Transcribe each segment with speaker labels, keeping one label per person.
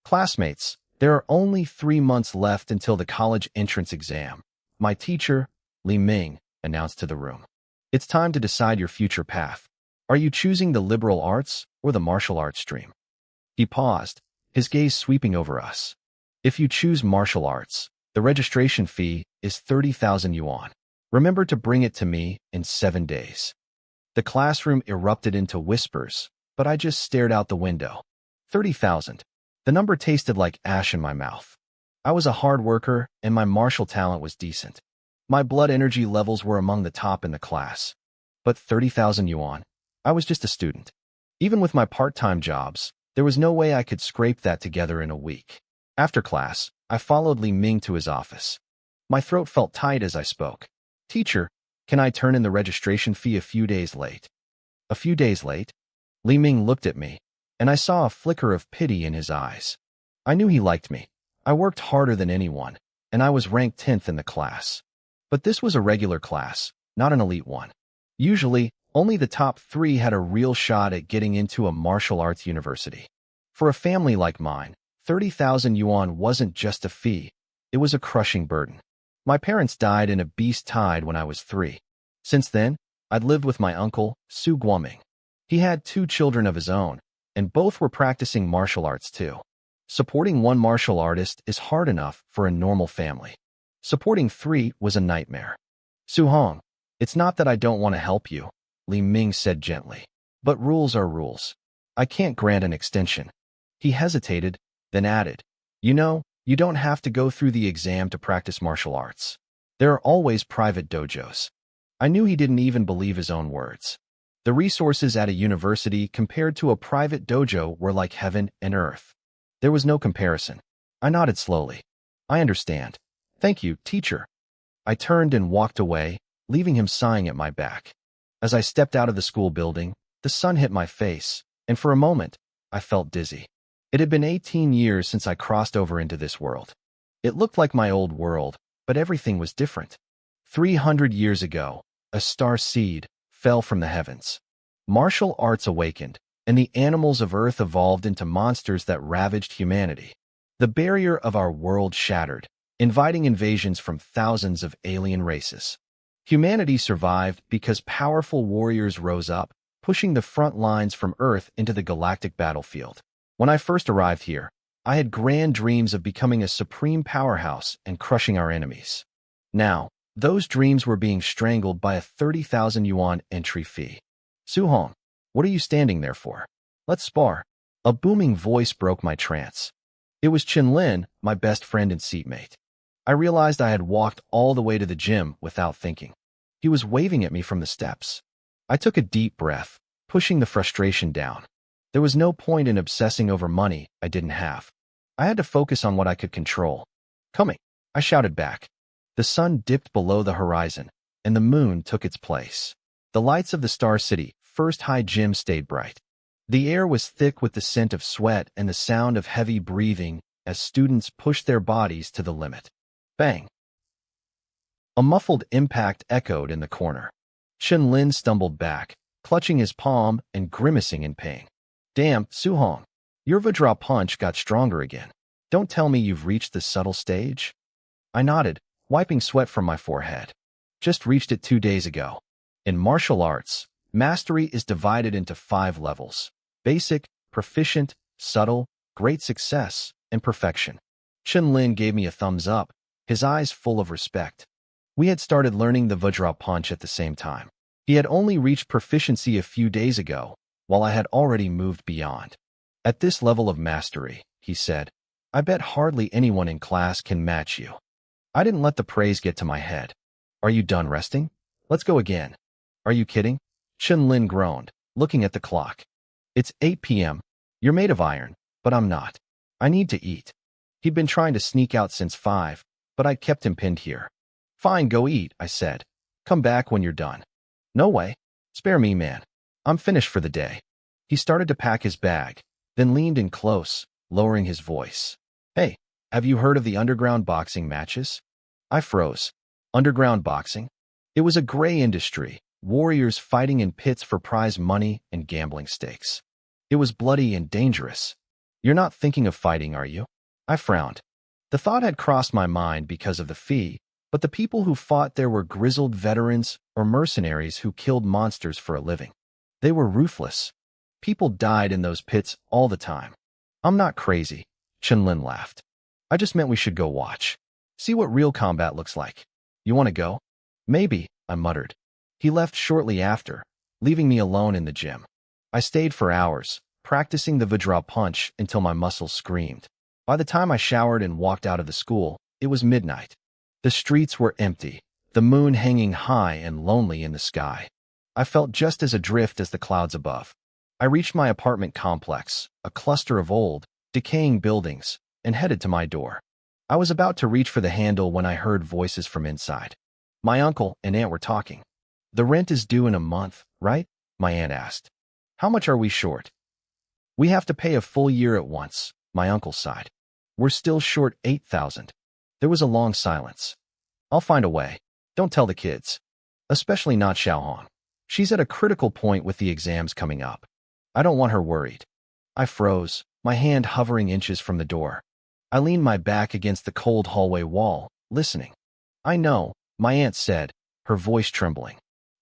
Speaker 1: Classmates, there are only 3 months left until the college entrance exam. My teacher, Li Ming, announced to the room. It's time to decide your future path. Are you choosing the liberal arts or the martial arts stream? He paused, his gaze sweeping over us. If you choose martial arts, the registration fee is 30,000 yuan. Remember to bring it to me in 7 days. The classroom erupted into whispers, but I just stared out the window. 30,000. The number tasted like ash in my mouth. I was a hard worker, and my martial talent was decent. My blood energy levels were among the top in the class. But 30,000 yuan? I was just a student. Even with my part-time jobs, there was no way I could scrape that together in a week. After class, I followed Li Ming to his office. My throat felt tight as I spoke. Teacher, can I turn in the registration fee a few days late? A few days late? Li Ming looked at me, and I saw a flicker of pity in his eyes. I knew he liked me. I worked harder than anyone, and I was ranked 10th in the class. But this was a regular class, not an elite one. Usually, only the top 3 had a real shot at getting into a martial arts university. For a family like mine, 30,000 yuan wasn't just a fee, it was a crushing burden. My parents died in a beast tide when I was 3. Since then, I'd lived with my uncle, Su Guoming. He had 2 children of his own, and both were practicing martial arts too. Supporting one martial artist is hard enough for a normal family. Supporting 3 was a nightmare. Su Hong, it's not that I don't want to help you, Li Ming said gently. But rules are rules. I can't grant an extension. He hesitated, then added, you know, you don't have to go through the exam to practice martial arts. There are always private dojos. I knew he didn't even believe his own words. The resources at a university compared to a private dojo were like heaven and earth. There was no comparison. I nodded slowly. I understand. Thank you, teacher. I turned and walked away, leaving him sighing at my back. As I stepped out of the school building, the sun hit my face, and for a moment, I felt dizzy. It had been 18 years since I crossed over into this world. It looked like my old world, but everything was different. 300 years ago, a star seed fell from the heavens. Martial arts awakened, and the animals of Earth evolved into monsters that ravaged humanity. The barrier of our world shattered, inviting invasions from thousands of alien races. Humanity survived because powerful warriors rose up, pushing the front lines from Earth into the galactic battlefield. When I first arrived here, I had grand dreams of becoming a supreme powerhouse and crushing our enemies. Now, those dreams were being strangled by a 30,000 yuan entry fee. Su Hong, what are you standing there for? Let's spar. A booming voice broke my trance. It was Chen Lin, my best friend and seatmate. I realized I had walked all the way to the gym without thinking. He was waving at me from the steps. I took a deep breath, pushing the frustration down. There was no point in obsessing over money I didn't have. I had to focus on what I could control. Coming, I shouted back. The sun dipped below the horizon, and the moon took its place. The lights of the Star City First High Gym stayed bright. The air was thick with the scent of sweat and the sound of heavy breathing as students pushed their bodies to the limit. Bang! A muffled impact echoed in the corner. Chen Lin stumbled back, clutching his palm and grimacing in pain. Damn, Su Hong, your Vajra punch got stronger again. Don't tell me you've reached the subtle stage? I nodded, wiping sweat from my forehead. Just reached it 2 days ago. In martial arts, mastery is divided into 5 levels: basic, proficient, subtle, great success, and perfection. Chen Lin gave me a thumbs up, his eyes full of respect. We had started learning the Vajra punch at the same time. He had only reached proficiency a few days ago, while I had already moved beyond. At this level of mastery, he said, I bet hardly anyone in class can match you. I didn't let the praise get to my head. Are you done resting? Let's go again. Are you kidding? Chen Lin groaned, looking at the clock. It's 8 p.m. You're made of iron, but I'm not. I need to eat. He'd been trying to sneak out since 5, but I'd kept him pinned here. Fine, go eat, I said. Come back when you're done. No way. Spare me, man. I'm finished for the day. He started to pack his bag, then leaned in close, lowering his voice. Hey, have you heard of the underground boxing matches? I froze. Underground boxing? It was a gray industry, warriors fighting in pits for prize money and gambling stakes. It was bloody and dangerous. You're not thinking of fighting, are you? I frowned. The thought had crossed my mind because of the fee, but the people who fought there were grizzled veterans or mercenaries who killed monsters for a living. They were ruthless. People died in those pits all the time. I'm not crazy, Chenlin laughed. I just meant we should go watch. See what real combat looks like. You want to go? Maybe, I muttered. He left shortly after, leaving me alone in the gym. I stayed for hours, practicing the Vajra punch until my muscles screamed. By the time I showered and walked out of the school, it was midnight. The streets were empty, the moon hanging high and lonely in the sky. I felt just as adrift as the clouds above. I reached my apartment complex, a cluster of old, decaying buildings, and headed to my door. I was about to reach for the handle when I heard voices from inside. My uncle and aunt were talking. The rent is due in a month, right? My aunt asked. How much are we short? We have to pay a full year at once, my uncle sighed. We're still short 8,000. There was a long silence. I'll find a way. Don't tell the kids. Especially not Xiaohong. She's at a critical point with the exams coming up. I don't want her worried. I froze, my hand hovering inches from the door. I leaned my back against the cold hallway wall, listening. I know, my aunt said, her voice trembling.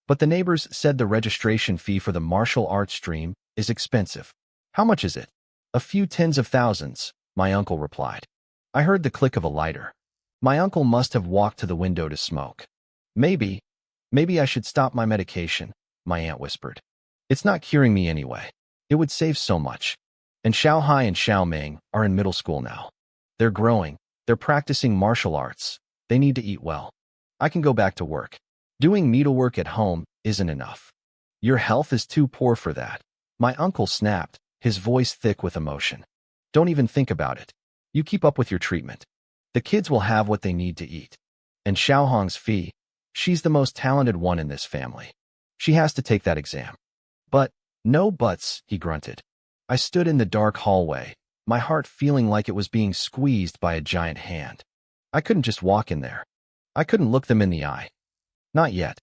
Speaker 1: But the neighbors said the registration fee for the martial arts stream is expensive. How much is it? A few tens of thousands, my uncle replied. I heard the click of a lighter. My uncle must have walked to the window to smoke. Maybe I should stop my medication, my aunt whispered. It's not curing me anyway. It would save so much. And Xiaohai and Xiaoming are in middle school now. They're growing. They're practicing martial arts. They need to eat well. I can go back to work. Doing needlework at home isn't enough. Your health is too poor for that. My uncle snapped, his voice thick with emotion. Don't even think about it. You keep up with your treatment. The kids will have what they need to eat. And Xiaohong's fee, she's the most talented one in this family. She has to take that exam. But, no buts, he grunted. I stood in the dark hallway, my heart feeling like it was being squeezed by a giant hand. I couldn't just walk in there. I couldn't look them in the eye. Not yet.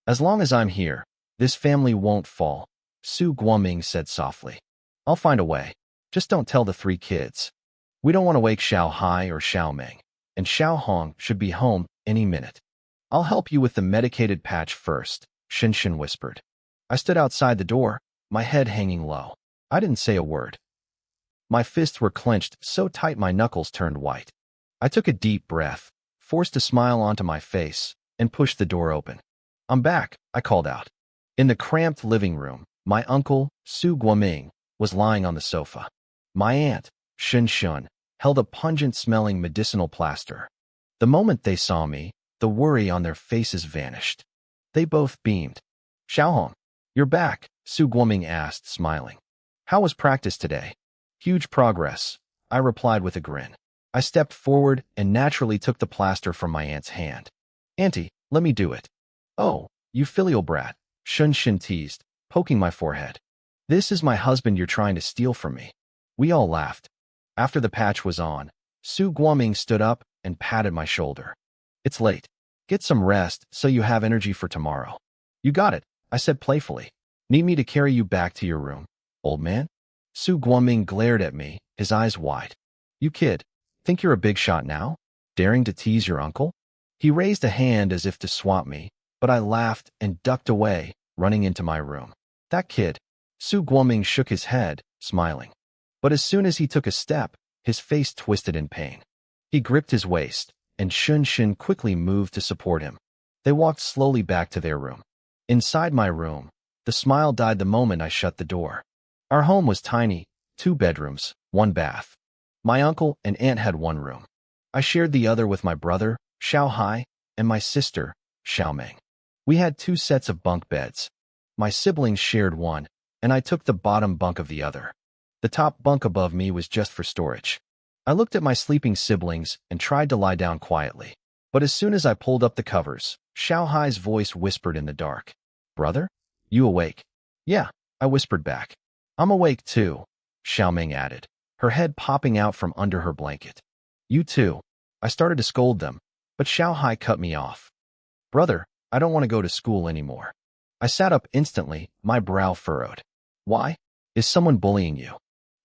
Speaker 1: As long as I'm here, this family won't fall, Su Guoming said softly. I'll find a way. Just don't tell the 3 kids. We don't want to wake Xiao Hai or Xiao Ming, and Xiao Hong should be home any minute. I'll help you with the medicated patch first, Shinshin whispered. I stood outside the door, my head hanging low. I didn't say a word. My fists were clenched so tight my knuckles turned white. I took a deep breath, forced a smile onto my face, and pushed the door open. I'm back, I called out. In the cramped living room, my uncle, Su Guoming, was lying on the sofa. My aunt, Shun Shun, held a pungent-smelling medicinal plaster. The moment they saw me, the worry on their faces vanished. They both beamed. Xiaohong, you're back, Su Guoming asked, smiling. How was practice today? Huge progress, I replied with a grin. I stepped forward and naturally took the plaster from my aunt's hand. Auntie, let me do it. Oh, you filial brat, Shun Shin teased, poking my forehead. This is my husband you're trying to steal from me. We all laughed. After the patch was on, Su Guoming stood up and patted my shoulder. It's late. Get some rest so you have energy for tomorrow. You got it, I said playfully. Need me to carry you back to your room, old man? Su Guoming glared at me, his eyes wide. You kid, think you're a big shot now? Daring to tease your uncle? He raised a hand as if to swat me, but I laughed and ducked away, running into my room. That kid. Su Guoming shook his head, smiling. But as soon as he took a step, his face twisted in pain. He gripped his waist, and Shun Shin quickly moved to support him. They walked slowly back to their room. Inside my room, the smile died the moment I shut the door. Our home was tiny, 2 bedrooms, 1 bath. My uncle and aunt had 1 room. I shared the other with my brother, Xiao Hai, and my sister, Xiao Ming. We had 2 sets of bunk beds. My siblings shared one, and I took the bottom bunk of the other. The top bunk above me was just for storage. I looked at my sleeping siblings and tried to lie down quietly. But as soon as I pulled up the covers, Xiao Hai's voice whispered in the dark. Brother? You awake? Yeah, I whispered back. I'm awake too, Xiao Ming added, her head popping out from under her blanket. You too. I started to scold them, but Xiao Hai cut me off. Brother, I don't want to go to school anymore. I sat up instantly, my brow furrowed. Why? Is someone bullying you?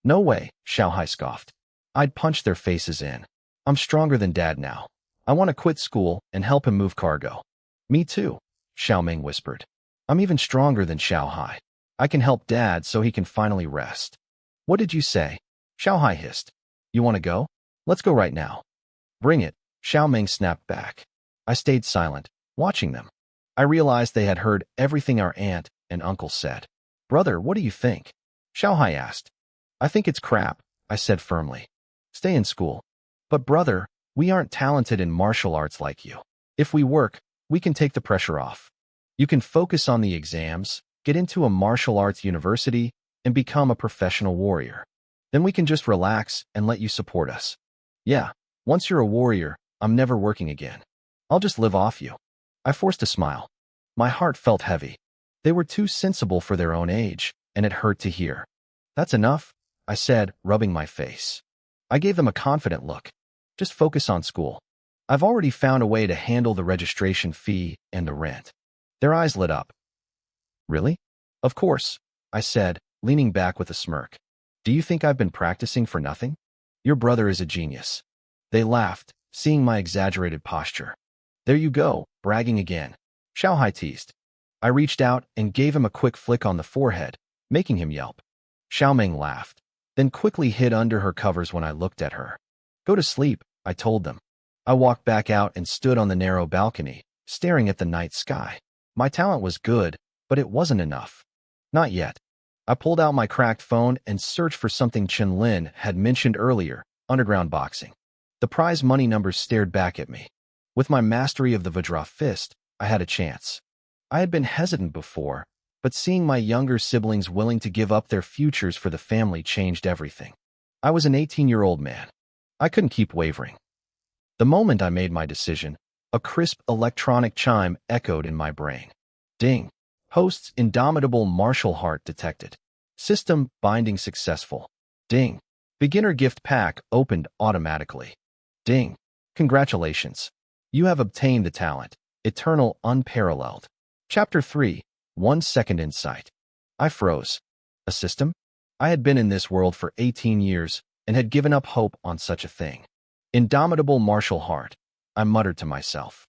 Speaker 1: No way, Xiaohai scoffed. I'd punch their faces in. I'm stronger than Dad now. I want to quit school and help him move cargo. Me too, Xiaoming whispered. I'm even stronger than Xiaohai. I can help Dad so he can finally rest. What did you say? Xiaohai hissed. You want to go? Let's go right now. Bring it, Xiaoming snapped back. I stayed silent, watching them. I realized they had heard everything our aunt and uncle said. Brother, what do you think? Xiaohai asked. I think it's crap, I said firmly. Stay in school. But brother, we aren't talented in martial arts like you. If we work, we can take the pressure off. You can focus on the exams, get into a martial arts university, and become a professional warrior. Then we can just relax and let you support us. Yeah, once you're a warrior, I'm never working again. I'll just live off you. I forced a smile. My heart felt heavy. They were too sensible for their own age, and it hurt to hear. That's enough, I said, rubbing my face. I gave them a confident look. Just focus on school. I've already found a way to handle the registration fee and the rent. Their eyes lit up. Really? Of course, I said, leaning back with a smirk. Do you think I've been practicing for nothing? Your brother is a genius. They laughed, seeing my exaggerated posture. There you go, bragging again. Xiaohai teased. I reached out and gave him a quick flick on the forehead, making him yelp. Xiaoming laughed, then quickly hid under her covers when I looked at her. Go to sleep, I told them. I walked back out and stood on the narrow balcony, staring at the night sky. My talent was good, but it wasn't enough. Not yet. I pulled out my cracked phone and searched for something Chen Lin had mentioned earlier, underground boxing. The prize money numbers stared back at me. With my mastery of the Vajra fist, I had a chance. I had been hesitant before, but seeing my younger siblings willing to give up their futures for the family changed everything. I was an 18-year-old man. I couldn't keep wavering. The moment I made my decision, a crisp electronic chime echoed in my brain. Ding. Host's indomitable martial heart detected. System binding successful. Ding. Beginner gift pack opened automatically. Ding. Congratulations. You have obtained the talent. Eternal unparalleled. Chapter 3. 1 second insight. I froze. A system? I had been in this world for 18 years and had given up hope on such a thing. Indomitable martial heart, I muttered to myself.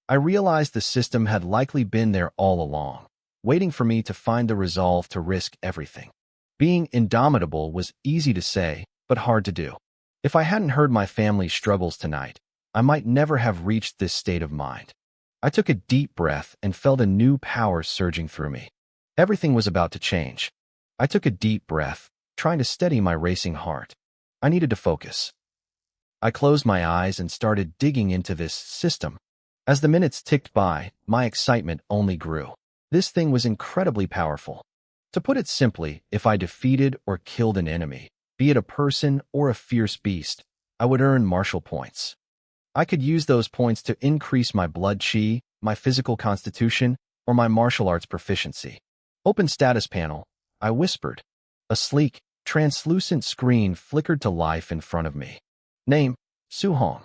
Speaker 1: I realized the system had likely been there all along, waiting for me to find the resolve to risk everything. Being indomitable was easy to say, but hard to do. If I hadn't heard my family's struggles tonight, I might never have reached this state of mind. I took a deep breath and felt a new power surging through me. Everything was about to change. I took a deep breath, trying to steady my racing heart. I needed to focus. I closed my eyes and started digging into this system. As the minutes ticked by, my excitement only grew. This thing was incredibly powerful. To put it simply, if I defeated or killed an enemy, be it a person or a fierce beast, I would earn martial points. I could use those points to increase my blood chi, my physical constitution, or my martial arts proficiency. Open status panel, I whispered. A sleek, translucent screen flickered to life in front of me. Name, Su-hong.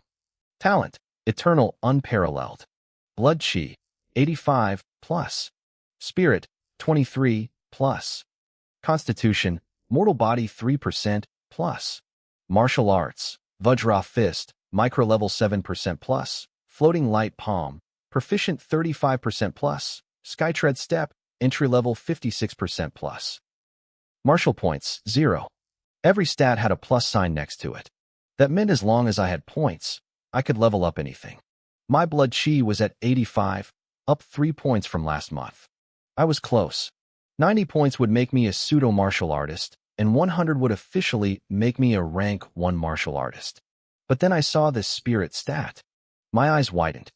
Speaker 1: Talent, eternal unparalleled. Blood chi, 85 plus. Spirit, 23 plus. Constitution, mortal body 3% plus. Martial arts, Vajra fist, micro level 7% plus. Floating light palm, proficient 35% plus. Skytread step, entry level 56% plus. Martial points, 0. Every stat had a plus sign next to it. That meant as long as I had points, I could level up anything. My blood chi was at 85, up 3 points from last month. I was close. 90 points would make me a pseudo-martial artist, and 100 would officially make me a rank 1 martial artist. But then I saw this spirit stat. My eyes widened.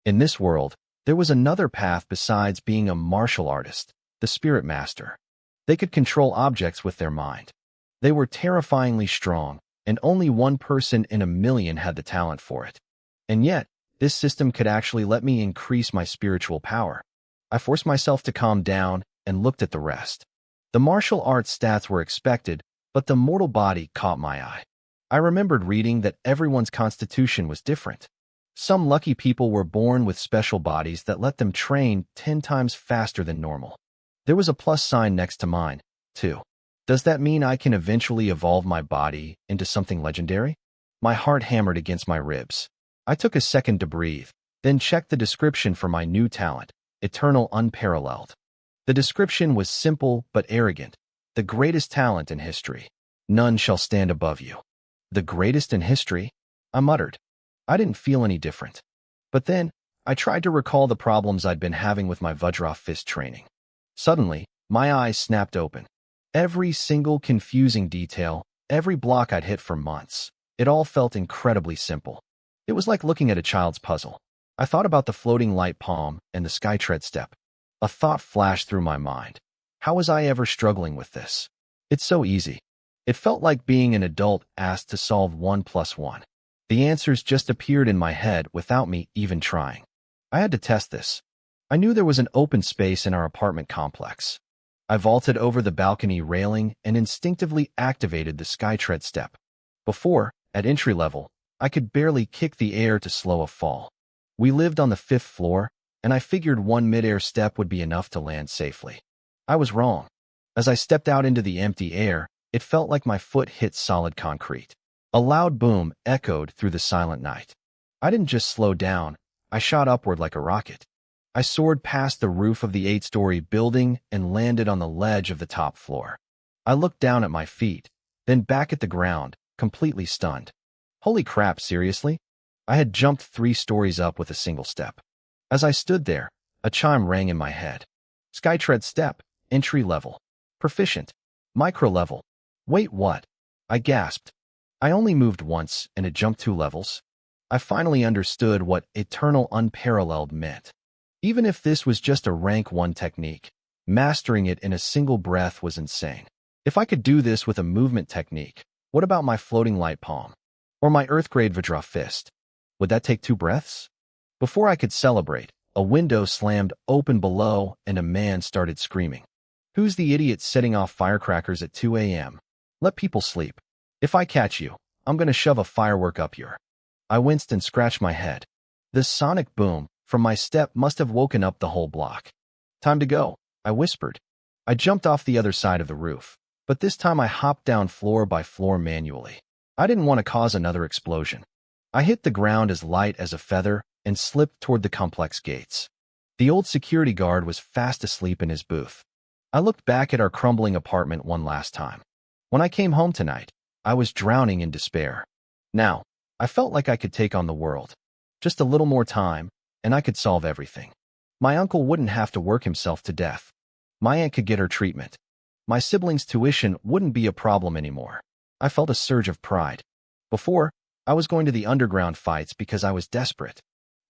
Speaker 1: In this world, there was another path besides being a martial artist, the spirit master. They could control objects with their mind. They were terrifyingly strong, and only one person in a million had the talent for it. And yet, this system could actually let me increase my spiritual power. I forced myself to calm down and looked at the rest. The martial arts stats were expected, but the mortal body caught my eye. I remembered reading that everyone's constitution was different. Some lucky people were born with special bodies that let them train 10 times faster than normal. There was a plus sign next to mine, too. Does that mean I can eventually evolve my body into something legendary? My heart hammered against my ribs. I took a second to breathe, then checked the description for my new talent, eternal unparalleled. The description was simple but arrogant. The greatest talent in history. None shall stand above you. The greatest in history? I muttered. I didn't feel any different. But then, I tried to recall the problems I'd been having with my Vajra fist training. Suddenly, my eyes snapped open. Every single confusing detail, every block I'd hit for months, it all felt incredibly simple. It was like looking at a child's puzzle. I thought about the floating light palm and the sky tread step. A thought flashed through my mind. How was I ever struggling with this? It's so easy. It felt like being an adult asked to solve 1 plus 1. The answers just appeared in my head without me even trying. I had to test this. I knew there was an open space in our apartment complex. I vaulted over the balcony railing and instinctively activated the sky tread step. Before, at entry level, I could barely kick the air to slow a fall. We lived on the 5th floor, and I figured one mid-air step would be enough to land safely. I was wrong. As I stepped out into the empty air, it felt like my foot hit solid concrete. A loud boom echoed through the silent night. I didn't just slow down, I shot upward like a rocket. I soared past the roof of the 8-story building and landed on the ledge of the top floor. I looked down at my feet, then back at the ground, completely stunned. Holy crap, seriously? I had jumped 3 stories up with a single step. As I stood there, a chime rang in my head. Skytread step, entry level. Proficient. Micro level. Wait, what? I gasped. I only moved once, and it jumped 2 levels. I finally understood what eternal unparalleled meant. Even if this was just a rank 1 technique, mastering it in a single breath was insane. If I could do this with a movement technique, what about my floating light palm? Or my earth-grade Vajra fist? Would that take 2 breaths? Before I could celebrate, a window slammed open below and a man started screaming. Who's the idiot setting off firecrackers at 2 a.m.? Let people sleep. If I catch you, I'm gonna shove a firework up your. I winced and scratched my head. The sonic boom from my step must have woken up the whole block. Time to go, I whispered. I jumped off the other side of the roof, but this time I hopped down floor by floor manually. I didn't want to cause another explosion. I hit the ground as light as a feather and slipped toward the complex gates. The old security guard was fast asleep in his booth. I looked back at our crumbling apartment one last time. When I came home tonight, I was drowning in despair. Now, I felt like I could take on the world. Just a little more time, and I could solve everything. My uncle wouldn't have to work himself to death. My aunt could get her treatment. My siblings' tuition wouldn't be a problem anymore. I felt a surge of pride. Before, I was going to the underground fights because I was desperate.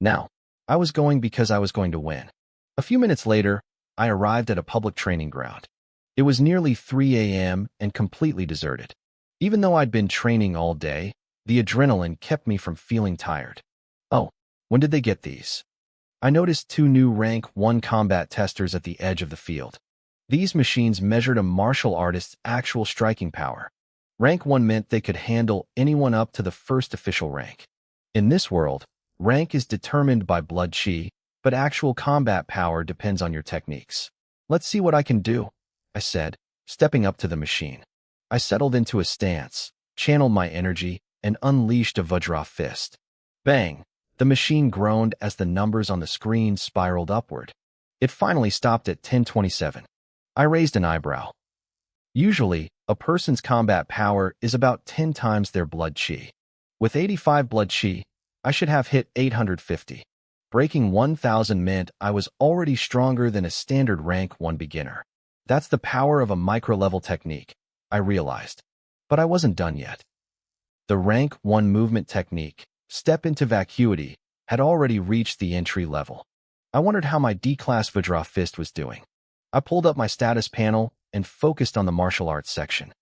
Speaker 1: Now, I was going because I was going to win. A few minutes later, I arrived at a public training ground. It was nearly 3 a.m. and completely deserted. Even though I'd been training all day, the adrenaline kept me from feeling tired. Oh, when did they get these? I noticed 2 new rank 1 combat testers at the edge of the field. These machines measured a martial artist's actual striking power. Rank 1 meant they could handle anyone up to the first official rank. In this world, rank is determined by blood chi, but actual combat power depends on your techniques. Let's see what I can do, I said, stepping up to the machine. I settled into a stance, channeled my energy, and unleashed a Vajra fist. Bang! The machine groaned as the numbers on the screen spiraled upward. It finally stopped at 1027. I raised an eyebrow. Usually, a person's combat power is about 10 times their blood chi. With 85 blood chi, I should have hit 850. Breaking 1000 meant I was already stronger than a standard rank 1 beginner. That's the power of a micro-level technique, I realized. But I wasn't done yet. The rank 1 movement technique, step into vacuity, had already reached the entry level. I wondered how my D-class Vajra fist was doing. I pulled up my status panel and focused on the martial arts section.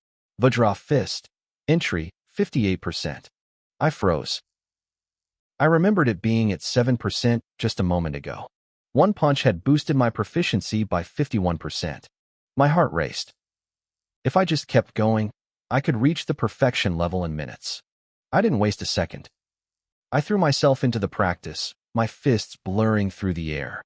Speaker 1: Vajra fist, entry, 58%. I froze. I remembered it being at 7% just a moment ago. One punch had boosted my proficiency by 51%. My heart raced. If I just kept going, I could reach the perfection level in minutes. I didn't waste a second. I threw myself into the practice, my fists blurring through the air.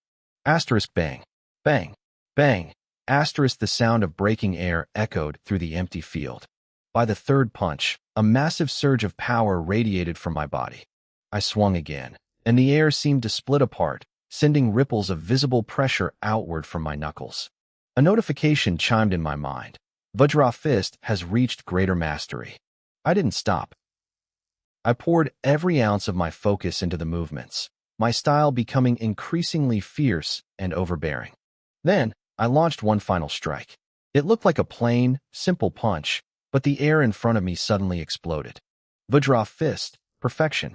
Speaker 1: Asterisk bang, bang, bang, Asterisk, the sound of breaking air echoed through the empty field. By the third punch, a massive surge of power radiated from my body. I swung again, and the air seemed to split apart, sending ripples of visible pressure outward from my knuckles. A notification chimed in my mind. Vajra Fist has reached greater mastery. I didn't stop. I poured every ounce of my focus into the movements, my style becoming increasingly fierce and overbearing. Then, I launched one final strike. It looked like a plain, simple punch, but the air in front of me suddenly exploded. Vajra Fist, perfection.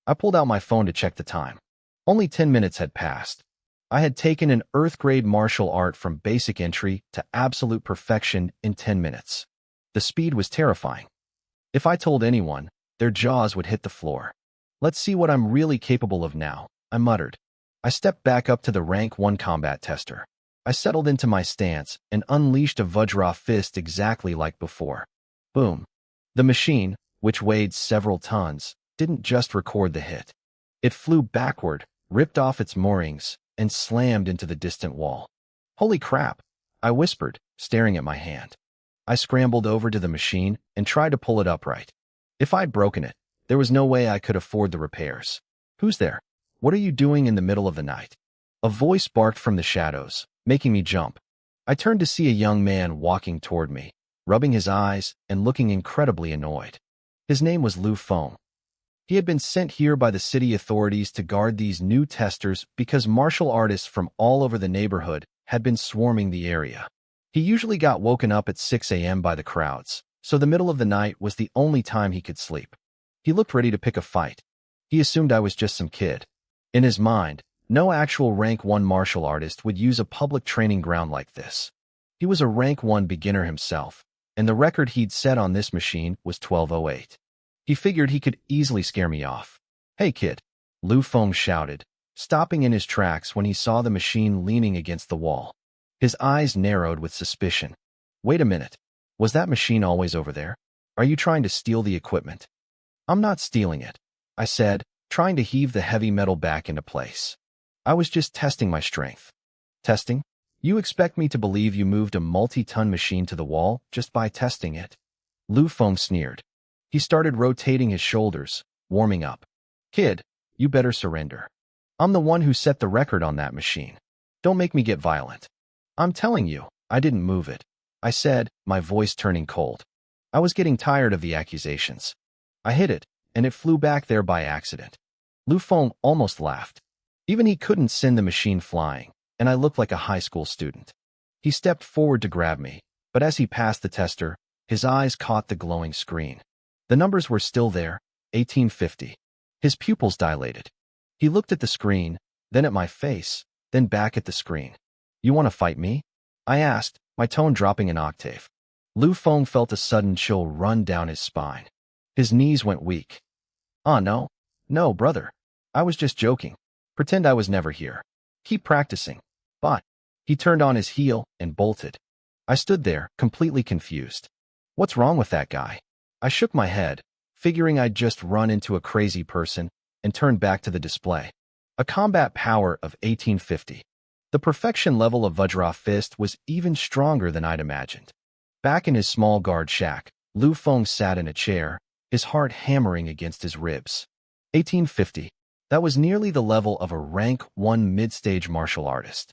Speaker 1: I pulled out my phone to check the time. Only 10 minutes had passed. I had taken an earth-grade martial art from basic entry to absolute perfection in 10 minutes. The speed was terrifying. If I told anyone, their jaws would hit the floor. Let's see what I'm really capable of now, I muttered. I stepped back up to the rank 1 combat tester. I settled into my stance and unleashed a Vajra Fist exactly like before. Boom. The machine, which weighed several tons, didn't just record the hit. It flew backward, ripped off its moorings, and slammed into the distant wall. Holy crap, I whispered, staring at my hand. I scrambled over to the machine and tried to pull it upright. If I'd broken it, there was no way I could afford the repairs. Who's there? What are you doing in the middle of the night? A voice barked from the shadows, making me jump. I turned to see a young man walking toward me, rubbing his eyes and looking incredibly annoyed. His name was Lu Feng. He had been sent here by the city authorities to guard these new testers because martial artists from all over the neighborhood had been swarming the area. He usually got woken up at 6 a.m. by the crowds, so the middle of the night was the only time he could sleep. He looked ready to pick a fight. He assumed I was just some kid. In his mind, no actual rank 1 martial artist would use a public training ground like this. He was a rank 1 beginner himself, and the record he'd set on this machine was 12:08. He figured he could easily scare me off. Hey kid, Lu Feng shouted, stopping in his tracks when he saw the machine leaning against the wall. His eyes narrowed with suspicion. Wait a minute. Was that machine always over there? Are you trying to steal the equipment? I'm not stealing it, I said, trying to heave the heavy metal back into place. I was just testing my strength. Testing? You expect me to believe you moved a multi-ton machine to the wall just by testing it? Lu Feng sneered. He started rotating his shoulders, warming up. Kid, you better surrender. I'm the one who set the record on that machine. Don't make me get violent. I'm telling you, I didn't move it, I said, my voice turning cold. I was getting tired of the accusations. I hit it, and it flew back there by accident. Lu Feng almost laughed. Even he couldn't send the machine flying, and I looked like a high school student. He stepped forward to grab me, but as he passed the tester, his eyes caught the glowing screen. The numbers were still there, 1850. His pupils dilated. He looked at the screen, then at my face, then back at the screen. You want to fight me? I asked, my tone dropping an octave. Lu Feng felt a sudden chill run down his spine. His knees went weak. No. No, brother. I was just joking. Pretend I was never here. Keep practicing. But he turned on his heel and bolted. I stood there, completely confused. What's wrong with that guy? I shook my head, figuring I'd just run into a crazy person, and turned back to the display. A combat power of 1850. The perfection level of Vajra Fist was even stronger than I'd imagined. Back in his small guard shack, Lu Feng sat in a chair, his heart hammering against his ribs. 1850. That was nearly the level of a rank 1 mid-stage martial artist.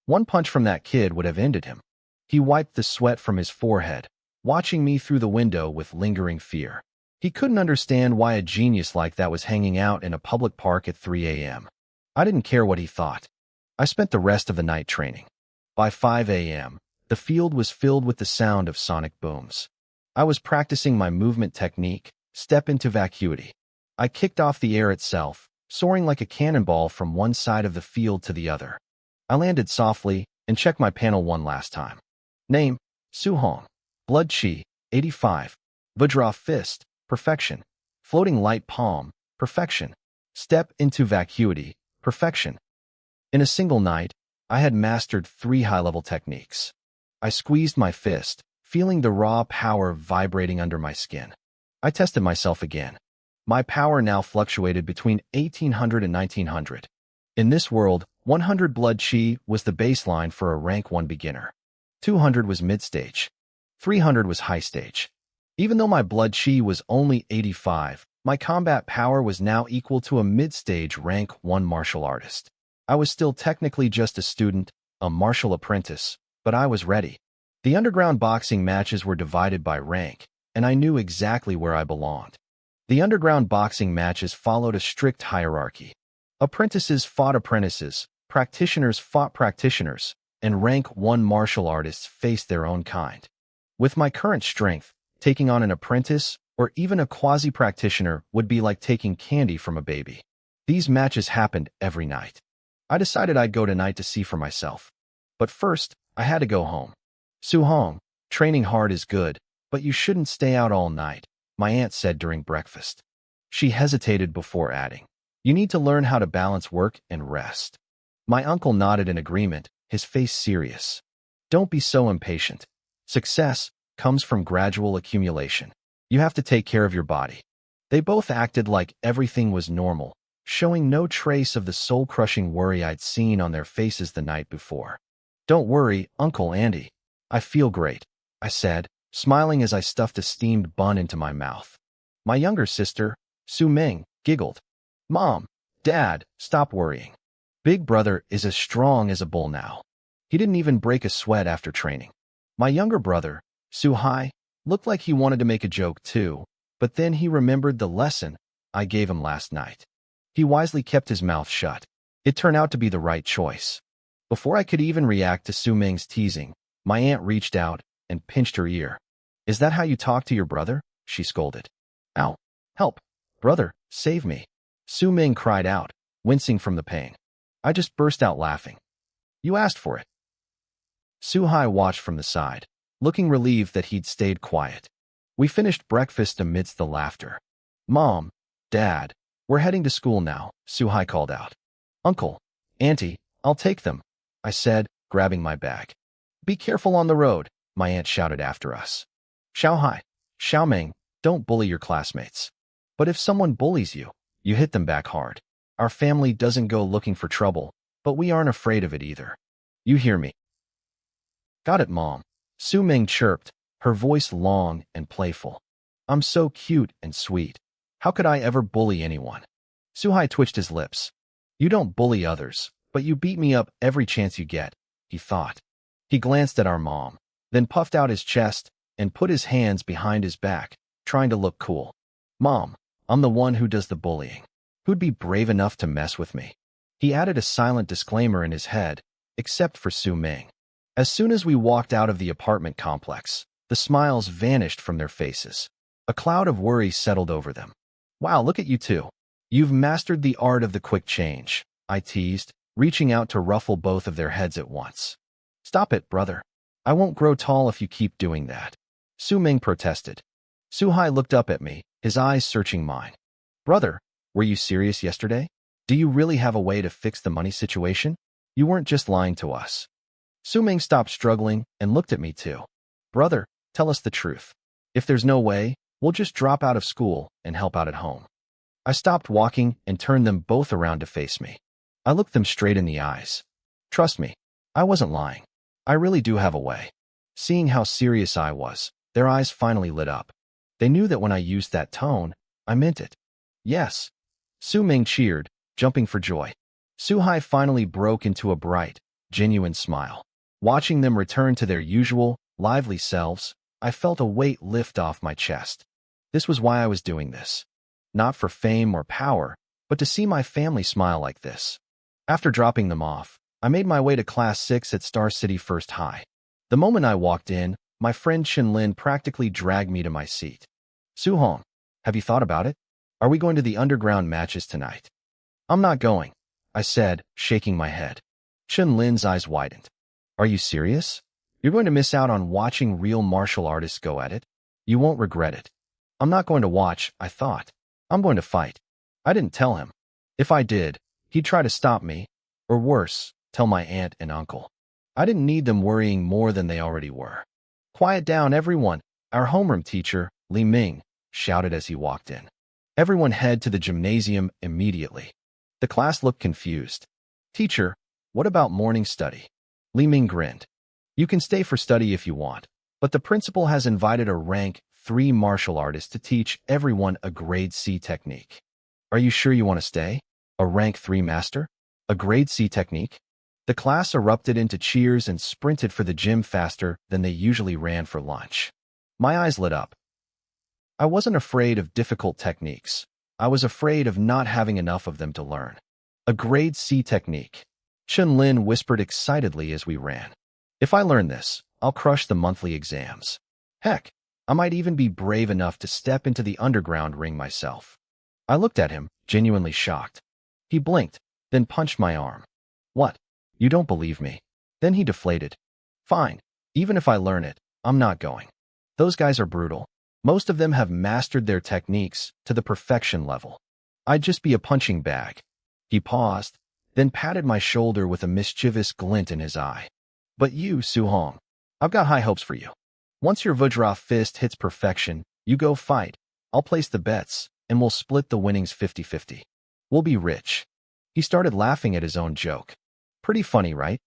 Speaker 1: One punch from that kid would have ended him. He wiped the sweat from his forehead, watching me through the window with lingering fear. He couldn't understand why a genius like that was hanging out in a public park at 3 a.m. I didn't care what he thought. I spent the rest of the night training. By 5 a.m., the field was filled with the sound of sonic booms. I was practicing my movement technique, step into vacuity. I kicked off the air itself, soaring like a cannonball from one side of the field to the other. I landed softly and checked my panel one last time. Name, Su Hong. Blood Chi, 85. Vajra Fist, perfection. Floating light palm, perfection. Step into vacuity, perfection. In a single night, I had mastered 3 high-level techniques. I squeezed my fist, feeling the raw power vibrating under my skin. I tested myself again. My power now fluctuated between 1800 and 1900. In this world, 100 blood chi was the baseline for a rank 1 beginner. 200 was mid-stage. 300 was high stage. Even though my blood chi was only 85, my combat power was now equal to a mid-stage rank 1 martial artist. I was still technically just a student, a martial apprentice, but I was ready. The underground boxing matches were divided by rank, and I knew exactly where I belonged. The underground boxing matches followed a strict hierarchy. Apprentices fought apprentices, practitioners fought practitioners, and rank 1 martial artists faced their own kind. With my current strength, taking on an apprentice or even a quasi-practitioner would be like taking candy from a baby. These matches happened every night. I decided I'd go tonight to see for myself. But first, I had to go home. Su-hong, training hard is good, but you shouldn't stay out all night, my aunt said during breakfast. She hesitated before adding, you need to learn how to balance work and rest. My uncle nodded in agreement, his face serious. Don't be so impatient. Success comes from gradual accumulation. You have to take care of your body. They both acted like everything was normal, showing no trace of the soul-crushing worry I'd seen on their faces the night before. Don't worry, Uncle Andy. I feel great, I said, smiling as I stuffed a steamed bun into my mouth. My younger sister, Su Ming, giggled. Mom, Dad, stop worrying. Big brother is as strong as a bull now. He didn't even break a sweat after training. My younger brother, Su Hai, looked like he wanted to make a joke too, but then he remembered the lesson I gave him last night. He wisely kept his mouth shut. It turned out to be the right choice. Before I could even react to Su Ming's teasing, my aunt reached out and pinched her ear. Is that how you talk to your brother? She scolded. Ow! Help! Brother, save me! Su Ming cried out, wincing from the pain. I just burst out laughing. You asked for it. Su Hai watched from the side, looking relieved that he'd stayed quiet. We finished breakfast amidst the laughter. Mom, Dad, we're heading to school now, Su Hai called out. Uncle, Auntie, I'll take them, I said, grabbing my bag. Be careful on the road, my aunt shouted after us. Xiao Hai, Xiao Ming, don't bully your classmates. But if someone bullies you, you hit them back hard. Our family doesn't go looking for trouble, but we aren't afraid of it either. You hear me? Got it, Mom. Su Ming chirped, her voice long and playful. I'm so cute and sweet. How could I ever bully anyone? Su Hai twitched his lips. You don't bully others, but you beat me up every chance you get, he thought. He glanced at our mom, then puffed out his chest and put his hands behind his back, trying to look cool. Mom, I'm the one who does the bullying. Who'd be brave enough to mess with me? He added a silent disclaimer in his head, except for Su Ming. As soon as we walked out of the apartment complex, the smiles vanished from their faces. A cloud of worry settled over them. Wow, look at you two. You've mastered the art of the quick change, I teased, reaching out to ruffle both of their heads at once. Stop it, brother. I won't grow tall if you keep doing that. Su Ming protested. Su Hai looked up at me, his eyes searching mine. Brother, were you serious yesterday? Do you really have a way to fix the money situation? You weren't just lying to us. Su Ming stopped struggling and looked at me too. Brother, tell us the truth. If there's no way, we'll just drop out of school and help out at home. I stopped walking and turned them both around to face me. I looked them straight in the eyes. Trust me, I wasn't lying. I really do have a way. Seeing how serious I was, their eyes finally lit up. They knew that when I used that tone, I meant it. Yes. Su Ming cheered, jumping for joy. Su Hai finally broke into a bright, genuine smile. Watching them return to their usual, lively selves, I felt a weight lift off my chest. This was why I was doing this. Not for fame or power, but to see my family smile like this. After dropping them off, I made my way to Class 6 at Star City First High. The moment I walked in, my friend Lin practically dragged me to my seat. Su-hong, have you thought about it? Are we going to the underground matches tonight? I'm not going, I said, shaking my head. Lin's eyes widened. Are you serious? You're going to miss out on watching real martial artists go at it? You won't regret it. I'm not going to watch, I thought. I'm going to fight. I didn't tell him. If I did, he'd try to stop me, or worse, tell my aunt and uncle. I didn't need them worrying more than they already were. Quiet down, everyone, our homeroom teacher, Li Ming, shouted as he walked in. Everyone head to the gymnasium immediately. The class looked confused. Teacher, what about morning study? Li Ming grinned. You can stay for study if you want, but the principal has invited a rank 3 martial artist to teach everyone a grade C technique. Are you sure you want to stay? A rank 3 master? A grade C technique? The class erupted into cheers and sprinted for the gym faster than they usually ran for lunch. My eyes lit up. I wasn't afraid of difficult techniques. I was afraid of not having enough of them to learn. A grade C technique. Chun-Lin whispered excitedly as we ran. If I learn this, I'll crush the monthly exams. Heck, I might even be brave enough to step into the underground ring myself. I looked at him, genuinely shocked. He blinked, then punched my arm. What? You don't believe me? Then he deflated. Fine, even if I learn it, I'm not going. Those guys are brutal. Most of them have mastered their techniques to the perfection level. I'd just be a punching bag. He paused, then patted my shoulder with a mischievous glint in his eye. But you, Su-Hong, I've got high hopes for you. Once your Vajra fist hits perfection, you go fight. I'll place the bets, and we'll split the winnings 50-50. We'll be rich. He started laughing at his own joke. Pretty funny, right?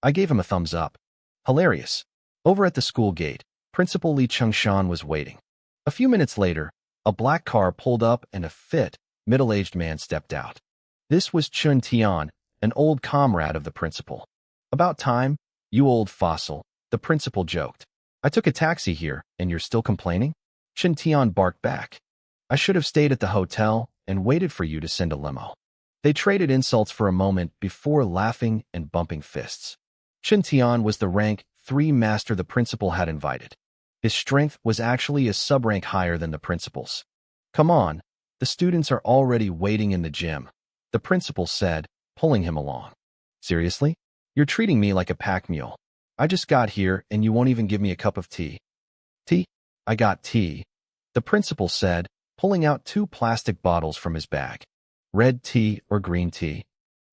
Speaker 1: I gave him a thumbs up. Hilarious. Over at the school gate, Principal Li Chengshan was waiting. A few minutes later, a black car pulled up and a fit, middle-aged man stepped out. This was Chun Tian, an old comrade of the principal. About time, you old fossil, the principal joked. I took a taxi here, and you're still complaining? Chun Tian barked back. I should have stayed at the hotel and waited for you to send a limo. They traded insults for a moment before laughing and bumping fists. Chun Tian was the rank 3 master the principal had invited. His strength was actually a sub-rank higher than the principal's. Come on, the students are already waiting in the gym, the principal said, pulling him along. Seriously? You're treating me like a pack mule. I just got here and you won't even give me a cup of tea. Tea? I got tea, the principal said, pulling out 2 plastic bottles from his bag. Red tea or green tea?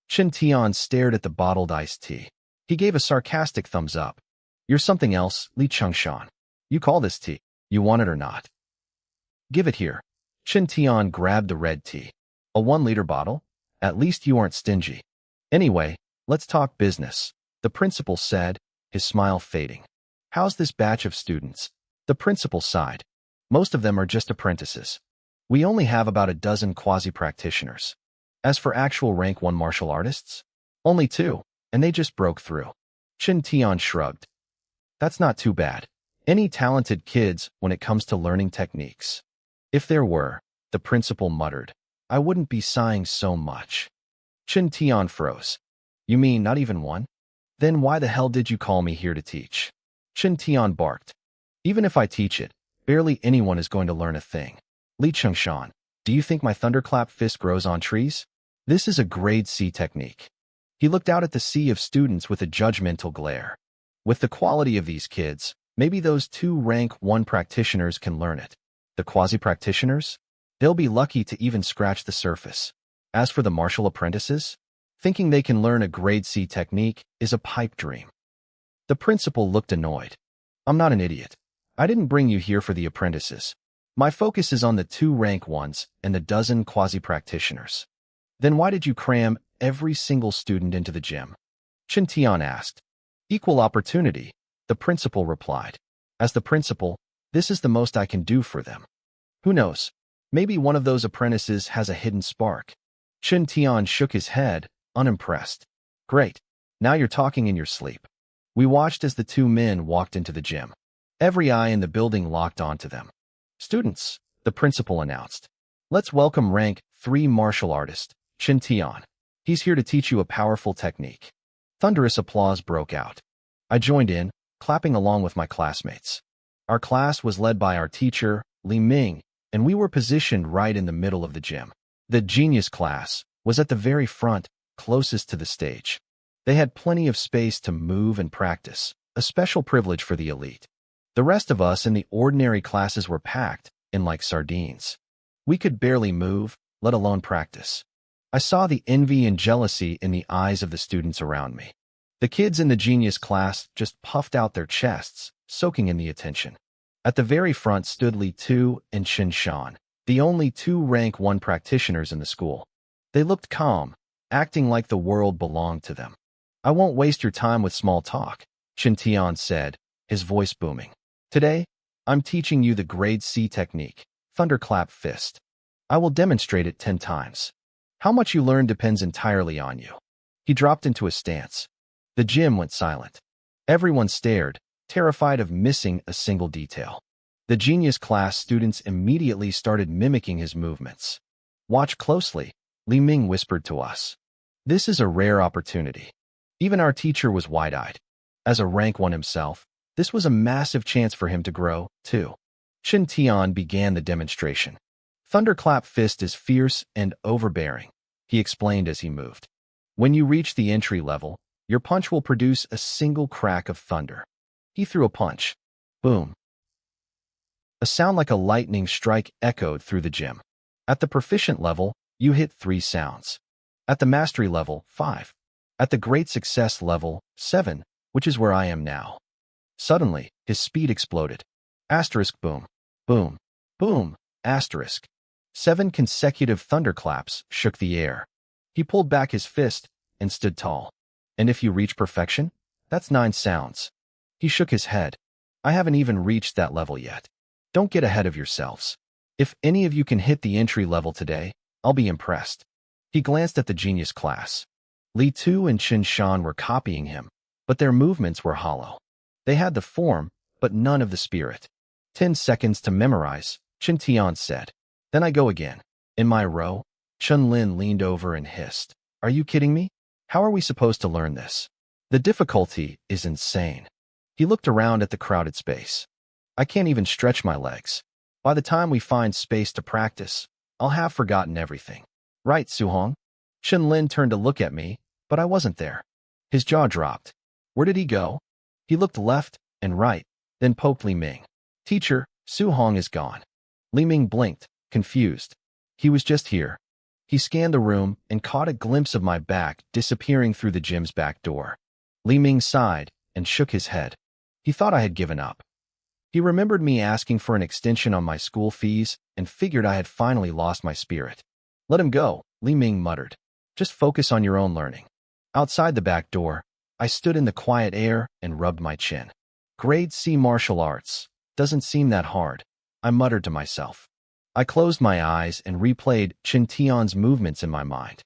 Speaker 1: Chun Tian stared at the bottled iced tea. He gave a sarcastic thumbs up. You're something else, Li Chengshan. You call this tea. You want it or not? Give it here. Chun Tian grabbed the red tea. A 1-liter bottle? At least you aren't stingy. Anyway, let's talk business, the principal said, his smile fading. How's this batch of students? The principal sighed. Most of them are just apprentices. We only have about a dozen quasi-practitioners. As for actual rank 1 martial artists, only 2, and they just broke through. Chun Tian shrugged. That's not too bad. Any talented kids when it comes to learning techniques. If there were, the principal muttered, I wouldn't be sighing so much. Chun Tian froze. You mean not even 1? Then why the hell did you call me here to teach? Chun Tian barked. Even if I teach it, barely anyone is going to learn a thing. Li Chengshan, do you think my thunderclap fist grows on trees? This is a grade C technique. He looked out at the sea of students with a judgmental glare. With the quality of these kids, maybe those 2 rank 1 practitioners can learn it. The quasi-practitioners? They'll be lucky to even scratch the surface. As for the martial apprentices, thinking they can learn a grade C technique is a pipe dream. The principal looked annoyed. I'm not an idiot. I didn't bring you here for the apprentices. My focus is on the 2 rank 1s and the dozen quasi-practitioners. Then why did you cram every single student into the gym? Chun Tian asked. Equal opportunity, the principal replied. As the principal, this is the most I can do for them. Who knows? Maybe one of those apprentices has a hidden spark. Chun Tian shook his head, unimpressed. Great. Now you're talking in your sleep. We watched as the 2 men walked into the gym. Every eye in the building locked onto them. Students, the principal announced. Let's welcome rank 3 martial artist, Chun Tian. He's here to teach you a powerful technique. Thunderous applause broke out. I joined in, clapping along with my classmates. Our class was led by our teacher, Li Ming, and we were positioned right in the middle of the gym. The genius class was at the very front, closest to the stage. They had plenty of space to move and practice, a special privilege for the elite. The rest of us in the ordinary classes were packed in like sardines. We could barely move, let alone practice. I saw the envy and jealousy in the eyes of the students around me. The kids in the genius class just puffed out their chests, soaking in the attention. At the very front stood Li Tu and Shin Shan, the only 2 rank 1 practitioners in the school. They looked calm, acting like the world belonged to them. I won't waste your time with small talk. Tian said, his voice booming. Today, I'm teaching you the grade C technique, thunderclap fist. I will demonstrate it 10 times. How much you learn depends entirely on you. He dropped into a stance. The gym went silent. Everyone stared, terrified of missing a single detail. The genius class students immediately started mimicking his movements. Watch closely, Li Ming whispered to us. This is a rare opportunity. Even our teacher was wide-eyed. As a rank 1 himself, this was a massive chance for him to grow, too. Tian began the demonstration. Thunderclap fist is fierce and overbearing, he explained as he moved. When you reach the entry level, your punch will produce a single crack of thunder. He threw a punch. Boom. A sound like a lightning strike echoed through the gym. At the proficient level, you hit 3 sounds. At the mastery level, 5. At the great success level, 7, which is where I am now. Suddenly, his speed exploded. Asterisk boom. Boom. Boom. Asterisk. 7 consecutive thunderclaps shook the air. He pulled back his fist and stood tall. And if you reach perfection, that's 9 sounds. He shook his head. I haven't even reached that level yet. Don't get ahead of yourselves. If any of you can hit the entry level today, I'll be impressed. He glanced at the genius class. Li Tu and Chen Shan were copying him, but their movements were hollow. They had the form, but none of the spirit. 10 seconds to memorize, Chen Tian said. Then I go again. In my row, Chun Lin leaned over and hissed. Are you kidding me? How are we supposed to learn this? The difficulty is insane. He looked around at the crowded space. I can't even stretch my legs. By the time we find space to practice, I'll have forgotten everything. Right, Suhong? Chun Lin turned to look at me, but I wasn't there. His jaw dropped. Where did he go? He looked left and right, then poked Li Ming. Teacher, Suhong is gone. Li Ming blinked, confused. He was just here. He scanned the room and caught a glimpse of my back disappearing through the gym's back door. Li Ming sighed and shook his head. He thought I had given up. He remembered me asking for an extension on my school fees and figured I had finally lost my spirit. Let him go, Li Ming muttered. Just focus on your own learning. Outside the back door, I stood in the quiet air and rubbed my chin. Grade C martial arts. Doesn't seem that hard, I muttered to myself. I closed my eyes and replayed Chen Tian's movements in my mind.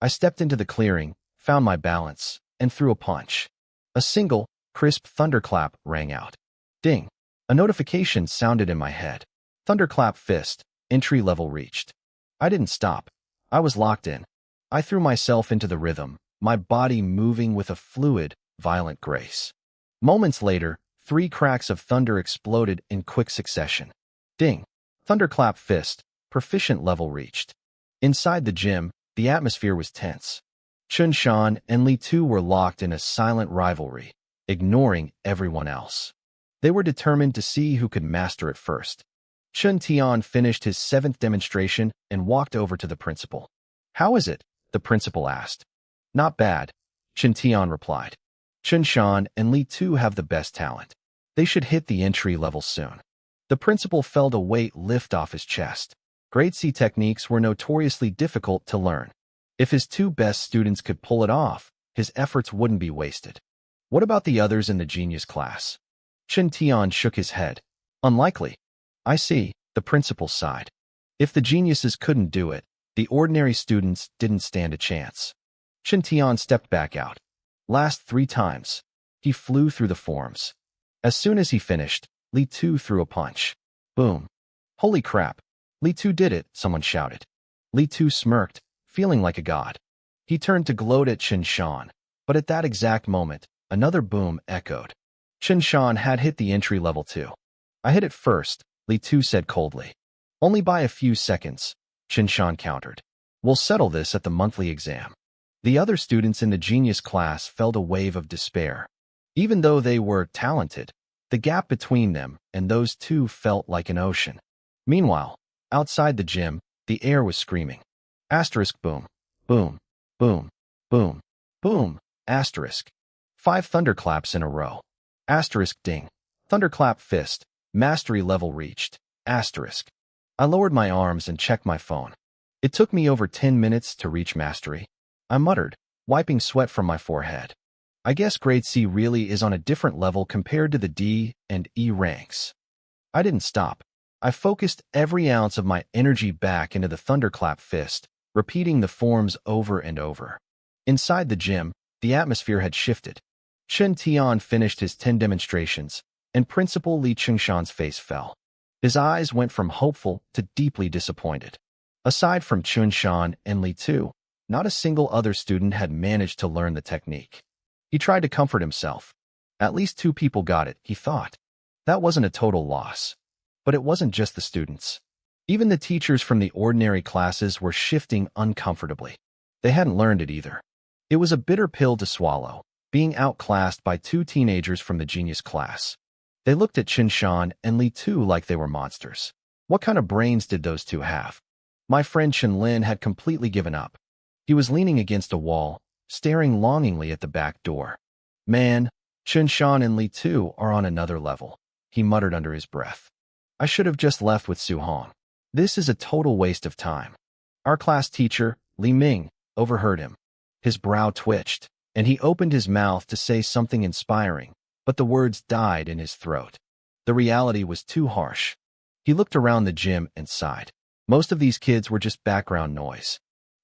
Speaker 1: I stepped into the clearing, found my balance, and threw a punch. A single, crisp thunderclap rang out. Ding! A notification sounded in my head. Thunderclap fist, entry level reached. I didn't stop. I was locked in. I threw myself into the rhythm, my body moving with a fluid, violent grace. Moments later, 3 cracks of thunder exploded in quick succession. Ding! Thunderclap fist, proficient level reached. Inside the gym, the atmosphere was tense. Chun Shan and Li Tu were locked in a silent rivalry, ignoring everyone else. They were determined to see who could master it first. Chun Tian finished his 7th demonstration and walked over to the principal. How is it? The principal asked. Not bad, Chun Tian replied. Chun Shan and Li Tu have the best talent. They should hit the entry level soon. The principal felt a weight lift off his chest. Grade C techniques were notoriously difficult to learn. If his 2 best students could pull it off, his efforts wouldn't be wasted. What about the others in the genius class? Chen Tian shook his head. Unlikely. I see, the principal sighed. If the geniuses couldn't do it, the ordinary students didn't stand a chance. Chen Tian stepped back out. Last 3 times. He flew through the forms. As soon as he finished, Li Tu threw a punch. Boom. Holy crap. Li Tu did it, someone shouted. Li Tu smirked, feeling like a god. He turned to gloat at Chen Shan, but at that exact moment, another boom echoed. Chen Shan had hit the entry level too. I hit it first, Li Tu said coldly. Only by a few seconds, Chen Shan countered. We'll settle this at the monthly exam. The other students in the genius class felt a wave of despair. Even though they were talented, the gap between them and those 2 felt like an ocean. Meanwhile, outside the gym, the air was screaming. Asterisk boom, boom, boom, boom, boom, asterisk. 5 thunderclaps in a row. Asterisk ding. Thunderclap fist, mastery level reached. Asterisk. I lowered my arms and checked my phone. It took me over 10 minutes to reach mastery. I muttered, wiping sweat from my forehead. I guess grade C really is on a different level compared to the D and E ranks. I didn't stop. I focused every ounce of my energy back into the thunderclap fist, repeating the forms over and over. Inside the gym, the atmosphere had shifted. Chen Tian finished his 10 demonstrations, and Principal Li Chengshan's face fell. His eyes went from hopeful to deeply disappointed. Aside from Chun Shan and Li Tu, not a single other student had managed to learn the technique. He tried to comfort himself. At least 2 people got it, he thought. That wasn't a total loss. But it wasn't just the students. Even the teachers from the ordinary classes were shifting uncomfortably. They hadn't learned it either. It was a bitter pill to swallow, being outclassed by 2 teenagers from the genius class. They looked at Qin Shan and Li Tu like they were monsters. What kind of brains did those 2 have? My friend Chen Lin had completely given up. He was leaning against a wall, staring longingly at the back door. Man, Qin Shan and Li Tu are on another level, he muttered under his breath. I should have just left with Su Hong. This is a total waste of time. Our class teacher, Li Ming, overheard him. His brow twitched, and he opened his mouth to say something inspiring, but the words died in his throat. The reality was too harsh. He looked around the gym and sighed. Most of these kids were just background noise.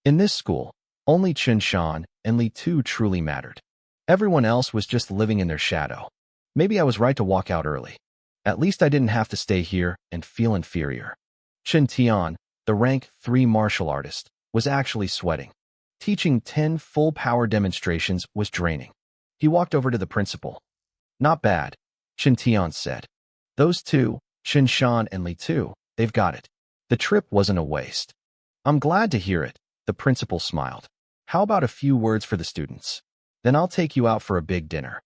Speaker 1: In this school, only Qin Shan and Li Tu truly mattered. Everyone else was just living in their shadow. Maybe I was right to walk out early. At least I didn't have to stay here and feel inferior. Chen Tian, the rank 3 martial artist, was actually sweating. Teaching 10 full-power demonstrations was draining. He walked over to the principal. Not bad, Chen Tian said. Those 2, Qin Shan and Li Tu, they've got it. The trip wasn't a waste. I'm glad to hear it, the principal smiled. How about a few words for the students? Then I'll take you out for a big dinner.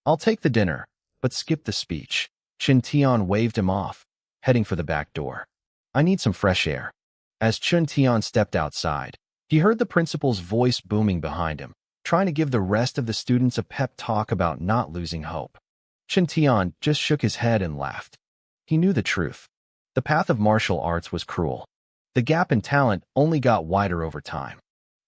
Speaker 1: I'll take the dinner, but skip the speech. Chen Tian waved him off, heading for the back door. I need some fresh air. As Chen Tian stepped outside, he heard the principal's voice booming behind him, trying to give the rest of the students a pep talk about not losing hope. Chen Tian just shook his head and laughed. He knew the truth. The path of martial arts was cruel. The gap in talent only got wider over time.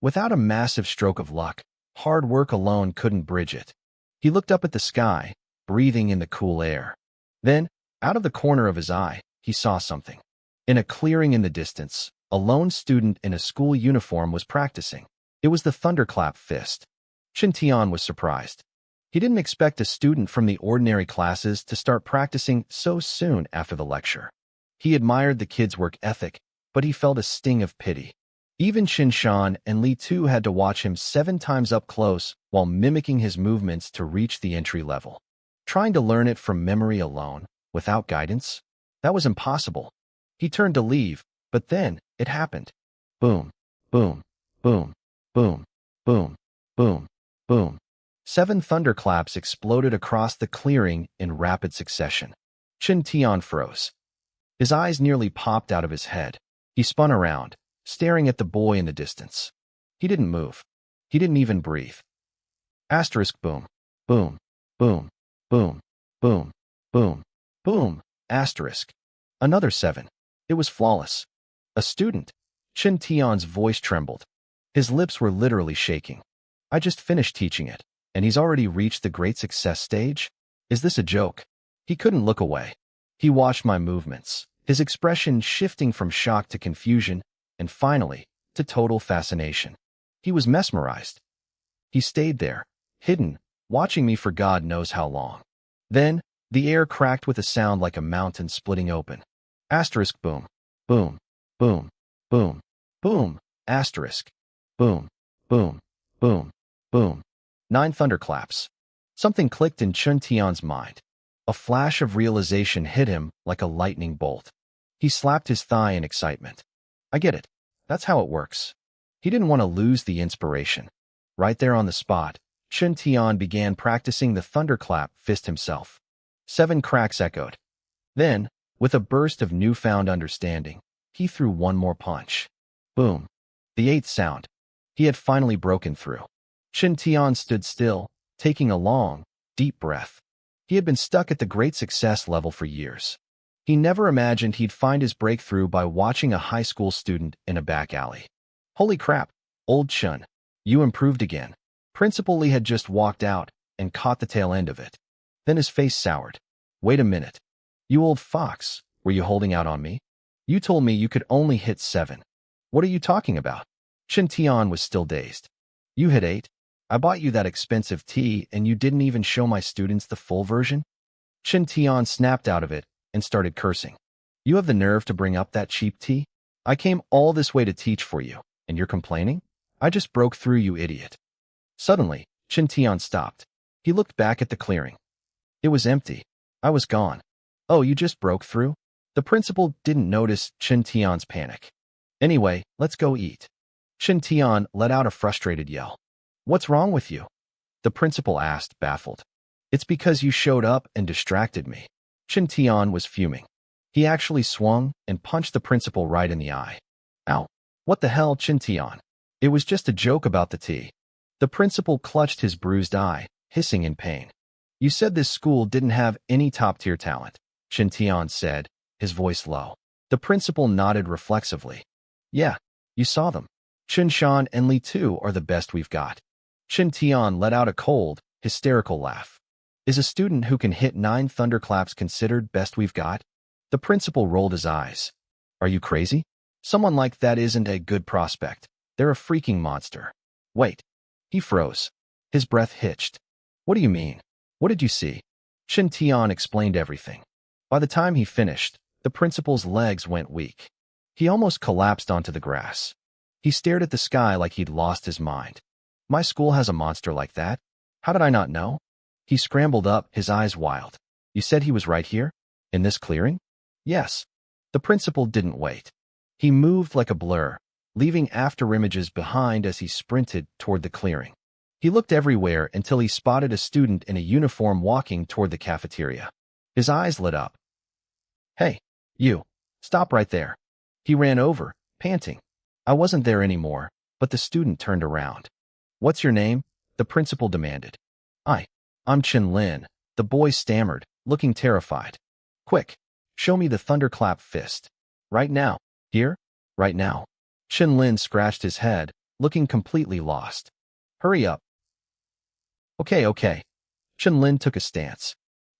Speaker 1: Without a massive stroke of luck, hard work alone couldn't bridge it. He looked up at the sky, breathing in the cool air. Then, out of the corner of his eye, he saw something. In a clearing in the distance, a lone student in a school uniform was practicing. It was the thunderclap fist. Chen Tian was surprised. He didn't expect a student from the ordinary classes to start practicing so soon after the lecture. He admired the kid's work ethic, but he felt a sting of pity. Even Qin Shan and Li Tu had to watch him 7 times up close while mimicking his movements to reach the entry level. Trying to learn it from memory alone, without guidance? That was impossible. He turned to leave, but then it happened. Boom, boom, boom, boom, boom, boom, boom. 7 thunderclaps exploded across the clearing in rapid succession. Chen Tian froze. His eyes nearly popped out of his head. He spun around, staring at the boy in the distance. He didn't move. He didn't even breathe. Asterisk boom, boom, boom, boom, boom, boom, boom, asterisk. Another 7. It was flawless. A student. Chen Tian's voice trembled. His lips were literally shaking. I just finished teaching it, and he's already reached the great success stage? Is this a joke? He couldn't look away. He watched my movements, his expression shifting from shock to confusion, and finally, to total fascination. He was mesmerized. He stayed there, hidden, watching me for God knows how long. Then, the air cracked with a sound like a mountain splitting open. Asterisk boom, boom, boom, boom, boom, asterisk, boom, boom, boom, boom. 9 thunderclaps. Something clicked in Chen Tian's mind. A flash of realization hit him like a lightning bolt. He slapped his thigh in excitement. I get it. That's how it works. He didn't want to lose the inspiration. Right there on the spot, Chen Tian began practicing the thunderclap fist himself. 7 cracks echoed. Then, with a burst of newfound understanding, he threw one more punch. Boom. The 8th sound. He had finally broken through. Chen Tian stood still, taking a long, deep breath. He had been stuck at the great success level for years. He never imagined he'd find his breakthrough by watching a high school student in a back alley. Holy crap, old Chen, you improved again. Principal Li had just walked out, and caught the tail end of it. Then his face soured. Wait a minute. You old fox, were you holding out on me? You told me you could only hit 7. What are you talking about? Chen Tian was still dazed. You hit 8? I bought you that expensive tea and you didn't even show my students the full version? Chen Tian snapped out of it and started cursing. You have the nerve to bring up that cheap tea? I came all this way to teach for you, and you're complaining? I just broke through, you idiot. Suddenly, Chen Tian stopped. He looked back at the clearing. It was empty. I was gone. Oh, you just broke through? The principal didn't notice Chen Tian's panic. Anyway, let's go eat. Chen Tian let out a frustrated yell. What's wrong with you? The principal asked, baffled. It's because you showed up and distracted me. Chen Tian was fuming. He actually swung and punched the principal right in the eye. Ow. What the hell, Chen Tian? It was just a joke about the tea. The principal clutched his bruised eye, hissing in pain. You said this school didn't have any top-tier talent, Chen Tian said, his voice low. The principal nodded reflexively. Yeah, you saw them. Chen Shan and Li Tu are the best we've got. Chen Tian let out a cold, hysterical laugh. Is a student who can hit 9 thunderclaps considered best we've got? The principal rolled his eyes. Are you crazy? Someone like that isn't a good prospect. They're a freaking monster. Wait. He froze. His breath hitched. What do you mean? What did you see? Chen Tian explained everything. By the time he finished, the principal's legs went weak. He almost collapsed onto the grass. He stared at the sky like he'd lost his mind. My school has a monster like that? How did I not know? He scrambled up, his eyes wild. You said he was right here? In this clearing? Yes. The principal didn't wait. He moved like a blur, leaving afterimages behind as he sprinted toward the clearing. He looked everywhere until he spotted a student in a uniform walking toward the cafeteria. His eyes lit up. Hey, you. Stop right there. He ran over, panting. I wasn't there anymore, but the student turned around. What's your name? The principal demanded. I'm Chen Lin, the boy stammered, looking terrified. Quick, show me the thunderclap fist. Right now. Here? Right now. Chen Lin scratched his head, looking completely lost. Hurry up. Okay. Chen Lin took a stance.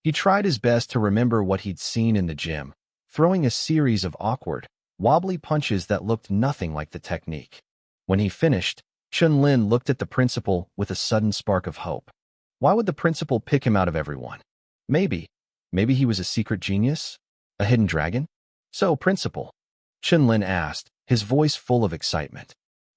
Speaker 1: He tried his best to remember what he'd seen in the gym, throwing a series of awkward, wobbly punches that looked nothing like the technique. When he finished, Chen Lin looked at the principal with a sudden spark of hope. Why would the principal pick him out of everyone? Maybe he was a secret genius? A hidden dragon? So, principal, Chen Lin asked, his voice full of excitement.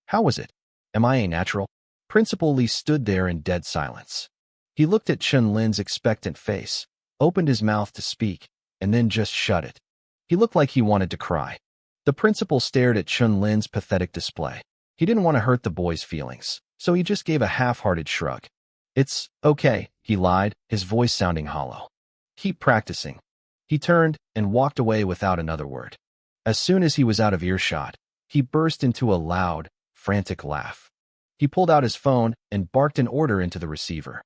Speaker 1: How was it? Am I a natural? Principal Li stood there in dead silence. He looked at Chen Lin's expectant face, opened his mouth to speak, and then just shut it. He looked like he wanted to cry. The principal stared at Chen Lin's pathetic display. He didn't want to hurt the boy's feelings, so he just gave a half-hearted shrug. It's okay, he lied, his voice sounding hollow. Keep practicing. He turned and walked away without another word. As soon as he was out of earshot, he burst into a loud, frantic laugh. He pulled out his phone and barked an order into the receiver.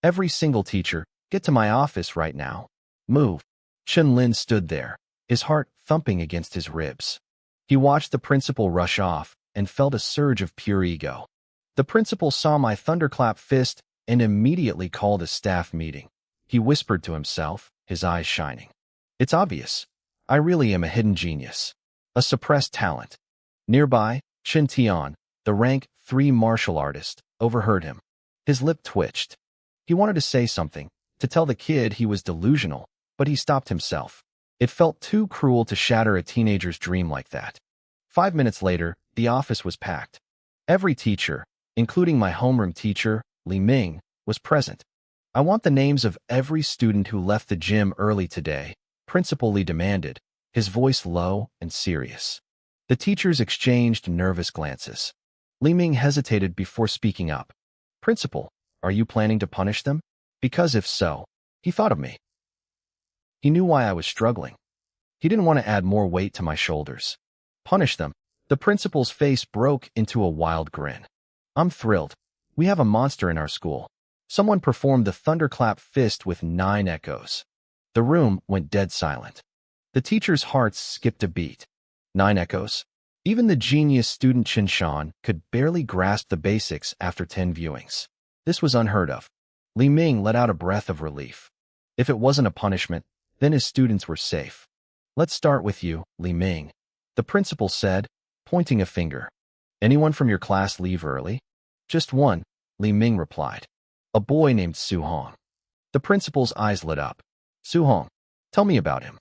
Speaker 1: Every single teacher, get to my office right now. Move. Chen Lin stood there, his heart thumping against his ribs. He watched the principal rush off and felt a surge of pure ego. The principal saw my thunderclap fist and immediately called a staff meeting. He whispered to himself, his eyes shining. It's obvious. I really am a hidden genius. A suppressed talent. Nearby, Chen Tian, the rank 3 martial artist, overheard him. His lip twitched. He wanted to say something, to tell the kid he was delusional, but he stopped himself. It felt too cruel to shatter a teenager's dream like that. 5 minutes later, the office was packed. Every teacher, including my homeroom teacher, Li Ming, was present. I want the names of every student who left the gym early today, Principal Li demanded, his voice low and serious. The teachers exchanged nervous glances. Li Ming hesitated before speaking up. Principal, are you planning to punish them? Because if so, he thought of me. He knew why I was struggling. He didn't want to add more weight to my shoulders. Punish them. The principal's face broke into a wild grin. I'm thrilled. We have a monster in our school. Someone performed the thunderclap fist with 9 echoes. The room went dead silent. The teachers' hearts skipped a beat. 9 echoes? Even the genius student Chen Shan could barely grasp the basics after 10 viewings. This was unheard of. Li Ming let out a breath of relief. If it wasn't a punishment, then his students were safe. Let's start with you, Li Ming, the principal said, pointing a finger. Anyone from your class leave early? Just one, Li Ming replied. A boy named Su Hong. The principal's eyes lit up. Su Hong, tell me about him.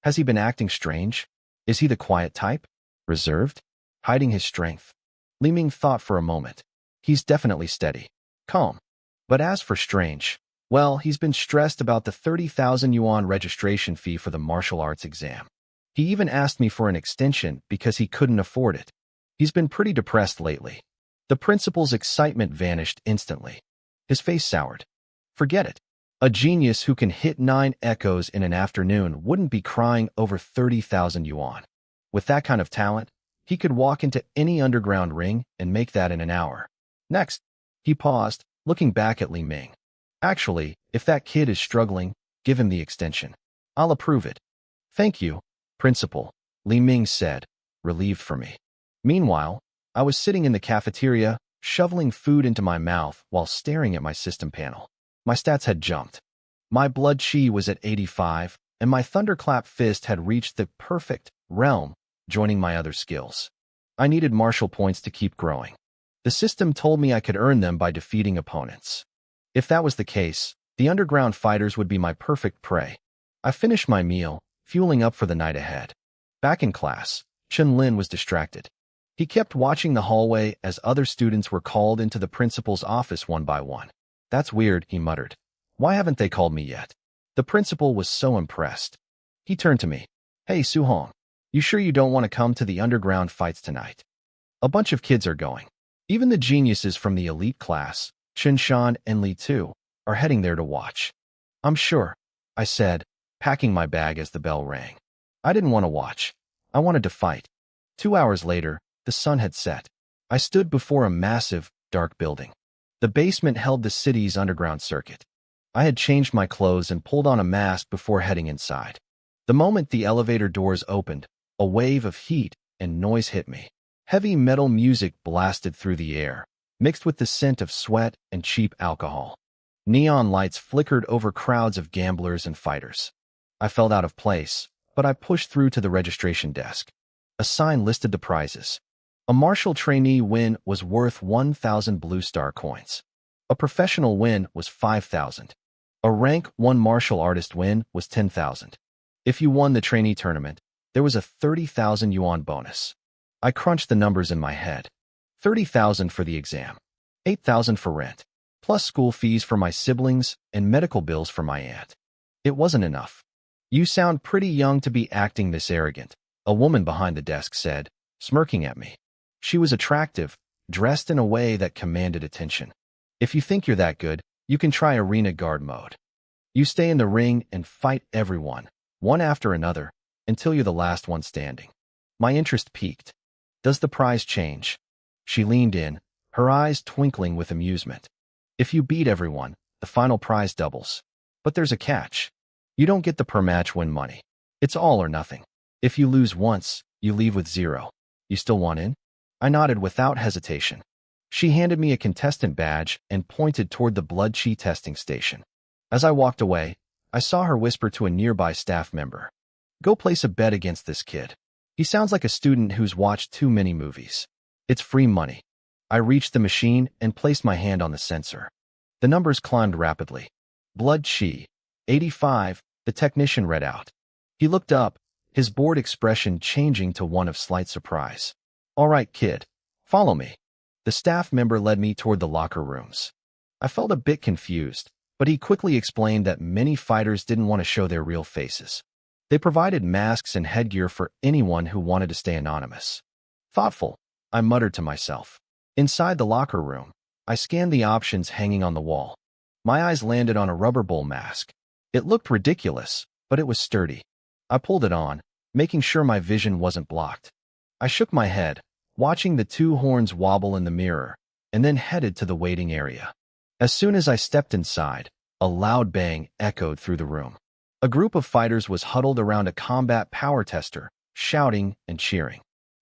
Speaker 1: Has he been acting strange? Is he the quiet type? Reserved? Hiding his strength? Li Ming thought for a moment. He's definitely steady. Calm. But as for strange, well, he's been stressed about the 30,000 yuan registration fee for the martial arts exam. He even asked me for an extension because he couldn't afford it. He's been pretty depressed lately. The principal's excitement vanished instantly. His face soured. Forget it. A genius who can hit 9 echoes in an afternoon wouldn't be crying over 30,000 yuan. With that kind of talent, he could walk into any underground ring and make that in an hour. Next, he paused, looking back at Li Ming. Actually, if that kid is struggling, give him the extension. I'll approve it. Thank you, Principal, Li Ming said, relieved for me. Meanwhile, I was sitting in the cafeteria, shoveling food into my mouth while staring at my system panel. My stats had jumped. My blood chi was at 85, and my thunderclap fist had reached the perfect realm, joining my other skills. I needed martial points to keep growing. The system told me I could earn them by defeating opponents. If that was the case, the underground fighters would be my perfect prey. I finished my meal, fueling up for the night ahead. Back in class, Chen Lin was distracted. He kept watching the hallway as other students were called into the principal's office one by one. That's weird, he muttered. Why haven't they called me yet? The principal was so impressed. He turned to me. Hey, Su Hong, you sure you don't want to come to the underground fights tonight? A bunch of kids are going. Even the geniuses from the elite class, Chen Shan and Li Tu, are heading there to watch. I'm sure, I said, packing my bag as the bell rang. I didn't want to watch. I wanted to fight. 2 hours later, the sun had set. I stood before a massive, dark building. The basement held the city's underground circuit. I had changed my clothes and pulled on a mask before heading inside. The moment the elevator doors opened, a wave of heat and noise hit me. Heavy metal music blasted through the air, mixed with the scent of sweat and cheap alcohol. Neon lights flickered over crowds of gamblers and fighters. I felt out of place, but I pushed through to the registration desk. A sign listed the prizes. A martial trainee win was worth 1,000 Blue Star coins. A professional win was 5,000. A rank 1 martial artist win was 10,000. If you won the trainee tournament, there was a 30,000 yuan bonus. I crunched the numbers in my head. 30,000 for the exam, 8,000 for rent, plus school fees for my siblings and medical bills for my aunt. It wasn't enough. You sound pretty young to be acting this arrogant, a woman behind the desk said, smirking at me. She was attractive, dressed in a way that commanded attention. If you think you're that good, you can try arena guard mode. You stay in the ring and fight everyone, one after another, until you're the last one standing. My interest piqued. Does the prize change? She leaned in, her eyes twinkling with amusement. If you beat everyone, the final prize doubles. But there's a catch. You don't get the per-match win money. It's all or nothing. If you lose once, you leave with 0. You still want in? I nodded without hesitation. She handed me a contestant badge and pointed toward the blood chi testing station. As I walked away, I saw her whisper to a nearby staff member. Go place a bet against this kid. He sounds like a student who's watched too many movies. It's free money. I reached the machine and placed my hand on the sensor. The numbers climbed rapidly. Blood chi, 85, the technician read out. He looked up, his bored expression changing to one of slight surprise. All right, kid, follow me. The staff member led me toward the locker rooms. I felt a bit confused, but he quickly explained that many fighters didn't want to show their real faces. They provided masks and headgear for anyone who wanted to stay anonymous. Thoughtful, I muttered to myself. Inside the locker room, I scanned the options hanging on the wall. My eyes landed on a rubber bull mask. It looked ridiculous, but it was sturdy. I pulled it on, making sure my vision wasn't blocked. I shook my head, watching the 2 horns wobble in the mirror, and then headed to the waiting area. As soon as I stepped inside, a loud bang echoed through the room. A group of fighters was huddled around a combat power tester, shouting and cheering.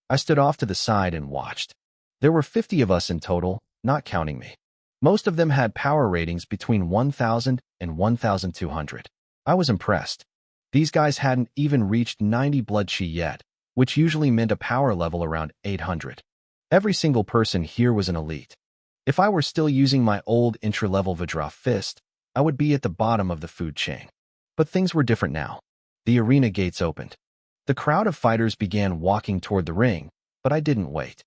Speaker 1: I stood off to the side and watched. There were 50 of us in total, not counting me. Most of them had power ratings between 1,000 and 1,200. I was impressed. These guys hadn't even reached 90 blood chi yet, which usually meant a power level around 800. Every single person here was an elite. If I were still using my old intra-level Vajra fist, I would be at the bottom of the food chain. But things were different now. The arena gates opened. The crowd of fighters began walking toward the ring, but I didn't wait.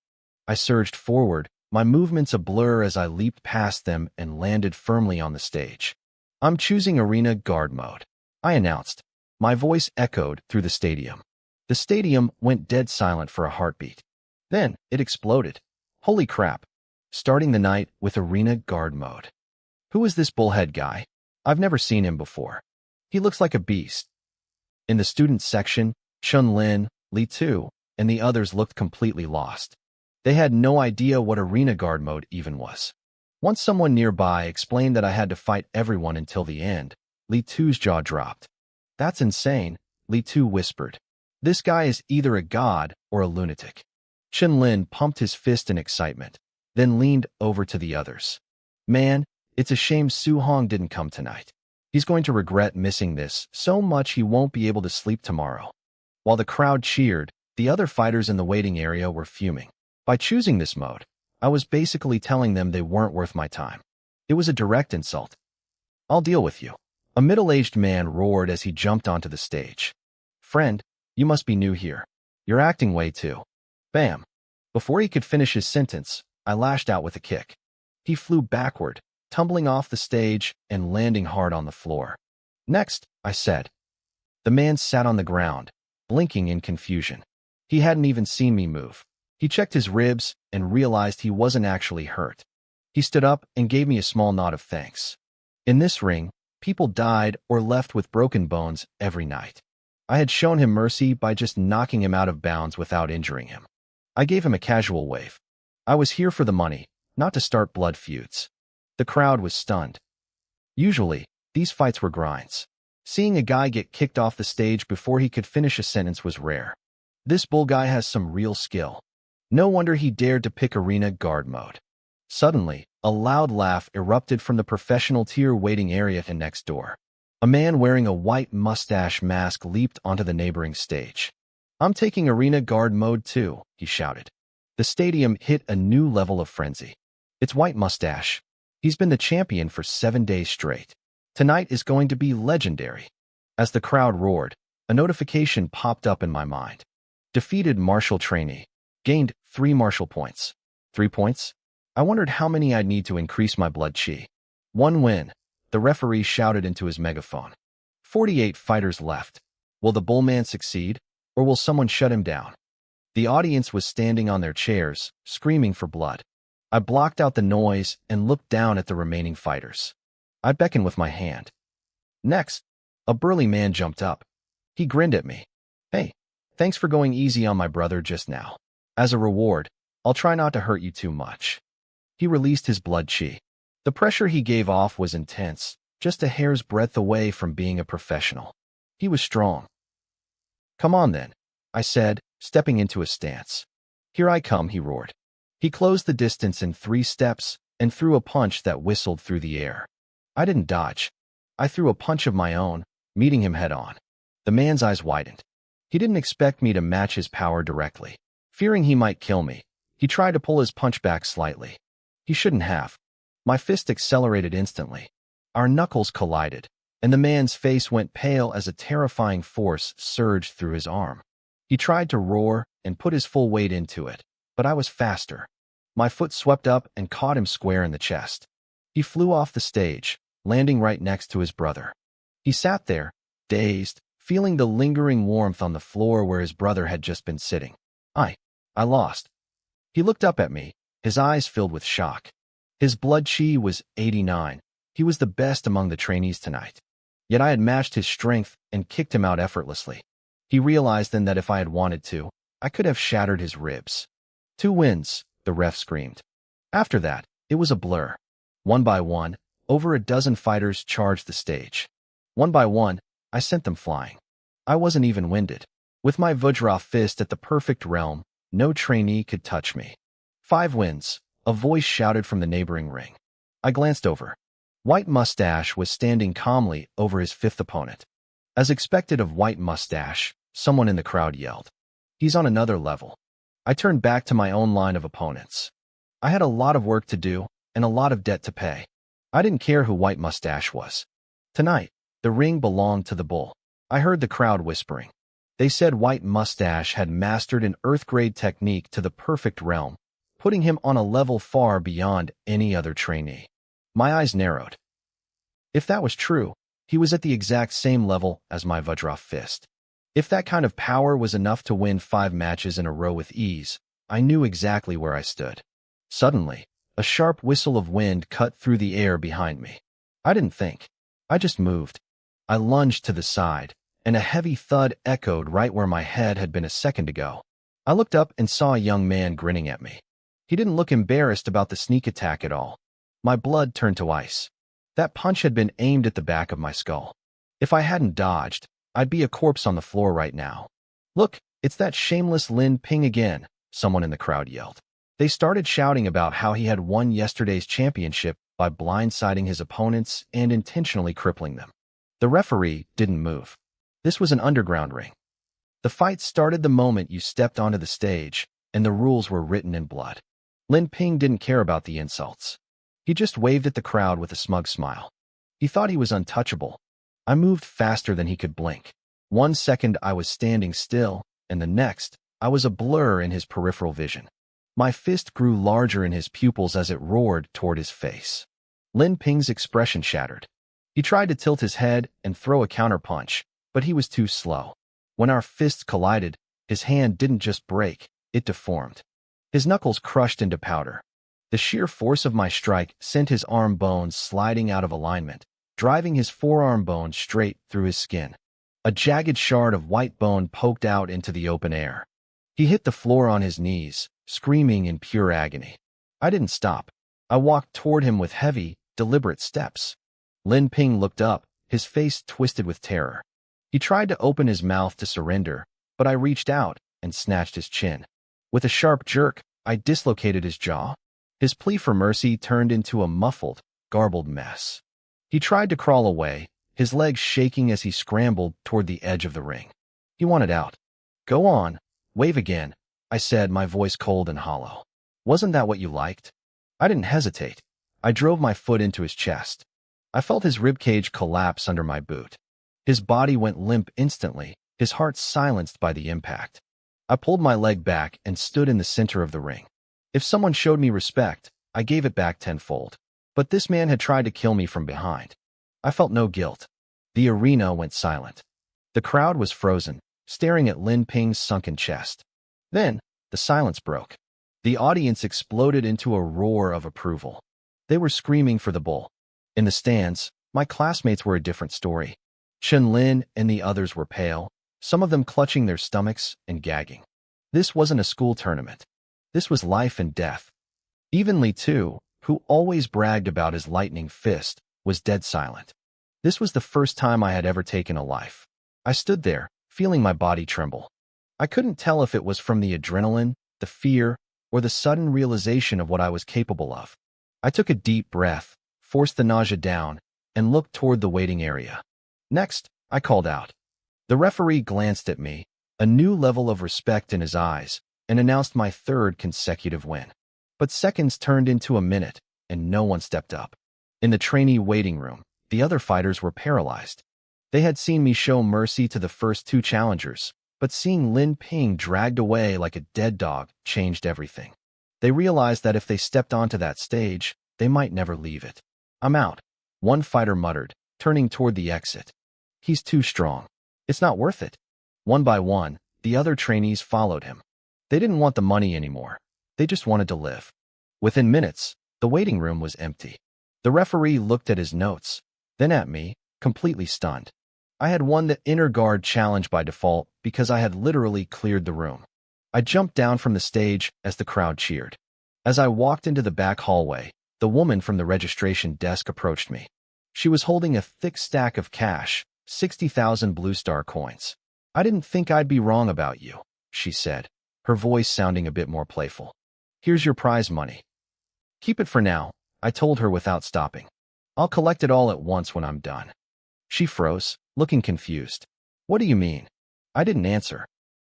Speaker 1: I surged forward, my movements a blur as I leaped past them and landed firmly on the stage. I'm choosing Arena Guard mode, I announced. My voice echoed through the stadium. The stadium went dead silent for a heartbeat. Then it exploded. Holy crap. Starting the night with Arena Guard mode. Who is this bullhead guy? I've never seen him before. He looks like a beast. In the student section, Chun-Lin, Li Tu, and the others looked completely lost. They had no idea what Arena Guard mode even was. Once someone nearby explained that I had to fight everyone until the end, Li Tu's jaw dropped. That's insane, Li Tu whispered. This guy is either a god or a lunatic. Chun-Lin pumped his fist in excitement, then leaned over to the others. Man, it's a shame Su Hong didn't come tonight. He's going to regret missing this so much he won't be able to sleep tomorrow. While the crowd cheered, the other fighters in the waiting area were fuming. By choosing this mode, I was basically telling them they weren't worth my time. It was a direct insult. I'll deal with you. A middle-aged man roared as he jumped onto the stage. Friend, you must be new here. You're acting way too. Bam. Before he could finish his sentence, I lashed out with a kick. He flew backward, tumbling off the stage and landing hard on the floor. Next, I said. The man sat on the ground, blinking in confusion. He hadn't even seen me move. He checked his ribs and realized he wasn't actually hurt. He stood up and gave me a small nod of thanks. In this ring, people died or left with broken bones every night. I had shown him mercy by just knocking him out of bounds without injuring him. I gave him a casual wave. I was here for the money, not to start blood feuds. The crowd was stunned. Usually, these fights were grinds. Seeing a guy get kicked off the stage before he could finish a sentence was rare. This bull guy has some real skill. No wonder he dared to pick Arena Guard mode. Suddenly, a loud laugh erupted from the professional tier waiting area to next door. A man wearing a white mustache mask leaped onto the neighboring stage. I'm taking Arena Guard mode too, he shouted. The stadium hit a new level of frenzy. It's White Mustache. He's been the champion for 7 days straight. Tonight is going to be legendary. As the crowd roared, a notification popped up in my mind. Defeated martial trainee. Gained 3 martial points. 3 points? I wondered how many I'd need to increase my blood chi. 1 win, the referee shouted into his megaphone. 48 fighters left. Will the bullman succeed, or will someone shut him down? The audience was standing on their chairs, screaming for blood. I blocked out the noise and looked down at the remaining fighters. I beckoned with my hand. Next, a burly man jumped up. He grinned at me. Hey, thanks for going easy on my brother just now. As a reward, I'll try not to hurt you too much. He released his blood chi. The pressure he gave off was intense, just a hair's breadth away from being a professional. He was strong. Come on then, I said, stepping into a stance. Here I come, he roared. He closed the distance in 3 steps and threw a punch that whistled through the air. I didn't dodge. I threw a punch of my own, meeting him head-on. The man's eyes widened. He didn't expect me to match his power directly. Fearing he might kill me, he tried to pull his punch back slightly. He shouldn't have. My fist accelerated instantly. Our knuckles collided, and the man's face went pale as a terrifying force surged through his arm. He tried to roar and put his full weight into it, but I was faster. My foot swept up and caught him square in the chest. He flew off the stage, landing right next to his brother. He sat there, dazed, feeling the lingering warmth on the floor where his brother had just been sitting. I lost. He looked up at me, his eyes filled with shock. His blood chi was 89. He was the best among the trainees tonight. Yet I had matched his strength and kicked him out effortlessly. He realized then that if I had wanted to, I could have shattered his ribs. 2 wins, the ref screamed. After that, it was a blur. One by one, over a dozen fighters charged the stage. One by one, I sent them flying. I wasn't even winded. With my Vajra fist at the perfect realm, no trainee could touch me. 5 wins, a voice shouted from the neighboring ring. I glanced over. White Mustache was standing calmly over his fifth opponent. As expected of White Mustache, someone in the crowd yelled, "He's on another level." I turned back to my own line of opponents. I had a lot of work to do and a lot of debt to pay. I didn't care who White Mustache was. Tonight, the ring belonged to the bull. I heard the crowd whispering. They said White Mustache had mastered an Earth-grade technique to the perfect realm, putting him on a level far beyond any other trainee. My eyes narrowed. If that was true, he was at the exact same level as my Vajra fist. If that kind of power was enough to win 5 matches in a row with ease, I knew exactly where I stood. Suddenly, a sharp whistle of wind cut through the air behind me. I didn't think. I just moved. I lunged to the side, and a heavy thud echoed right where my head had been a second ago. I looked up and saw a young man grinning at me. He didn't look embarrassed about the sneak attack at all. My blood turned to ice. That punch had been aimed at the back of my skull. If I hadn't dodged, I'd be a corpse on the floor right now. "Look, it's that shameless Lin Ping again," someone in the crowd yelled. They started shouting about how he had won yesterday's championship by blindsiding his opponents and intentionally crippling them. The referee didn't move. This was an underground ring. The fight started the moment you stepped onto the stage, and the rules were written in blood. Lin Ping didn't care about the insults. He just waved at the crowd with a smug smile. He thought he was untouchable. I moved faster than he could blink. 1 second I was standing still, and the next, I was a blur in his peripheral vision. My fist grew larger in his pupils as it roared toward his face. Lin Ping's expression shattered. He tried to tilt his head and throw a counterpunch, but he was too slow. When our fists collided, his hand didn't just break, it deformed. His knuckles crushed into powder. The sheer force of my strike sent his arm bones sliding out of alignment, driving his forearm bone straight through his skin. A jagged shard of white bone poked out into the open air. He hit the floor on his knees, screaming in pure agony. I didn't stop. I walked toward him with heavy, deliberate steps. Lin Ping looked up, his face twisted with terror. He tried to open his mouth to surrender, but I reached out and snatched his chin. With a sharp jerk, I dislocated his jaw. His plea for mercy turned into a muffled, garbled mess. He tried to crawl away, his legs shaking as he scrambled toward the edge of the ring. He wanted out. "Go on, wave again," I said, my voice cold and hollow. "Wasn't that what you liked?" I didn't hesitate. I drove my foot into his chest. I felt his ribcage collapse under my boot. His body went limp instantly, his heart silenced by the impact. I pulled my leg back and stood in the center of the ring. If someone showed me respect, I gave it back tenfold. But this man had tried to kill me from behind. I felt no guilt. The arena went silent. The crowd was frozen, staring at Lin Ping's sunken chest. Then, the silence broke. The audience exploded into a roar of approval. They were screaming for the bull. In the stands, my classmates were a different story. Chen Lin and the others were pale, some of them clutching their stomachs and gagging. This wasn't a school tournament. This was life and death. Even Li Tu, who always bragged about his lightning fist, was dead silent. This was the first time I had ever taken a life. I stood there, feeling my body tremble. I couldn't tell if it was from the adrenaline, the fear, or the sudden realization of what I was capable of. I took a deep breath, forced the nausea down, and looked toward the waiting area. Next, I called out. The referee glanced at me, a new level of respect in his eyes, and announced my 3rd consecutive win. But seconds turned into a minute, and no one stepped up. In the trainee waiting room, the other fighters were paralyzed. They had seen me show mercy to the first 2 challengers, but seeing Lin Ping dragged away like a dead dog changed everything. They realized that if they stepped onto that stage, they might never leave it. "I'm out," one fighter muttered, turning toward the exit. "He's too strong. It's not worth it." One by one, the other trainees followed him. They didn't want the money anymore. They just wanted to live. Within minutes, the waiting room was empty. The referee looked at his notes, then at me, completely stunned. I had won the inner guard challenge by default because I had literally cleared the room. I jumped down from the stage as the crowd cheered. As I walked into the back hallway, the woman from the registration desk approached me. She was holding a thick stack of cash, 60,000 Blue Star coins. "I didn't think I'd be wrong about you," she said, her voice sounding a bit more playful. "Here's your prize money. Keep it for now," I told her without stopping. I'll collect it all at once when I'm done. She froze, looking confused. What do you mean? I didn't answer.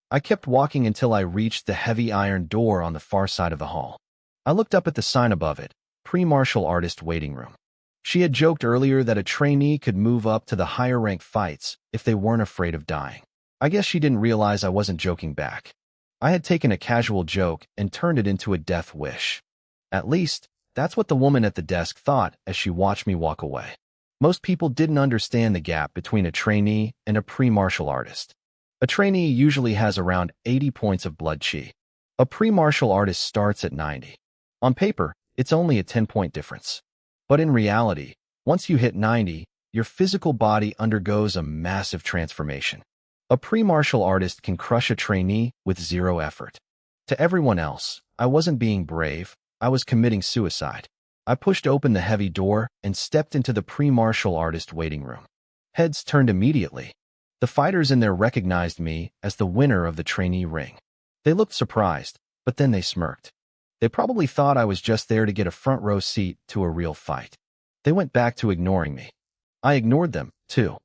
Speaker 1: I kept walking until I reached the heavy iron door on the far side of the hall. I looked up at the sign above it, pre-martial artist waiting room. She had joked earlier that a trainee could move up to the higher-ranked fights if they weren't afraid of dying. I guess she didn't realize I wasn't joking back. I had taken a casual joke and turned it into a death wish. At least, that's what the woman at the desk thought as she watched me walk away. Most people didn't understand the gap between a trainee and a pre-martial artist. A trainee usually has around 80 points of blood chi. A pre-martial artist starts at 90. On paper, it's only a 10-point difference. But in reality, once you hit 90, your physical body undergoes a massive transformation. A pre-martial artist can crush a trainee with zero effort. To everyone else, I wasn't being brave, I was committing suicide. I pushed open the heavy door and stepped into the pre-martial artist waiting room. Heads turned immediately. The fighters in there recognized me as the winner of the trainee ring. They looked surprised, but then they smirked. They probably thought I was just there to get a front row seat to a real fight. They went back to ignoring me. I ignored them, too.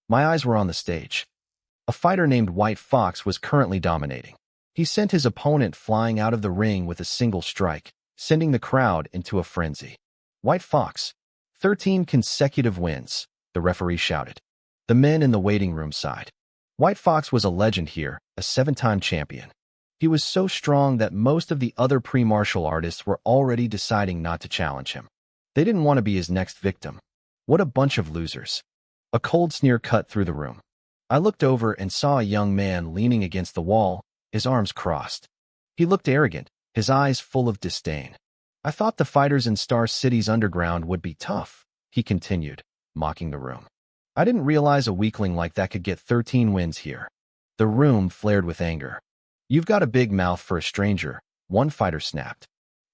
Speaker 1: My eyes were on the stage. A fighter named White Fox was currently dominating. He sent his opponent flying out of the ring with a single strike, sending the crowd into a frenzy. White Fox, 13 consecutive wins, the referee shouted. The men in the waiting room sighed. White Fox was a legend here, a 7-time champion. He was so strong that most of the other pre-martial artists were already deciding not to challenge him. They didn't want to be his next victim. What a bunch of losers. A cold sneer cut through the room. I looked over and saw a young man leaning against the wall, his arms crossed. He looked arrogant, his eyes full of disdain. I thought the fighters in Star City's underground would be tough, he continued, mocking the room. I didn't realize a weakling like that could get 13 wins here. The room flared with anger. You've got a big mouth for a stranger, one fighter snapped.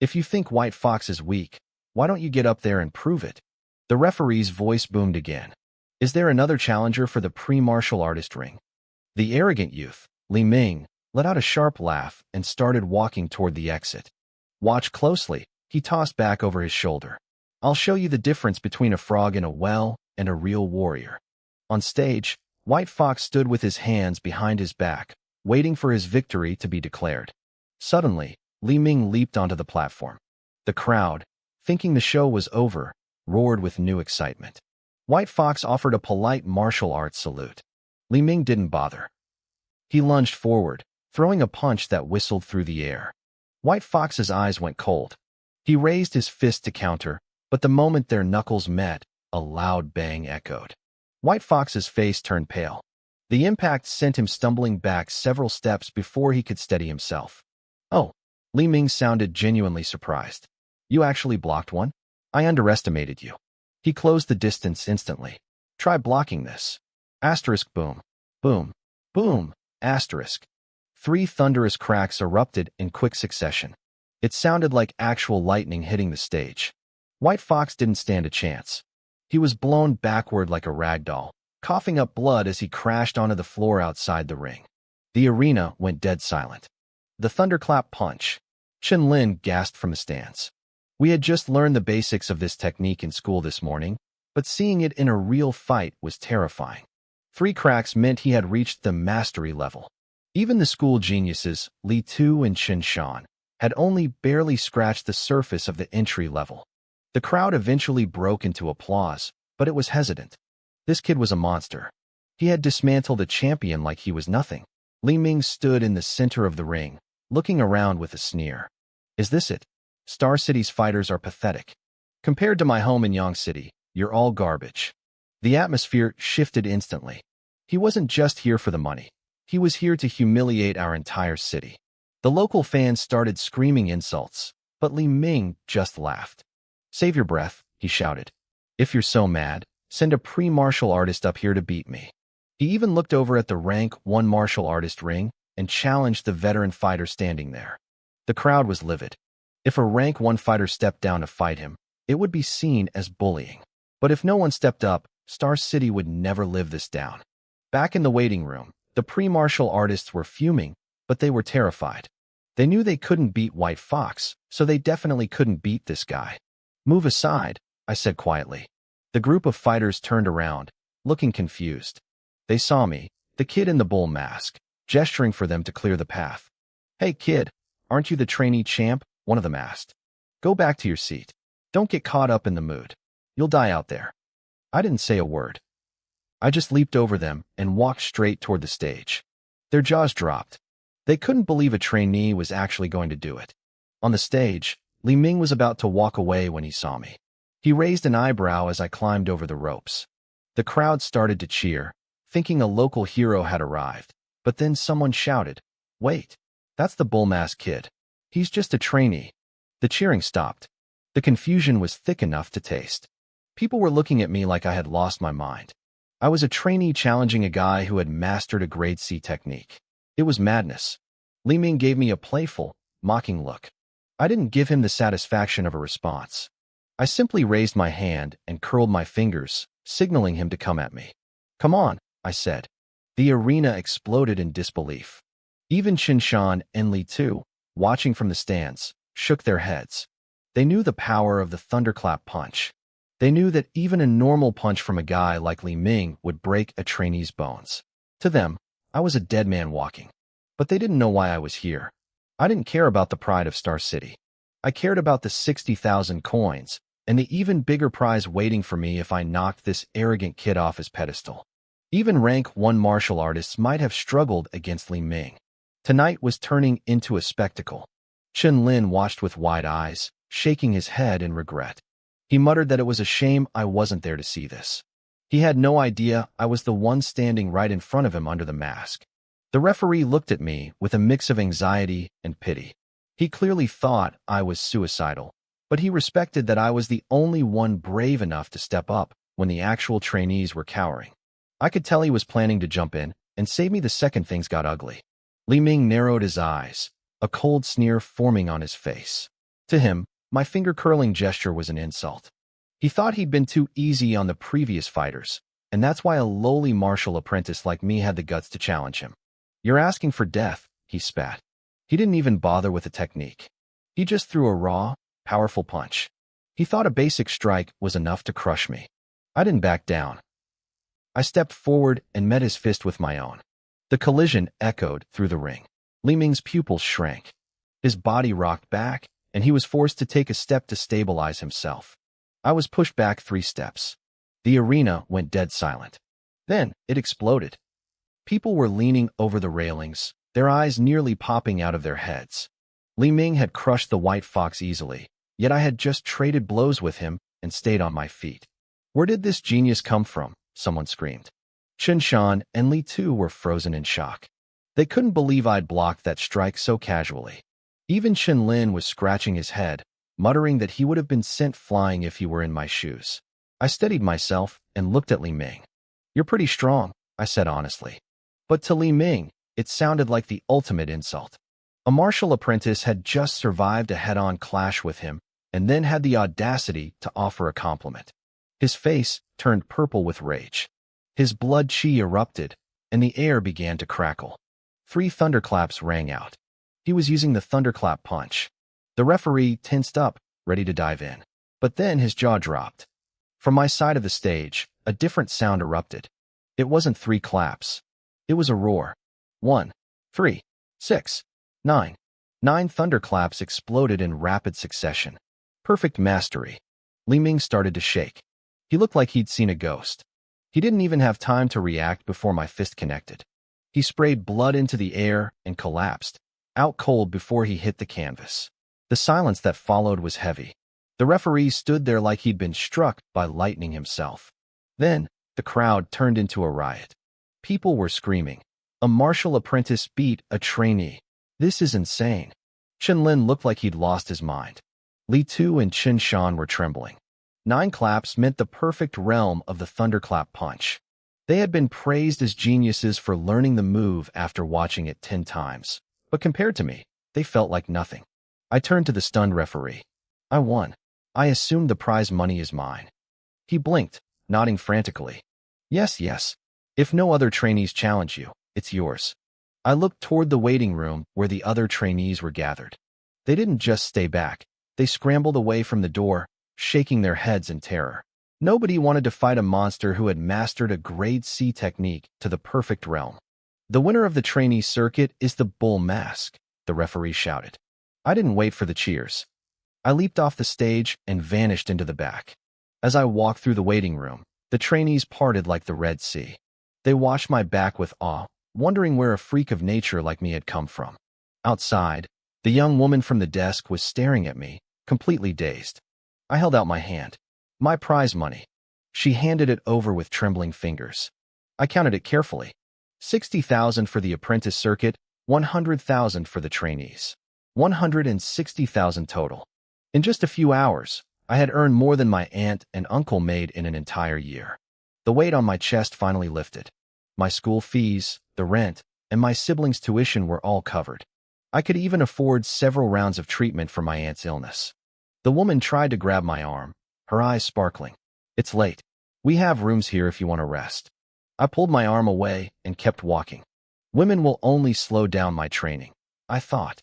Speaker 1: If you think White Fox is weak, why don't you get up there and prove it? The referee's voice boomed again. Is there another challenger for the pre-martial artist ring? The arrogant youth, Li Ming, let out a sharp laugh and started walking toward the exit. Watch closely, he tossed back over his shoulder. I'll show you the difference between a frog in a well and a real warrior. On stage, White Fox stood with his hands behind his back, waiting for his victory to be declared. Suddenly, Li Ming leaped onto the platform. The crowd, thinking the show was over, roared with new excitement. White Fox offered a polite martial arts salute. Li Ming didn't bother. He lunged forward, throwing a punch that whistled through the air. White Fox's eyes went cold. He raised his fist to counter, but the moment their knuckles met, a loud bang echoed. White Fox's face turned pale. The impact sent him stumbling back several steps before he could steady himself. Oh, Li Ming sounded genuinely surprised. You actually blocked one? I underestimated you. He closed the distance instantly. Try blocking this. Asterisk boom. Boom. Boom. Asterisk. 3 thunderous cracks erupted in quick succession. It sounded like actual lightning hitting the stage. White Fox didn't stand a chance. He was blown backward like a rag doll, coughing up blood as he crashed onto the floor outside the ring. The arena went dead silent. The thunderclap punch. Chen Lin gasped from the stands. We had just learned the basics of this technique in school this morning, but seeing it in a real fight was terrifying. 3 cracks meant he had reached the mastery level. Even the school geniuses, Li Tu and Chen Shan, had only barely scratched the surface of the entry level. The crowd eventually broke into applause, but it was hesitant. This kid was a monster. He had dismantled a champion like he was nothing. Li Ming stood in the center of the ring, looking around with a sneer. Is this it? Star City's fighters are pathetic. Compared to my home in Yang City, you're all garbage. The atmosphere shifted instantly. He wasn't just here for the money. He was here to humiliate our entire city. The local fans started screaming insults, but Li Ming just laughed. Save your breath, he shouted. If you're so mad, send a pre-martial artist up here to beat me. He even looked over at the rank 1 martial artist ring and challenged the veteran fighter standing there. The crowd was livid. If a rank 1 fighter stepped down to fight him, it would be seen as bullying. But if no one stepped up, Star City would never live this down. Back in the waiting room, the pre-martial artists were fuming, but they were terrified. They knew they couldn't beat White Fox, so they definitely couldn't beat this guy. Move aside, I said quietly. The group of fighters turned around, looking confused. They saw me, the kid in the bull mask, gesturing for them to clear the path. Hey kid, aren't you the trainee champ? One of them asked. Go back to your seat. Don't get caught up in the mood. You'll die out there. I didn't say a word. I just leaped over them and walked straight toward the stage. Their jaws dropped. They couldn't believe a trainee was actually going to do it. On the stage, Li Ming was about to walk away when he saw me. He raised an eyebrow as I climbed over the ropes. The crowd started to cheer, thinking a local hero had arrived. But then someone shouted, "Wait, that's the bull mask kid. He's just a trainee." The cheering stopped. The confusion was thick enough to taste. People were looking at me like I had lost my mind. I was a trainee challenging a guy who had mastered a grade C technique. It was madness. Li Ming gave me a playful, mocking look. I didn't give him the satisfaction of a response. I simply raised my hand and curled my fingers, signaling him to come at me. Come on, I said. The arena exploded in disbelief. Even Qinshan and Li Tu, watching from the stands, shook their heads. They knew the power of the thunderclap punch. They knew that even a normal punch from a guy like Li Ming would break a trainee's bones. To them, I was a dead man walking. But they didn't know why I was here. I didn't care about the pride of Star City. I cared about the 60,000 coins, and the even bigger prize waiting for me if I knocked this arrogant kid off his pedestal. Even rank 1 martial artists might have struggled against Li Ming. Tonight was turning into a spectacle. Chen Lin watched with wide eyes, shaking his head in regret. He muttered that it was a shame I wasn't there to see this. He had no idea I was the one standing right in front of him under the mask. The referee looked at me with a mix of anxiety and pity. He clearly thought I was suicidal, but he respected that I was the only one brave enough to step up when the actual trainees were cowering. I could tell he was planning to jump in and save me the second things got ugly. Li Ming narrowed his eyes, a cold sneer forming on his face. To him, my finger-curling gesture was an insult. He thought he'd been too easy on the previous fighters, and that's why a lowly martial apprentice like me had the guts to challenge him. You're asking for death, he spat. He didn't even bother with a technique. He just threw a raw, powerful punch. He thought a basic strike was enough to crush me. I didn't back down. I stepped forward and met his fist with my own. The collision echoed through the ring. Li Ming's pupils shrank. His body rocked back, and he was forced to take a step to stabilize himself. I was pushed back 3 steps. The arena went dead silent. Then it exploded. People were leaning over the railings, their eyes nearly popping out of their heads. Li Ming had crushed the White Fox easily, yet I had just traded blows with him and stayed on my feet. Where did this genius come from? Someone screamed. Qinshan and Li Tu were frozen in shock. They couldn't believe I'd blocked that strike so casually. Even Chen Lin was scratching his head, muttering that he would have been sent flying if he were in my shoes. I steadied myself and looked at Li Ming. You're pretty strong, I said honestly. But to Li Ming, it sounded like the ultimate insult. A martial apprentice had just survived a head-on clash with him and then had the audacity to offer a compliment. His face turned purple with rage. His blood chi erupted, and the air began to crackle. 3 thunderclaps rang out. He was using the thunderclap punch. The referee tensed up, ready to dive in. But then his jaw dropped. From my side of the stage, a different sound erupted. It wasn't 3 claps. It was a roar. 1, 3, 6, 9. 9 thunderclaps exploded in rapid succession. Perfect mastery. Li Ming started to shake. He looked like he'd seen a ghost. He didn't even have time to react before my fist connected. He sprayed blood into the air and collapsed, out cold before he hit the canvas. The silence that followed was heavy. The referee stood there like he'd been struck by lightning himself. Then, the crowd turned into a riot. People were screaming. A martial apprentice beat a trainee. This is insane. Chen Lin looked like he'd lost his mind. Li Tu and Qinshan were trembling. 9 claps meant the perfect realm of the thunderclap punch. They had been praised as geniuses for learning the move after watching it 10 times. But compared to me, they felt like nothing. I turned to the stunned referee. I won. I assumed the prize money is mine. He blinked, nodding frantically. Yes, yes. If no other trainees challenge you, it's yours. I looked toward the waiting room where the other trainees were gathered. They didn't just stay back. They scrambled away from the door, shaking their heads in terror. Nobody wanted to fight a monster who had mastered a grade C technique to the perfect realm. The winner of the trainee circuit is the bull mask, the referee shouted. I didn't wait for the cheers. I leaped off the stage and vanished into the back. As I walked through the waiting room, the trainees parted like the Red Sea. They watched my back with awe, wondering where a freak of nature like me had come from. Outside, the young woman from the desk was staring at me, completely dazed. I held out my hand. My prize money. She handed it over with trembling fingers. I counted it carefully. 60,000 for the apprentice circuit, 100,000 for the trainees. 160,000 total. In just a few hours, I had earned more than my aunt and uncle made in an entire year. The weight on my chest finally lifted. My school fees, the rent, and my siblings' tuition were all covered. I could even afford several rounds of treatment for my aunt's illness. The woman tried to grab my arm, her eyes sparkling. It's late. We have rooms here if you want to rest. I pulled my arm away and kept walking. Women will only slow down my training, I thought.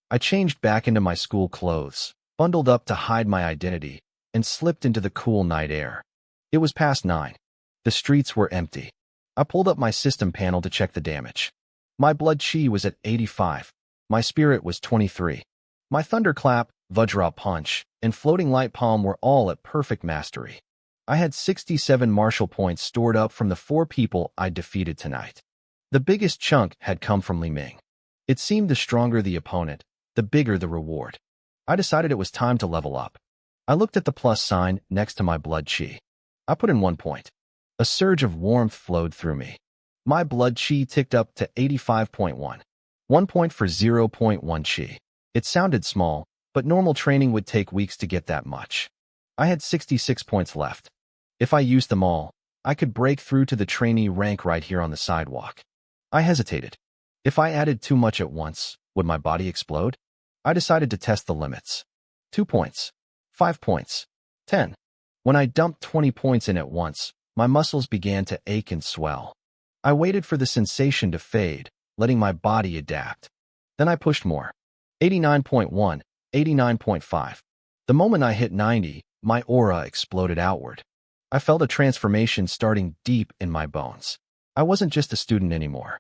Speaker 1: I changed back into my school clothes, bundled up to hide my identity, and slipped into the cool night air. It was past 9. The streets were empty. I pulled up my system panel to check the damage. My blood chi was at 85. My spirit was 23. My thunderclap, vajra punch, and floating light palm were all at perfect mastery. I had 67 martial points stored up from the 4 people I'd defeated tonight. The biggest chunk had come from Li Ming. It seemed the stronger the opponent, the bigger the reward. I decided it was time to level up. I looked at the plus sign next to my blood chi. I put in 1 point. A surge of warmth flowed through me. My blood chi ticked up to 85.1. 1 point for 0.1 chi. It sounded small, but normal training would take weeks to get that much. I had 66 points left. If I used them all, I could break through to the trainee rank right here on the sidewalk. I hesitated. If I added too much at once, would my body explode? I decided to test the limits. 2 points. 5 points. 10. When I dumped 20 points in at once, my muscles began to ache and swell. I waited for the sensation to fade, letting my body adapt. Then I pushed more. 89.1, 89.5. The moment I hit 90, my aura exploded outward. I felt a transformation starting deep in my bones. I wasn't just a student anymore.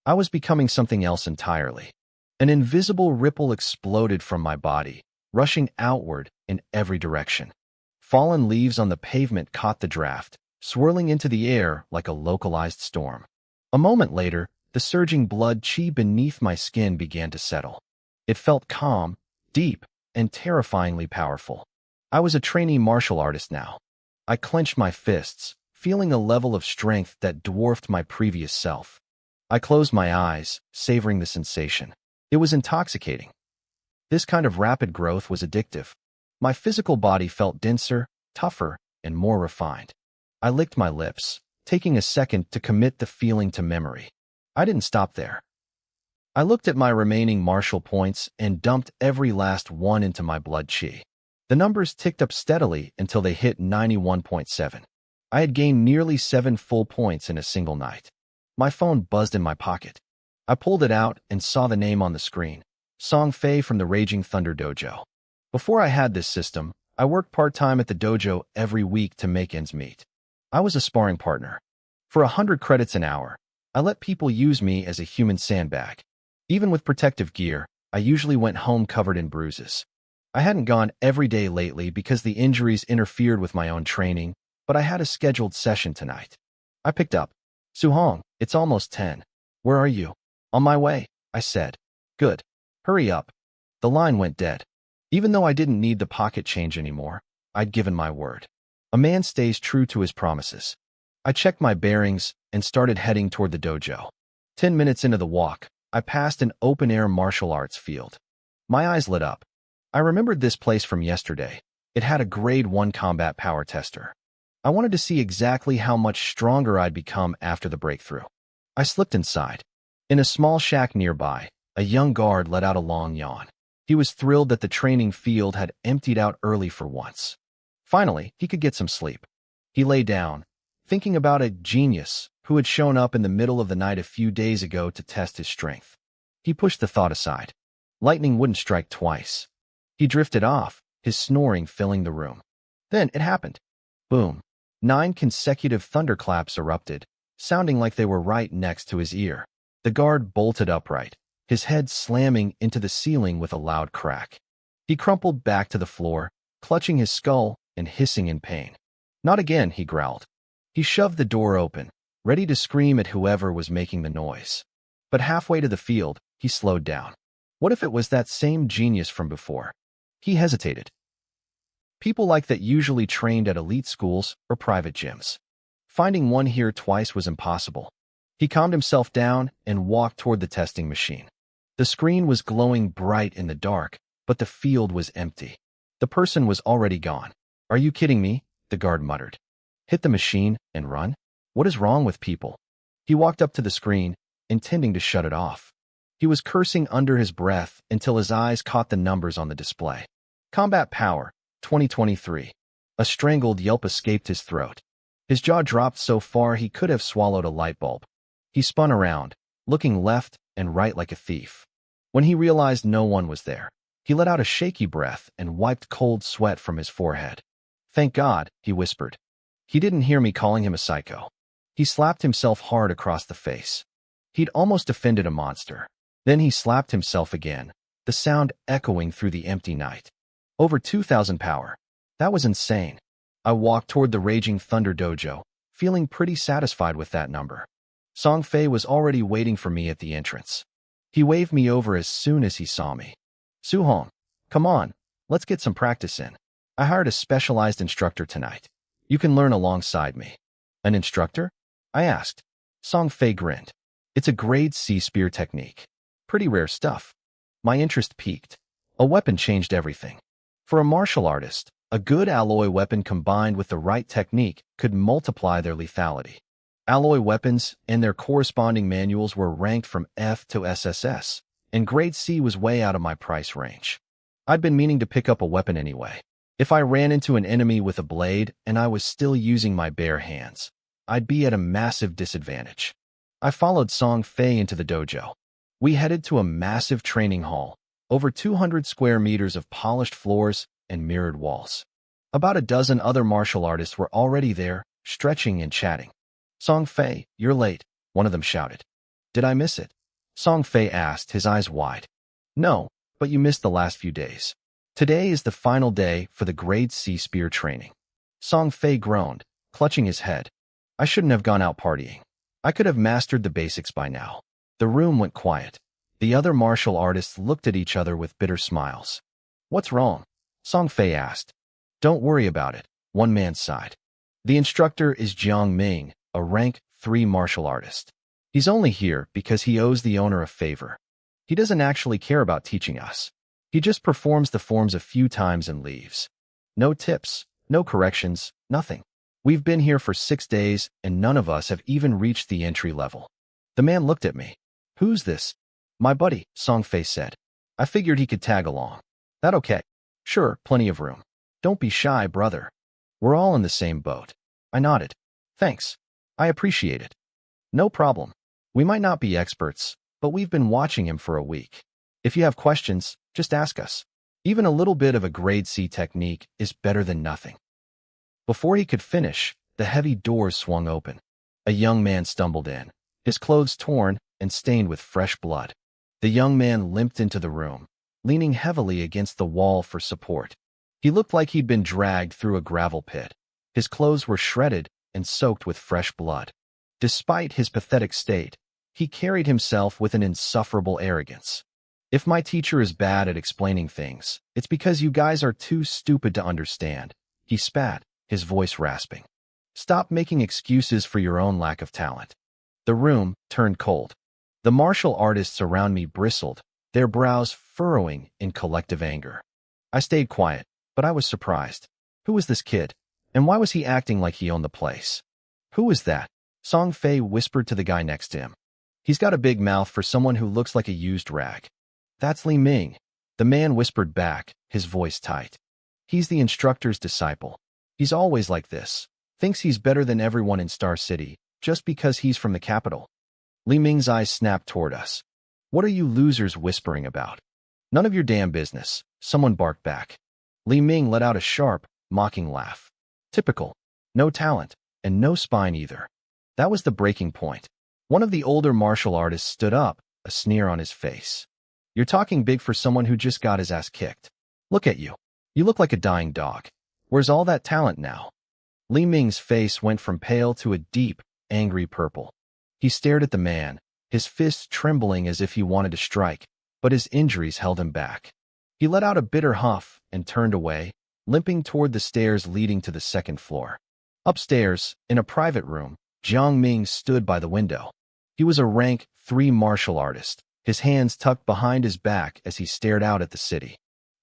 Speaker 1: I was becoming something else entirely. An invisible ripple exploded from my body, rushing outward in every direction. Fallen leaves on the pavement caught the draft, swirling into the air like a localized storm. A moment later, the surging blood chi beneath my skin began to settle. It felt calm, deep, and terrifyingly powerful. I was a trainee martial artist now. I clenched my fists, feeling a level of strength that dwarfed my previous self. I closed my eyes, savoring the sensation. It was intoxicating. This kind of rapid growth was addictive. My physical body felt denser, tougher, and more refined. I licked my lips, taking a second to commit the feeling to memory. I didn't stop there. I looked at my remaining martial points and dumped every last one into my blood chi. The numbers ticked up steadily until they hit 91.7. I had gained nearly 7 full points in a single night. My phone buzzed in my pocket. I pulled it out and saw the name on the screen, Song Fei from the Raging Thunder Dojo. Before I had this system, I worked part-time at the dojo every week to make ends meet. I was a sparring partner. For 100 credits an hour, I let people use me as a human sandbag. Even with protective gear, I usually went home covered in bruises. I hadn't gone every day lately because the injuries interfered with my own training, but I had a scheduled session tonight. I picked up. Suhong, it's almost 10. Where are you? On my way, I said. Good. Hurry up. The line went dead. Even though I didn't need the pocket change anymore, I'd given my word. A man stays true to his promises. I checked my bearings and started heading toward the dojo. 10 minutes into the walk, I passed an open-air martial arts field. My eyes lit up. I remembered this place from yesterday. It had a grade 1 combat power tester. I wanted to see exactly how much stronger I'd become after the breakthrough. I slipped inside. In a small shack nearby, a young guard let out a long yawn. He was thrilled that the training field had emptied out early for once. Finally, he could get some sleep. He lay down, thinking about a genius who had shown up in the middle of the night a few days ago to test his strength. He pushed the thought aside. Lightning wouldn't strike twice. He drifted off, his snoring filling the room. Then it happened. Boom. 9 consecutive thunderclaps erupted, sounding like they were right next to his ear. The guard bolted upright, his head slamming into the ceiling with a loud crack. He crumpled back to the floor, clutching his skull and hissing in pain. Not again, he growled. He shoved the door open, ready to scream at whoever was making the noise. But halfway to the field, he slowed down. What if it was that same genius from before? He hesitated. People like that usually trained at elite schools or private gyms. Finding one here twice was impossible. He calmed himself down and walked toward the testing machine. The screen was glowing bright in the dark, but the field was empty. The person was already gone. Are you kidding me? The guard muttered. Hit the machine and run? What is wrong with people? He walked up to the screen, intending to shut it off. He was cursing under his breath until his eyes caught the numbers on the display. Combat Power, 2023. A strangled yelp escaped his throat. His jaw dropped so far he could have swallowed a light bulb. He spun around, looking left and right like a thief. When he realized no one was there, he let out a shaky breath and wiped cold sweat from his forehead. Thank God, he whispered. He didn't hear me calling him a psycho. He slapped himself hard across the face. He'd almost offended a monster. Then he slapped himself again, the sound echoing through the empty night. Over 2,000 power. That was insane. I walked toward the Raging Thunder Dojo, feeling pretty satisfied with that number. Song Fei was already waiting for me at the entrance. He waved me over as soon as he saw me. Suhong, come on, let's get some practice in. I hired a specialized instructor tonight. You can learn alongside me. An instructor? I asked. Song Fei grinned. It's a grade C spear technique. Pretty rare stuff. My interest piqued. A weapon changed everything. For a martial artist, a good alloy weapon combined with the right technique could multiply their lethality. Alloy weapons and their corresponding manuals were ranked from F to SSS, and grade C was way out of my price range. I'd been meaning to pick up a weapon anyway. If I ran into an enemy with a blade and I was still using my bare hands, I'd be at a massive disadvantage. I followed Song Fei into the dojo. We headed to a massive training hall, over 200 square meters of polished floors and mirrored walls. About a dozen other martial artists were already there, stretching and chatting. Song Fei, you're late, one of them shouted. Did I miss it? Song Fei asked, his eyes wide. No, but you missed the last few days. Today is the final day for the grade C spear training. Song Fei groaned, clutching his head. I shouldn't have gone out partying. I could have mastered the basics by now. The room went quiet. The other martial artists looked at each other with bitter smiles. What's wrong? Song Fei asked. Don't worry about it, one man sighed. The instructor is Jiang Ming, a rank 3 martial artist. He's only here because he owes the owner a favor. He doesn't actually care about teaching us. He just performs the forms a few times and leaves. No tips, no corrections, nothing. We've been here for 6 days and none of us have even reached the entry level. The man looked at me. Who's this? My buddy, Song Fei said. I figured he could tag along. That okay? Sure, plenty of room. Don't be shy, brother. We're all in the same boat. I nodded. Thanks. I appreciate it. No problem. We might not be experts, but we've been watching him for a week. If you have questions, just ask us. Even a little bit of a grade C technique is better than nothing. Before he could finish, the heavy doors swung open. A young man stumbled in, his clothes torn and stained with fresh blood. The young man limped into the room, leaning heavily against the wall for support. He looked like he'd been dragged through a gravel pit. His clothes were shredded and soaked with fresh blood. Despite his pathetic state, he carried himself with an insufferable arrogance. If my teacher is bad at explaining things, it's because you guys are too stupid to understand. He spat, his voice rasping. Stop making excuses for your own lack of talent. The room turned cold. The martial artists around me bristled, their brows furrowing in collective anger. I stayed quiet, but I was surprised. Who was this kid? And why was he acting like he owned the place? Who is that? Song Fei whispered to the guy next to him. He's got a big mouth for someone who looks like a used rag. That's Li Ming. The man whispered back, his voice tight. He's the instructor's disciple. He's always like this. Thinks he's better than everyone in Star City, just because he's from the capital. Li Ming's eyes snapped toward us. What are you losers whispering about? None of your damn business, someone barked back. Li Ming let out a sharp, mocking laugh. Typical. No talent, and no spine either. That was the breaking point. One of the older martial artists stood up, a sneer on his face. You're talking big for someone who just got his ass kicked. Look at you. You look like a dying dog. Where's all that talent now? Li Ming's face went from pale to a deep, angry purple. He stared at the man, his fists trembling as if he wanted to strike, but his injuries held him back. He let out a bitter huff and turned away, limping toward the stairs leading to the second floor. Upstairs, in a private room, Jiang Ming stood by the window. He was a rank 3 martial artist, his hands tucked behind his back as he stared out at the city.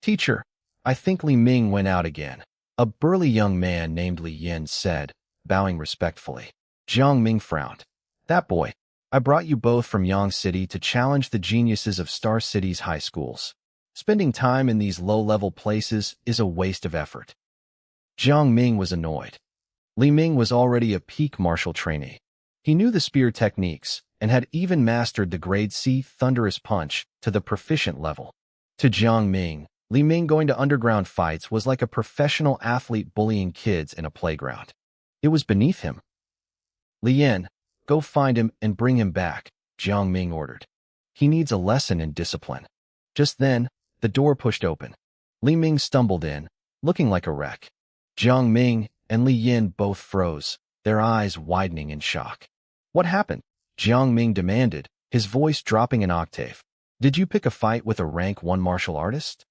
Speaker 1: Teacher, I think Li Ming went out again, a burly young man named Li Yin said, bowing respectfully. Jiang Ming frowned. That boy. I brought you both from Yang City to challenge the geniuses of Star City's high schools. Spending time in these low-level places is a waste of effort. Jiang Ming was annoyed. Li Ming was already a peak martial trainee. He knew the spear techniques and had even mastered the grade C thunderous punch to the proficient level. To Jiang Ming, Li Ming going to underground fights was like a professional athlete bullying kids in a playground. It was beneath him. Li Yin, go find him and bring him back, Jiang Ming ordered. He needs a lesson in discipline. Just then, the door pushed open. Li Ming stumbled in, looking like a wreck. Jiang Ming and Li Yin both froze, their eyes widening in shock. What happened? Jiang Ming demanded, his voice dropping an octave. Did you pick a fight with a rank 1 martial artist?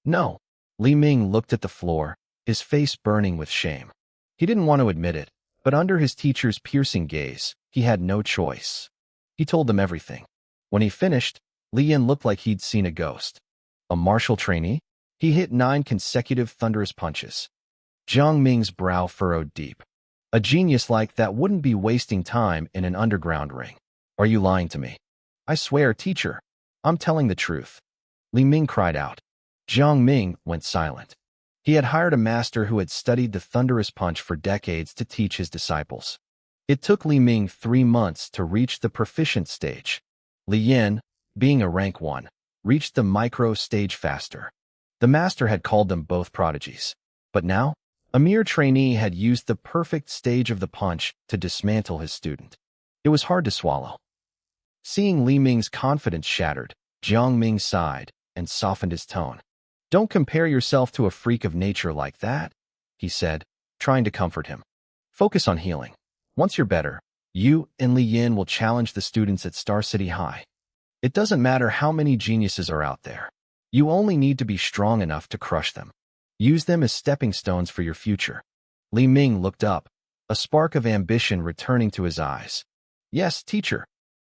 Speaker 1: No. Li Ming looked at the floor, his face burning with shame. He didn't want to admit it, but under his teacher's piercing gaze, he had no choice. He told them everything. When he finished, Li Yin looked like he'd seen a ghost. A martial trainee? He hit 9 consecutive thunderous punches. Jiang Ming's brow furrowed deep. A genius like that wouldn't be wasting time in an underground ring. Are you lying to me? I swear, teacher, I'm telling the truth. Li Ming cried out. Jiang Ming went silent. He had hired a master who had studied the thunderous punch for decades to teach his disciples. It took Li Ming 3 months to reach the proficient stage. Li Yin, being a rank 1, reached the micro stage faster. The master had called them both prodigies. But now, a mere trainee had used the perfect stage of the punch to dismantle his student. It was hard to swallow. Seeing Li Ming's confidence shattered, Jiang Ming sighed and softened his tone. Don't compare yourself to a freak of nature like that, he said, trying to comfort him. Focus on healing. Once you're better, you and Li Yin will challenge the students at Star City High. It doesn't matter how many geniuses are out there. You only need to be strong enough to crush them. Use them as stepping stones for your future. Li Ming looked up, a spark of ambition returning to his eyes. Yes, teacher.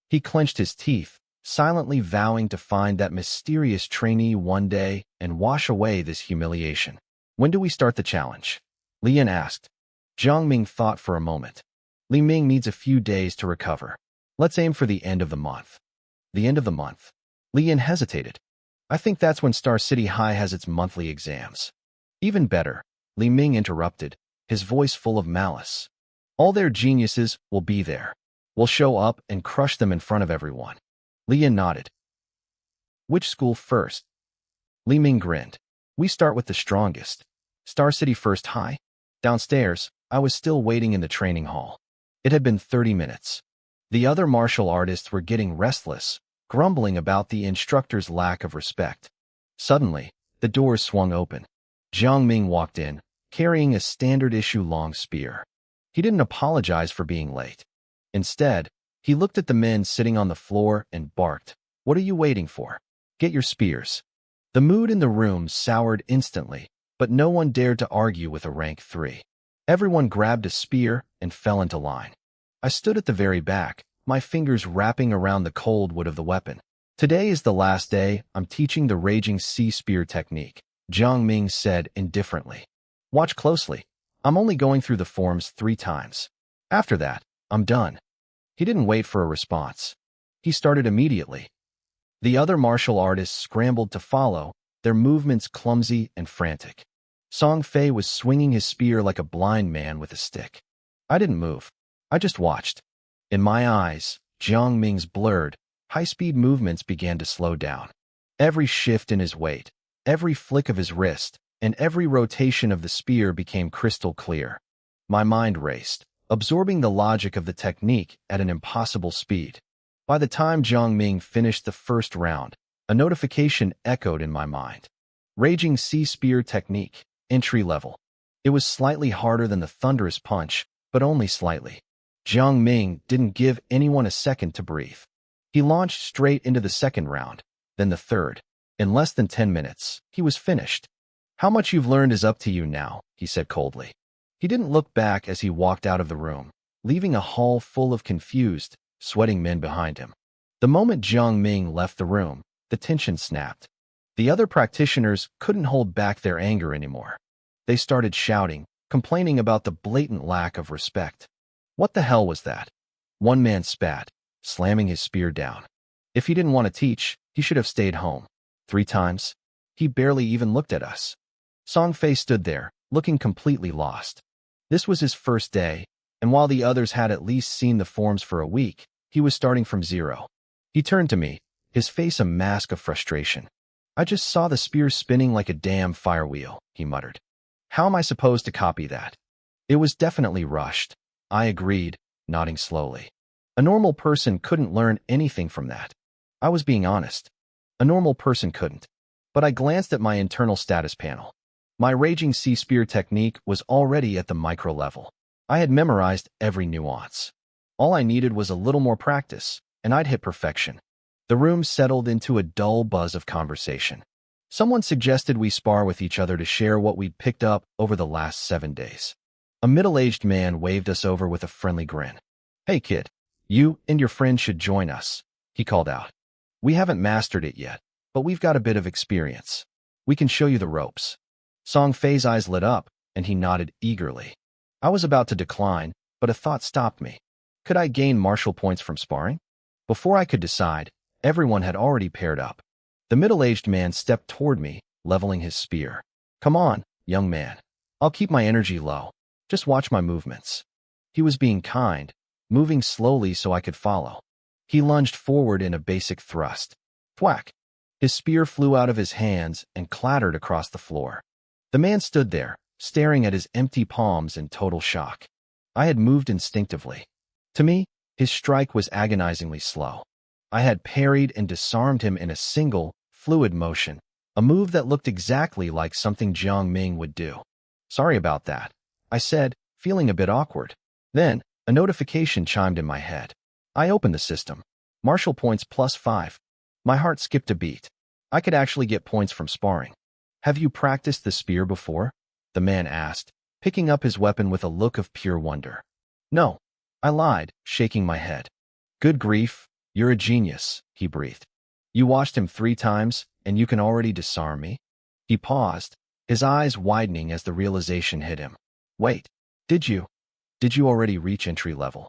Speaker 1: He clenched his teeth, silently vowing to find that mysterious trainee one day and wash away this humiliation. When do we start the challenge? Li Yin asked. Jiang Ming thought for a moment. Li Ming needs a few days to recover. Let's aim for the end of the month. The end of the month? Li Yin hesitated. I think that's when Star City High has its monthly exams. Even better, Li Ming interrupted, his voice full of malice. All their geniuses will be there. We'll show up and crush them in front of everyone. Li Yin nodded. Which school first? Li Ming grinned. We start with the strongest. Star City First High? Downstairs, I was still waiting in the training hall. It had been 30 minutes. The other martial artists were getting restless, grumbling about the instructor's lack of respect. Suddenly, the doors swung open. Jiang Ming walked in, carrying a standard-issue long spear. He didn't apologize for being late. Instead, he looked at the men sitting on the floor and barked, "What are you waiting for? Get your spears." The mood in the room soured instantly, but no one dared to argue with a rank 3. Everyone grabbed a spear and fell into line. I stood at the very back, my fingers wrapping around the cold wood of the weapon. Today is the last day I'm teaching the Raging Sea Spear technique, Jiang Ming said indifferently. Watch closely. I'm only going through the forms 3 times. After that, I'm done. He didn't wait for a response. He started immediately. The other martial artists scrambled to follow, their movements clumsy and frantic. Song Fei was swinging his spear like a blind man with a stick. I didn't move. I just watched. In my eyes, Jiang Ming's blurred, high-speed movements began to slow down. Every shift in his weight, every flick of his wrist, and every rotation of the spear became crystal clear. My mind raced, absorbing the logic of the technique at an impossible speed. By the time Jiang Ming finished the first round, a notification echoed in my mind. Raging Sea Spear Technique, entry level. It was slightly harder than the thunderous punch, but only slightly. Jiang Ming didn't give anyone a second to breathe. He launched straight into the second round, then the third. In less than 10 minutes, he was finished. How much you've learned is up to you now, he said coldly. He didn't look back as he walked out of the room, leaving a hall full of confused, sweating men behind him. The moment Jiang Ming left the room, the tension snapped. The other practitioners couldn't hold back their anger anymore. They started shouting, complaining about the blatant lack of respect. What the hell was that? One man spat, slamming his spear down. If he didn't want to teach, he should have stayed home. 3 times? He barely even looked at us. Song Fei stood there, looking completely lost. This was his first day, and while the others had at least seen the forms for a week, he was starting from zero. He turned to me, his face a mask of frustration. I just saw the spear spinning like a damn firewheel, he muttered. How am I supposed to copy that? It was definitely rushed. I agreed, nodding slowly. A normal person couldn't learn anything from that. I was being honest. A normal person couldn't. But I glanced at my internal status panel. My Raging Sea Spear technique was already at the micro level. I had memorized every nuance. All I needed was a little more practice, and I'd hit perfection. The room settled into a dull buzz of conversation. Someone suggested we spar with each other to share what we'd picked up over the last 7 days. A middle-aged man waved us over with a friendly grin. Hey kid, you and your friend should join us, he called out. We haven't mastered it yet, but we've got a bit of experience. We can show you the ropes. Song Fei's eyes lit up, and he nodded eagerly. I was about to decline, but a thought stopped me. Could I gain martial points from sparring? Before I could decide, everyone had already paired up. The middle-aged man stepped toward me, leveling his spear. Come on, young man. I'll keep my energy low. Just watch my movements. He was being kind, moving slowly so I could follow. He lunged forward in a basic thrust. Thwack! His spear flew out of his hands and clattered across the floor. The man stood there, staring at his empty palms in total shock. I had moved instinctively. To me, his strike was agonizingly slow. I had parried and disarmed him in a single, fluid motion, a move that looked exactly like something Jiang Ming would do. Sorry about that, I said, feeling a bit awkward. Then, a notification chimed in my head. I opened the system. Martial points +5. My heart skipped a beat. I could actually get points from sparring. Have you practiced the spear before? The man asked, picking up his weapon with a look of pure wonder. No, I lied, shaking my head. Good grief, you're a genius, he breathed. You watched him 3 times, and you can already disarm me? He paused, his eyes widening as the realization hit him. Wait, did you already reach entry level?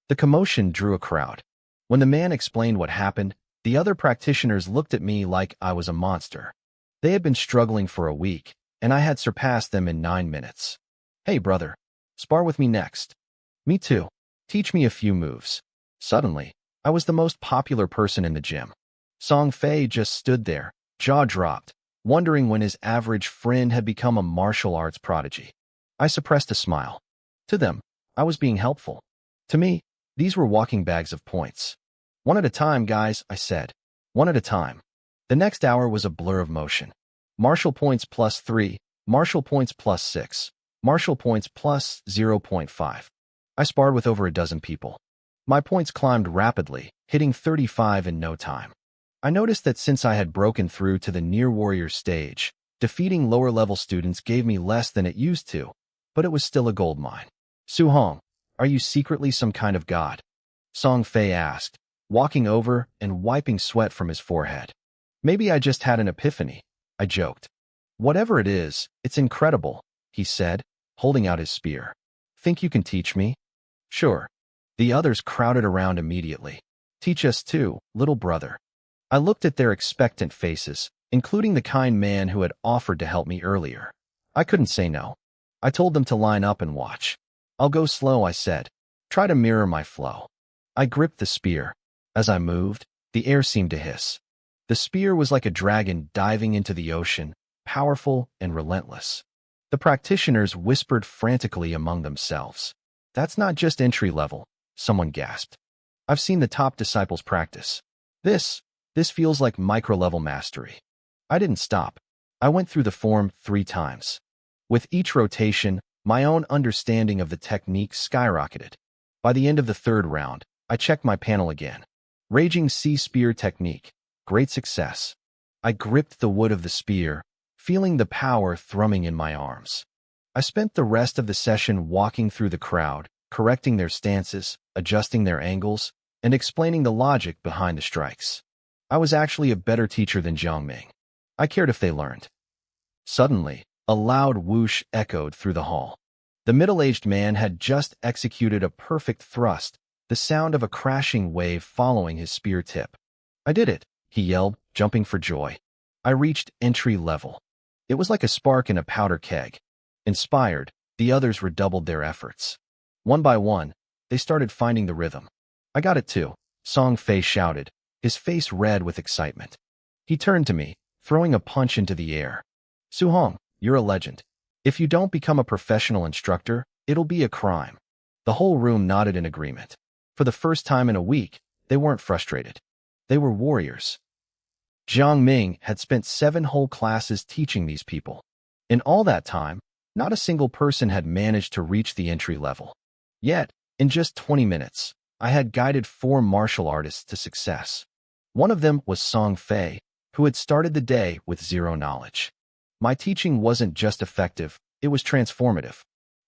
Speaker 1: The commotion drew a crowd. When the man explained what happened, the other practitioners looked at me like I was a monster. They had been struggling for a week, and I had surpassed them in 9 minutes. Hey, brother, spar with me next. Me too. Teach me a few moves. Suddenly, I was the most popular person in the gym. Song Fei just stood there, jaw dropped, wondering when his average friend had become a martial arts prodigy. I suppressed a smile. To them, I was being helpful. To me, these were walking bags of points. One at a time, guys, I said. One at a time. The next hour was a blur of motion. Martial points +3, martial points +6, martial points +0.5. I sparred with over a dozen people. My points climbed rapidly, hitting 35 in no time. I noticed that since I had broken through to the near warrior stage, defeating lower-level students gave me less than it used to, but it was still a gold mine. Su Hong, are you secretly some kind of god? Song Fei asked, walking over and wiping sweat from his forehead. Maybe I just had an epiphany, I joked. Whatever it is, it's incredible, he said, holding out his spear. Think you can teach me? Sure. The others crowded around immediately. Teach us too, little brother. I looked at their expectant faces, including the kind man who had offered to help me earlier. I couldn't say no. I told them to line up and watch. I'll go slow, I said. Try to mirror my flow. I gripped the spear. As I moved, the air seemed to hiss. The spear was like a dragon diving into the ocean, powerful and relentless. The practitioners whispered frantically among themselves. That's not just entry level, someone gasped. I've seen the top disciples practice. This feels like micro-level mastery. I didn't stop. I went through the form 3 times. With each rotation, my own understanding of the technique skyrocketed. By the end of the 3rd round, I checked my panel again. Raging Sea Spear Technique. Great success. I gripped the wood of the spear, feeling the power thrumming in my arms. I spent the rest of the session walking through the crowd, correcting their stances, adjusting their angles, and explaining the logic behind the strikes. I was actually a better teacher than Jiang Ming. I cared if they learned. Suddenly, a loud whoosh echoed through the hall. The middle-aged man had just executed a perfect thrust, the sound of a crashing wave following his spear tip. I did it, he yelled, jumping for joy. I reached entry level. It was like a spark in a powder keg. Inspired, the others redoubled their efforts. One by one, they started finding the rhythm. I got it too, Song Fei shouted, his face red with excitement. He turned to me, throwing a punch into the air. Su Hong, you're a legend. If you don't become a professional instructor, it'll be a crime. The whole room nodded in agreement. For the first time in a week, they weren't frustrated. They were warriors. Jiang Ming had spent 7 whole classes teaching these people. In all that time, not a single person had managed to reach the entry level. Yet, in just 20 minutes, I had guided 4 martial artists to success. One of them was Song Fei, who had started the day with 0 knowledge. My teaching wasn't just effective, it was transformative.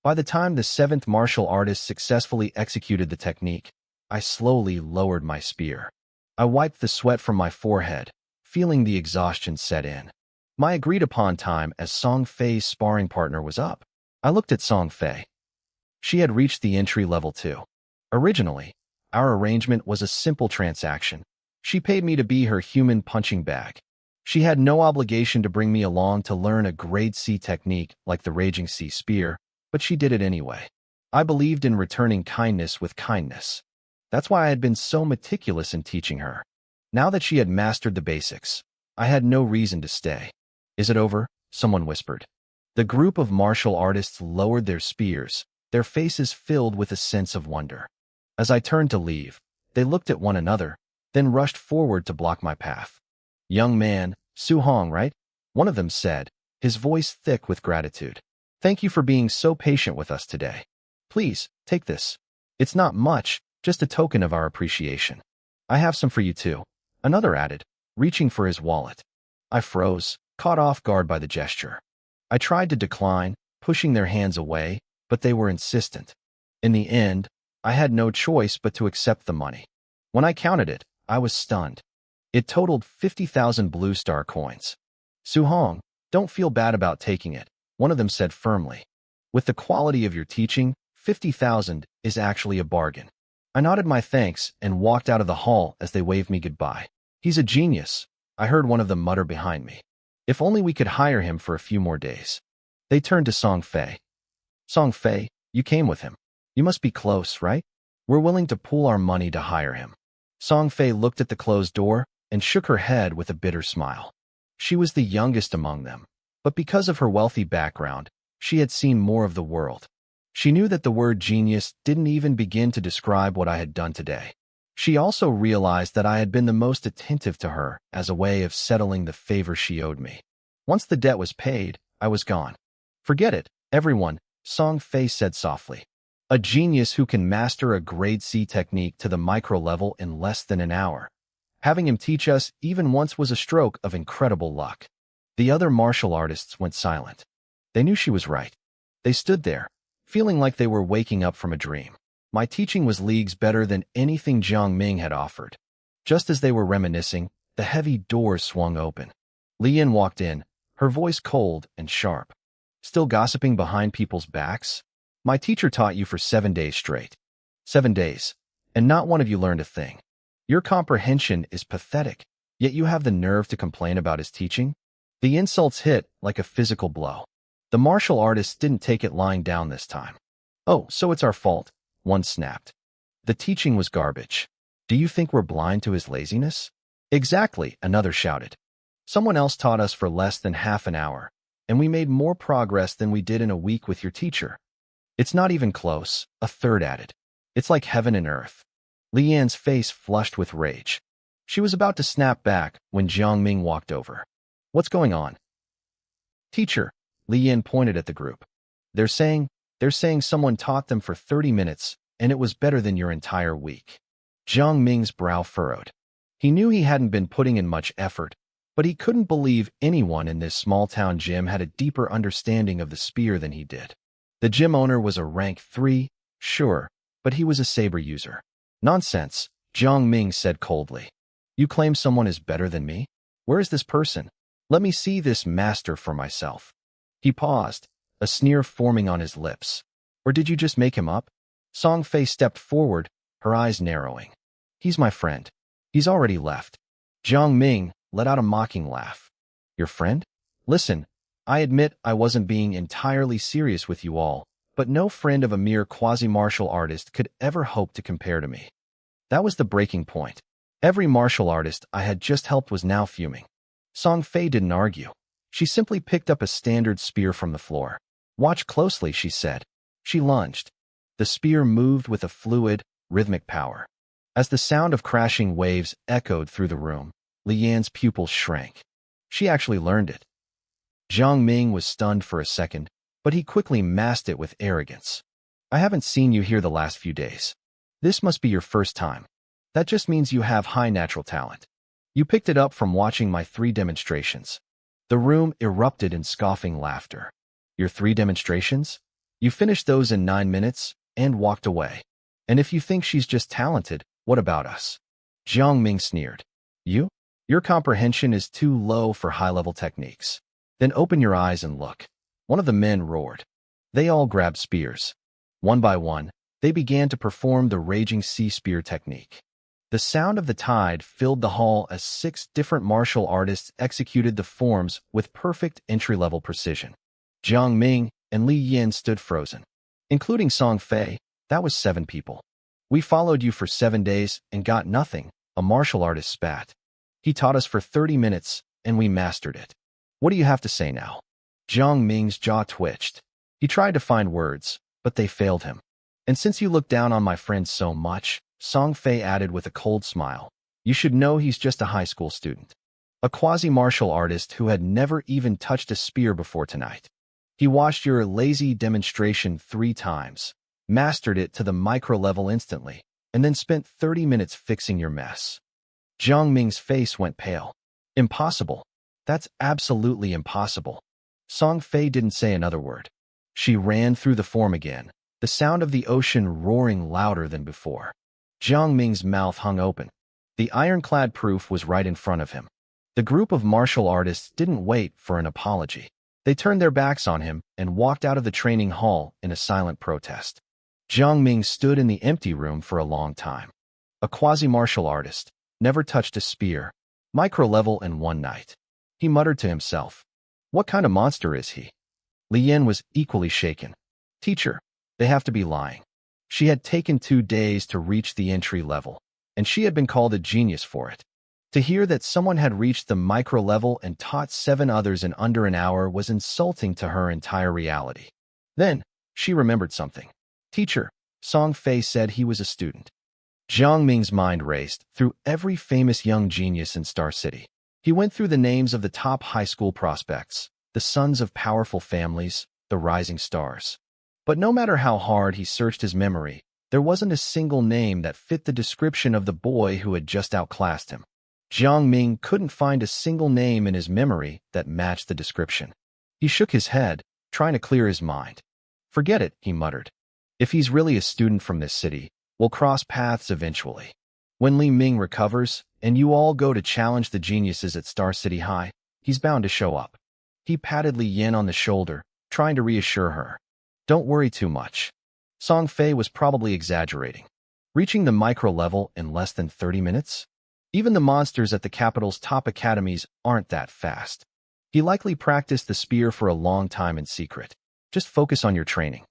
Speaker 1: By the time the 7th martial artist successfully executed the technique, I slowly lowered my spear. I wiped the sweat from my forehead, feeling the exhaustion set in. My agreed-upon time as Song Fei's sparring partner was up. I looked at Song Fei. She had reached the entry level too. Originally, our arrangement was a simple transaction. She paid me to be her human punching bag. She had no obligation to bring me along to learn a grade C technique like the Raging Sea Spear, but she did it anyway. I believed in returning kindness with kindness. That's why I had been so meticulous in teaching her. Now that she had mastered the basics, I had no reason to stay. Is it over? Someone whispered. The group of martial artists lowered their spears, their faces filled with a sense of wonder. As I turned to leave, they looked at one another, then rushed forward to block my path. Young man, Su Hong, right? One of them said, his voice thick with gratitude. Thank you for being so patient with us today. Please, take this. It's not much, just a token of our appreciation. I have some for you too, another added, reaching for his wallet. I froze, caught off guard by the gesture. I tried to decline, pushing their hands away, but they were insistent. In the end, I had no choice but to accept the money. When I counted it, I was stunned. It totaled 50,000 Blue Star coins. Su Hong, don't feel bad about taking it, one of them said firmly. With the quality of your teaching, 50,000 is actually a bargain. I nodded my thanks and walked out of the hall as they waved me goodbye. He's a genius, I heard one of them mutter behind me. If only we could hire him for a few more days. They turned to Song Fei. Song Fei, you came with him. You must be close, right? We're willing to pool our money to hire him. Song Fei looked at the closed door and shook her head with a bitter smile. She was the youngest among them, but because of her wealthy background, she had seen more of the world. She knew that the word genius didn't even begin to describe what I had done today. She also realized that I had been the most attentive to her as a way of settling the favor she owed me. Once the debt was paid, I was gone. Forget it, everyone, Song Fei said softly. A genius who can master a grade C technique to the micro level in less than an hour. Having him teach us even once was a stroke of incredible luck. The other martial artists went silent. They knew she was right. They stood there, feeling like they were waking up from a dream. My teaching was leagues better than anything Jiang Ming had offered. Just as they were reminiscing, the heavy doors swung open. Li Yin walked in, her voice cold and sharp. Still gossiping behind people's backs? My teacher taught you for 7 days straight. 7 days, and not one of you learned a thing. Your comprehension is pathetic, yet you have the nerve to complain about his teaching? The insults hit like a physical blow. The martial artists didn't take it lying down this time. Oh, so it's our fault, one snapped. The teaching was garbage. Do you think we're blind to his laziness? Exactly, another shouted. Someone else taught us for less than half an hour, and we made more progress than we did in a week with your teacher. It's not even close, a third added. It's like heaven and earth. Li Yan's face flushed with rage. She was about to snap back when Jiang Ming walked over. What's going on? Teacher, Li Yan pointed at the group. They're saying someone taught them for 30 minutes, and it was better than your entire week. Jiang Ming's brow furrowed. He knew he hadn't been putting in much effort, but he couldn't believe anyone in this small-town gym had a deeper understanding of the spear than he did. The gym owner was a rank 3, sure, but he was a saber user. Nonsense, Jiang Ming said coldly. You claim someone is better than me? Where is this person? Let me see this master for myself. He paused, a sneer forming on his lips. Or did you just make him up? Song Fei stepped forward, her eyes narrowing. He's my friend. He's already left. Jiang Ming let out a mocking laugh. Your friend? Listen, I admit I wasn't being entirely serious with you all, but no friend of a mere quasi-martial artist could ever hope to compare to me. That was the breaking point. Every martial artist I had just helped was now fuming. Song Fei didn't argue. She simply picked up a standard spear from the floor. Watch closely, she said. She lunged. The spear moved with a fluid, rhythmic power. As the sound of crashing waves echoed through the room, Li Yan's pupils shrank. She actually learned it. Jiang Ming was stunned for a second, but he quickly masked it with arrogance. I haven't seen you here the last few days. This must be your first time. That just means you have high natural talent. You picked it up from watching my 3 demonstrations. The room erupted in scoffing laughter. Your 3 demonstrations? You finished those in 9 minutes and walked away. And if you think she's just talented, what about us? Jiang Ming sneered. You? Your comprehension is too low for high-level techniques. Then open your eyes and look. One of the men roared. They all grabbed spears. One by one, they began to perform the Raging Sea Spear technique. The sound of the tide filled the hall as 6 different martial artists executed the forms with perfect entry-level precision. Jiang Ming and Li Yan stood frozen. Including Song Fei, that was 7 people. We followed you for 7 days and got nothing, a martial artist spat. He taught us for 30 minutes, and we mastered it. What do you have to say now? Jiang Ming's jaw twitched. He tried to find words, but they failed him. And since you look down on my friend so much, Song Fei added with a cold smile, you should know he's just a high school student. A quasi-martial artist who had never even touched a spear before tonight. He watched your lazy demonstration 3 times, mastered it to the micro level instantly, and then spent 30 minutes fixing your mess. Jiang Ming's face went pale. Impossible. That's absolutely impossible. Song Fei didn't say another word. She ran through the form again, the sound of the ocean roaring louder than before. Jiang Ming's mouth hung open. The ironclad proof was right in front of him. The group of martial artists didn't wait for an apology. They turned their backs on him and walked out of the training hall in a silent protest. Jiang Ming stood in the empty room for a long time. A quasi-martial artist, never touched a spear, micro-level in 1 night. He muttered to himself, what kind of monster is he? Li Yan was equally shaken. Teacher, they have to be lying. She had taken 2 days to reach the entry level, and she had been called a genius for it. To hear that someone had reached the micro-level and taught 7 others in under an hour was insulting to her entire reality. Then, she remembered something. Teacher, Song Fei said he was a student. Jiang Ming's mind raced through every famous young genius in Star City. He went through the names of the top high school prospects, the sons of powerful families, the rising stars. But no matter how hard he searched his memory, there wasn't a single name that fit the description of the boy who had just outclassed him. Jiang Ming couldn't find a single name in his memory that matched the description. He shook his head, trying to clear his mind. Forget it, he muttered. If he's really a student from this city, we'll cross paths eventually. When Li Ming recovers, and you all go to challenge the geniuses at Star City High, he's bound to show up. He patted Li Yan on the shoulder, trying to reassure her. Don't worry too much. Song Fei was probably exaggerating. Reaching the micro level in less than 30 minutes? Even the monsters at the capital's top academies aren't that fast. He likely practiced the spear for a long time in secret. Just focus on your training.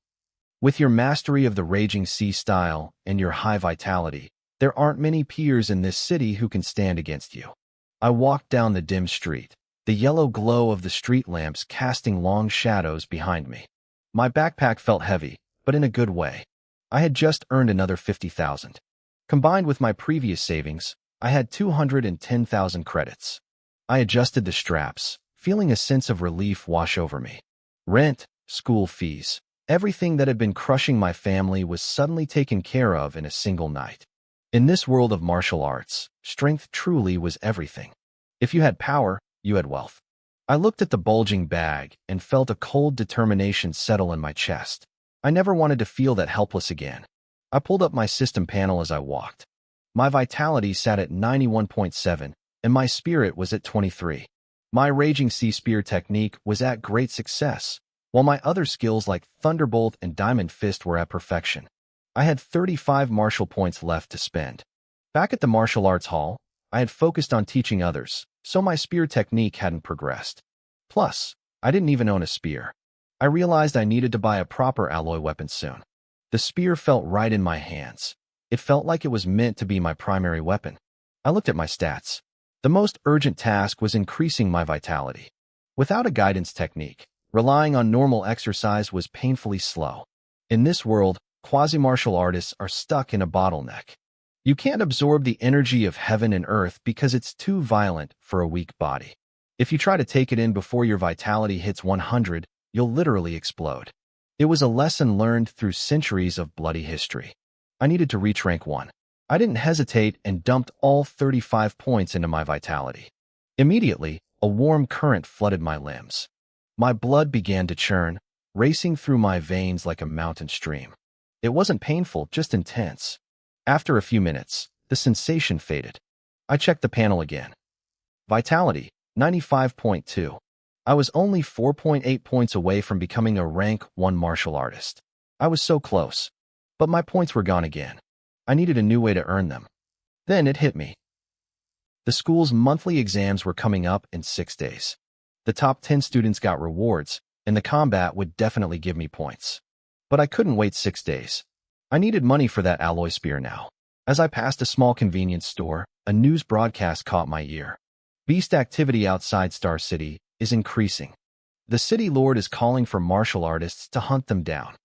Speaker 1: With your mastery of the Raging Sea style and your high vitality, there aren't many peers in this city who can stand against you. I walked down the dim street. the yellow glow of the street lamps casting long shadows behind me. My backpack felt heavy, but in a good way. I had just earned another 50,000. Combined with my previous savings, I had 210,000 credits. I adjusted the straps, feeling a sense of relief wash over me. Rent, school fees, everything that had been crushing my family was suddenly taken care of in a single night. In this world of martial arts, strength truly was everything. If you had power, you had wealth. I looked at the bulging bag and felt a cold determination settle in my chest. I never wanted to feel that helpless again. I pulled up my system panel as I walked. My vitality sat at 91.7, and my spirit was at 23. My Raging Sea Spear technique was at great success, while my other skills like Thunderbolt and Diamond Fist were at perfection. I had 35 martial points left to spend. Back at the martial arts hall, I had focused on teaching others, so my spear technique hadn't progressed. Plus, I didn't even own a spear. I realized I needed to buy a proper alloy weapon soon. The spear felt right in my hands. It felt like it was meant to be my primary weapon. I looked at my stats. The most urgent task was increasing my vitality. Without a guidance technique, relying on normal exercise was painfully slow. In this world, quasi-martial artists are stuck in a bottleneck. You can't absorb the energy of heaven and earth because it's too violent for a weak body. If you try to take it in before your vitality hits 100, you'll literally explode. It was a lesson learned through centuries of bloody history. I needed to reach rank 1. I didn't hesitate and dumped all 35 points into my vitality. Immediately, a warm current flooded my limbs. My blood began to churn, racing through my veins like a mountain stream. It wasn't painful, just intense. After a few minutes, the sensation faded. I checked the panel again. Vitality, 95.2. I was only 4.8 points away from becoming a rank 1 martial artist. I was so close. But my points were gone again. I needed a new way to earn them. Then it hit me. The school's monthly exams were coming up in 6 days. The top 10 students got rewards, and the combat would definitely give me points. But I couldn't wait 6 days. I needed money for that alloy spear now. As I passed a small convenience store, a news broadcast caught my ear. Beast activity outside Star City is increasing. The city lord is calling for martial artists to hunt them down.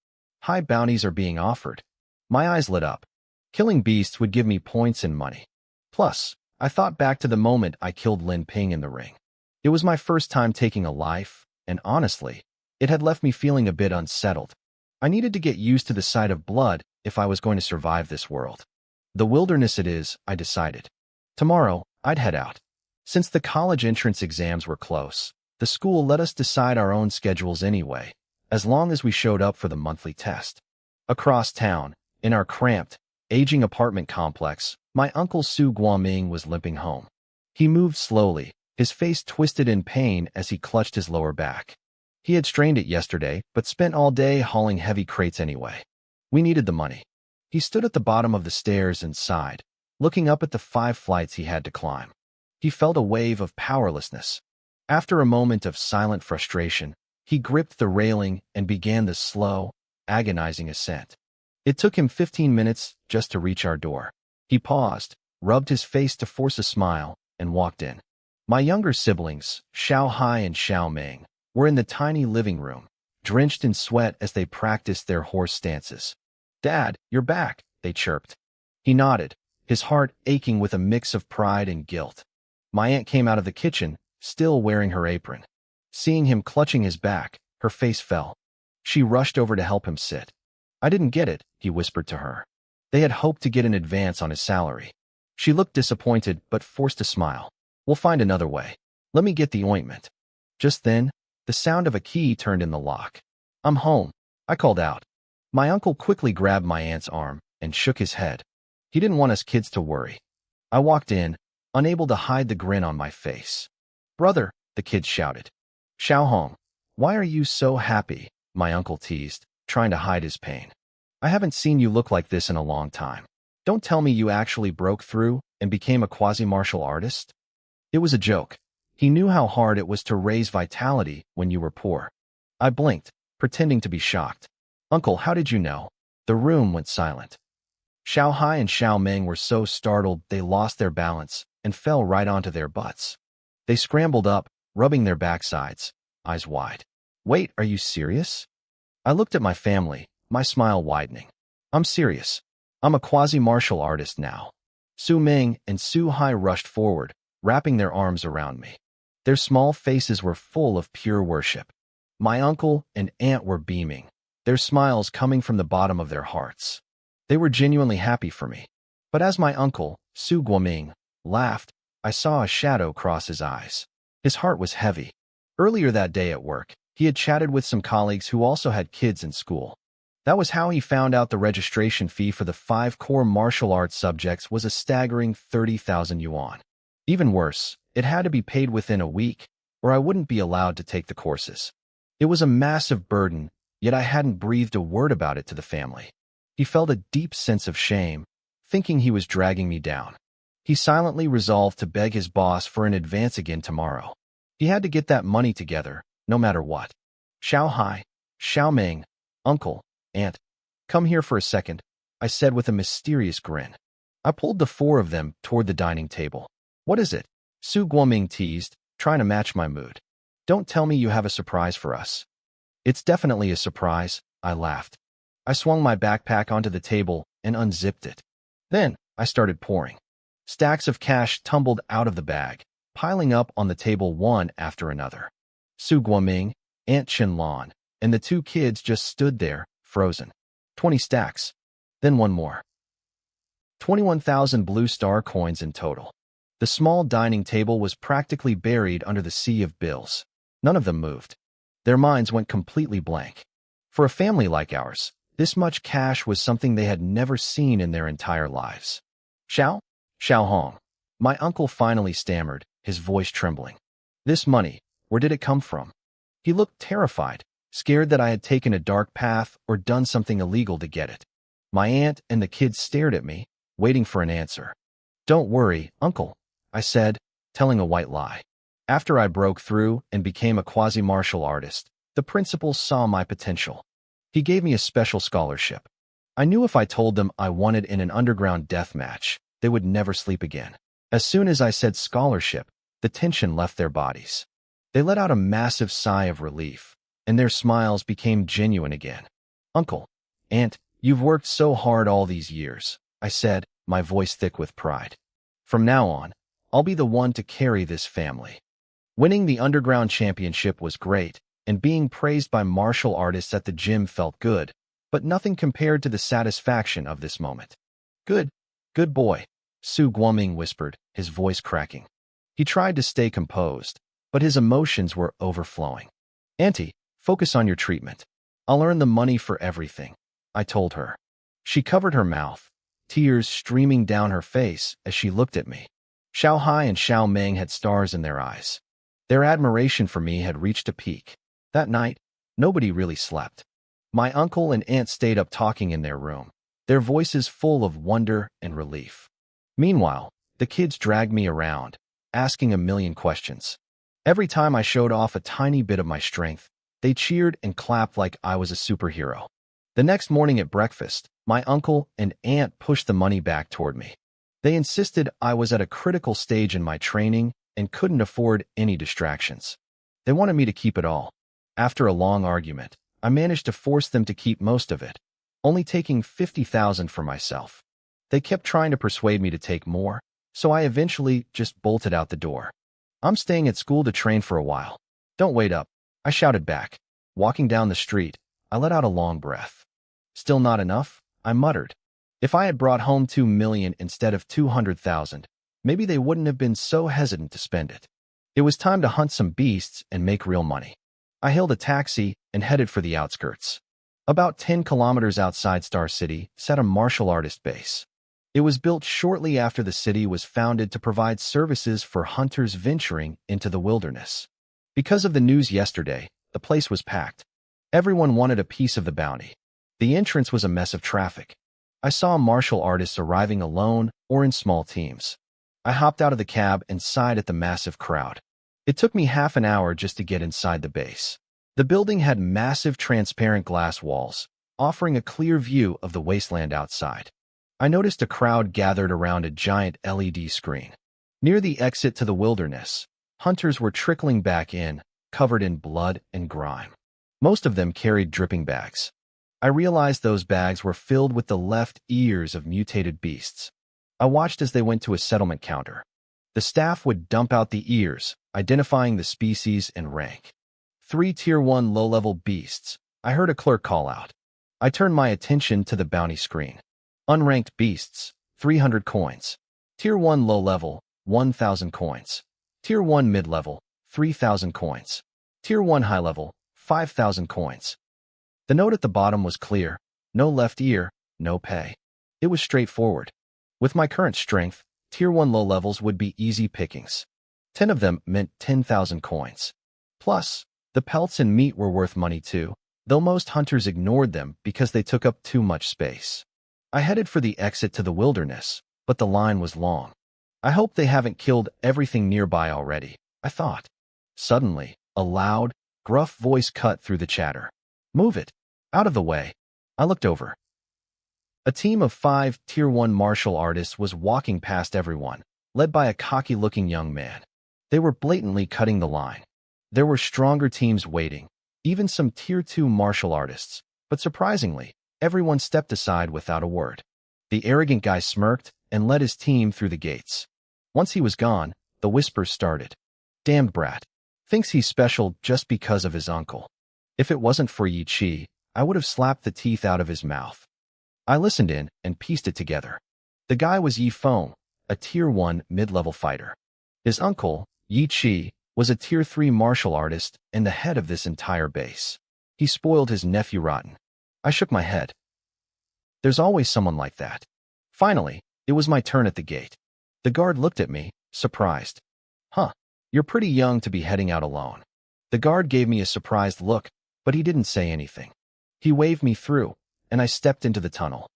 Speaker 1: High bounties are being offered. My eyes lit up. Killing beasts would give me points and money. Plus, I thought back to the moment I killed Lin Ping in the ring. It was my first time taking a life, and honestly, it had left me feeling a bit unsettled. I needed to get used to the sight of blood if I was going to survive this world. The wilderness it is, I decided. Tomorrow, I'd head out. Since the college entrance exams were close, the school let us decide our own schedules anyway, as long as we showed up for the monthly test. Across town, in our cramped, aging apartment complex, my uncle Su Guoming was limping home. He moved slowly, his face twisted in pain as he clutched his lower back. He had strained it yesterday, but spent all day hauling heavy crates anyway. We needed the money. He stood at the bottom of the stairs and sighed, looking up at the 5 flights he had to climb. He felt a wave of powerlessness. After a moment of silent frustration, he gripped the railing and began the slow, agonizing ascent. It took him 15 minutes just to reach our door. He paused, rubbed his face to force a smile, and walked in. My younger siblings, Xiao Hai and Xiao Ming, were in the tiny living room, drenched in sweat as they practiced their horse stances. "Dad, you're back," they chirped. He nodded, his heart aching with a mix of pride and guilt. My aunt came out of the kitchen, still wearing her apron. Seeing him clutching his back, her face fell. She rushed over to help him sit. "I didn't get it," he whispered to her. They had hoped to get an advance on his salary. She looked disappointed but forced a smile. "We'll find another way. Let me get the ointment." Just then, the sound of a key turned in the lock. "I'm home," I called out. My uncle quickly grabbed my aunt's arm and shook his head. He didn't want us kids to worry. I walked in, unable to hide the grin on my face. "Brother," the kids shouted. "Xiao Hong, why are you so happy?" my uncle teased, trying to hide his pain. "I haven't seen you look like this in a long time. Don't tell me you actually broke through and became a quasi-martial artist?" It was a joke. He knew how hard it was to raise vitality when you were poor. I blinked, pretending to be shocked. "Uncle, how did you know?" The room went silent. Xiao Hai and Xiao Meng were so startled they lost their balance and fell right onto their butts. They scrambled up, rubbing their backsides, eyes wide. Wait, are you serious? I looked at my family, my smile widening. I'm serious. I'm a quasi-martial artist now. Su Ming and Su Hai rushed forward, wrapping their arms around me. Their small faces were full of pure worship. My uncle and aunt were beaming, their smiles coming from the bottom of their hearts. They were genuinely happy for me. But as my uncle, Su Guoming, laughed, I saw a shadow cross his eyes. His heart was heavy. Earlier that day at work, he had chatted with some colleagues who also had kids in school. That was how he found out the registration fee for the 5 core martial arts subjects was a staggering 30,000 yuan. Even worse, it had to be paid within a week, or I wouldn't be allowed to take the courses. It was a massive burden, yet I hadn't breathed a word about it to the family. He felt a deep sense of shame, thinking he was dragging me down. He silently resolved to beg his boss for an advance again tomorrow. He had to get that money together, no matter what. Xiao Hai, Xiao Ming, uncle, aunt, come here for a second, I said with a mysterious grin. I pulled the 4 of them toward the dining table. What is it? Su Guoming teased, trying to match my mood. Don't tell me you have a surprise for us. It's definitely a surprise, I laughed. I swung my backpack onto the table and unzipped it. Then, I started pouring. Stacks of cash tumbled out of the bag, piling up on the table one after another. Su Guoming, Aunt Chinlan, and the 2 kids just stood there, frozen. 20 stacks. Then one more. 21,000 Blue Star coins in total. The small dining table was practically buried under the sea of bills. None of them moved. Their minds went completely blank. For a family like ours, this much cash was something they had never seen in their entire lives. Xiao Hong. My uncle finally stammered, his voice trembling. This money, where did it come from? He looked terrified, scared that I had taken a dark path or done something illegal to get it. My aunt and the kids stared at me, waiting for an answer. Don't worry, uncle, I said, telling a white lie. After I broke through and became a quasi-martial artist, the principal saw my potential. He gave me a special scholarship. I knew if I told them I wanted in an underground death match, they would never sleep again. As soon as I said scholarship, the tension left their bodies. They let out a massive sigh of relief, and their smiles became genuine again. Uncle, aunt, you've worked so hard all these years, I said, my voice thick with pride. From now on, I'll be the one to carry this family. Winning the underground championship was great, and being praised by martial artists at the gym felt good, but nothing compared to the satisfaction of this moment. Good boy, Su Guoming whispered, his voice cracking. He tried to stay composed, but his emotions were overflowing. Auntie, focus on your treatment. I'll earn the money for everything, I told her. She covered her mouth, tears streaming down her face as she looked at me. Xiao Hai and Xiao Ming had stars in their eyes. Their admiration for me had reached a peak. That night, nobody really slept. My uncle and aunt stayed up talking in their room, their voices full of wonder and relief. Meanwhile, the kids dragged me around, asking a million questions. Every time I showed off a tiny bit of my strength, they cheered and clapped like I was a superhero. The next morning at breakfast, my uncle and aunt pushed the money back toward me. They insisted I was at a critical stage in my training and couldn't afford any distractions. They wanted me to keep it all. After a long argument, I managed to force them to keep most of it, only taking 50,000 for myself. They kept trying to persuade me to take more, so I eventually just bolted out the door. I'm staying at school to train for a while. Don't wait up, I shouted back. Walking down the street, I let out a long breath. Still not enough, I muttered. If I had brought home 2 million instead of 200,000, maybe they wouldn't have been so hesitant to spend it. It was time to hunt some beasts and make real money. I hailed a taxi and headed for the outskirts. About 10 kilometers outside Star City sat a martial artist base. It was built shortly after the city was founded to provide services for hunters venturing into the wilderness. Because of the news yesterday, the place was packed. Everyone wanted a piece of the bounty. The entrance was a mess of traffic. I saw martial artists arriving alone or in small teams. I hopped out of the cab and sighed at the massive crowd. It took me half an hour just to get inside the base. The building had massive transparent glass walls, offering a clear view of the wasteland outside. I noticed a crowd gathered around a giant LED screen. Near the exit to the wilderness, Hunters were trickling back in, covered in blood and grime. Most of them carried dripping bags. I realized those bags were filled with the left ears of mutated beasts. I watched as they went to a settlement counter. The staff would dump out the ears, identifying the species and rank. 3 Tier 1 low-level beasts. I heard a clerk call out. I turned my attention to the bounty screen. Unranked beasts, 300 coins. Tier 1 low-level, 1,000 coins. Tier 1 mid-level, 3,000 coins. Tier 1 high-level, 5,000 coins. The note at the bottom was clear. No left ear, no pay. It was straightforward. With my current strength, Tier 1 low levels would be easy pickings. 10 of them meant 10,000 coins. Plus, the pelts and meat were worth money too, though most hunters ignored them because they took up too much space. I headed for the exit to the wilderness, but the line was long. I hope they haven't killed everything nearby already, I thought. Suddenly, a loud, gruff voice cut through the chatter. Move it. Out of the way. I looked over. A team of 5 Tier 1 martial artists was walking past everyone, led by a cocky-looking young man. They were blatantly cutting the line. There were stronger teams waiting, even some Tier 2 martial artists, but surprisingly, everyone stepped aside without a word. The arrogant guy smirked and led his team through the gates. Once he was gone, the whispers started. Damned brat. Thinks he's special just because of his uncle. If it wasn't for Yi Chi, I would have slapped the teeth out of his mouth. I listened in and pieced it together. The guy was Yi Feng, a Tier 1 mid-level fighter. His uncle, Yi Chi, was a Tier 3 martial artist and the head of this entire base. He spoiled his nephew rotten. I shook my head. There's always someone like that. Finally, it was my turn at the gate. The guard looked at me, surprised. Huh, you're pretty young to be heading out alone. The guard gave me a surprised look, but he didn't say anything. He waved me through, and I stepped into the tunnel.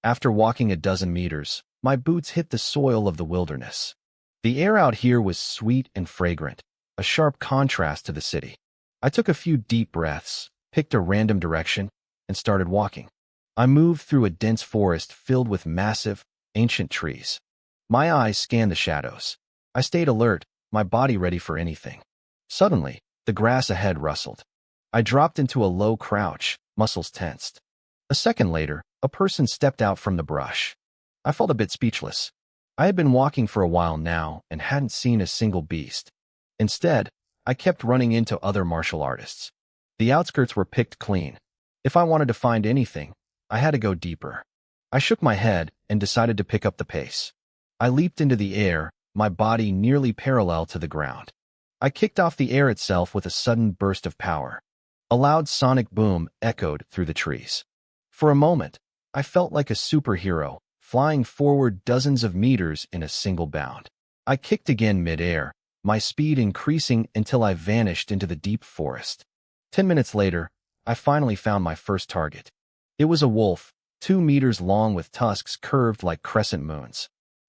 Speaker 1: After walking a dozen meters, my boots hit the soil of the wilderness. The air out here was sweet and fragrant, a sharp contrast to the city. I took a few deep breaths, picked a random direction, and started walking. I moved through a dense forest filled with massive, ancient trees. My eyes scanned the shadows. I stayed alert, my body ready for anything. Suddenly, the grass ahead rustled. I dropped into a low crouch, muscles tensed. A second later, a person stepped out from the brush. I felt a bit speechless. I had been walking for a while now and hadn't seen a single beast. Instead, I kept running into other martial artists. The outskirts were picked clean. If I wanted to find anything, I had to go deeper. I shook my head and decided to pick up the pace. I leaped into the air, my body nearly parallel to the ground. I kicked off the air itself with a sudden burst of power. A loud sonic boom echoed through the trees. For a moment, I felt like a superhero, flying forward dozens of meters in a single bound. I kicked again mid-air, my speed increasing until I vanished into the deep forest. 10 minutes later, I finally found my first target. It was a wolf, 2 meters long with tusks curved like crescent moons.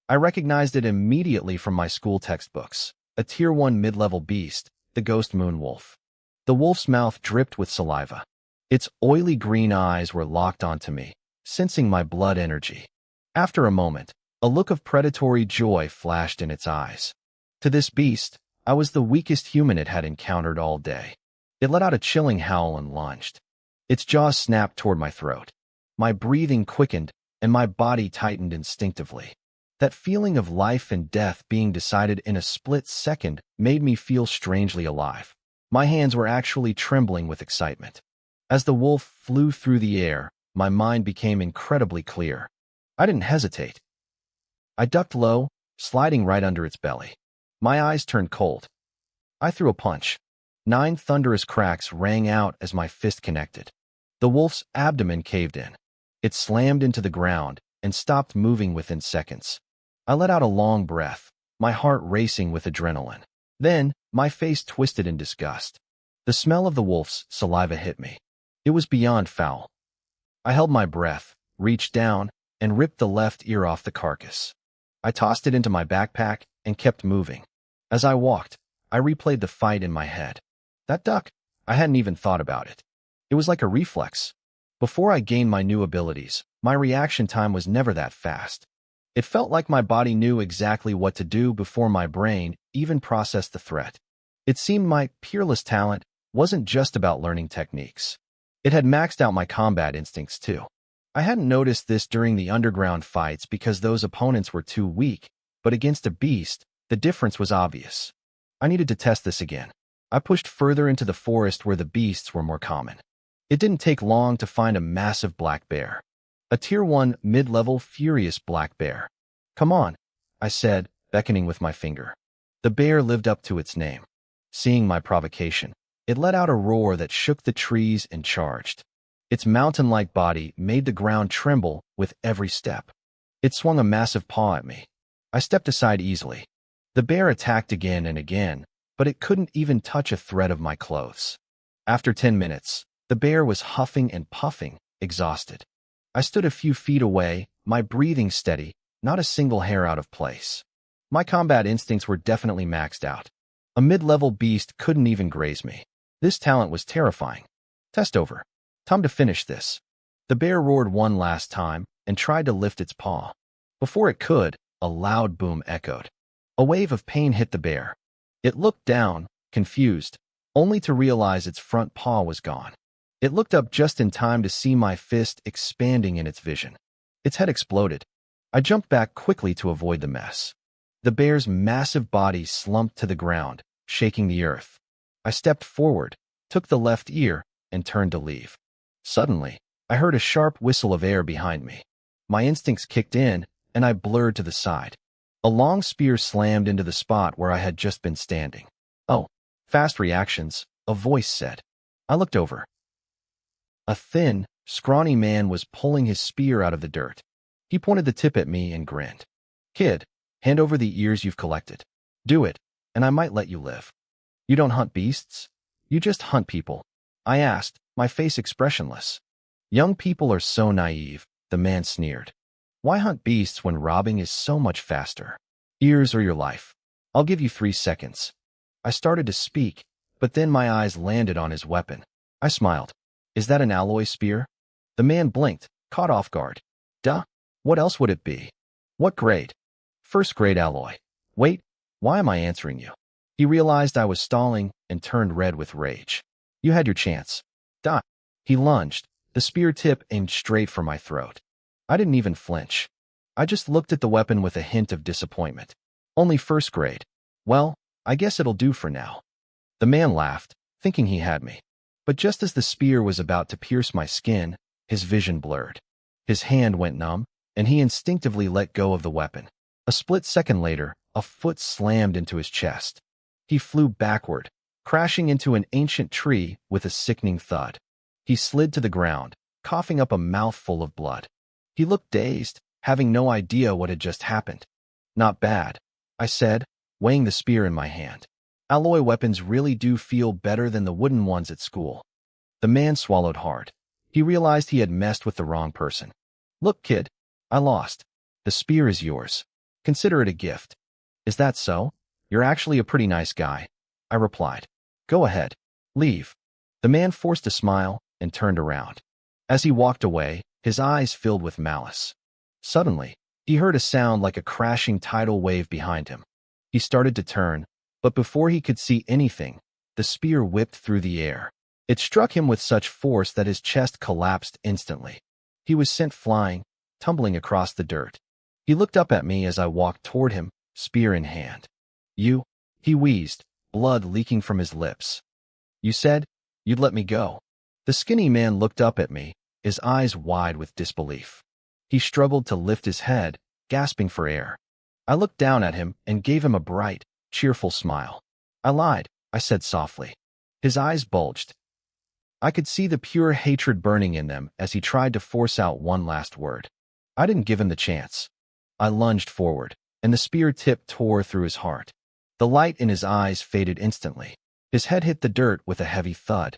Speaker 1: I recognized it immediately from my school textbooks, a Tier 1 mid-level beast, the ghost moon wolf. The wolf's mouth dripped with saliva. Its oily green eyes were locked onto me, sensing my blood energy. After a moment, a look of predatory joy flashed in its eyes. To this beast, I was the weakest human it had encountered all day. It let out a chilling howl and lunged. Its jaws snapped toward my throat. My breathing quickened, and my body tightened instinctively. That feeling of life and death being decided in a split second made me feel strangely alive. My hands were actually trembling with excitement. As the wolf flew through the air, my mind became incredibly clear. I didn't hesitate. I ducked low, sliding right under its belly. My eyes turned cold. I threw a punch. 9 thunderous cracks rang out as my fist connected. The wolf's abdomen caved in. It slammed into the ground and stopped moving within seconds. I let out a long breath, my heart racing with adrenaline. Then, my face twisted in disgust. The smell of the wolf's saliva hit me. It was beyond foul. I held my breath, reached down, and ripped the left ear off the carcass. I tossed it into my backpack and kept moving. As I walked, I replayed the fight in my head. That duck, I hadn't even thought about it. It was like a reflex. Before I gained my new abilities, my reaction time was never that fast. It felt like my body knew exactly what to do before my brain even processed the threat. It seemed my peerless talent wasn't just about learning techniques. It had maxed out my combat instincts too. I hadn't noticed this during the underground fights because those opponents were too weak, but against a beast, the difference was obvious. I needed to test this again. I pushed further into the forest where the beasts were more common. It didn't take long to find a massive black bear. A Tier 1 mid-level furious black bear. "Come on," I said, beckoning with my finger. The bear lived up to its name. Seeing my provocation, it let out a roar that shook the trees and charged. Its mountain-like body made the ground tremble with every step. It swung a massive paw at me. I stepped aside easily. The bear attacked again and again, but it couldn't even touch a thread of my clothes. After 10 minutes, the bear was huffing and puffing, exhausted. I stood a few feet away, my breathing steady, not a single hair out of place. My combat instincts were definitely maxed out. A mid-level beast couldn't even graze me. This talent was terrifying. Test over. Time to finish this. The bear roared one last time and tried to lift its paw. Before it could, a loud boom echoed. A wave of pain hit the bear. It looked down, confused, only to realize its front paw was gone. It looked up just in time to see my fist expanding in its vision. Its head exploded. I jumped back quickly to avoid the mess. The bear's massive body slumped to the ground, shaking the earth. I stepped forward, took the left ear, and turned to leave. Suddenly, I heard a sharp whistle of air behind me. My instincts kicked in, and I blurred to the side. A long spear slammed into the spot where I had just been standing. "Oh, fast reactions," a voice said. I looked over. A thin, scrawny man was pulling his spear out of the dirt. He pointed the tip at me and grinned. "Kid, hand over the ears you've collected. Do it, and I might let you live." "You don't hunt beasts? You just hunt people?" I asked, my face expressionless. "Young people are so naive," the man sneered. "Why hunt beasts when robbing is so much faster? Ears or your life. I'll give you 3 seconds." I started to speak, but then my eyes landed on his weapon. I smiled. "Is that an alloy spear?" The man blinked, caught off guard. "Duh. What else would it be?" "What grade?" "First grade alloy." "Wait, why am I answering you?" He realized I was stalling and turned red with rage. "You had your chance. Die." He lunged, the spear tip aimed straight for my throat. I didn't even flinch. I just looked at the weapon with a hint of disappointment. "Only first grade. Well, I guess it'll do for now." The man laughed, thinking he had me. But just as the spear was about to pierce my skin, his vision blurred. His hand went numb, and he instinctively let go of the weapon. A split second later, a foot slammed into his chest. He flew backward, crashing into an ancient tree with a sickening thud. He slid to the ground, coughing up a mouthful of blood. He looked dazed, having no idea what had just happened. "Not bad," I said, weighing the spear in my hand. "Alloy weapons really do feel better than the wooden ones at school." The man swallowed hard. He realized he had messed with the wrong person. "Look, kid, I lost. The spear is yours. Consider it a gift." "Is that so? You're actually a pretty nice guy," I replied. "Go ahead. Leave." The man forced a smile and turned around. As he walked away, his eyes filled with malice. Suddenly, he heard a sound like a crashing tidal wave behind him. He started to turn, but before he could see anything, the spear whipped through the air. It struck him with such force that his chest collapsed instantly. He was sent flying, tumbling across the dirt. He looked up at me as I walked toward him, spear in hand. "You," he wheezed, blood leaking from his lips. "You said you'd let me go." The skinny man looked up at me, his eyes wide with disbelief. He struggled to lift his head, gasping for air. I looked down at him and gave him a bright, cheerful smile. "I lied," I said softly. His eyes bulged. I could see the pure hatred burning in them as he tried to force out one last word. I didn't give him the chance. I lunged forward, and the spear tip tore through his heart. The light in his eyes faded instantly. His head hit the dirt with a heavy thud.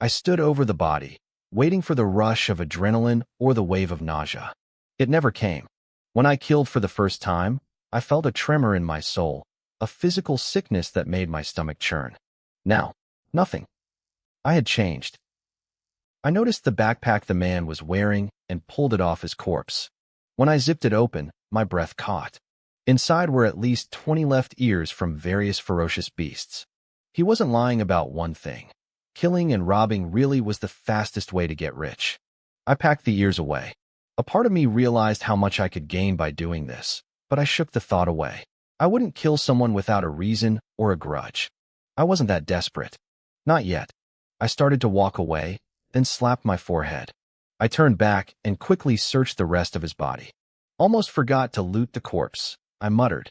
Speaker 1: I stood over the body, waiting for the rush of adrenaline or the wave of nausea. It never came. When I killed for the first time, I felt a tremor in my soul, a physical sickness that made my stomach churn. Now, nothing. I had changed. I noticed the backpack the man was wearing and pulled it off his corpse. When I zipped it open, my breath caught. Inside were at least 20 left ears from various ferocious beasts. He wasn't lying about one thing. Killing and robbing really was the fastest way to get rich. I packed the ears away. A part of me realized how much I could gain by doing this, but I shook the thought away. I wouldn't kill someone without a reason or a grudge. I wasn't that desperate. Not yet. I started to walk away, then slapped my forehead. I turned back and quickly searched the rest of his body. Almost forgot to loot the corpse. I muttered.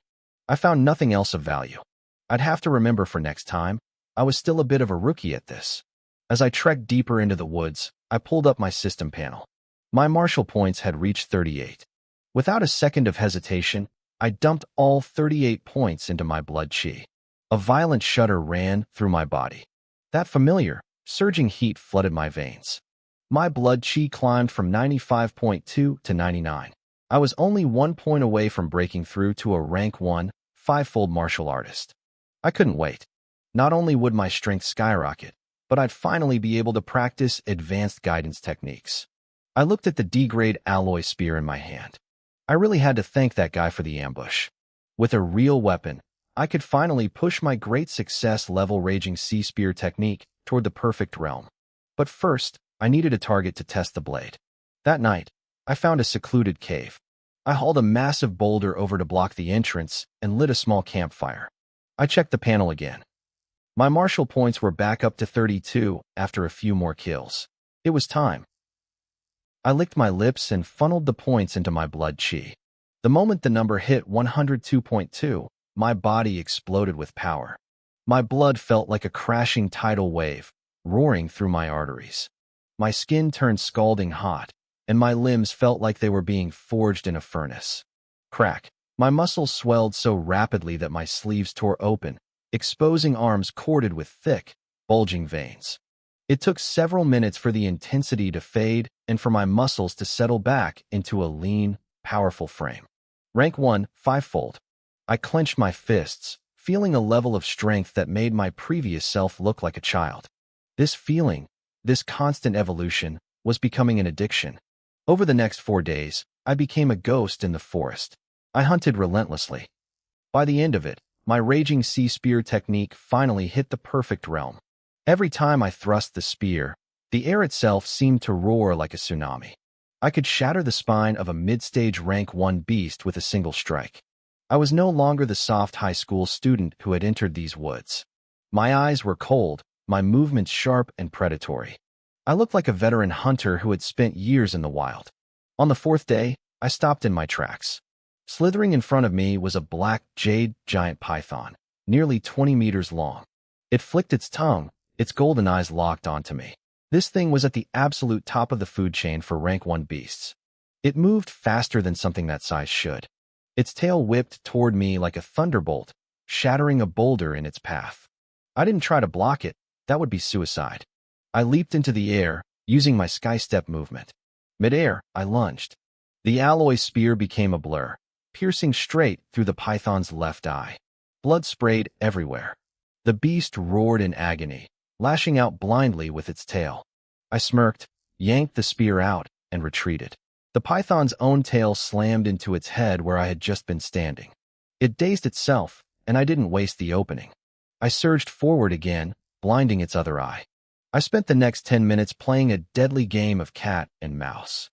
Speaker 1: I found nothing else of value. I'd have to remember for next time. I was still a bit of a rookie at this. As I trekked deeper into the woods, I pulled up my system panel. My martial points had reached 38. Without a second of hesitation, I dumped all 38 points into my blood chi. A violent shudder ran through my body. That familiar, surging heat flooded my veins. My blood chi climbed from 95.2 to 99. I was only 1 point away from breaking through to a rank 1, 5-fold martial artist. I couldn't wait. Not only would my strength skyrocket, but I'd finally be able to practice advanced guidance techniques. I looked at the D-grade alloy spear in my hand. I really had to thank that guy for the ambush. With a real weapon, I could finally push my great success level Raging Sea Spear technique toward the perfect realm. But first, I needed a target to test the blade. That night, I found a secluded cave. I hauled a massive boulder over to block the entrance and lit a small campfire. I checked the panel again. My martial points were back up to 32 after a few more kills. It was time. I licked my lips and funneled the points into my blood chi. The moment the number hit 102.2, my body exploded with power. My blood felt like a crashing tidal wave, roaring through my arteries. My skin turned scalding hot, and my limbs felt like they were being forged in a furnace. Crack. My muscles swelled so rapidly that my sleeves tore open, exposing arms corded with thick, bulging veins. It took several minutes for the intensity to fade and for my muscles to settle back into a lean, powerful frame. Rank 1, 5-fold. I clenched my fists, feeling a level of strength that made my previous self look like a child. This feeling, this constant evolution, was becoming an addiction. Over the next 4 days, I became a ghost in the forest. I hunted relentlessly. By the end of it, my Raging Sea Spear technique finally hit the perfect realm. Every time I thrust the spear, the air itself seemed to roar like a tsunami. I could shatter the spine of a mid-stage rank 1 beast with a single strike. I was no longer the soft high school student who had entered these woods. My eyes were cold, my movements sharp and predatory. I looked like a veteran hunter who had spent years in the wild. On the 4th day, I stopped in my tracks. Slithering in front of me was a black jade giant python, nearly 20 meters long. It flicked its tongue, its golden eyes locked onto me. This thing was at the absolute top of the food chain for rank 1 beasts. It moved faster than something that size should. Its tail whipped toward me like a thunderbolt, shattering a boulder in its path. I didn't try to block it. That would be suicide. I leaped into the air, using my skystep movement. Mid-air, I lunged. The alloy spear became a blur, piercing straight through the python's left eye. Blood sprayed everywhere. The beast roared in agony, lashing out blindly with its tail. I smirked, yanked the spear out, and retreated. The python's own tail slammed into its head where I had just been standing. It dazed itself, and I didn't waste the opening. I surged forward again, blinding its other eye. I spent the next 10 minutes playing a deadly game of cat and mouse.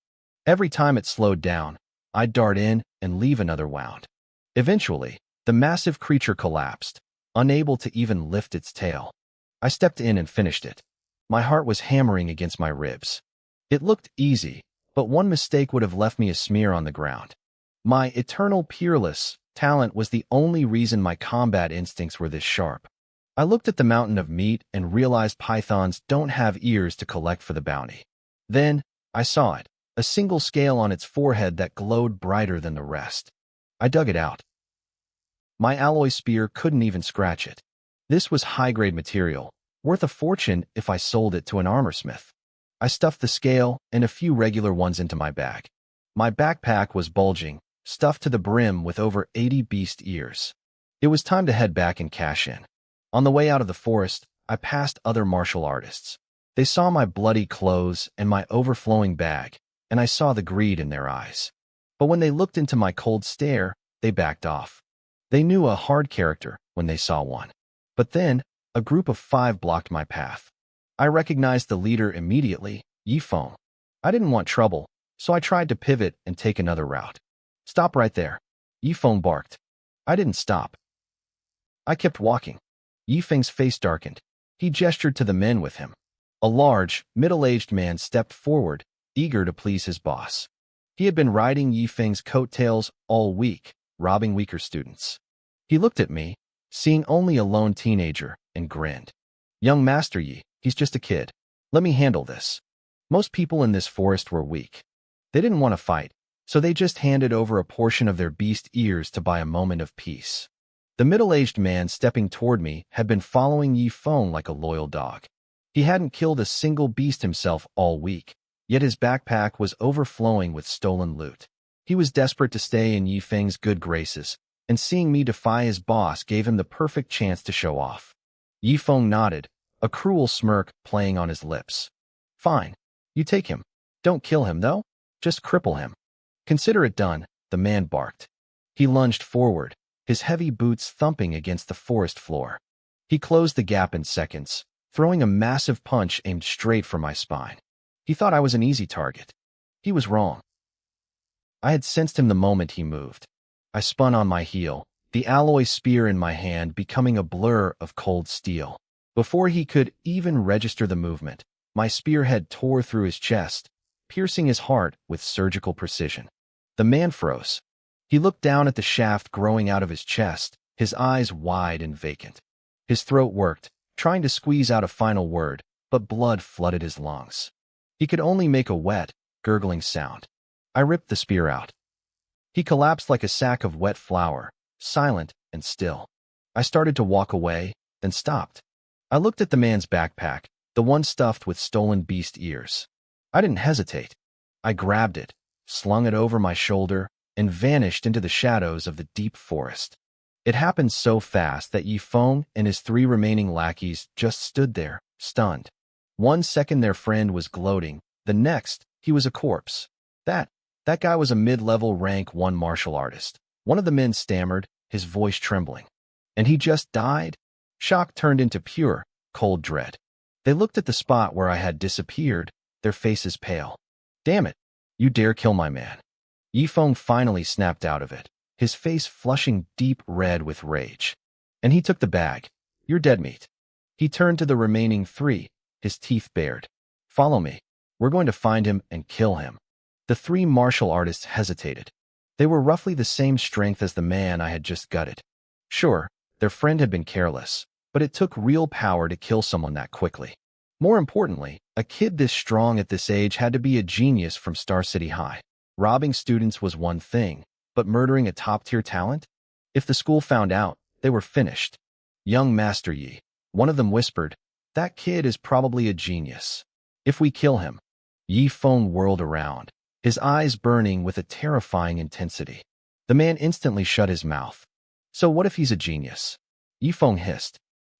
Speaker 1: Every time it slowed down, I'd dart in and leave another wound. Eventually, the massive creature collapsed, unable to even lift its tail. I stepped in and finished it. My heart was hammering against my ribs. It looked easy, but one mistake would have left me a smear on the ground. My eternal peerless talent was the only reason my combat instincts were this sharp. I looked at the mountain of meat and realized pythons don't have ears to collect for the bounty. Then, I saw it, a single scale on its forehead that glowed brighter than the rest. I dug it out. My alloy spear couldn't even scratch it. This was high-grade material, worth a fortune if I sold it to an armorsmith. I stuffed the scale and a few regular ones into my bag. My backpack was bulging, stuffed to the brim with over 80 beast ears. It was time to head back and cash in. On the way out of the forest, I passed other martial artists. They saw my bloody clothes and my overflowing bag, and I saw the greed in their eyes. But when they looked into my cold stare, they backed off. They knew a hard character when they saw one. But then, A group of 5 blocked my path. I recognized the leader immediately, Yifeng. I didn't want trouble, so I tried to pivot and take another route. Stop right there, Yifeng barked. I didn't stop. I kept walking. Yifeng's face darkened. He gestured to the men with him. A large, middle-aged man stepped forward, eager to please his boss. He had been riding Yifeng's coattails all week, robbing weaker students. He looked at me, seeing only a lone teenager, and grinned. Young Master Yi, he's just a kid. Let me handle this. Most people in this forest were weak. They didn't want to fight, so they just handed over a portion of their beast ears to buy a moment of peace. The middle-aged man stepping toward me had been following Yifeng like a loyal dog. He hadn't killed a single beast himself all week, yet his backpack was overflowing with stolen loot. He was desperate to stay in Yifeng's good graces, and seeing me defy his boss gave him the perfect chance to show off. Yifeng nodded, a cruel smirk playing on his lips. Fine. You take him. Don't kill him, though. Just cripple him. Consider it done, the man barked. He lunged forward, his heavy boots thumping against the forest floor. He closed the gap in seconds, throwing a massive punch aimed straight for my spine. He thought I was an easy target. He was wrong. I had sensed him the moment he moved. I spun on my heel, the alloy spear in my hand becoming a blur of cold steel. Before he could even register the movement, my spearhead tore through his chest, piercing his heart with surgical precision. The man froze. He looked down at the shaft growing out of his chest, his eyes wide and vacant. His throat worked, trying to squeeze out a final word, but blood flooded his lungs. He could only make a wet, gurgling sound. I ripped the spear out. He collapsed like a sack of wet flour, silent and still. I started to walk away, then stopped. I looked at the man's backpack, the one stuffed with stolen beast ears. I didn't hesitate. I grabbed it, slung it over my shoulder, and vanished into the shadows of the deep forest. It happened so fast that Yifeng and his 3 remaining lackeys just stood there, stunned. 1 second their friend was gloating, the next, he was a corpse. That guy was a mid-level rank 1 martial artist. One of the men stammered, his voice trembling. And he just died? Shock turned into pure, cold dread. They looked at the spot where I had disappeared, their faces pale. Damn it, you dare kill my man. Yifeng finally snapped out of it, his face flushing deep red with rage. And he took the bag. You're dead meat. He turned to the remaining 3, his teeth bared. Follow me. We're going to find him and kill him. The 3 martial artists hesitated. They were roughly the same strength as the man I had just gutted. Sure, their friend had been careless, but it took real power to kill someone that quickly. More importantly, a kid this strong at this age had to be a genius from Star City High. Robbing students was one thing, but murdering a top-tier talent? If the school found out, they were finished. Young Master Yi, one of them whispered, that kid is probably a genius. If we kill him. Yifeng whirled around, his eyes burning with a terrifying intensity. The man instantly shut his mouth. So what if he's a genius? Yifeng hissed.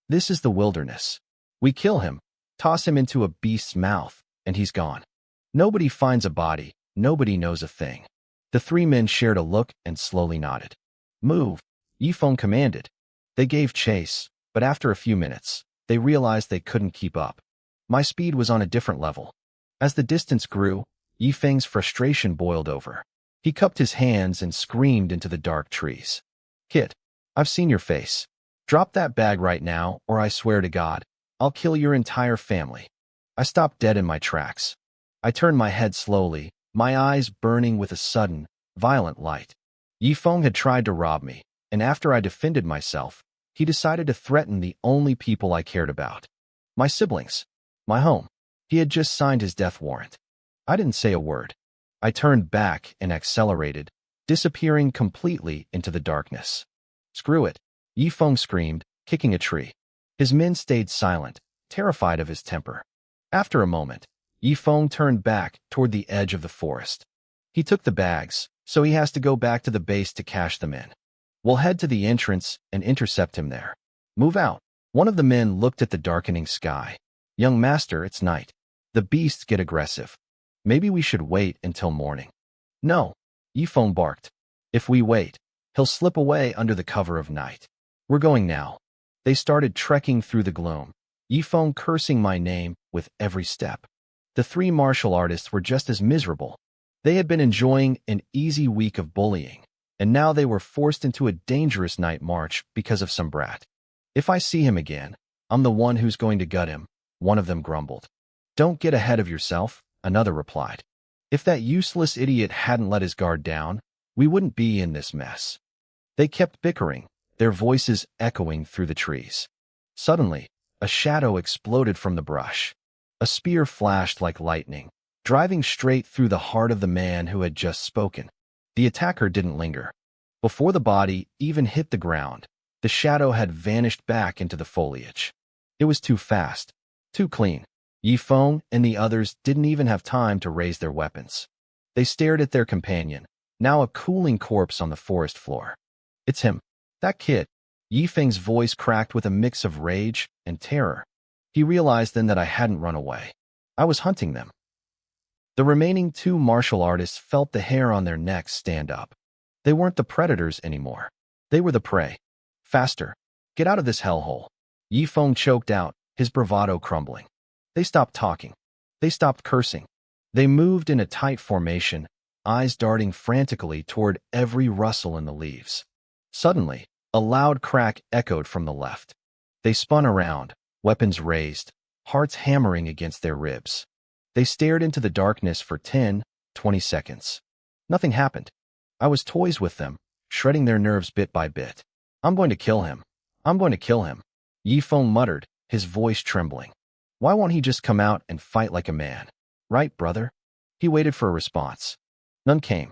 Speaker 1: This is the wilderness. We kill him, toss him into a beast's mouth, and he's gone. Nobody finds a body, nobody knows a thing. The 3 men shared a look and slowly nodded. Move, Yifeng commanded. They gave chase, but after a few minutes, they realized they couldn't keep up. My speed was on a different level. As the distance grew, Yifeng's frustration boiled over. He cupped his hands and screamed into the dark trees. Kid, I've seen your face. Drop that bag right now, or I swear to God, I'll kill your entire family. I stopped dead in my tracks. I turned my head slowly, my eyes burning with a sudden, violent light. Yifeng had tried to rob me, and after I defended myself, he decided to threaten the only people I cared about. My siblings. My home. He had just signed his death warrant. I didn't say a word. I turned back and accelerated, disappearing completely into the darkness. Screw it, Yifeng screamed, kicking a tree. His men stayed silent, terrified of his temper. After a moment, Yifeng turned back toward the edge of the forest. He took the bags, so he has to go back to the base to cash them in. We'll head to the entrance and intercept him there. Move out. One of the men looked at the darkening sky. Young master, it's night. The beasts get aggressive. Maybe we should wait until morning. No, Yifeng barked. If we wait, he'll slip away under the cover of night. We're going now. They started trekking through the gloom, Yifeng cursing my name with every step. The three martial artists were just as miserable. They had been enjoying an easy week of bullying, and now they were forced into a dangerous night march because of some brat. If I see him again, I'm the one who's going to gut him, one of them grumbled. Don't get ahead of yourself, another replied. If that useless idiot hadn't let his guard down, we wouldn't be in this mess. They kept bickering, their voices echoing through the trees. Suddenly, a shadow exploded from the brush. A spear flashed like lightning, driving straight through the heart of the man who had just spoken. The attacker didn't linger. Before the body even hit the ground, the shadow had vanished back into the foliage. It was too fast, too clean. Yifeng and the others didn't even have time to raise their weapons. They stared at their companion, now a cooling corpse on the forest floor. It's him. That kid. Yifeng's voice cracked with a mix of rage and terror. He realized then that I hadn't run away. I was hunting them. The remaining two martial artists felt the hair on their necks stand up. They weren't the predators anymore. They were the prey. Faster. Get out of this hellhole. Yifeng choked out, his bravado crumbling. They stopped talking. They stopped cursing. They moved in a tight formation, eyes darting frantically toward every rustle in the leaves. Suddenly, a loud crack echoed from the left. They spun around, weapons raised, hearts hammering against their ribs. They stared into the darkness for 10, 20 seconds. Nothing happened. I was toys with them, shredding their nerves bit by bit. I'm going to kill him. I'm going to kill him. Yifeng muttered, his voice trembling. Why won't he just come out and fight like a man? Right, brother? He waited for a response. None came.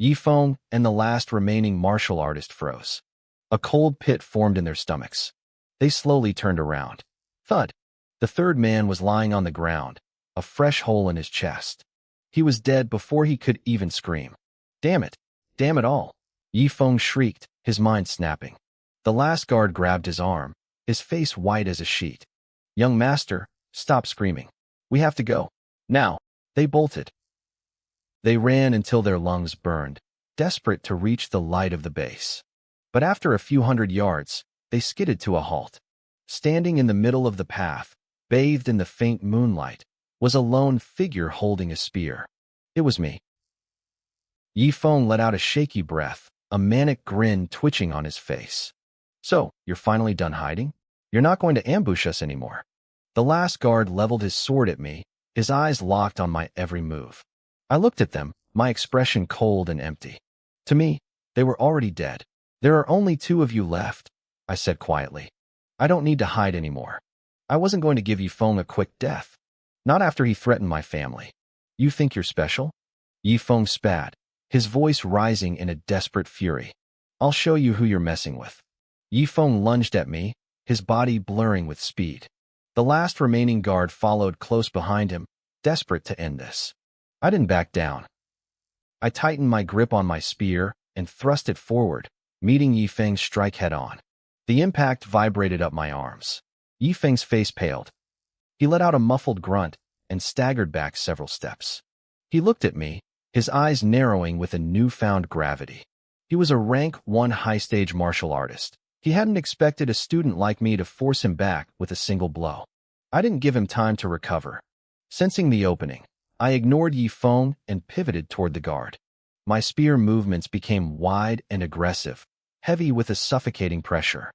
Speaker 1: Yifeng and the last remaining martial artist froze. A cold pit formed in their stomachs. They slowly turned around. Thud! The third man was lying on the ground, a fresh hole in his chest. He was dead before he could even scream. Damn it! Damn it all! Yifeng shrieked, his mind snapping. The last guard grabbed his arm, his face white as a sheet. Young master, stop screaming. We have to go. Now. They bolted. They ran until their lungs burned, desperate to reach the light of the base. But after a few hundred yards, they skidded to a halt. Standing in the middle of the path, bathed in the faint moonlight, was a lone figure holding a spear. It was me. Yifeng let out a shaky breath, a manic grin twitching on his face. So, you're finally done hiding? You're not going to ambush us anymore. The last guard leveled his sword at me, his eyes locked on my every move. I looked at them, my expression cold and empty. To me, they were already dead. There are only two of you left, I said quietly. I don't need to hide anymore. I wasn't going to give Yifeng a quick death. Not after he threatened my family. You think you're special? Yifeng spat, his voice rising in a desperate fury. I'll show you who you're messing with. Yifeng lunged at me, his body blurring with speed. The last remaining guard followed close behind him, desperate to end this. I didn't back down. I tightened my grip on my spear and thrust it forward, meeting Yifeng's strike head-on. The impact vibrated up my arms. Yifeng's face paled. He let out a muffled grunt and staggered back several steps. He looked at me, his eyes narrowing with a newfound gravity. He was a rank 1 high-stage martial artist. He hadn't expected a student like me to force him back with a single blow. I didn't give him time to recover. Sensing the opening, I ignored Yifeng and pivoted toward the guard. My spear movements became wide and aggressive, heavy with a suffocating pressure.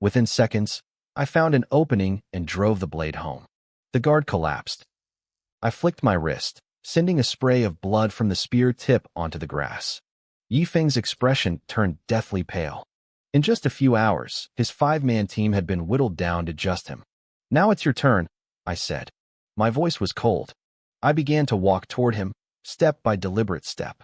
Speaker 1: Within seconds, I found an opening and drove the blade home. The guard collapsed. I flicked my wrist, sending a spray of blood from the spear tip onto the grass. Yifeng's expression turned deathly pale. In just a few hours, his 5-man team had been whittled down to just him. Now it's your turn, I said. My voice was cold. I began to walk toward him, step by deliberate step.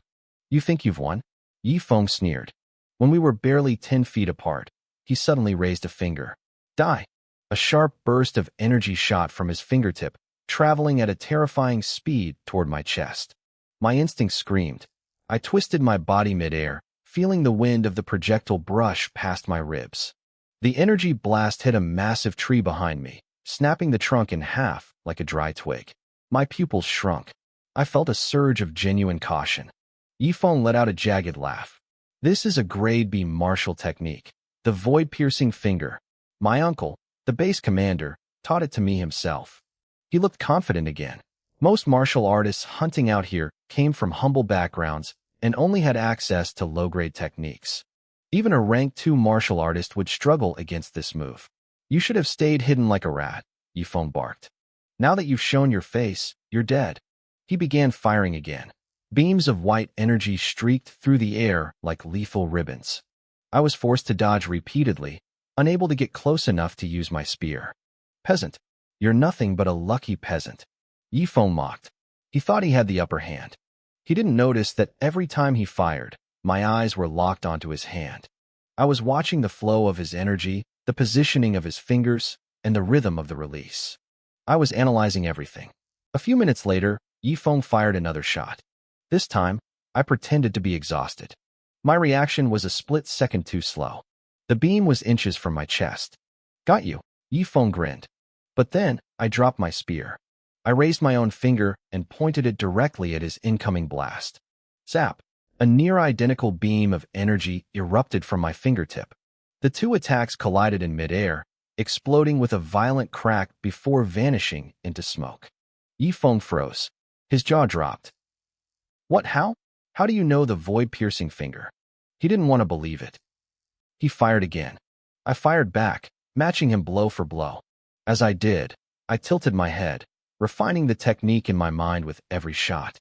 Speaker 1: You think you've won? Yifeng sneered. When we were barely 10 feet apart, he suddenly raised a finger. Die! A sharp burst of energy shot from his fingertip, traveling at a terrifying speed toward my chest. My instinct screamed. I twisted my body midair, feeling the wind of the projectile brush past my ribs. The energy blast hit a massive tree behind me, snapping the trunk in half like a dry twig. My pupils shrunk. I felt a surge of genuine caution. Yifeng let out a jagged laugh. This is a grade B martial technique. The void-piercing finger. My uncle, the base commander, taught it to me himself. He looked confident again. Most martial artists hunting out here came from humble backgrounds and only had access to low-grade techniques. Even a rank 2 martial artist would struggle against this move. You should have stayed hidden like a rat, Yifeng barked. Now that you've shown your face, you're dead. He began firing again. Beams of white energy streaked through the air like lethal ribbons. I was forced to dodge repeatedly, unable to get close enough to use my spear. Peasant, you're nothing but a lucky peasant. Yifeng mocked. He thought he had the upper hand. He didn't notice that every time he fired, my eyes were locked onto his hand. I was watching the flow of his energy, the positioning of his fingers, and the rhythm of the release. I was analyzing everything. A few minutes later, Yifeng fired another shot. This time, I pretended to be exhausted. My reaction was a split second too slow. The beam was inches from my chest. Got you, Yifeng grinned. But then, I dropped my spear. I raised my own finger and pointed it directly at his incoming blast. Zap! A near-identical beam of energy erupted from my fingertip. The two attacks collided in midair, exploding with a violent crack before vanishing into smoke. Yifeng froze. His jaw dropped. What, how? How do you know the void-piercing finger? He didn't want to believe it. He fired again. I fired back, matching him blow for blow. As I did, I tilted my head, refining the technique in my mind with every shot.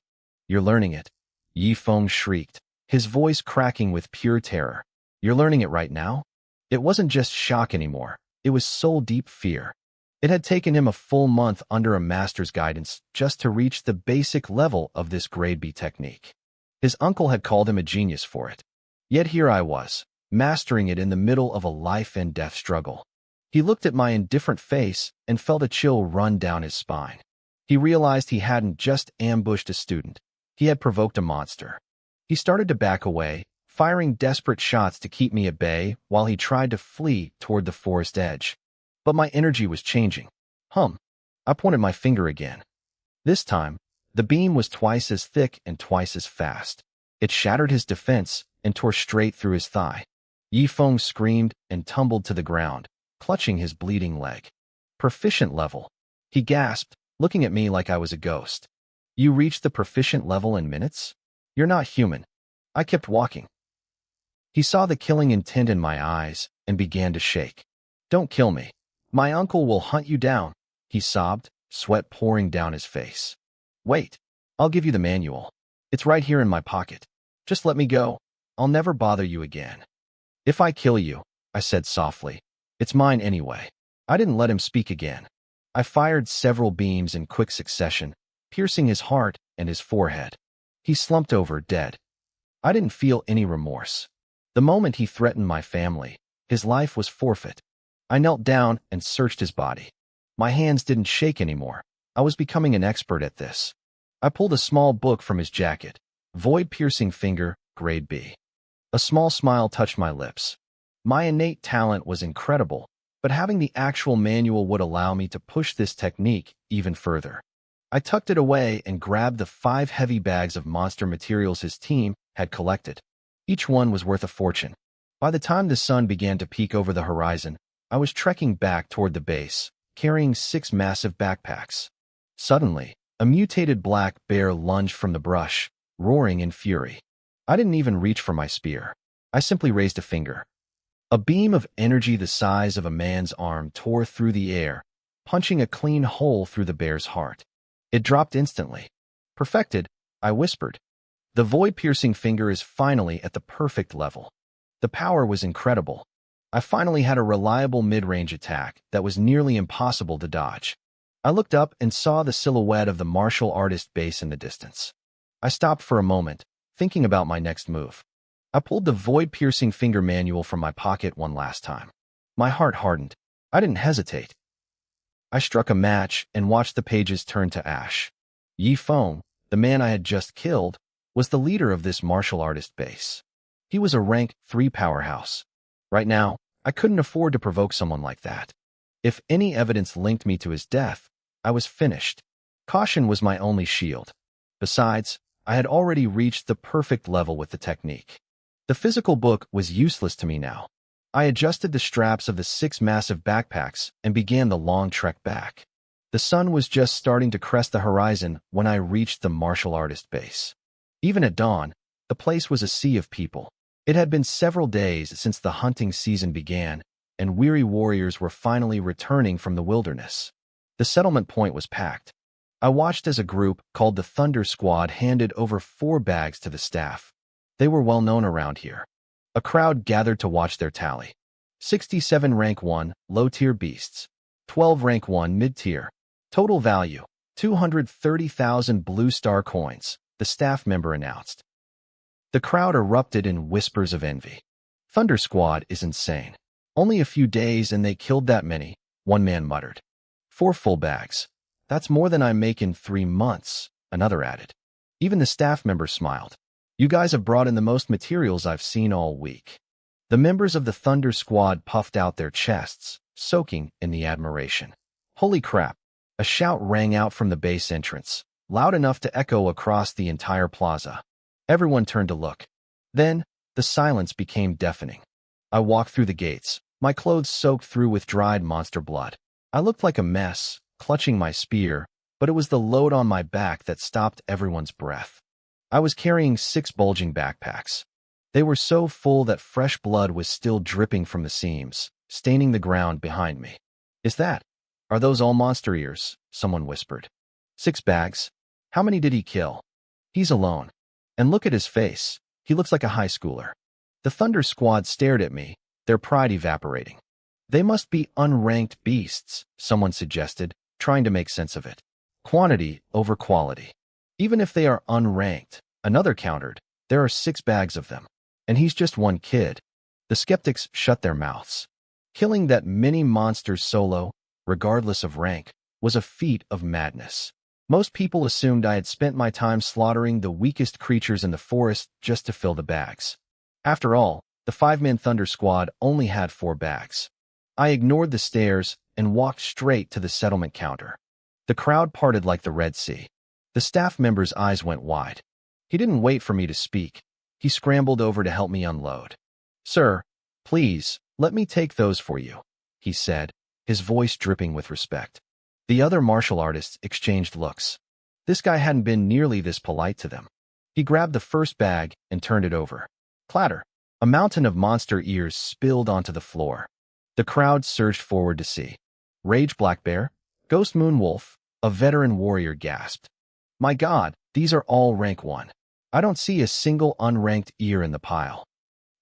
Speaker 1: You're learning it. Yifeng shrieked, his voice cracking with pure terror. You're learning it right now? It wasn't just shock anymore. It was soul-deep fear. It had taken him a full month under a master's guidance just to reach the basic level of this grade B technique. His uncle had called him a genius for it. Yet here I was, mastering it in the middle of a life-and-death struggle. He looked at my indifferent face and felt a chill run down his spine. He realized he hadn't just ambushed a student. He had provoked a monster. He started to back away, firing desperate shots to keep me at bay while he tried to flee toward the forest edge. But my energy was changing. I pointed my finger again. This time, the beam was twice as thick and twice as fast. It shattered his defense and tore straight through his thigh. Yifeng screamed and tumbled to the ground, clutching his bleeding leg. Proficient level. He gasped, looking at me like I was a ghost. You reached the proficient level in minutes? You're not human. I kept walking. He saw the killing intent in my eyes and began to shake. Don't kill me. My uncle will hunt you down, he sobbed, sweat pouring down his face. Wait, I'll give you the manual. It's right here in my pocket. Just let me go. I'll never bother you again. If I kill you, I said softly, it's mine anyway. I didn't let him speak again. I fired several beams in quick succession, piercing his heart and his forehead. He slumped over dead. I didn't feel any remorse. The moment he threatened my family, his life was forfeit. I knelt down and searched his body. My hands didn't shake anymore. I was becoming an expert at this. I pulled a small book from his jacket. Void-piercing finger, grade B. A small smile touched my lips. My innate talent was incredible, but having the actual manual would allow me to push this technique even further. I tucked it away and grabbed the 5 heavy bags of monster materials his team had collected. Each one was worth a fortune. By the time the sun began to peek over the horizon, I was trekking back toward the base, carrying 6 massive backpacks. Suddenly, a mutated black bear lunged from the brush, roaring in fury. I didn't even reach for my spear. I simply raised a finger. A beam of energy the size of a man's arm tore through the air, punching a clean hole through the bear's heart. It dropped instantly. Perfected, I whispered. The void-piercing finger is finally at the perfect level. The power was incredible. I finally had a reliable mid-range attack that was nearly impossible to dodge. I looked up and saw the silhouette of the martial artist base in the distance. I stopped for a moment, thinking about my next move. I pulled the void-piercing finger manual from my pocket one last time. My heart hardened. I didn't hesitate. I struck a match and watched the pages turn to ash. Yifeng, the man I had just killed, was the leader of this martial artist base. He was a rank 3 powerhouse. Right now, I couldn't afford to provoke someone like that. If any evidence linked me to his death, I was finished. Caution was my only shield. Besides, I had already reached the perfect level with the technique. The physical book was useless to me now. I adjusted the straps of the 6 massive backpacks and began the long trek back. The sun was just starting to crest the horizon when I reached the martial artist base. Even at dawn, the place was a sea of people. It had been several days since the hunting season began, and weary warriors were finally returning from the wilderness. The settlement point was packed. I watched as a group called the Thunder Squad handed over 4 bags to the staff. They were well known around here. A crowd gathered to watch their tally. 67 rank 1, low-tier beasts. 12 rank 1, mid-tier. Total value, 230,000 Blue Star coins, the staff member announced. The crowd erupted in whispers of envy. Thunder Squad is insane. Only a few days and they killed that many, one man muttered. 4 full bags. That's more than I make in 3 months, another added. Even the staff member smiled. You guys have brought in the most materials I've seen all week. The members of the Thunder Squad puffed out their chests, soaking in the admiration. Holy crap! A shout rang out from the base entrance, loud enough to echo across the entire plaza. Everyone turned to look. Then, the silence became deafening. I walked through the gates, my clothes soaked through with dried monster blood. I looked like a mess, clutching my spear, but it was the load on my back that stopped everyone's breath. I was carrying 6 bulging backpacks. They were so full that fresh blood was still dripping from the seams, staining the ground behind me. Are those all monster ears? Someone whispered. 6 bags? How many did he kill? He's alone. And look at his face. He looks like a high schooler. The Thunder Squad stared at me, their pride evaporating. They must be unranked beasts, someone suggested, trying to make sense of it. Quantity over quality. Even if they are unranked, another countered, there are 6 bags of them. And he's just one kid. The skeptics shut their mouths. Killing that many monsters solo, regardless of rank, was a feat of madness. Most people assumed I had spent my time slaughtering the weakest creatures in the forest just to fill the bags. After all, the 5-man Thunder Squad only had 4 bags. I ignored the stares and walked straight to the settlement counter. The crowd parted like the Red Sea. The staff member's eyes went wide. He didn't wait for me to speak. He scrambled over to help me unload. Sir, please, let me take those for you, he said, his voice dripping with respect. The other martial artists exchanged looks. This guy hadn't been nearly this polite to them. He grabbed the first bag and turned it over. Clatter! A mountain of monster ears spilled onto the floor. The crowd surged forward to see. Rage Black Bear? Ghost Moon Wolf? A veteran warrior gasped. My God, these are all rank 1. I don't see a single unranked ear in the pile.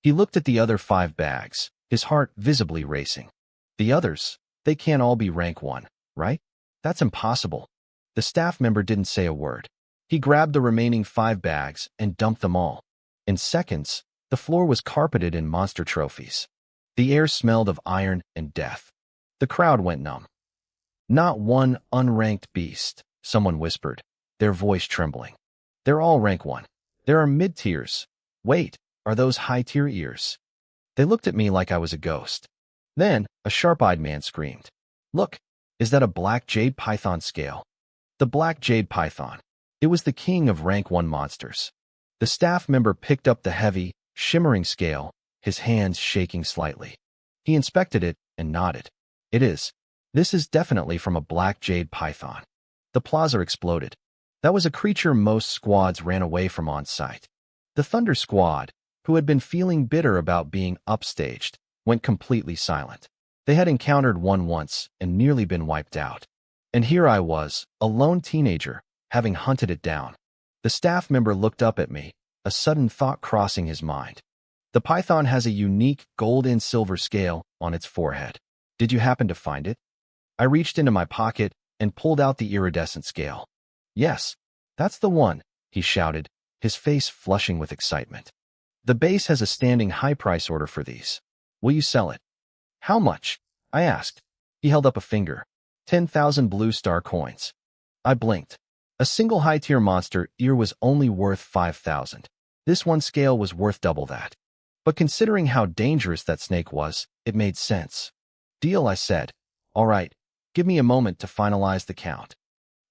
Speaker 1: He looked at the other 5 bags, his heart visibly racing. The others, they can't all be rank 1, right? That's impossible. The staff member didn't say a word. He grabbed the remaining 5 bags and dumped them all. In seconds, the floor was carpeted in monster trophies. The air smelled of iron and death. The crowd went numb. Not one unranked beast, someone whispered, their voice trembling. They're all rank 1. There are mid-tiers. Wait, are those high-tier ears? They looked at me like I was a ghost. Then, a sharp-eyed man screamed. Look, is that a black jade python scale? The black jade python. It was the king of rank 1 monsters. The staff member picked up the heavy, shimmering scale, his hands shaking slightly. He inspected it and nodded. It is. This is definitely from a black jade python. The plaza exploded. That was a creature most squads ran away from on sight. The Thunder Squad, who had been feeling bitter about being upstaged, went completely silent. They had encountered one once and nearly been wiped out. And here I was, a lone teenager, having hunted it down. The staff member looked up at me, a sudden thought crossing his mind. The python has a unique gold and silver scale on its forehead. Did you happen to find it? I reached into my pocket and pulled out the iridescent scale. Yes, that's the one, he shouted, his face flushing with excitement. The base has a standing high price order for these. Will you sell it? How much? I asked. He held up a finger. 10,000 Blue Star coins. I blinked. A single high-tier monster ear was only worth 5,000. This one scale was worth double that. But considering how dangerous that snake was, it made sense. Deal, I said. All right, give me a moment to finalize the count.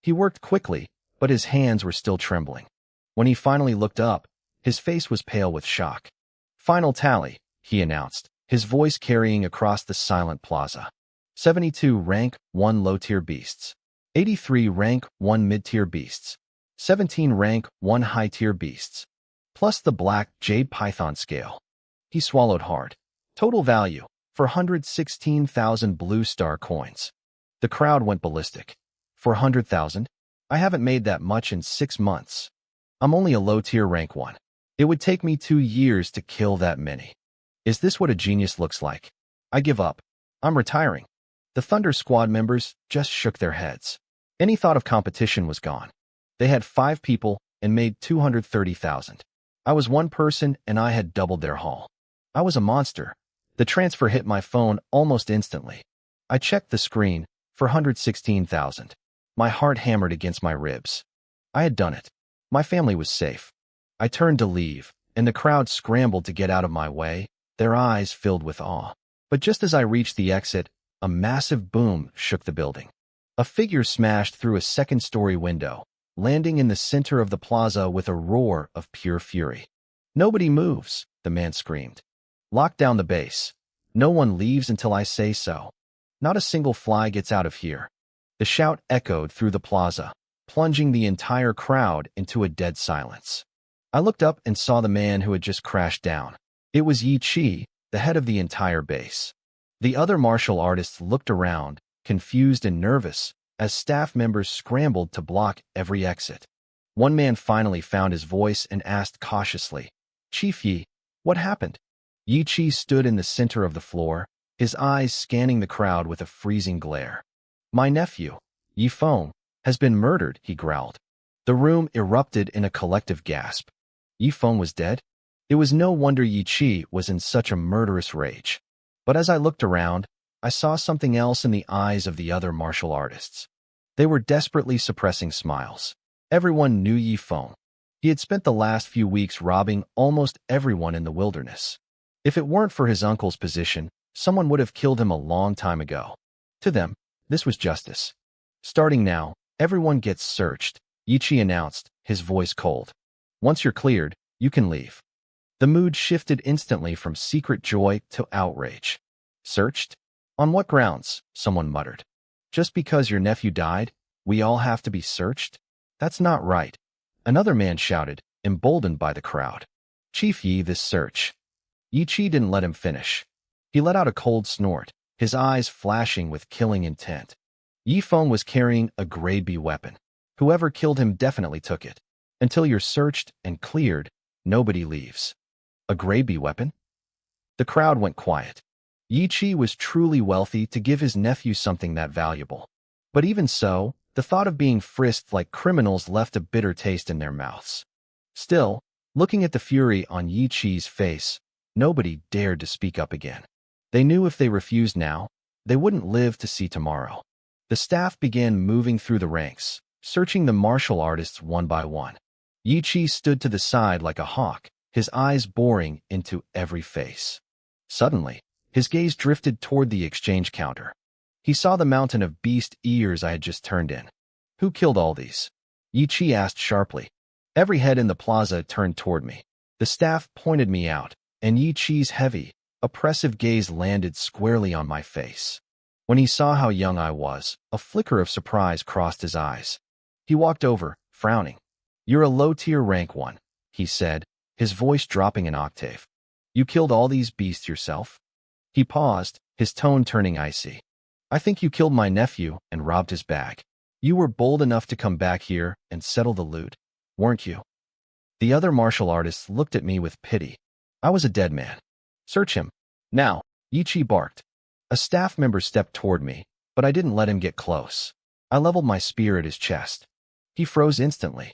Speaker 1: He worked quickly, but his hands were still trembling. When he finally looked up, his face was pale with shock. Final tally, he announced, his voice carrying across the silent plaza. 72 rank 1 low-tier beasts. 83 rank 1 mid-tier beasts. 17 rank 1 high-tier beasts. Plus the black jade python scale. He swallowed hard. Total value, 416,000 blue star coins. The crowd went ballistic. 400,000? I haven't made that much in 6 months. I'm only a low-tier rank 1. It would take me 2 years to kill that many. Is this what a genius looks like? I give up. I'm retiring. The Thunder Squad members just shook their heads. Any thought of competition was gone. They had 5 people and made 230,000. I was 1 person and I had doubled their haul. I was a monster. The transfer hit my phone almost instantly. I checked the screen, 416,000. My heart hammered against my ribs. I had done it. My family was safe. I turned to leave, and the crowd scrambled to get out of my way, their eyes filled with awe. But just as I reached the exit, a massive boom shook the building. A figure smashed through a second-story window, landing in the center of the plaza with a roar of pure fury. "Nobody moves," the man screamed. "Lock down the base. No one leaves until I say so. Not a single fly gets out of here." The shout echoed through the plaza, plunging the entire crowd into a dead silence. I looked up and saw the man who had just crashed down. It was Yi Chi, the head of the entire base. The other martial artists looked around, confused and nervous, as staff members scrambled to block every exit. One man finally found his voice and asked cautiously, "Chief Yi, what happened?" Yi Chi stood in the center of the floor, his eyes scanning the crowd with a freezing glare. "My nephew, Yi Feng, has been murdered," he growled. The room erupted in a collective gasp. Yi Feng was dead? It was no wonder Yi Chi was in such a murderous rage. But as I looked around, I saw something else in the eyes of the other martial artists. They were desperately suppressing smiles. Everyone knew Yi Feng. He had spent the last few weeks robbing almost everyone in the wilderness. If it weren't for his uncle's position, someone would have killed him a long time ago. To them, this was justice. "Starting now, everyone gets searched," Yi Chi announced, his voice cold. "Once you're cleared, you can leave." The mood shifted instantly from secret joy to outrage. "Searched? On what grounds?" someone muttered. "Just because your nephew died, we all have to be searched? That's not right," another man shouted, emboldened by the crowd. "Chief Yi, this search." Yi Chi didn't let him finish. He let out a cold snort, his eyes flashing with killing intent. Yi Feng was carrying a grade B weapon. Whoever killed him definitely took it. Until you're searched and cleared, nobody leaves. A grade B weapon? The crowd went quiet. Yi Chi was truly wealthy to give his nephew something that valuable. But even so, the thought of being frisked like criminals left a bitter taste in their mouths. Still, looking at the fury on Yi Chi's face, nobody dared to speak up again. They knew if they refused now, they wouldn't live to see tomorrow. The staff began moving through the ranks, searching the martial artists one by one. Yi Chi stood to the side like a hawk, his eyes boring into every face. Suddenly, his gaze drifted toward the exchange counter. He saw the mountain of beast ears I had just turned in. "Who killed all these?" Yi Chi asked sharply. Every head in the plaza turned toward me. The staff pointed me out, and Yi Chi's heavy, oppressive gaze landed squarely on my face. When he saw how young I was, a flicker of surprise crossed his eyes. He walked over, frowning. "You're a low-tier rank 1, he said, his voice dropping an octave. "You killed all these beasts yourself?" He paused, his tone turning icy. "I think you killed my nephew and robbed his bag. You were bold enough to come back here and settle the loot, weren't you?" The other martial artists looked at me with pity. I was a dead man. "Search him. Now," Yi Chi barked. A staff member stepped toward me, but I didn't let him get close. I leveled my spear at his chest. He froze instantly.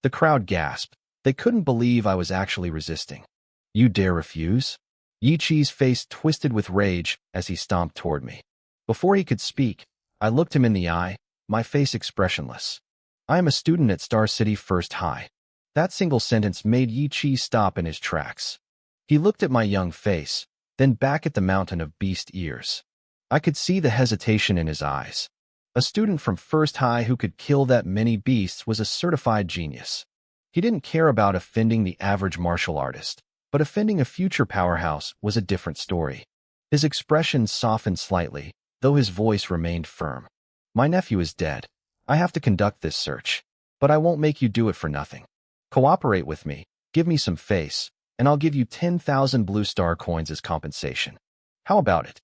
Speaker 1: The crowd gasped. They couldn't believe I was actually resisting. "You dare refuse?" Yi Chi's face twisted with rage as he stomped toward me. Before he could speak, I looked him in the eye, my face expressionless. "I am a student at Star City First High." That single sentence made Yi Chi stop in his tracks. He looked at my young face, then back at the mountain of beast ears. I could see the hesitation in his eyes. A student from First High who could kill that many beasts was a certified genius. He didn't care about offending the average martial artist. But offending a future powerhouse was a different story. His expression softened slightly, though his voice remained firm. My nephew is dead. I have to conduct this search. But I won't make you do it for nothing. Cooperate with me, give me some face, and I'll give you 10,000 blue star coins as compensation. How about it?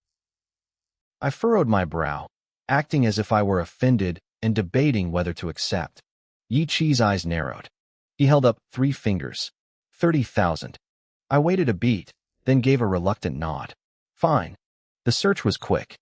Speaker 1: I furrowed my brow, acting as if I were offended and debating whether to accept. Yi Chi's eyes narrowed. He held up 3 fingers. 30,000. I waited a beat, then gave a reluctant nod. Fine. The search was quick.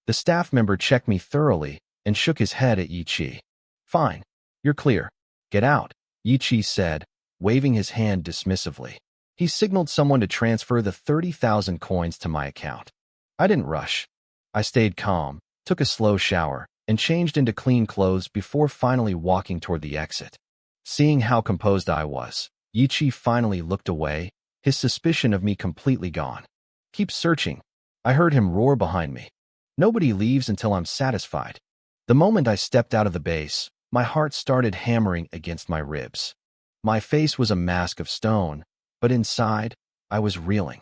Speaker 1: The staff member checked me thoroughly and shook his head at Yi Chi. Fine. You're clear. Get out, Yi Chi said, waving his hand dismissively. He signaled someone to transfer the 30,000 coins to my account. I didn't rush. I stayed calm, took a slow shower, and changed into clean clothes before finally walking toward the exit. Seeing how composed I was, Yi Chi finally looked away, his suspicion of me completely gone. Keep searching. I heard him roar behind me. Nobody leaves until I'm satisfied. The moment I stepped out of the base, my heart started hammering against my ribs. My face was a mask of stone, but inside, I was reeling.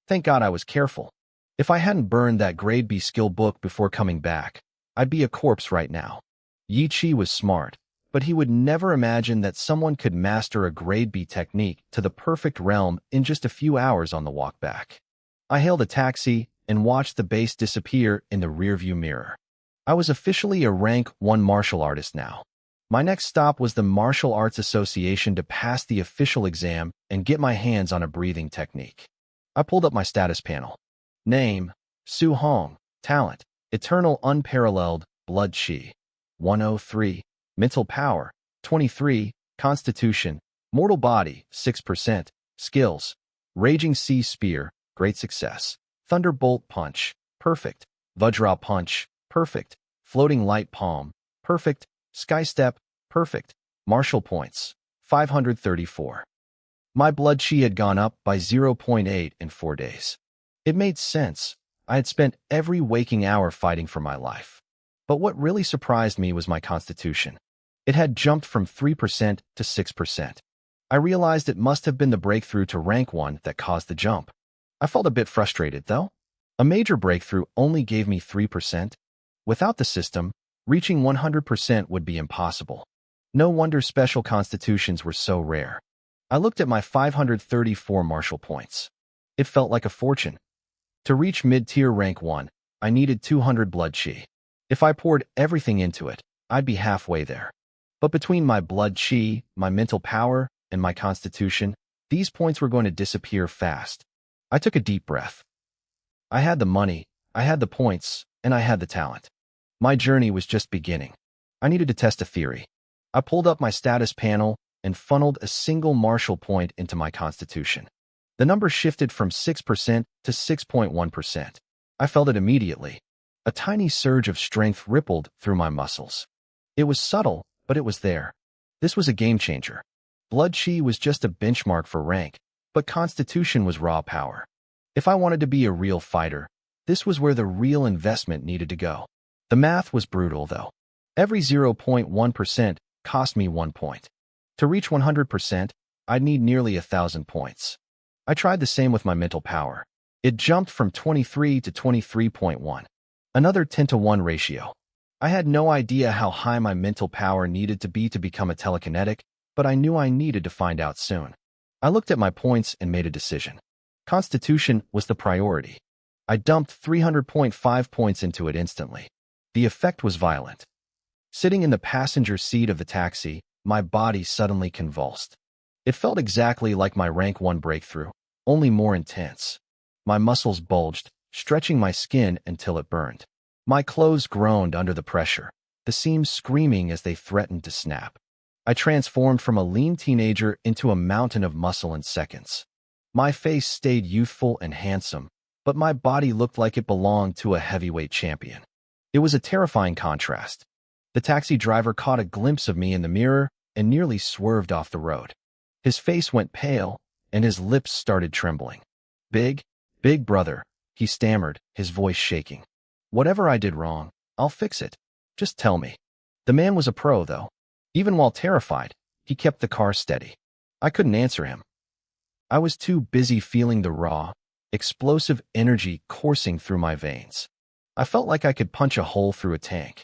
Speaker 1: Thank God I was careful. If I hadn't burned that grade B skill book before coming back, I'd be a corpse right now. Yi Chi was smart, but he would never imagine that someone could master a grade B technique to the perfect realm in just a few hours on the walk back. I hailed a taxi and watched the base disappear in the rearview mirror. I was officially a rank 1 martial artist now. My next stop was the Martial Arts Association to pass the official exam and get my hands on a breathing technique. I pulled up my status panel. Name, Su Hong. Talent, Eternal Unparalleled, Blood Chi. 103. Mental Power, 23. Constitution, Mortal Body, 6%. Skills, Raging Sea Spear, Great Success. Thunderbolt Punch, Perfect. Vajra Punch, Perfect. Floating Light Palm, Perfect. Sky Step, Perfect. Martial Points, 534. My blood chi had gone up by 0.8 in 4 days. It made sense. I had spent every waking hour fighting for my life. But what really surprised me was my constitution. It had jumped from 3% to 6%. I realized it must have been the breakthrough to rank 1 that caused the jump. I felt a bit frustrated, though. A major breakthrough only gave me 3%. Without the system, reaching 100% would be impossible. No wonder special constitutions were so rare. I looked at my 534 martial points. It felt like a fortune. To reach mid-tier rank 1, I needed 200 blood chi. If I poured everything into it, I'd be halfway there. But between my blood chi, my mental power, and my constitution, these points were going to disappear fast. I took a deep breath. I had the money, I had the points, and I had the talent. My journey was just beginning. I needed to test a theory. I pulled up my status panel and funneled a single martial point into my constitution. The number shifted from 6% to 6.1%. I felt it immediately. A tiny surge of strength rippled through my muscles. It was subtle, but it was there. This was a game changer. Blood chi was just a benchmark for rank, but constitution was raw power. If I wanted to be a real fighter, this was where the real investment needed to go. The math was brutal, though. Every 0.1% cost me 1 point. To reach 100%, I'd need nearly 1,000 points. I tried the same with my mental power. It jumped from 23 to 23.1. Another 10-to-1 ratio. I had no idea how high my mental power needed to be to become a telekinetic, but I knew I needed to find out soon. I looked at my points and made a decision. Constitution was the priority. I dumped 300.5 points into it instantly. The effect was violent. Sitting in the passenger seat of the taxi, my body suddenly convulsed. It felt exactly like my rank 1 breakthrough, only more intense. My muscles bulged, stretching my skin until it burned. My clothes groaned under the pressure, the seams screaming as they threatened to snap. I transformed from a lean teenager into a mountain of muscle in seconds. My face stayed youthful and handsome, but my body looked like it belonged to a heavyweight champion. It was a terrifying contrast. The taxi driver caught a glimpse of me in the mirror and nearly swerved off the road. His face went pale, and his lips started trembling. Big brother, he stammered, his voice shaking. Whatever I did wrong, I'll fix it. Just tell me. The man was a pro, though. Even while terrified, he kept the car steady. I couldn't answer him. I was too busy feeling the raw, explosive energy coursing through my veins. I felt like I could punch a hole through a tank.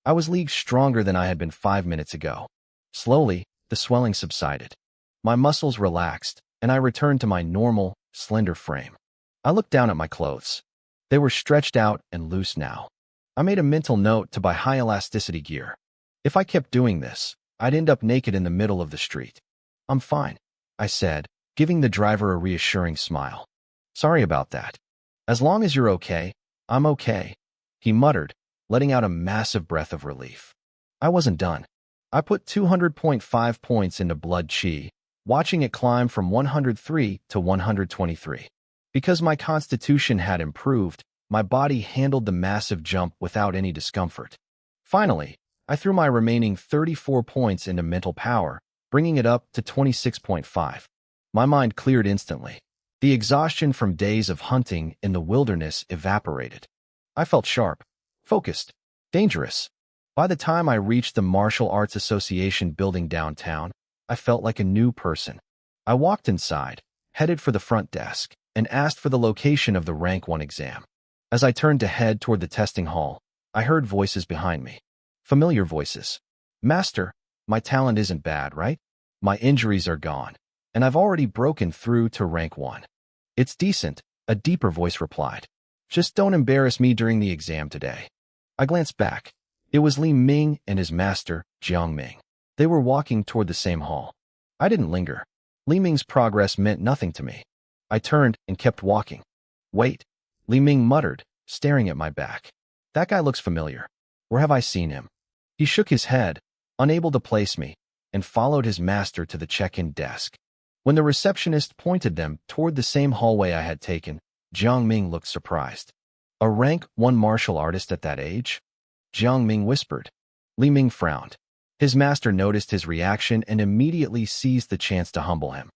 Speaker 1: I was leagues stronger than I had been 5 minutes ago. Slowly, the swelling subsided. My muscles relaxed, and I returned to my normal, slender frame. I looked down at my clothes. They were stretched out and loose now. I made a mental note to buy high-elasticity gear. If I kept doing this, I'd end up naked in the middle of the street. I'm fine, I said, giving the driver a reassuring smile. Sorry about that. As long as you're okay, I'm okay, he muttered, letting out a massive breath of relief. I wasn't done. I put 200.5 points into blood chi, watching it climb from 103 to 123. Because my constitution had improved, my body handled the massive jump without any discomfort. Finally, I threw my remaining 34 points into mental power, bringing it up to 26.5. My mind cleared instantly. The exhaustion from days of hunting in the wilderness evaporated. I felt sharp, focused, dangerous. By the time I reached the Martial Arts Association building downtown, I felt like a new person. I walked inside, headed for the front desk, and asked for the location of the Rank 1 exam. As I turned to head toward the testing hall, I heard voices behind me. Familiar voices. Master, my talent isn't bad, right? My injuries are gone, and I've already broken through to Rank 1. It's decent, a deeper voice replied. Just don't embarrass me during the exam today. I glanced back. It was Li Ming and his master, Jiang Ming. They were walking toward the same hall. I didn't linger. Li Ming's progress meant nothing to me. I turned and kept walking. Wait, Li Ming muttered, staring at my back. That guy looks familiar. Where have I seen him? He shook his head, unable to place me, and followed his master to the check-in desk. When the receptionist pointed them toward the same hallway I had taken, Jiang Ming looked surprised. A Rank 1 martial artist at that age? Jiang Ming whispered. Li Ming frowned. His master noticed his reaction and immediately seized the chance to humble him.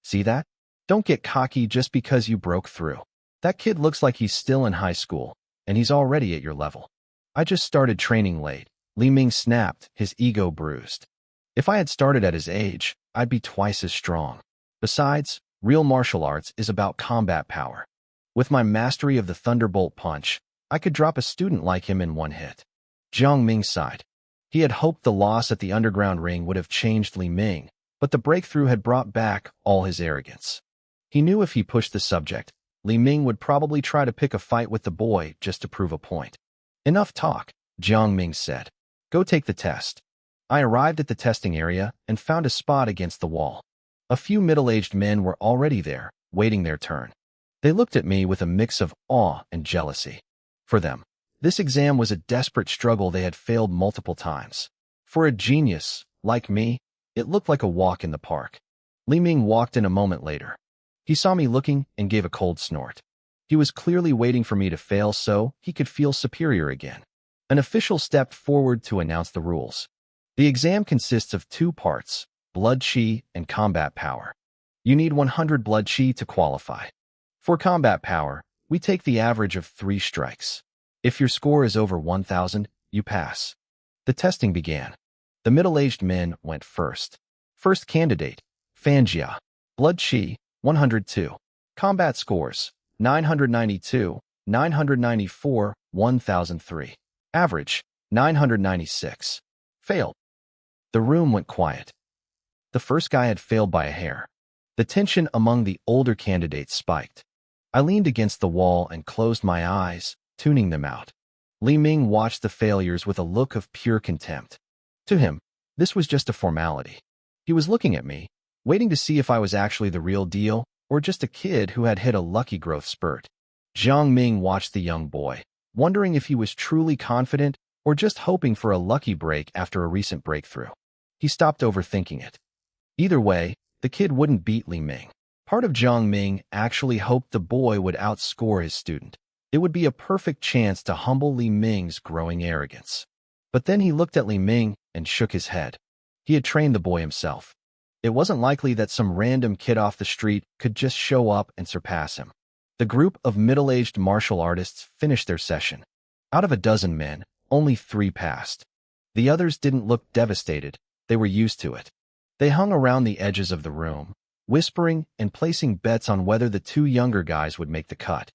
Speaker 1: See that? Don't get cocky just because you broke through. That kid looks like he's still in high school, and he's already at your level. I just started training late, Li Ming snapped, his ego bruised. If I had started at his age, I'd be twice as strong. Besides, real martial arts is about combat power. With my mastery of the Thunderbolt Punch, I could drop a student like him in one hit. Jiang Ming sighed. He had hoped the loss at the underground ring would have changed Li Ming, but the breakthrough had brought back all his arrogance. He knew if he pushed the subject, Li Ming would probably try to pick a fight with the boy just to prove a point. Enough talk, Jiang Ming said. Go take the test. I arrived at the testing area and found a spot against the wall. A few middle-aged men were already there, waiting their turn. They looked at me with a mix of awe and jealousy. For them, this exam was a desperate struggle they had failed multiple times. For a genius, like me, it looked like a walk in the park. Li Ming walked in a moment later. He saw me looking and gave a cold snort. He was clearly waiting for me to fail so he could feel superior again. An official stepped forward to announce the rules. The exam consists of 2 parts, blood chi and combat power. You need 100 blood chi to qualify. For combat power, we take the average of 3 strikes. If your score is over 1,000, you pass. The testing began. The middle-aged men went first. First candidate, Fanjia. Blood chi, 102. Combat scores, 992, 994, 1003. Average, 996. Failed. The room went quiet. The first guy had failed by a hair. The tension among the older candidates spiked. I leaned against the wall and closed my eyes, tuning them out. Li Ming watched the failures with a look of pure contempt. To him, this was just a formality. He was looking at me, waiting to see if I was actually the real deal or just a kid who had hit a lucky growth spurt. Jiang Ming watched the young boy, wondering if he was truly confident or just hoping for a lucky break after a recent breakthrough. He stopped overthinking it. Either way, the kid wouldn't beat Li Ming. Part of Jiang Ming actually hoped the boy would outscore his student. It would be a perfect chance to humble Li Ming's growing arrogance. But then he looked at Li Ming and shook his head. He had trained the boy himself. It wasn't likely that some random kid off the street could just show up and surpass him. The group of middle-aged martial artists finished their session. Out of a dozen men, only 3 passed. The others didn't look devastated. They were used to it. They hung around the edges of the room, whispering and placing bets on whether the two younger guys would make the cut.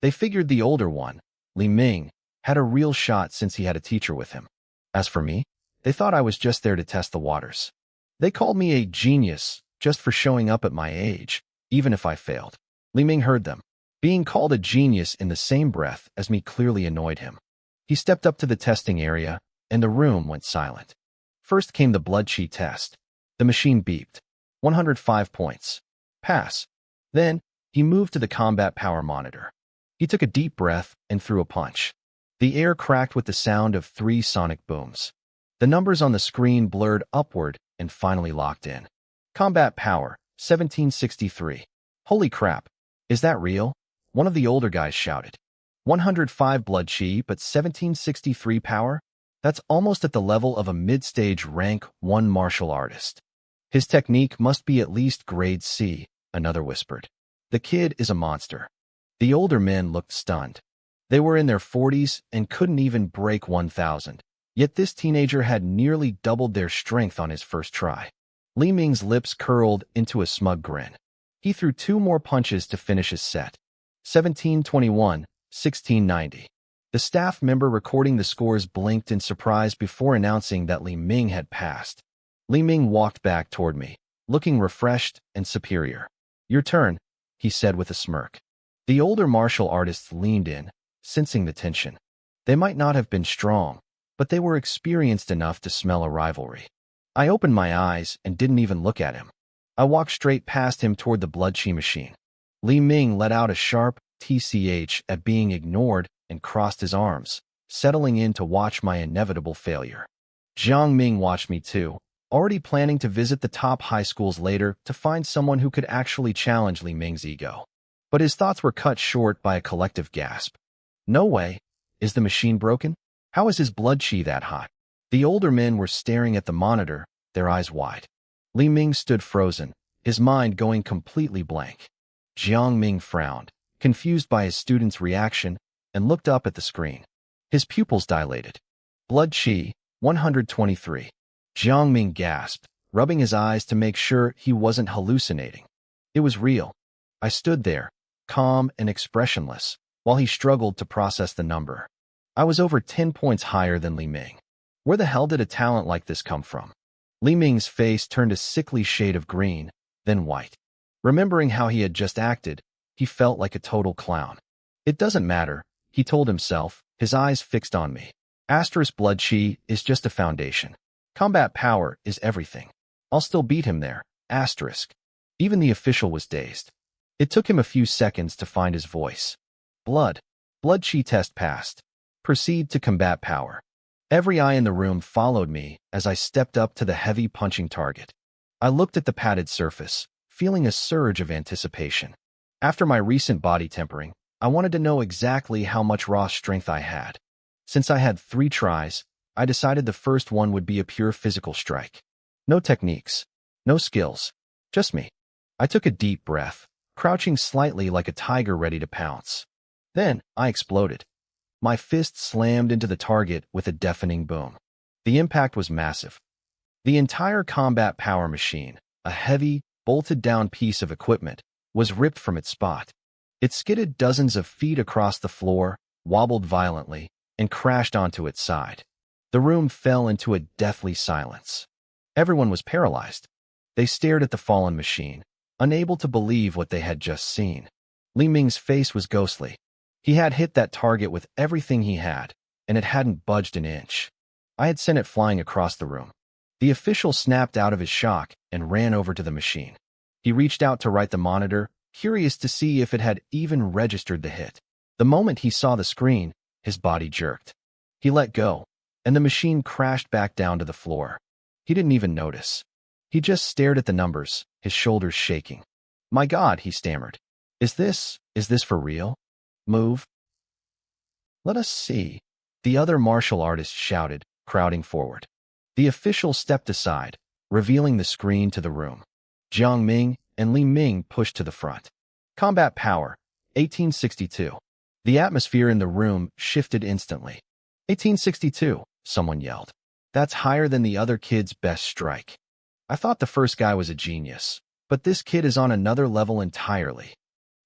Speaker 1: They figured the older one, Li Ming, had a real shot since he had a teacher with him. As for me, they thought I was just there to test the waters. They called me a genius just for showing up at my age, even if I failed. Li Ming heard them. Being called a genius in the same breath as me clearly annoyed him. He stepped up to the testing area, and the room went silent. First came the blood chi test. The machine beeped. 105 points. Pass. Then, he moved to the combat power monitor. He took a deep breath and threw a punch. The air cracked with the sound of 3 sonic booms. The numbers on the screen blurred upward and finally locked in. Combat power, 1763. Holy crap. Is that real? One of the older guys shouted. 105 blood chi, but 1763 power? That's almost at the level of a mid-stage rank 1 martial artist. His technique must be at least grade C, another whispered. The kid is a monster. The older men looked stunned. They were in their 40s and couldn't even break 1,000. Yet this teenager had nearly doubled their strength on his first try. Li Ming's lips curled into a smug grin. He threw 2 more punches to finish his set. 1721, 1690. The staff member recording the scores blinked in surprise before announcing that Li Ming had passed. Li Ming walked back toward me, looking refreshed and superior. Your turn, he said with a smirk. The older martial artists leaned in, sensing the tension. They might not have been strong, but they were experienced enough to smell a rivalry. I opened my eyes and didn't even look at him. I walked straight past him toward the blood chi machine. Li Ming let out a sharp TCH at being ignored and crossed his arms, settling in to watch my inevitable failure. Jiang Ming watched me too, already planning to visit the top high schools later to find someone who could actually challenge Li Ming's ego. But his thoughts were cut short by a collective gasp. No way. Is the machine broken? How is his blood chi that hot? The older men were staring at the monitor, their eyes wide. Li Ming stood frozen, his mind going completely blank. Jiang Ming frowned, confused by his student's reaction, and looked up at the screen. His pupils dilated. Blood chi, 123. Jiang Ming gasped, rubbing his eyes to make sure he wasn't hallucinating. It was real. I stood there, calm and expressionless, while he struggled to process the number. I was over 10 points higher than Li Ming. Where the hell did a talent like this come from? Li Ming's face turned a sickly shade of green, then white. Remembering how he had just acted, he felt like a total clown. It doesn't matter, he told himself, his eyes fixed on me. Asterisk blood chi is just a foundation. Combat power is everything. I'll still beat him there. Asterisk. Even the official was dazed. It took him a few seconds to find his voice. Blood chi test passed. Proceed to combat power. Every eye in the room followed me as I stepped up to the heavy punching target. I looked at the padded surface, feeling a surge of anticipation. After my recent body tempering, I wanted to know exactly how much raw strength I had. Since I had 3 tries, I decided the first one would be a pure physical strike. No techniques, no skills, just me. I took a deep breath, crouching slightly like a tiger ready to pounce. Then, I exploded. My fist slammed into the target with a deafening boom. The impact was massive. The entire combat power machine, a heavy, bolted-down piece of equipment, was ripped from its spot. It skidded dozens of feet across the floor, wobbled violently, and crashed onto its side. The room fell into a deathly silence. Everyone was paralyzed. They stared at the fallen machine, unable to believe what they had just seen. Li Ming's face was ghostly. He had hit that target with everything he had, and it hadn't budged an inch. I had sent it flying across the room. The official snapped out of his shock and ran over to the machine. He reached out to right the monitor, curious to see if it had even registered the hit. The moment he saw the screen, his body jerked. He let go, and the machine crashed back down to the floor. He didn't even notice. He just stared at the numbers, his shoulders shaking. My God, he stammered. Is this for real? Move. Let us see, the other martial artist shouted, crowding forward. The official stepped aside, revealing the screen to the room. Jiang Ming and Li Ming pushed to the front. Combat power, 1862. The atmosphere in the room shifted instantly. 1862, someone yelled. That's higher than the other kid's best strike. I thought the first guy was a genius, But this kid is on another level entirely.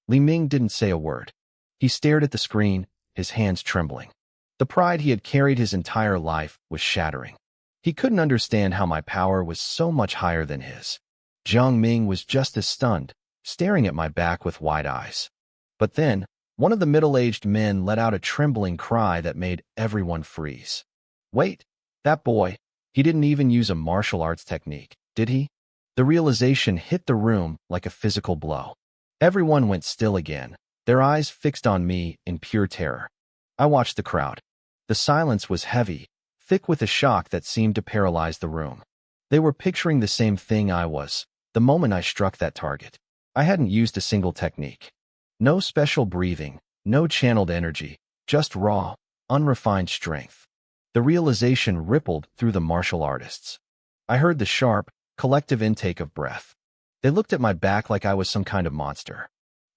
Speaker 1: Li Ming didn't say a word. He stared at the screen, his hands trembling. The pride he had carried his entire life was shattering. He couldn't understand how my power was so much higher than his. Jiang Ming was just as stunned, staring at my back with wide eyes. But then, one of the middle-aged men let out a trembling cry that made everyone freeze. Wait, that boy, he didn't even use a martial arts technique, did he? The realization hit the room like a physical blow. Everyone went still again, their eyes fixed on me in pure terror. I watched the crowd. The silence was heavy, thick with a shock that seemed to paralyze the room. They were picturing the same thing I was, the moment I struck that target. I hadn't used a single technique. No special breathing, no channeled energy, just raw, unrefined strength. The realization rippled through the martial artists. I heard the sharp, collective intake of breath. They looked at my back like I was some kind of monster.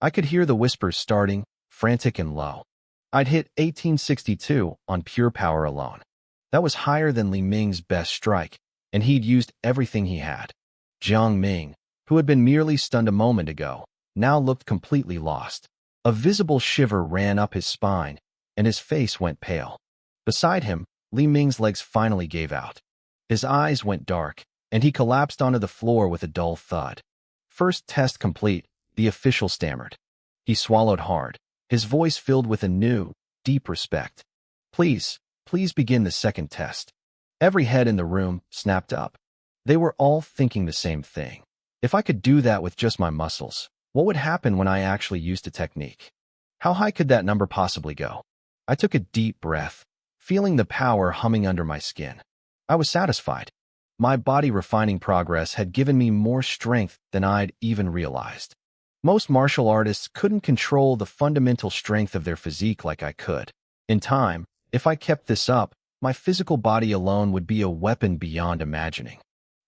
Speaker 1: I could hear the whispers starting, frantic and low. I'd hit 1862 on pure power alone. That was higher than Li Ming's best strike, and he'd used everything he had. Jiang Ming, who had been merely stunned a moment ago, now looked completely lost. A visible shiver ran up his spine, and his face went pale. Beside him, Li Ming's legs finally gave out. His eyes went dark, and he collapsed onto the floor with a dull thud. First test complete, the official stammered. He swallowed hard, his voice filled with a new, deep respect. Please begin the second test. Every head in the room snapped up. They were all thinking the same thing. If I could do that with just my muscles, what would happen when I actually used a technique? How high could that number possibly go? I took a deep breath, feeling the power humming under my skin. I was satisfied. My body refining progress had given me more strength than I'd even realized. Most martial artists couldn't control the fundamental strength of their physique like I could. In time, if I kept this up, my physical body alone would be a weapon beyond imagining.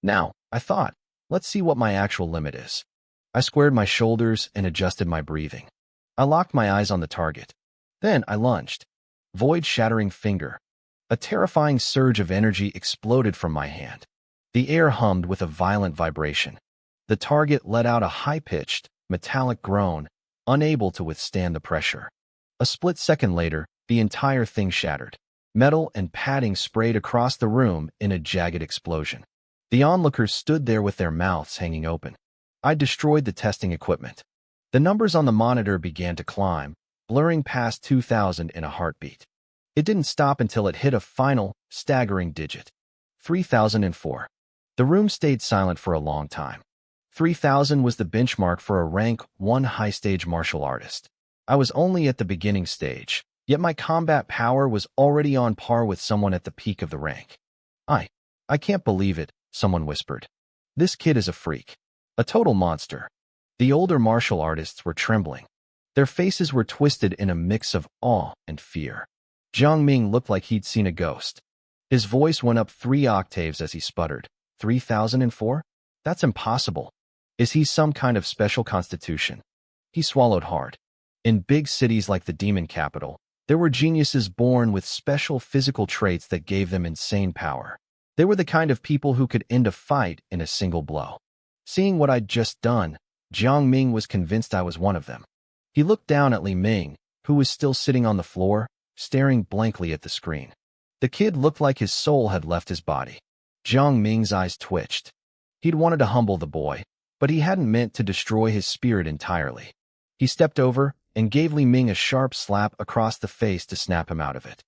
Speaker 1: Now, I thought, let's see what my actual limit is. I squared my shoulders and adjusted my breathing. I locked my eyes on the target. Then I lunged. Void-shattering finger. A terrifying surge of energy exploded from my hand. The air hummed with a violent vibration. The target let out a high-pitched, metallic groan, unable to withstand the pressure. A split second later, the entire thing shattered. Metal and padding sprayed across the room in a jagged explosion. The onlookers stood there with their mouths hanging open. I destroyed the testing equipment. The numbers on the monitor began to climb, blurring past 2,000 in a heartbeat. It didn't stop until it hit a final, staggering digit. 3,004. The room stayed silent for a long time. 3,000 was the benchmark for a rank 1 high-stage martial artist. I was only at the beginning stage, yet my combat power was already on par with someone at the peak of the rank. I can't believe it, someone whispered. This kid is a freak. A total monster. The older martial artists were trembling. Their faces were twisted in a mix of awe and fear. Jiang Ming looked like he'd seen a ghost. His voice went up 3 octaves as he sputtered. 3,004? That's impossible. Is he some kind of special constitution? He swallowed hard. In big cities like the demon capital, there were geniuses born with special physical traits that gave them insane power. They were the kind of people who could end a fight in a single blow. Seeing what I'd just done, Jiang Ming was convinced I was one of them. He looked down at Li Ming, who was still sitting on the floor, staring blankly at the screen. The kid looked like his soul had left his body. Jiang Ming's eyes twitched. He'd wanted to humble the boy, but he hadn't meant to destroy his spirit entirely. He stepped over and gave Li Ming a sharp slap across the face to snap him out of it.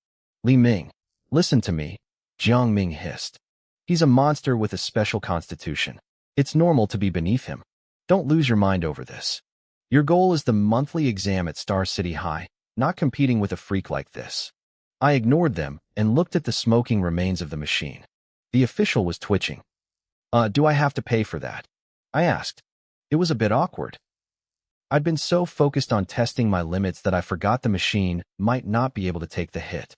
Speaker 1: Li Ming, listen to me, Jiang Ming hissed. He's a monster with a special constitution. It's normal to be beneath him. Don't lose your mind over this. Your goal is the monthly exam at Star City High, not competing with a freak like this. I ignored them and looked at the smoking remains of the machine. The official was twitching. Do I have to pay for that? I asked. It was a bit awkward. I'd been so focused on testing my limits that I forgot the machine might not be able to take the hit.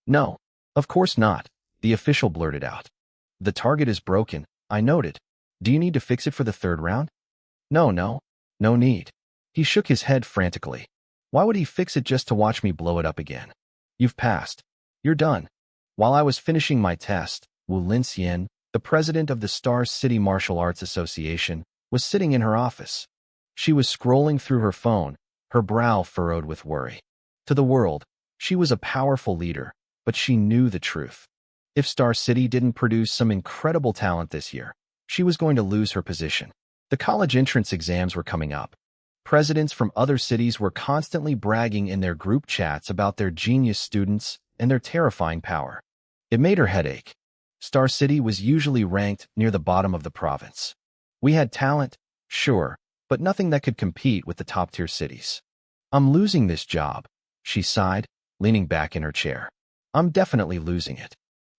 Speaker 1: No, of course not, the official blurted out. The target is broken, I noted. Do you need to fix it for the 3rd round? No need. He shook his head frantically. Why would he fix it just to watch me blow it up again? You've passed. You're done. While I was finishing my test, Wu Linxian, the president of the Star City Martial Arts Association, was sitting in her office. She was scrolling through her phone, her brow furrowed with worry. To the world, she was a powerful leader, but she knew the truth. If Star City didn't produce some incredible talent this year, she was going to lose her position. The college entrance exams were coming up. Presidents from other cities were constantly bragging in their group chats about their genius students and their terrifying power. It made her head ache. Star City was usually ranked near the bottom of the province. We had talent, sure, but nothing that could compete with the top-tier cities. I'm losing this job, she sighed, leaning back in her chair. I'm definitely losing it.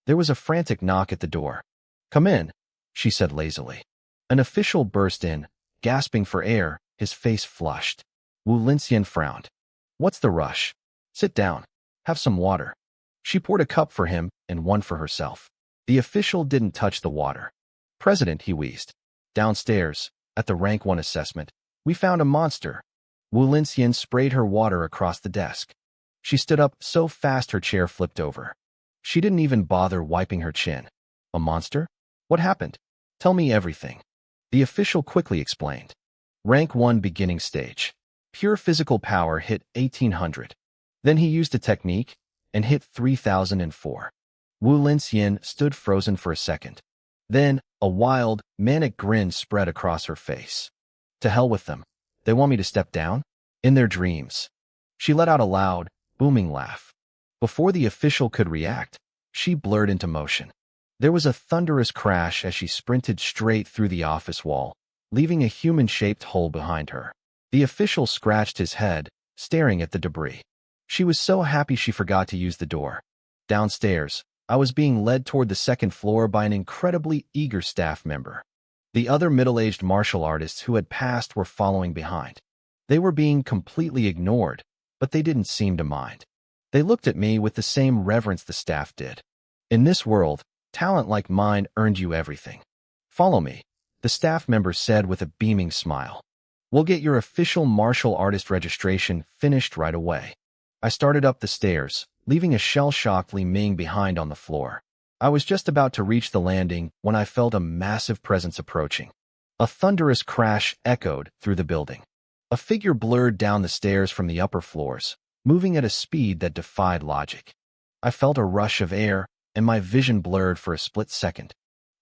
Speaker 1: There was a frantic knock at the door. Come in, she said lazily. An official burst in, gasping for air, his face flushed. Wu Linxian frowned. What's the rush? Sit down. Have some water. She poured a cup for him and one for herself. The official didn't touch the water. President, he wheezed. Downstairs, at the Rank 1 assessment, we found a monster. Wu Linxian sprayed her water across the desk. She stood up so fast her chair flipped over. She didn't even bother wiping her chin. A monster? What happened? Tell me everything. The official quickly explained. Rank 1 beginning stage. Pure physical power hit 1800. Then he used a technique and hit 3004. Wu Linxian stood frozen for a second. Then, a wild, manic grin spread across her face. To hell with them. They want me to step down? In their dreams. She let out a loud, booming laugh. Before the official could react, she blurred into motion. There was a thunderous crash as she sprinted straight through the office wall, leaving a human-shaped hole behind her. The official scratched his head, staring at the debris. She was so happy she forgot to use the door. Downstairs, I was being led toward the second floor by an incredibly eager staff member. The other middle-aged martial artists who had passed were following behind. They were being completely ignored, but they didn't seem to mind. They looked at me with the same reverence the staff did. In this world, talent like mine earned you everything. Follow me, the staff member said with a beaming smile. We'll get your official martial artist registration finished right away. I started up the stairs, leaving a shell-shocked Li Ming behind on the floor. I was just about to reach the landing when I felt a massive presence approaching. A thunderous crash echoed through the building. A figure blurred down the stairs from the upper floors, moving at a speed that defied logic. I felt a rush of air, and my vision blurred for a split second.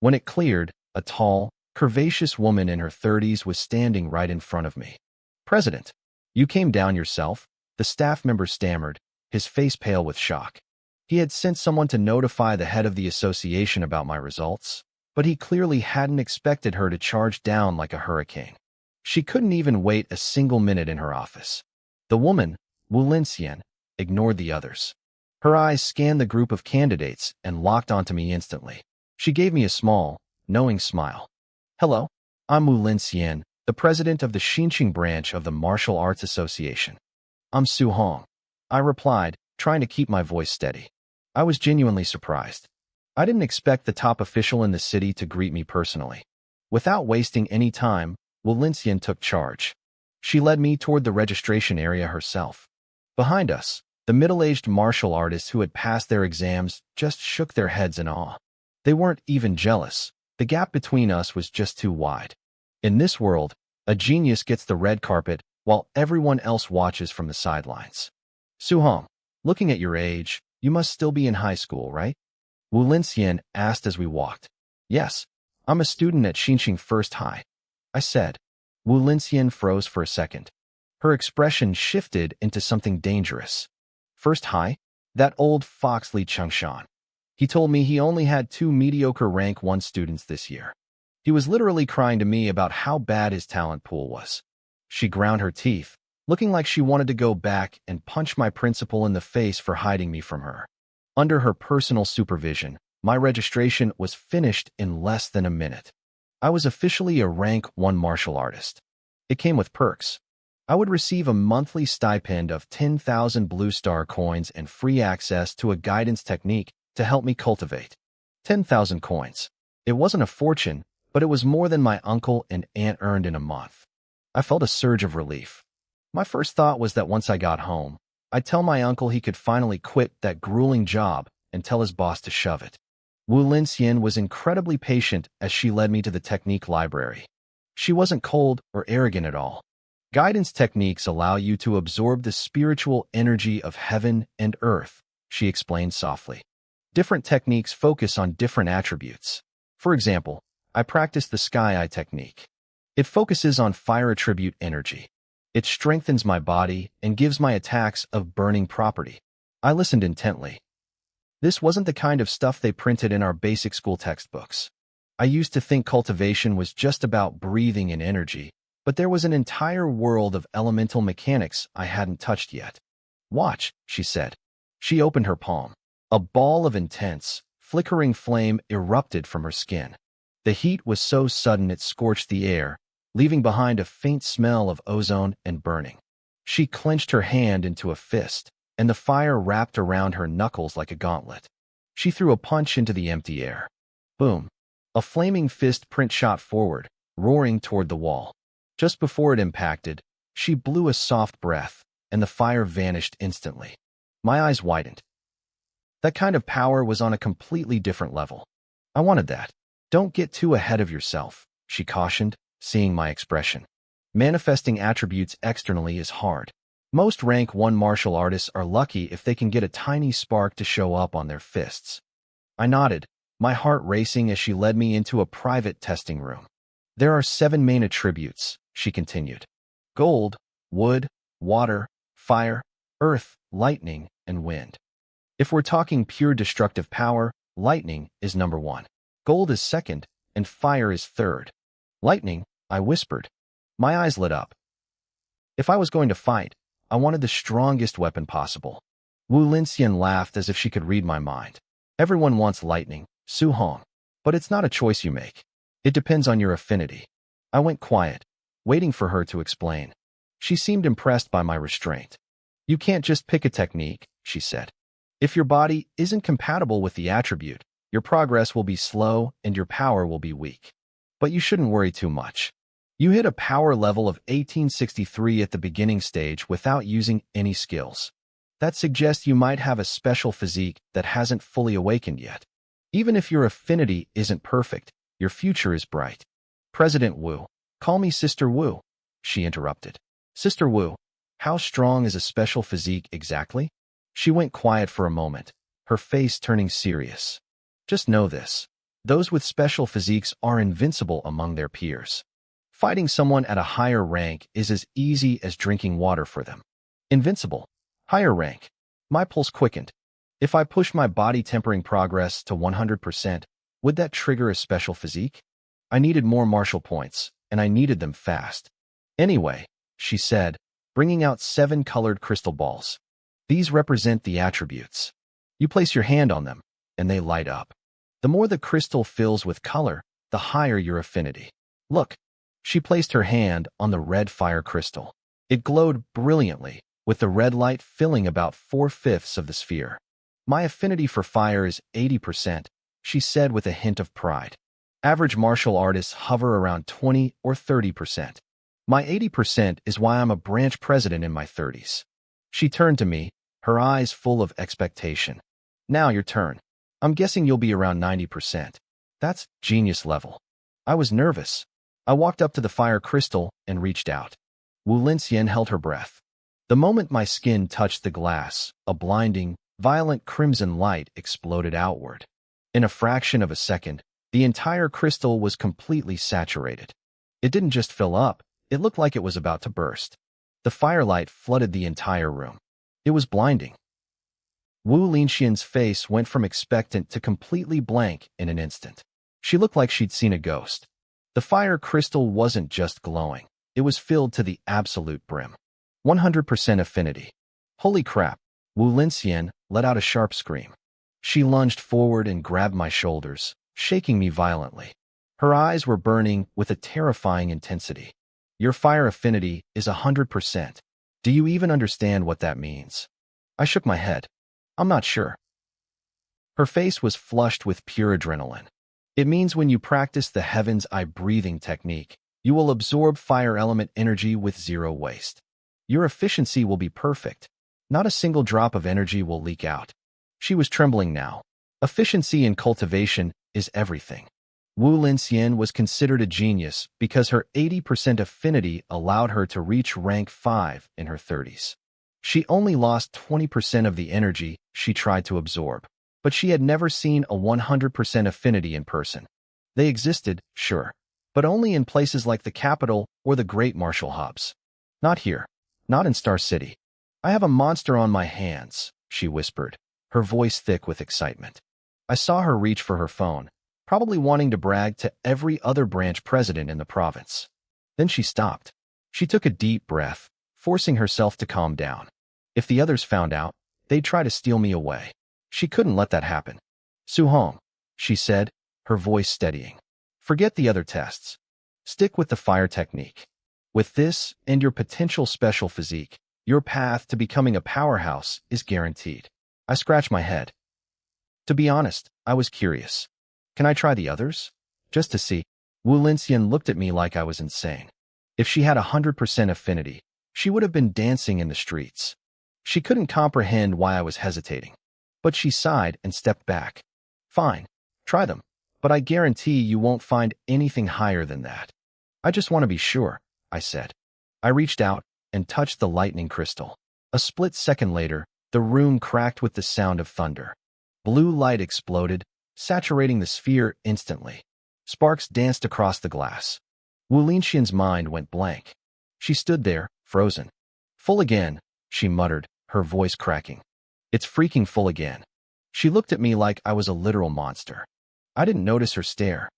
Speaker 1: When it cleared, a tall, curvaceous woman in her 30s was standing right in front of me. President, you came down yourself? The staff member stammered, his face pale with shock. He had sent someone to notify the head of the association about my results, but he clearly hadn't expected her to charge down like a hurricane. She couldn't even wait a single minute in her office. The woman, Wu Linxian, ignored the others. Her eyes scanned the group of candidates and locked onto me instantly. She gave me a small, knowing smile. Hello, I'm Wu Linxian, the president of the Xinqing branch of the Martial Arts Association. I'm Su Hong. I replied, trying to keep my voice steady. I was genuinely surprised. I didn't expect the top official in the city to greet me personally. Without wasting any time, Wu Linxian took charge. She led me toward the registration area herself. Behind us, the middle-aged martial artists who had passed their exams just shook their heads in awe. They weren't even jealous. The gap between us was just too wide. In this world, a genius gets the red carpet while everyone else watches from the sidelines. Su Hong, looking at your age, you must still be in high school, right? Wu Linxian asked as we walked. Yes, I'm a student at Xinqing First High, I said. Wu Linxian froze for a second. Her expression shifted into something dangerous. First High? That old fox Li Chengshan. He told me he only had 2 mediocre rank 1 students this year. He was literally crying to me about how bad his talent pool was. She ground her teeth, looking like she wanted to go back and punch my principal in the face for hiding me from her. Under her personal supervision, my registration was finished in less than a minute. I was officially a rank 1 martial artist. It came with perks. I would receive a monthly stipend of 10,000 Blue Star coins and free access to a guidance technique to help me cultivate. 10,000 coins. It wasn't a fortune, but it was more than my uncle and aunt earned in a month. I felt a surge of relief. My first thought was that once I got home, I'd tell my uncle he could finally quit that grueling job and tell his boss to shove it. Wu Linxian was incredibly patient as she led me to the technique library. She wasn't cold or arrogant at all. Guidance techniques allow you to absorb the spiritual energy of heaven and earth, she explained softly. Different techniques focus on different attributes. For example, I practice the sky eye technique. It focuses on fire attribute energy. It strengthens my body and gives my attacks of burning property. I listened intently. This wasn't the kind of stuff they printed in our basic school textbooks. I used to think cultivation was just about breathing and energy, but there was an entire world of elemental mechanics I hadn't touched yet. Watch, she said. She opened her palm. A ball of intense, flickering flame erupted from her skin. The heat was so sudden it scorched the air, leaving behind a faint smell of ozone and burning. She clenched her hand into a fist, and the fire wrapped around her knuckles like a gauntlet. She threw a punch into the empty air. Boom! A flaming fist print shot forward, roaring toward the wall. Just before it impacted, she blew a soft breath, and the fire vanished instantly. My eyes widened. That kind of power was on a completely different level. I wanted that. Don't get too ahead of yourself, she cautioned, seeing my expression. Manifesting attributes externally is hard. Most rank 1 martial artists are lucky if they can get a tiny spark to show up on their fists. I nodded, my heart racing as she led me into a private testing room. There are 7 main attributes, she continued. Gold, wood, water, fire, earth, lightning, and wind. If we're talking pure destructive power, lightning is number 1. Gold is second, and fire is third. Lightning, I whispered. My eyes lit up. If I was going to fight, I wanted the strongest weapon possible. Wu Linxian laughed as if she could read my mind. Everyone wants lightning, Su Hong. But it's not a choice you make. It depends on your affinity. I went quiet, waiting for her to explain. She seemed impressed by my restraint. You can't just pick a technique, she said. If your body isn't compatible with the attribute, your progress will be slow and your power will be weak. But you shouldn't worry too much. You hit a power level of 1863 at the beginning stage without using any skills. That suggests you might have a special physique that hasn't fully awakened yet. Even if your affinity isn't perfect, your future is bright. President Wu, call me Sister Wu, she interrupted. Sister Wu, how strong is a special physique exactly? She went quiet for a moment, her face turning serious. Just know this. Those with special physiques are invincible among their peers. Fighting someone at a higher rank is as easy as drinking water for them. Invincible. Higher rank. My pulse quickened. If I pushed my body tempering progress to 100%, would that trigger a special physique? I needed more martial points, and I needed them fast. Anyway, she said, bringing out 7 colored crystal balls. These represent the attributes. You place your hand on them, and they light up. The more the crystal fills with color, the higher your affinity. Look. She placed her hand on the red fire crystal. It glowed brilliantly, with the red light filling about 4/5 of the sphere. My affinity for fire is 80%, she said with a hint of pride. Average martial artists hover around 20 or 30%. My 80% is why I'm a branch president in my 30s. She turned to me, her eyes full of expectation. Now your turn. I'm guessing you'll be around 90%. That's genius level. I was nervous. I walked up to the fire crystal and reached out. Wu Linxian held her breath. The moment my skin touched the glass, a blinding, violent crimson light exploded outward. In a fraction of a second, the entire crystal was completely saturated. It didn't just fill up, it looked like it was about to burst. The firelight flooded the entire room. It was blinding. Wu Linxian's face went from expectant to completely blank in an instant. She looked like she'd seen a ghost. The fire crystal wasn't just glowing. It was filled to the absolute brim. 100% affinity. Holy crap! Wu Linxian let out a sharp scream. She lunged forward and grabbed my shoulders, shaking me violently. Her eyes were burning with a terrifying intensity. Your fire affinity is 100%. Do you even understand what that means? I shook my head. I'm not sure. Her face was flushed with pure adrenaline. It means when you practice the Heaven's Eye breathing technique, you will absorb fire element energy with 0 waste. Your efficiency will be perfect. Not a single drop of energy will leak out. She was trembling now. Efficiency in cultivation is everything. Wu Linxian was considered a genius because her 80% affinity allowed her to reach rank 5 in her 30s. She only lost 20% of the energy she tried to absorb, but she had never seen a 100% affinity in person. They existed, sure, but only in places like the capital or the great martial hubs. Not here, not in Star City. I have a monster on my hands, she whispered, her voice thick with excitement. I saw her reach for her phone, probably wanting to brag to every other branch president in the province. Then she stopped. She took a deep breath, forcing herself to calm down. If the others found out, they'd try to steal me away. She couldn't let that happen. Su Hong, she said, her voice steadying. Forget the other tests. Stick with the fire technique. With this and your potential special physique, your path to becoming a powerhouse is guaranteed. I scratched my head. To be honest, I was curious. Can I try the others? Just to see. Wu Linxian looked at me like I was insane. If she had 100% affinity, she would have been dancing in the streets. She couldn't comprehend why I was hesitating. But she sighed and stepped back. Fine, try them, but I guarantee you won't find anything higher than that. I just want to be sure, I said. I reached out and touched the lightning crystal. A split second later, the room cracked with the sound of thunder. Blue light exploded, saturating the sphere instantly. Sparks danced across the glass. Wu Linxian's mind went blank. She stood there, frozen. Full again, she muttered, her voice cracking. It's freaking full again. She looked at me like I was a literal monster. I didn't notice her stare.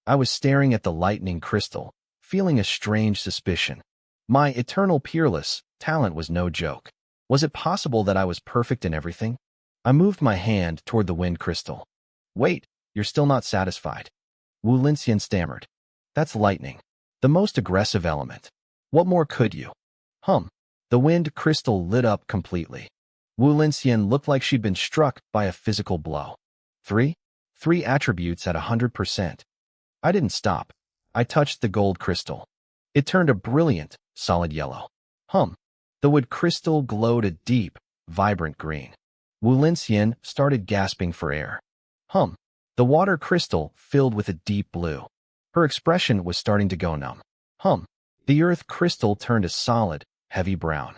Speaker 1: I was staring at the lightning crystal, feeling a strange suspicion. My eternal peerless talent was no joke. Was it possible that I was perfect in everything? I moved my hand toward the wind crystal. Wait, you're still not satisfied. Wu Linxian stammered. That's lightning. The most aggressive element. What more could you? The wind crystal lit up completely. Wu Linxian looked like she'd been struck by a physical blow. Three attributes at 100%. I didn't stop. I touched the gold crystal. It turned a brilliant, solid yellow. The wood crystal glowed a deep, vibrant green. Wu Linxian started gasping for air. The water crystal filled with a deep blue. Her expression was starting to go numb. The earth crystal turned a solid, heavy brown.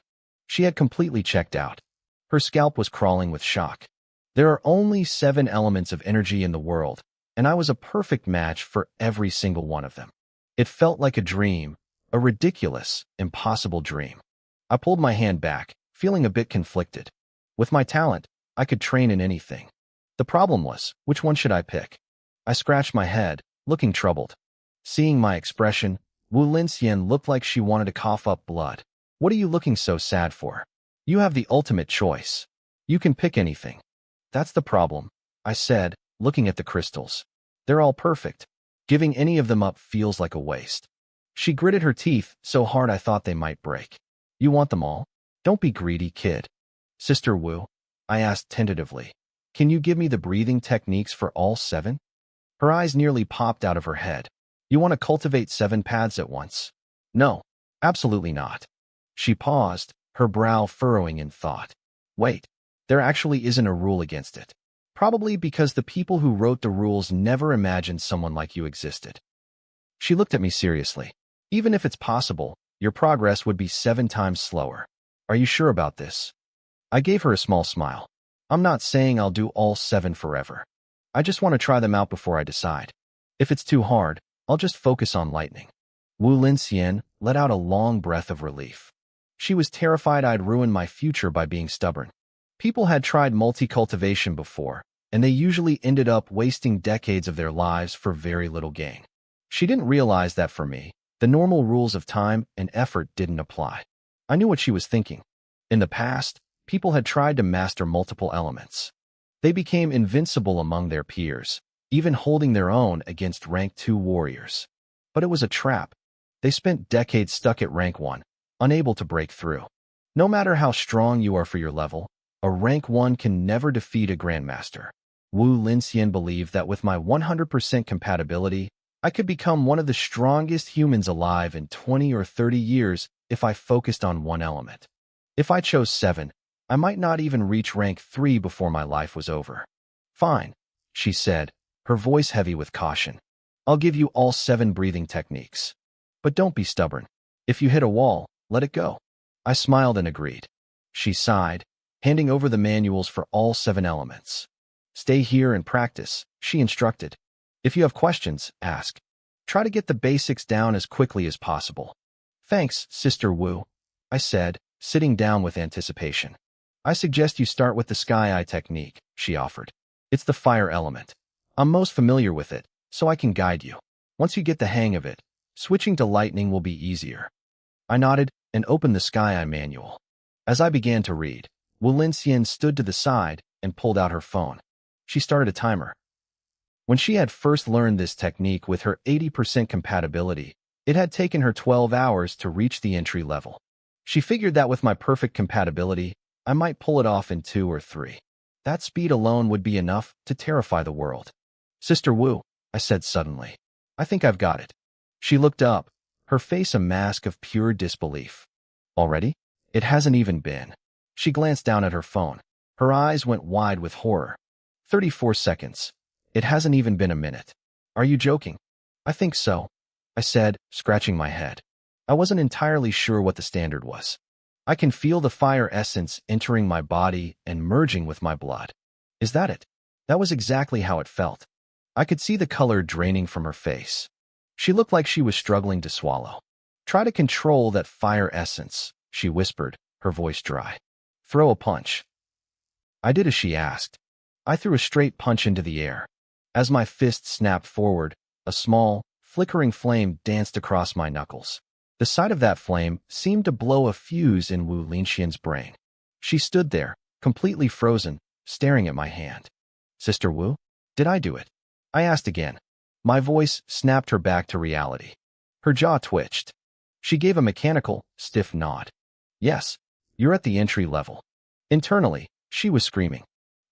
Speaker 1: She had completely checked out. Her scalp was crawling with shock. There are only 7 elements of energy in the world, and I was a perfect match for every single one of them. It felt like a dream, a ridiculous, impossible dream. I pulled my hand back, feeling a bit conflicted. With my talent, I could train in anything. The problem was, which one should I pick? I scratched my head, looking troubled. Seeing my expression, Wu Linxian looked like she wanted to cough up blood. What are you looking so sad for? You have the ultimate choice. You can pick anything. That's the problem, I said, looking at the crystals. They're all perfect. Giving any of them up feels like a waste. She gritted her teeth so hard I thought they might break. You want them all? Don't be greedy, kid. Sister Wu, I asked tentatively. Can you give me the breathing techniques for all 7? Her eyes nearly popped out of her head. You want to cultivate 7 paths at once? No, absolutely not. She paused, her brow furrowing in thought. Wait, there actually isn't a rule against it. Probably because the people who wrote the rules never imagined someone like you existed. She looked at me seriously. Even if it's possible, your progress would be 7 times slower. Are you sure about this? I gave her a small smile. I'm not saying I'll do all 7 forever. I just want to try them out before I decide. If it's too hard, I'll just focus on lightning. Wu Linxian let out a long breath of relief. She was terrified I'd ruin my future by being stubborn. People had tried multi-cultivation before, and they usually ended up wasting decades of their lives for very little gain. She didn't realize that for me, the normal rules of time and effort didn't apply. I knew what she was thinking. In the past, people had tried to master multiple elements. They became invincible among their peers, even holding their own against rank 2 warriors. But it was a trap. They spent decades stuck at rank 1, unable to break through. No matter how strong you are for your level, a rank 1 can never defeat a grandmaster. Wu Linxian believed that with my 100% compatibility, I could become one of the strongest humans alive in 20 or 30 years if I focused on one element. If I chose 7, I might not even reach rank 3 before my life was over. Fine, she said, her voice heavy with caution. I'll give you all 7 breathing techniques. But don't be stubborn. If you hit a wall, let it go. I smiled and agreed. She sighed, handing over the manuals for all 7 elements. Stay here and practice, she instructed. If you have questions, ask. Try to get the basics down as quickly as possible. Thanks, Sister Wu, I said, sitting down with anticipation. I suggest you start with the sky eye technique, she offered. It's the fire element. I'm most familiar with it, so I can guide you. Once you get the hang of it, switching to lightning will be easier. I nodded and opened the sky eye manual. As I began to read, Wu Linxian stood to the side and pulled out her phone. She started a timer. When she had first learned this technique with her 80% compatibility, it had taken her 12 hours to reach the entry level. She figured that with my perfect compatibility, I might pull it off in 2 or 3. That speed alone would be enough to terrify the world. Sister Wu, I said suddenly. I think I've got it. She looked up, her face a mask of pure disbelief. Already? It hasn't even been. She glanced down at her phone. Her eyes went wide with horror. 34 seconds. It hasn't even been a minute. Are you joking? I think so, I said, scratching my head. I wasn't entirely sure what the standard was. I can feel the fire essence entering my body and merging with my blood. Is that it? That was exactly how it felt. I could see the color draining from her face. She looked like she was struggling to swallow. Try to control that fire essence, she whispered, her voice dry. Throw a punch. I did as she asked. I threw a straight punch into the air. As my fist snapped forward, a small, flickering flame danced across my knuckles. The sight of that flame seemed to blow a fuse in Wu Linxian's brain. She stood there, completely frozen, staring at my hand. Sister Wu, did I do it? I asked again. My voice snapped her back to reality. Her jaw twitched. She gave a mechanical, stiff nod. Yes, you're at the entry level. Internally, she was screaming.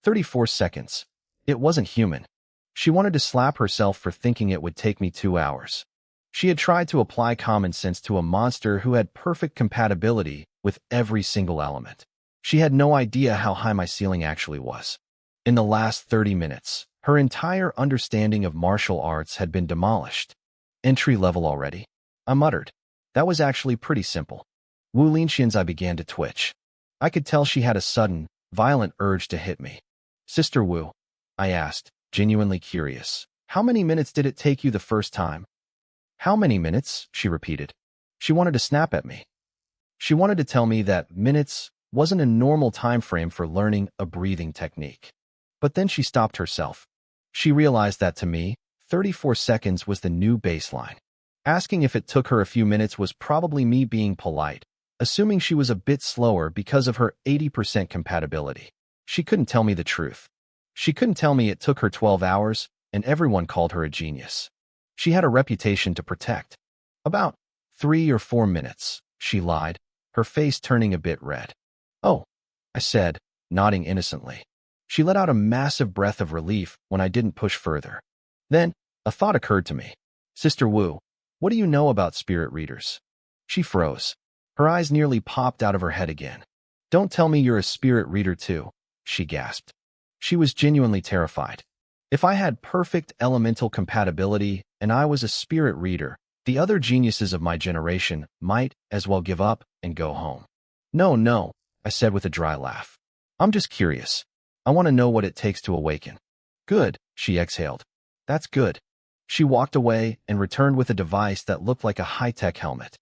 Speaker 1: 34 seconds. It wasn't human. She wanted to slap herself for thinking it would take me 2 hours. She had tried to apply common sense to a monster who had perfect compatibility with every single element. She had no idea how high my ceiling actually was. In the last 30 minutes, her entire understanding of martial arts had been demolished. Entry level already? I muttered. That was actually pretty simple. Wu Linxian's eye began to twitch. I could tell she had a sudden, violent urge to hit me. Sister Wu, I asked, genuinely curious. How many minutes did it take you the first time? How many minutes? She repeated. She wanted to snap at me. She wanted to tell me that minutes wasn't a normal time frame for learning a breathing technique. But then she stopped herself. She realized that to me, 34 seconds was the new baseline. Asking if it took her a few minutes was probably me being polite, assuming she was a bit slower because of her 80% compatibility. She couldn't tell me the truth. She couldn't tell me it took her 12 hours, and everyone called her a genius. She had a reputation to protect. About 3 or 4 minutes, she lied, her face turning a bit red. Oh, I said, nodding innocently. She let out a massive breath of relief when I didn't push further. Then, a thought occurred to me. Sister Wu, what do you know about spirit readers? She froze. Her eyes nearly popped out of her head again. Don't tell me you're a spirit reader too, she gasped. She was genuinely terrified. If I had perfect elemental compatibility and I was a spirit reader, the other geniuses of my generation might as well give up and go home. No, I said with a dry laugh. I'm just curious. I want to know what it takes to awaken. Good, she exhaled. That's good. She walked away and returned with a device that looked like a high-tech helmet.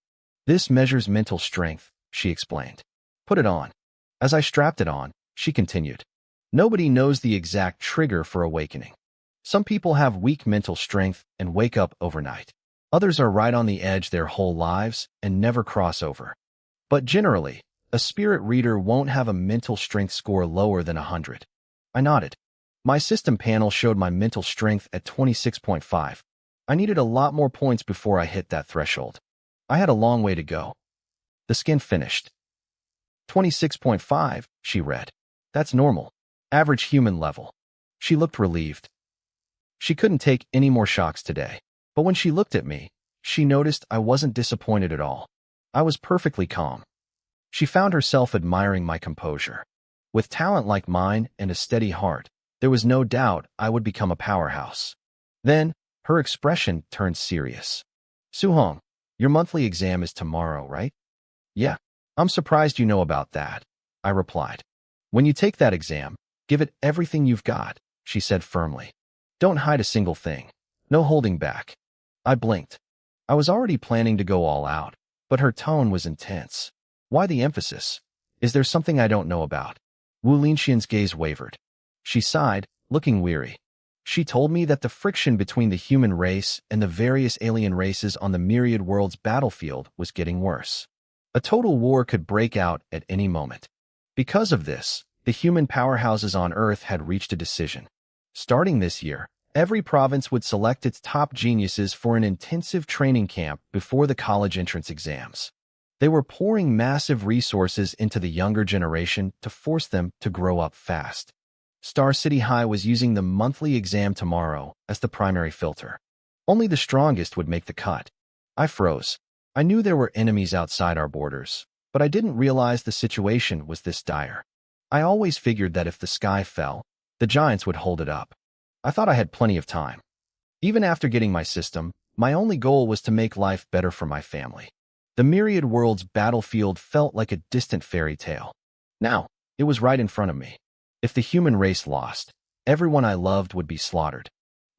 Speaker 1: This measures mental strength, she explained. Put it on. As I strapped it on, she continued. Nobody knows the exact trigger for awakening. Some people have weak mental strength and wake up overnight. Others are right on the edge their whole lives and never cross over. But generally, a spirit reader won't have a mental strength score lower than 100. I nodded. My system panel showed my mental strength at 26.5. I needed a lot more points before I hit that threshold. I had a long way to go. The skin finished. 26.5, she read. That's normal. Average human level. She looked relieved. She couldn't take any more shocks today. But when she looked at me, she noticed I wasn't disappointed at all. I was perfectly calm. She found herself admiring my composure. With talent like mine and a steady heart, there was no doubt I would become a powerhouse. Then, Her expression turned serious. Suhong, your monthly exam is tomorrow, right? Yeah. I'm surprised you know about that, I replied. When you take that exam, give it everything you've got, she said firmly. Don't hide a single thing. No holding back. I blinked. I was already planning to go all out, but her tone was intense. Why the emphasis? Is there something I don't know about? Wu Linxian's gaze wavered. She sighed, looking weary. She told me that the friction between the human race and the various alien races on the myriad world's battlefield was getting worse. A total war could break out at any moment. Because of this, the human powerhouses on Earth had reached a decision. Starting this year, every province would select its top geniuses for an intensive training camp before the college entrance exams. They were pouring massive resources into the younger generation to force them to grow up fast. Star City High was using the monthly exam tomorrow as the primary filter. Only the strongest would make the cut. I froze. I knew there were enemies outside our borders, but I didn't realize the situation was this dire. I always figured that if the sky fell, the giants would hold it up. I thought I had plenty of time. Even after getting my system, my only goal was to make life better for my family. The myriad world's battlefield felt like a distant fairy tale. Now, it was right in front of me. If the human race lost, everyone I loved would be slaughtered.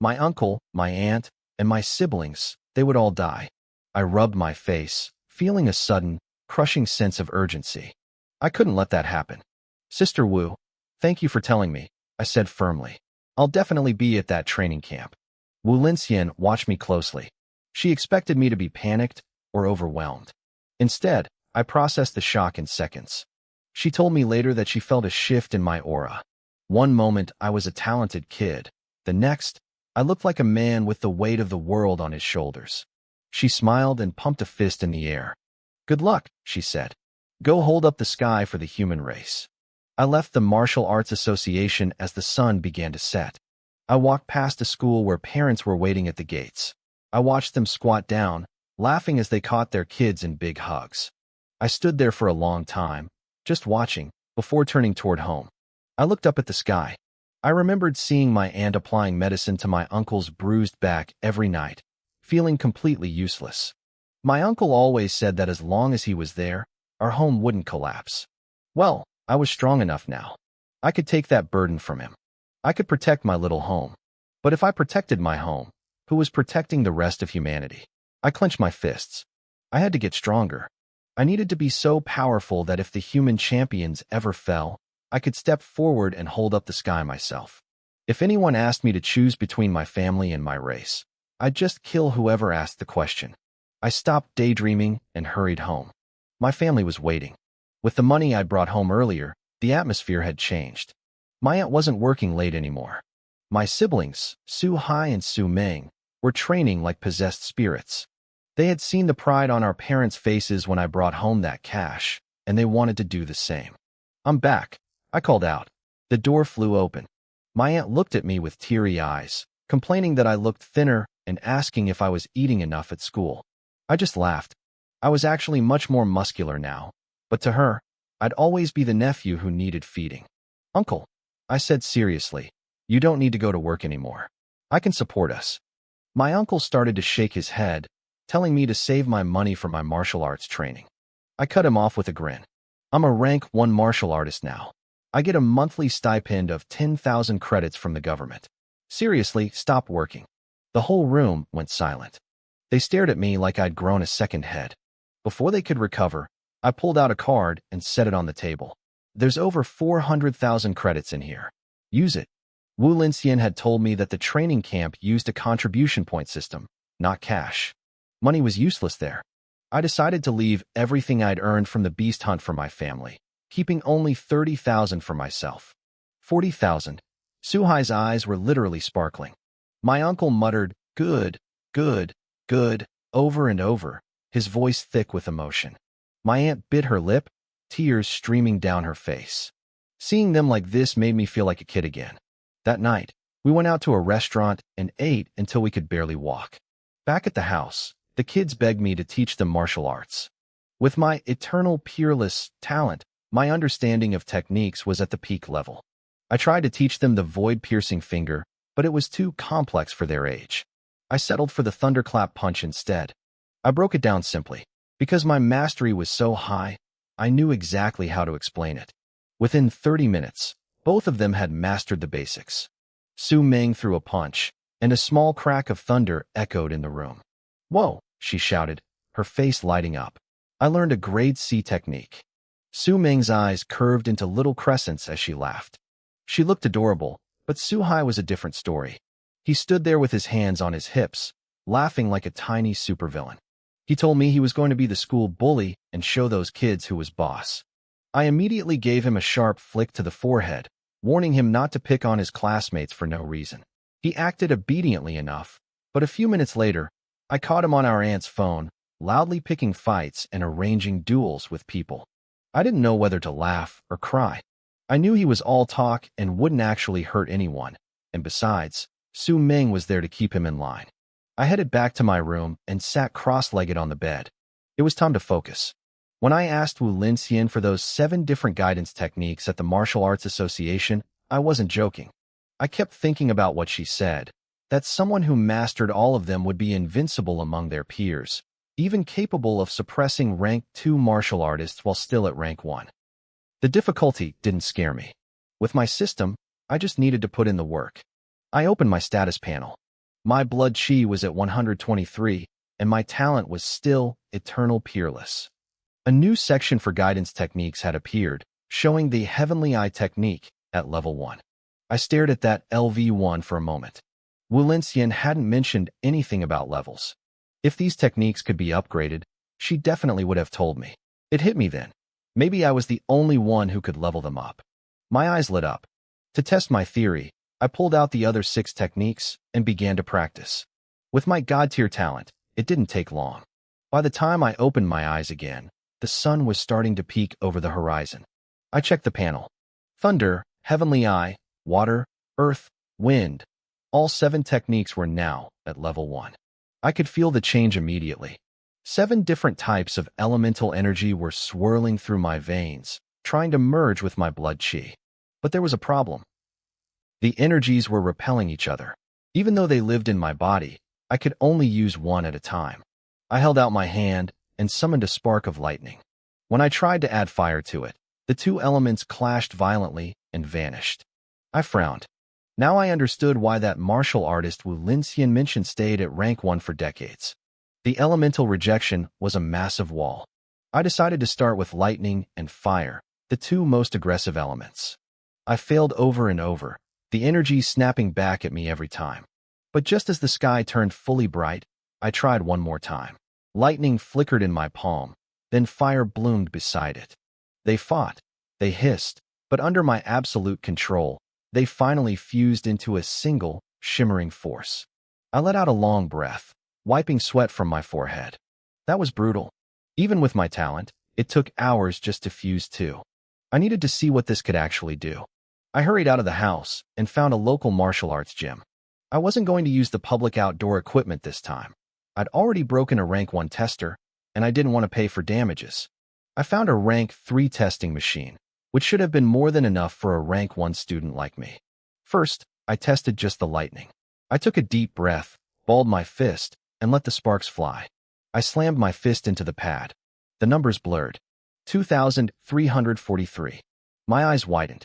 Speaker 1: My uncle, my aunt, and my siblings, they would all die. I rubbed my face, feeling a sudden, crushing sense of urgency. I couldn't let that happen. Sister Wu, thank you for telling me, I said firmly. I'll definitely be at that training camp. Wu Linxian watched me closely. She expected me to be panicked or overwhelmed. Instead, I processed the shock in seconds. She told me later that she felt a shift in my aura. One moment, I was a talented kid. The next, I looked like a man with the weight of the world on his shoulders. She smiled and pumped a fist in the air. Good luck, she said. Go hold up the sky for the human race. I left the Martial Arts Association as the sun began to set. I walked past a school where parents were waiting at the gates. I watched them squat down, laughing as they caught their kids in big hugs. I stood there for a long time, just watching, before turning toward home. I looked up at the sky. I remembered seeing my aunt applying medicine to my uncle's bruised back every night, feeling completely useless. My uncle always said that as long as he was there, our home wouldn't collapse. Well, I was strong enough now. I could take that burden from him. I could protect my little home. But if I protected my home, who was protecting the rest of humanity? I clenched my fists. I had to get stronger. I needed to be so powerful that if the human champions ever fell, I could step forward and hold up the sky myself. If anyone asked me to choose between my family and my race, I'd just kill whoever asked the question. I stopped daydreaming and hurried home. My family was waiting. With the money I'd brought home earlier, the atmosphere had changed. My aunt wasn't working late anymore. My siblings, Su Hai and Su Meng, were training like possessed spirits. They had seen the pride on our parents' faces when I brought home that cash, and they wanted to do the same. I'm back, I called out. The door flew open. My aunt looked at me with teary eyes, complaining that I looked thinner and asking if I was eating enough at school. I just laughed. I was actually much more muscular now, but to her, I'd always be the nephew who needed feeding. Uncle, I said seriously, you don't need to go to work anymore. I can support us. My uncle started to shake his head, telling me to save my money for my martial arts training. I cut him off with a grin. I'm a rank 1 martial artist now. I get a monthly stipend of 10,000 credits from the government. Seriously, stop working. The whole room went silent. They stared at me like I'd grown a second head. Before they could recover, I pulled out a card and set it on the table. There's over 400,000 credits in here. Use it. Wu Linxian had told me that the training camp used a contribution point system, not cash. Money was useless there. I decided to leave everything I'd earned from the beast hunt for my family, keeping only 30,000 for myself. 40,000. Suhai's eyes were literally sparkling. My uncle muttered, good, good, good, over and over, his voice thick with emotion. My aunt bit her lip, tears streaming down her face. Seeing them like this made me feel like a kid again. That night, we went out to a restaurant and ate until we could barely walk. Back at the house, the kids begged me to teach them martial arts. With my eternal peerless talent, my understanding of techniques was at the peak level. I tried to teach them the void-piercing finger, but it was too complex for their age. I settled for the thunderclap punch instead. I broke it down simply. Because my mastery was so high, I knew exactly how to explain it. Within 30 minutes, both of them had mastered the basics. Su Ming threw a punch, and a small crack of thunder echoed in the room. "Whoa," she shouted, her face lighting up. "I learned a grade C technique." Su Ming's eyes curved into little crescents as she laughed. She looked adorable, but Su Hai was a different story. He stood there with his hands on his hips, laughing like a tiny supervillain. He told me he was going to be the school bully and show those kids who was boss. I immediately gave him a sharp flick to the forehead, warning him not to pick on his classmates for no reason. He acted obediently enough, but a few minutes later, I caught him on our aunt's phone, loudly picking fights and arranging duels with people. I didn't know whether to laugh or cry. I knew he was all talk and wouldn't actually hurt anyone, and besides, Su Ming was there to keep him in line. I headed back to my room and sat cross-legged on the bed. It was time to focus. When I asked Wu Linxian for those 7 different guidance techniques at the Martial Arts Association, I wasn't joking. I kept thinking about what she said, that someone who mastered all of them would be invincible among their peers, even capable of suppressing rank 2 martial artists while still at rank 1. The difficulty didn't scare me. With my system, I just needed to put in the work. I opened my status panel. My blood chi was at 123, and my talent was still eternal peerless. A new section for guidance techniques had appeared, showing the Heavenly Eye technique at level 1. I stared at that LV1 for a moment. Wu Linxian hadn't mentioned anything about levels. If these techniques could be upgraded, she definitely would have told me. It hit me then. Maybe I was the only one who could level them up. My eyes lit up. To test my theory, I pulled out the other 6 techniques and began to practice. With my god-tier talent, it didn't take long. By the time I opened my eyes again, the sun was starting to peek over the horizon. I checked the panel. Thunder, Heavenly Eye, Water, Earth, Wind. All 7 techniques were now at level 1. I could feel the change immediately. 7 different types of elemental energy were swirling through my veins, trying to merge with my blood chi. But there was a problem. The energies were repelling each other. Even though they lived in my body, I could only use one at a time. I held out my hand and summoned a spark of lightning. When I tried to add fire to it, the 2 elements clashed violently and vanished. I frowned. Now I understood why that martial artist Wu Linxian mentioned stayed at rank 1 for decades. The elemental rejection was a massive wall. I decided to start with lightning and fire, the 2 most aggressive elements. I failed over and over, the energy snapping back at me every time. But just as the sky turned fully bright, I tried one more time. Lightning flickered in my palm, then fire bloomed beside it. They fought, they hissed, but under my absolute control, they finally fused into a single, shimmering force. I let out a long breath, wiping sweat from my forehead. That was brutal. Even with my talent, it took hours just to fuse 2. I needed to see what this could actually do. I hurried out of the house and found a local martial arts gym. I wasn't going to use the public outdoor equipment this time. I'd already broken a rank 1 tester, and I didn't want to pay for damages. I found a rank 3 testing machine, which should have been more than enough for a rank 1 student like me. First, I tested just the lightning. I took a deep breath, balled my fist, and let the sparks fly. I slammed my fist into the pad. The numbers blurred. 2,343. My eyes widened.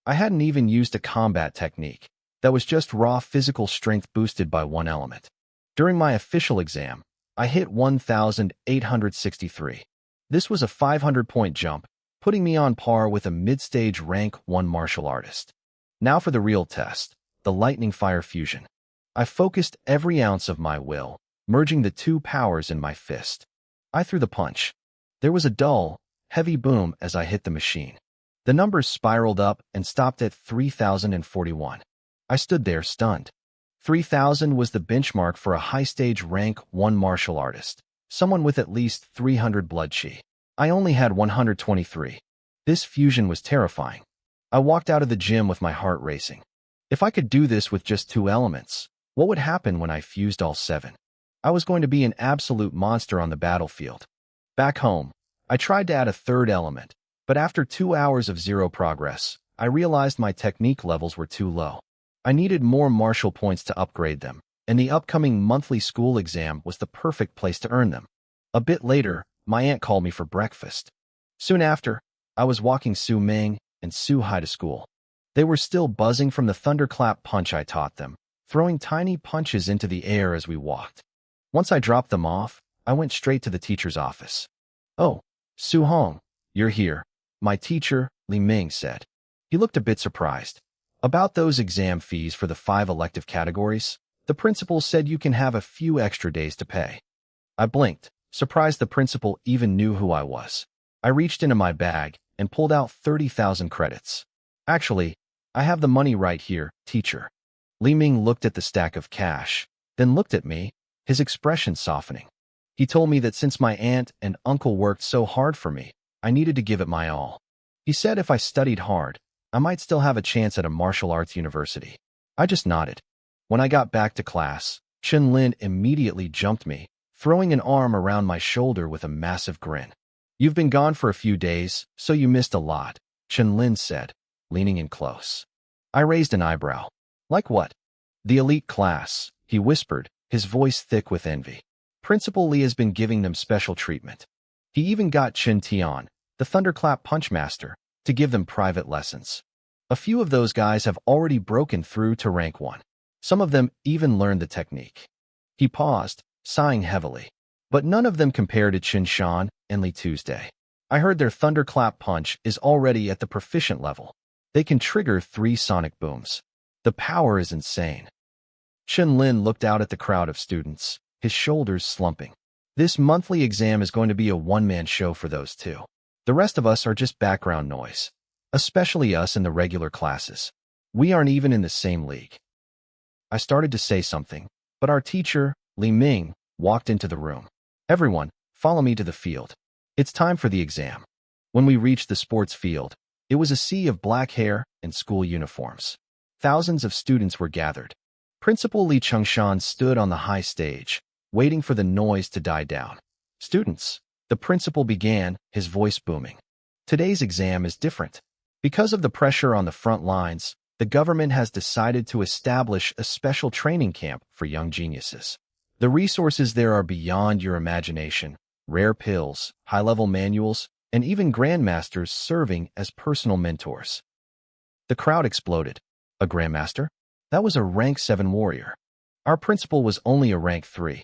Speaker 1: I hadn't even used a combat technique. That was just raw physical strength boosted by 1 element. During my official exam, I hit 1,863. This was a 500-point jump, putting me on par with a mid-stage rank 1 martial artist. Now for the real test, the lightning fire fusion. I focused every ounce of my will, merging the 2 powers in my fist. I threw the punch. There was a dull, heavy boom as I hit the machine. The numbers spiraled up and stopped at 3,041. I stood there stunned. 3,000 was the benchmark for a high-stage rank 1 martial artist, someone with at least 300 blood chi. I only had 123. This fusion was terrifying. I walked out of the gym with my heart racing. If I could do this with just 2 elements, what would happen when I fused all 7? I was going to be an absolute monster on the battlefield. Back home, I tried to add a 3rd element, but after 2 hours of zero progress, I realized my technique levels were too low. I needed more martial points to upgrade them, and the upcoming monthly school exam was the perfect place to earn them. A bit later, my aunt called me for breakfast. Soon after, I was walking Su Ming and Su Hai to school. They were still buzzing from the thunderclap punch I taught them, throwing tiny punches into the air as we walked. Once I dropped them off, I went straight to the teacher's office. "Oh, Su Hong, you're here," my teacher, Li Ming, said. He looked a bit surprised. "About those exam fees for the 5 elective categories, the principal said you can have a few extra days to pay." I blinked, surprised the principal even knew who I was. I reached into my bag and pulled out 30,000 credits. "Actually, I have the money right here, teacher." Li Ming looked at the stack of cash, then looked at me, his expression softening. He told me that since my aunt and uncle worked so hard for me, I needed to give it my all. He said if I studied hard, I might still have a chance at a martial arts university. I just nodded. When I got back to class, Chen Lin immediately jumped me, throwing an arm around my shoulder with a massive grin. "You've been gone for a few days, so you missed a lot," Chen Lin said, leaning in close. I raised an eyebrow. "Like what?" "The elite class," he whispered, his voice thick with envy. "Principal Li has been giving them special treatment. He even got Chen Tian, the thunderclap punch master, to give them private lessons. A few of those guys have already broken through to rank 1. Some of them even learned the technique." He paused, sighing heavily. "But none of them compare to Chen Shan and Li Tuesday. I heard their thunderclap punch is already at the proficient level. They can trigger 3 sonic booms. The power is insane." Chen Lin looked out at the crowd of students, his shoulders slumping. "This monthly exam is going to be a one-man show for those two. The rest of us are just background noise, especially us in the regular classes. We aren't even in the same league." I started to say something, but our teacher, Li Ming, walked into the room. "Everyone, follow me to the field. It's time for the exam." When we reached the sports field, it was a sea of black hair and school uniforms. Thousands of students were gathered. Principal Li Chengshan stood on the high stage, waiting for the noise to die down. "Students," the principal began, his voice booming. "Today's exam is different. Because of the pressure on the front lines, the government has decided to establish a special training camp for young geniuses. The resources there are beyond your imagination: rare pills, high-level manuals, and even grandmasters serving as personal mentors." The crowd exploded. "A grandmaster? That was a rank 7 warrior. Our principal was only a rank 3.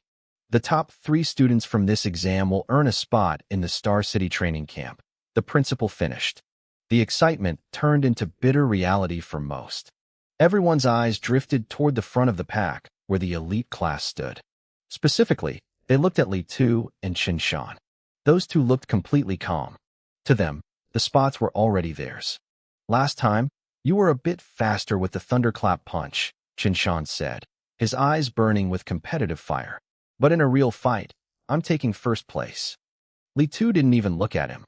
Speaker 1: The top 3 students from this exam will earn a spot in the Star City training camp." The principal finished. The excitement turned into bitter reality for most. Everyone's eyes drifted toward the front of the pack, where the elite class stood. Specifically, they looked at Li Tu and Chen Shan. Those two looked completely calm. To them, the spots were already theirs. "Last time, you were a bit faster with the thunderclap punch," Chen Shan said, his eyes burning with competitive fire. "But in a real fight, I'm taking first place." Li Tu didn't even look at him.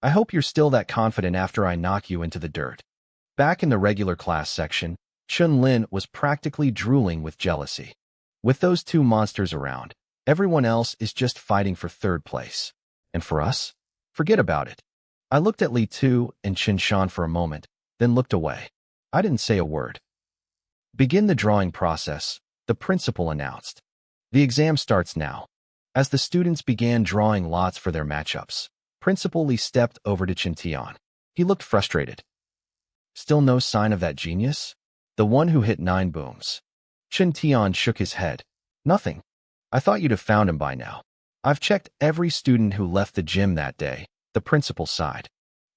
Speaker 1: "I hope you're still that confident after I knock you into the dirt." Back in the regular class section, Chen Lin was practically drooling with jealousy. With those two monsters around, everyone else is just fighting for third place. And for us? Forget about it. I looked at Li Tu and Chen Shan for a moment, then looked away. I didn't say a word. "Begin the drawing process," the principal announced. "The exam starts now." As the students began drawing lots for their matchups, Principal Li stepped over to Chen Tian. He looked frustrated. "Still no sign of that genius? The one who hit 9 booms." Chen Tian shook his head. "Nothing. I thought you'd have found him by now. I've checked every student who left the gym that day," the principal sighed.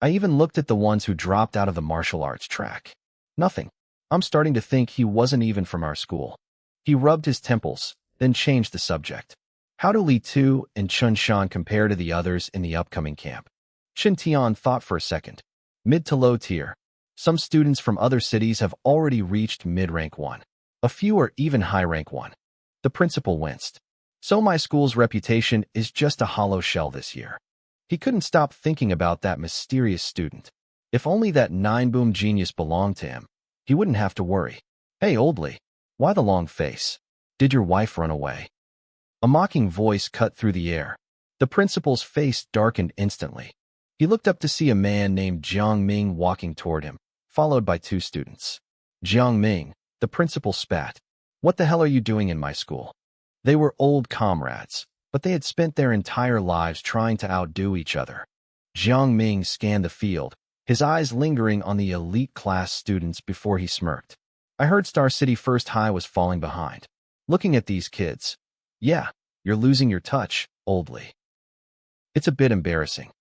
Speaker 1: "I even looked at the ones who dropped out of the martial arts track. Nothing. I'm starting to think he wasn't even from our school." He rubbed his temples, then changed the subject. "How do Li Tu and Chen Shan compare to the others in the upcoming camp?" Chen Tian thought for a second. "Mid to low tier. Some students from other cities have already reached mid-rank 1. A few are even high-rank 1. The principal winced. "So my school's reputation is just a hollow shell this year." He couldn't stop thinking about that mysterious student. If only that 9-boom genius belonged to him, he wouldn't have to worry. "Hey, Oldly, why the long face? Did your wife run away?" A mocking voice cut through the air. The principal's face darkened instantly. He looked up to see a man named Jiang Ming walking toward him, followed by 2 students. "Jiang Ming," the principal spat. What the hell are you doing in my school? They were old comrades, but they had spent their entire lives trying to outdo each other. Jiang Ming scanned the field, his eyes lingering on the elite class students before he smirked. I heard Star City First High was falling behind. Looking at these kids. Yeah, you're losing your touch, old Lee. It's a bit embarrassing.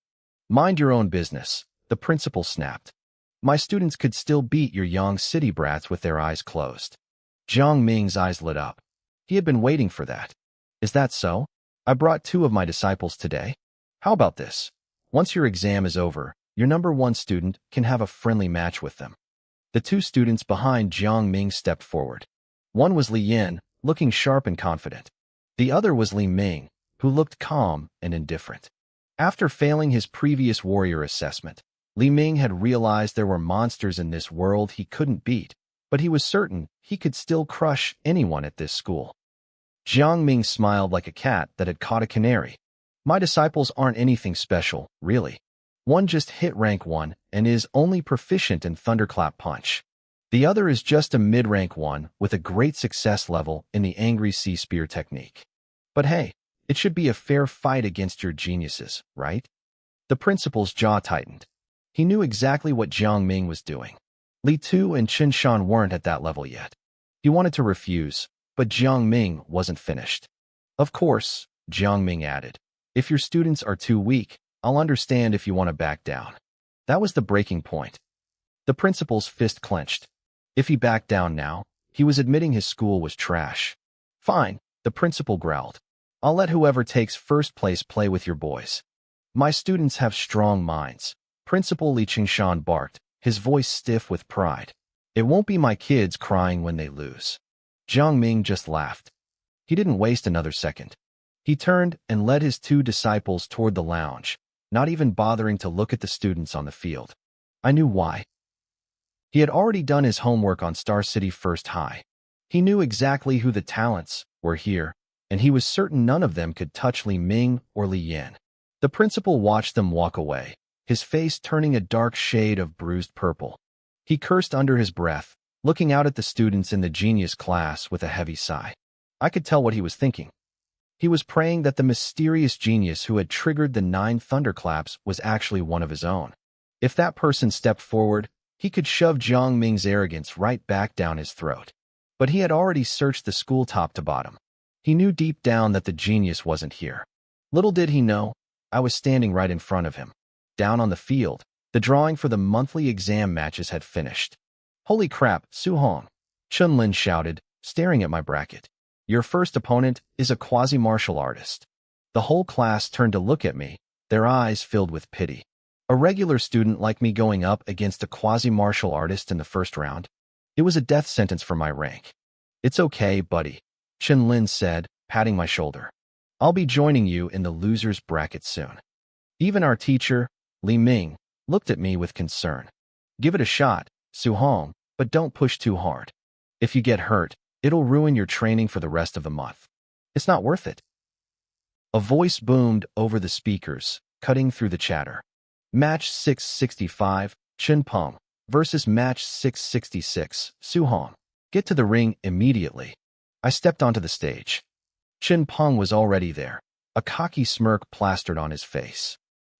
Speaker 1: Mind your own business, the principal snapped. My students could still beat your young city brats with their eyes closed. Jiang Ming's eyes lit up. He had been waiting for that. Is that so? I brought 2 of my disciples today. How about this? Once your exam is over, your number 1 student can have a friendly match with them. The 2 students behind Jiang Ming stepped forward. One was Li Yin, looking sharp and confident. The other was Li Ming, who looked calm and indifferent. After failing his previous warrior assessment, Li Ming had realized there were monsters in this world he couldn't beat, but he was certain he could still crush anyone at this school. Jiang Ming smiled like a cat that had caught a canary. My disciples aren't anything special, really. One just hit rank 1 and is only proficient in Thunderclap Punch. The other is just a mid-rank 1 with a great success level in the Angry Sea Spear technique. But hey, it should be a fair fight against your geniuses, right? The principal's jaw tightened. He knew exactly what Jiang Ming was doing. Li Tu and Qin Shan weren't at that level yet. He wanted to refuse, but Jiang Ming wasn't finished. Of course, Jiang Ming added, if your students are too weak, I'll understand if you want to back down. That was the breaking point. The principal's fist clenched. If he backed down now, he was admitting his school was trash. Fine, the principal growled. I'll let whoever takes first place play with your boys. My students have strong minds. Principal Li Qingshan barked, his voice stiff with pride. It won't be my kids crying when they lose. Jiang Ming just laughed. He didn't waste another second. He turned and led his 2 disciples toward the lounge, not even bothering to look at the students on the field. I knew why. He had already done his homework on Star City First High. He knew exactly who the talents were here, and he was certain none of them could touch Li Ming or Li Yin. The principal watched them walk away, his face turning a dark shade of bruised purple. He cursed under his breath, looking out at the students in the genius class with a heavy sigh. I could tell what he was thinking. He was praying that the mysterious genius who had triggered the 9 thunderclaps was actually one of his own. If that person stepped forward, he could shove Jiang Ming's arrogance right back down his throat. But he had already searched the school top to bottom. He knew deep down that the genius wasn't here. Little did he know, I was standing right in front of him. Down on the field, the drawing for the monthly exam matches had finished. Holy crap, Su Hong! Chun-Lin shouted, staring at my bracket. Your first opponent is a quasi-martial artist. The whole class turned to look at me, their eyes filled with pity. A regular student like me going up against a quasi-martial artist in the first round? It was a death sentence for my rank. It's okay, buddy, Chun-Lin said, patting my shoulder. I'll be joining you in the loser's bracket soon. Even our teacher, Li Ming, looked at me with concern. Give it a shot, Su Hong, but don't push too hard. If you get hurt, it'll ruin your training for the rest of the month. It's not worth it. A voice boomed over the speakers, cutting through the chatter. Match 665, Chen Peng, versus Match 666, Su Hong. Get to the ring immediately. I stepped onto the stage. Chen Peng was already there, a cocky smirk plastered on his face.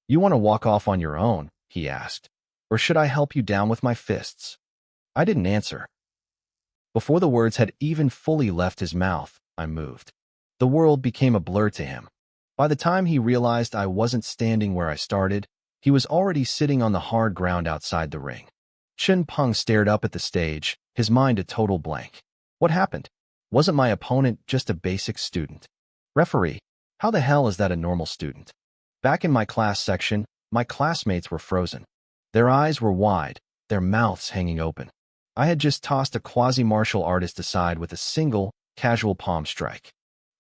Speaker 1: You want to walk off on your own, he asked, or should I help you down with my fists? I didn't answer. Before the words had even fully left his mouth, I moved. The world became a blur to him. By the time he realized I wasn't standing where I started, he was already sitting on the hard ground outside the ring. Chen Peng stared up at the stage, his mind a total blank. What happened? Wasn't my opponent just a basic student? Referee, how the hell is that a normal student? Back in my class section, my classmates were frozen. Their eyes were wide, their mouths hanging open. I had just tossed a quasi-martial artist aside with a single, casual palm strike.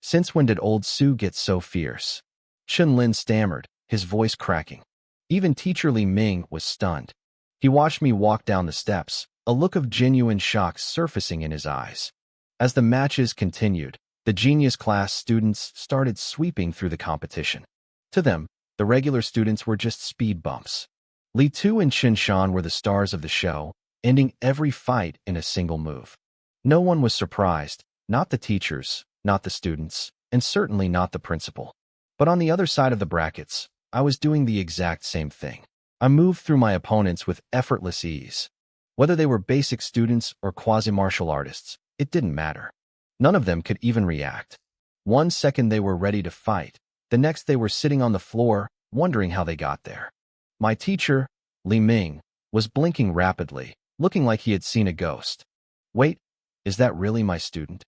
Speaker 1: Since when did old Su get so fierce? Chun-Lin stammered, his voice cracking. Even teacher Li Ming was stunned. He watched me walk down the steps, a look of genuine shock surfacing in his eyes. As the matches continued, the genius class students started sweeping through the competition. To them, the regular students were just speed bumps. Li Tu and Qin Shan were the stars of the show, ending every fight in a single move. No one was surprised. Not the teachers, not the students, and certainly not the principal. But on the other side of the brackets, I was doing the exact same thing. I moved through my opponents with effortless ease. Whether they were basic students or quasi-martial artists, it didn't matter. None of them could even react. One second they were ready to fight, the next they were sitting on the floor, wondering how they got there. My teacher, Li Ming, was blinking rapidly, looking like he had seen a ghost. Wait, is that really my student?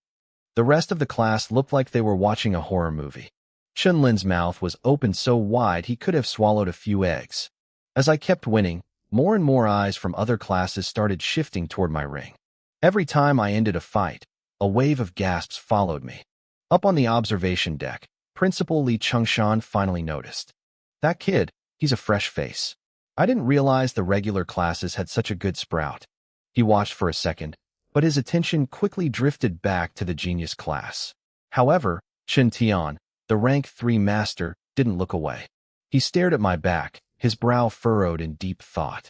Speaker 1: The rest of the class looked like they were watching a horror movie. Chunlin's mouth was open so wide he could have swallowed a few eggs. As I kept winning, more and more eyes from other classes started shifting toward my ring. Every time I ended a fight, a wave of gasps followed me. Up on the observation deck, Principal Li Chengshan finally noticed. That kid, he's a fresh face. I didn't realize the regular classes had such a good sprout. He watched for a second, but his attention quickly drifted back to the genius class. However, Chen Tian, the rank 3 master, didn't look away. He stared at my back, his brow furrowed in deep thought.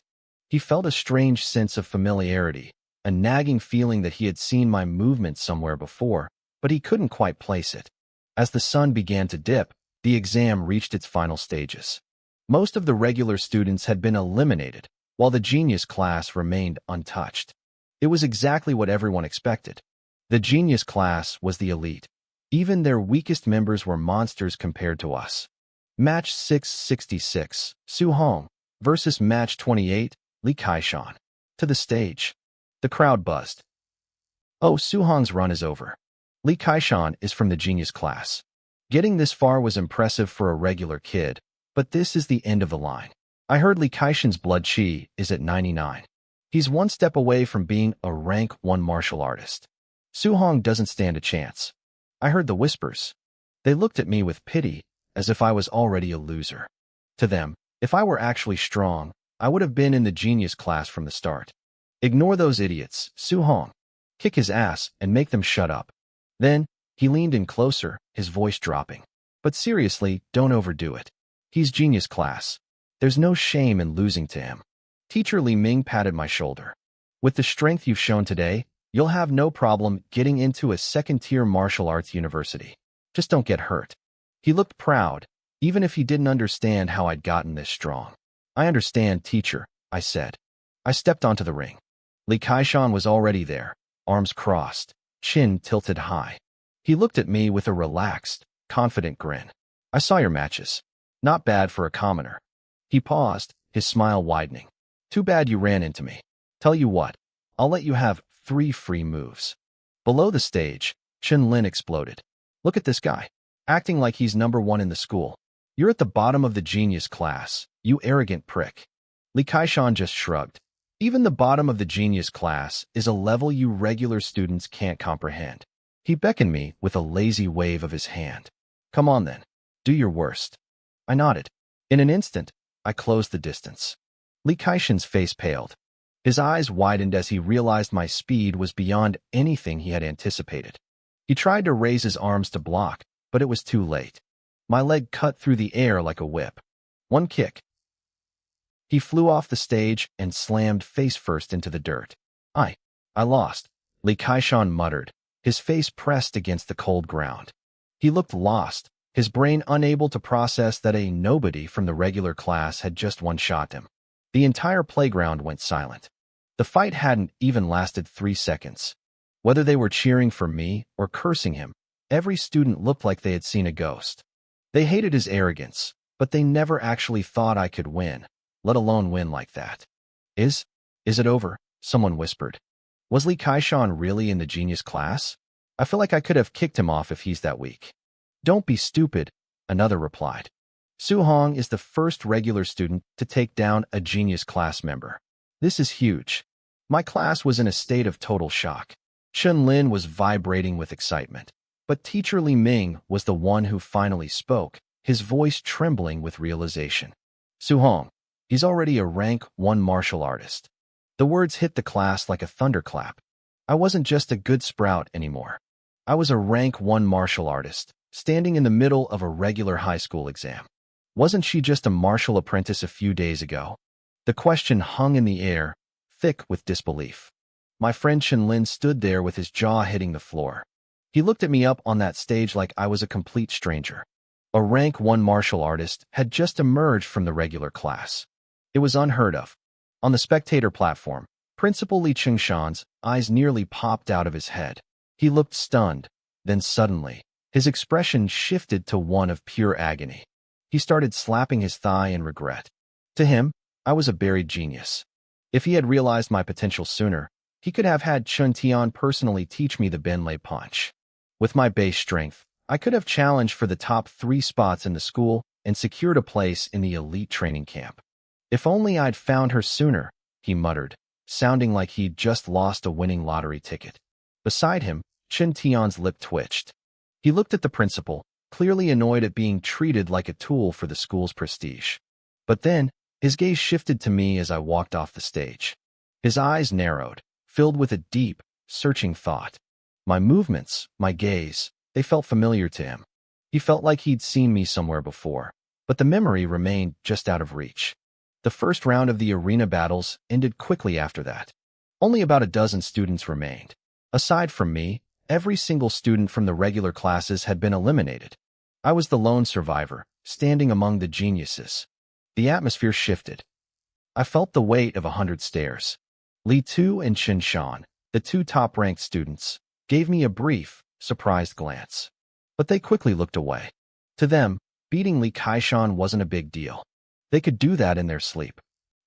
Speaker 1: He felt a strange sense of familiarity, a nagging feeling that he had seen my movement somewhere before, but he couldn't quite place it. As the sun began to dip, the exam reached its final stages. Most of the regular students had been eliminated, while the genius class remained untouched. It was exactly what everyone expected. The genius class was the elite. Even their weakest members were monsters compared to us. Match 666, Su Hong, versus Match 28, Li Kaishan. To the stage. The crowd buzzed. Oh, Su Hong's run is over. Li Kaishan is from the genius class. Getting this far was impressive for a regular kid, but this is the end of the line. I heard Li Kaishan's blood chi is at 99. He's one step away from being a rank 1 martial artist. Su Hong doesn't stand a chance. I heard the whispers. They looked at me with pity, as if I was already a loser. To them, if I were actually strong, I would have been in the genius class from the start. Ignore those idiots, Su Hong. Kick his ass and make them shut up. Then, he leaned in closer, his voice dropping. But seriously, don't overdo it. He's genius class. There's no shame in losing to him. Teacher Li Ming patted my shoulder. With the strength you've shown today, you'll have no problem getting into a second-tier martial arts university. Just don't get hurt. He looked proud, even if he didn't understand how I'd gotten this strong. I understand, teacher, I said. I stepped onto the ring. Li Kaishan was already there, arms crossed, chin tilted high. He looked at me with a relaxed, confident grin. I saw your matches. Not bad for a commoner. He paused, his smile widening. Too bad you ran into me. Tell you what, I'll let you have 3 free moves. Below the stage, Chen Lin exploded. Look at this guy, acting like he's number 1 in the school. You're at the bottom of the genius class, you arrogant prick. Li Kaishan just shrugged. Even the bottom of the genius class is a level you regular students can't comprehend. He beckoned me with a lazy wave of his hand. Come on then, do your worst. I nodded. In an instant, I closed the distance. Li Kaishan's face paled. His eyes widened as he realized my speed was beyond anything he had anticipated. He tried to raise his arms to block, but it was too late. My leg cut through the air like a whip. One kick. He flew off the stage and slammed face first into the dirt. I lost, Li Kaishan muttered, his face pressed against the cold ground. He looked lost, his brain unable to process that a nobody from the regular class had just one-shot him. The entire playground went silent. The fight hadn't even lasted 3 seconds. Whether they were cheering for me or cursing him, every student looked like they had seen a ghost. They hated his arrogance, but they never actually thought I could win, let alone win like that. Is it over? Someone whispered. Was Li Kaishan really in the genius class? I feel like I could have kicked him off if he's that weak. Don't be stupid, another replied. Su Hong is the first regular student to take down a genius class member. This is huge. My class was in a state of total shock. Chen Lin was vibrating with excitement. But Teacher Li Ming was the one who finally spoke, his voice trembling with realization. Su Hong, he's already a rank 1 martial artist. The words hit the class like a thunderclap. I wasn't just a good sprout anymore. I was a rank 1 martial artist, standing in the middle of a regular high school exam. Wasn't she just a martial apprentice a few days ago? The question hung in the air, thick with disbelief. My friend Chen Lin stood there with his jaw hitting the floor. He looked at me up on that stage like I was a complete stranger. A rank 1 martial artist had just emerged from the regular class. It was unheard of. On the spectator platform, Principal Li Qingshan's eyes nearly popped out of his head. He looked stunned. Then suddenly, his expression shifted to one of pure agony. He started slapping his thigh in regret. To him, I was a buried genius. If he had realized my potential sooner, he could have had Chun Tian personally teach me the Benlei punch. With my base strength, I could have challenged for the top 3 spots in the school and secured a place in the elite training camp. If only I'd found her sooner, he muttered, sounding like he'd just lost a winning lottery ticket. Beside him, Chun Tian's lip twitched. He looked at the principal, clearly annoyed at being treated like a tool for the school's prestige. But then, his gaze shifted to me as I walked off the stage. His eyes narrowed, filled with a deep, searching thought. My movements, my gaze, they felt familiar to him. He felt like he'd seen me somewhere before, but the memory remained just out of reach. The first round of the arena battles ended quickly after that. Only about a dozen students remained. Aside from me, every single student from the regular classes had been eliminated. I was the lone survivor, standing among the geniuses. The atmosphere shifted. I felt the weight of 100 stares. Li Tu and Chen Shan, the 2 top-ranked students, gave me a brief, surprised glance. But they quickly looked away. To them, beating Li Kaishan wasn't a big deal. They could do that in their sleep.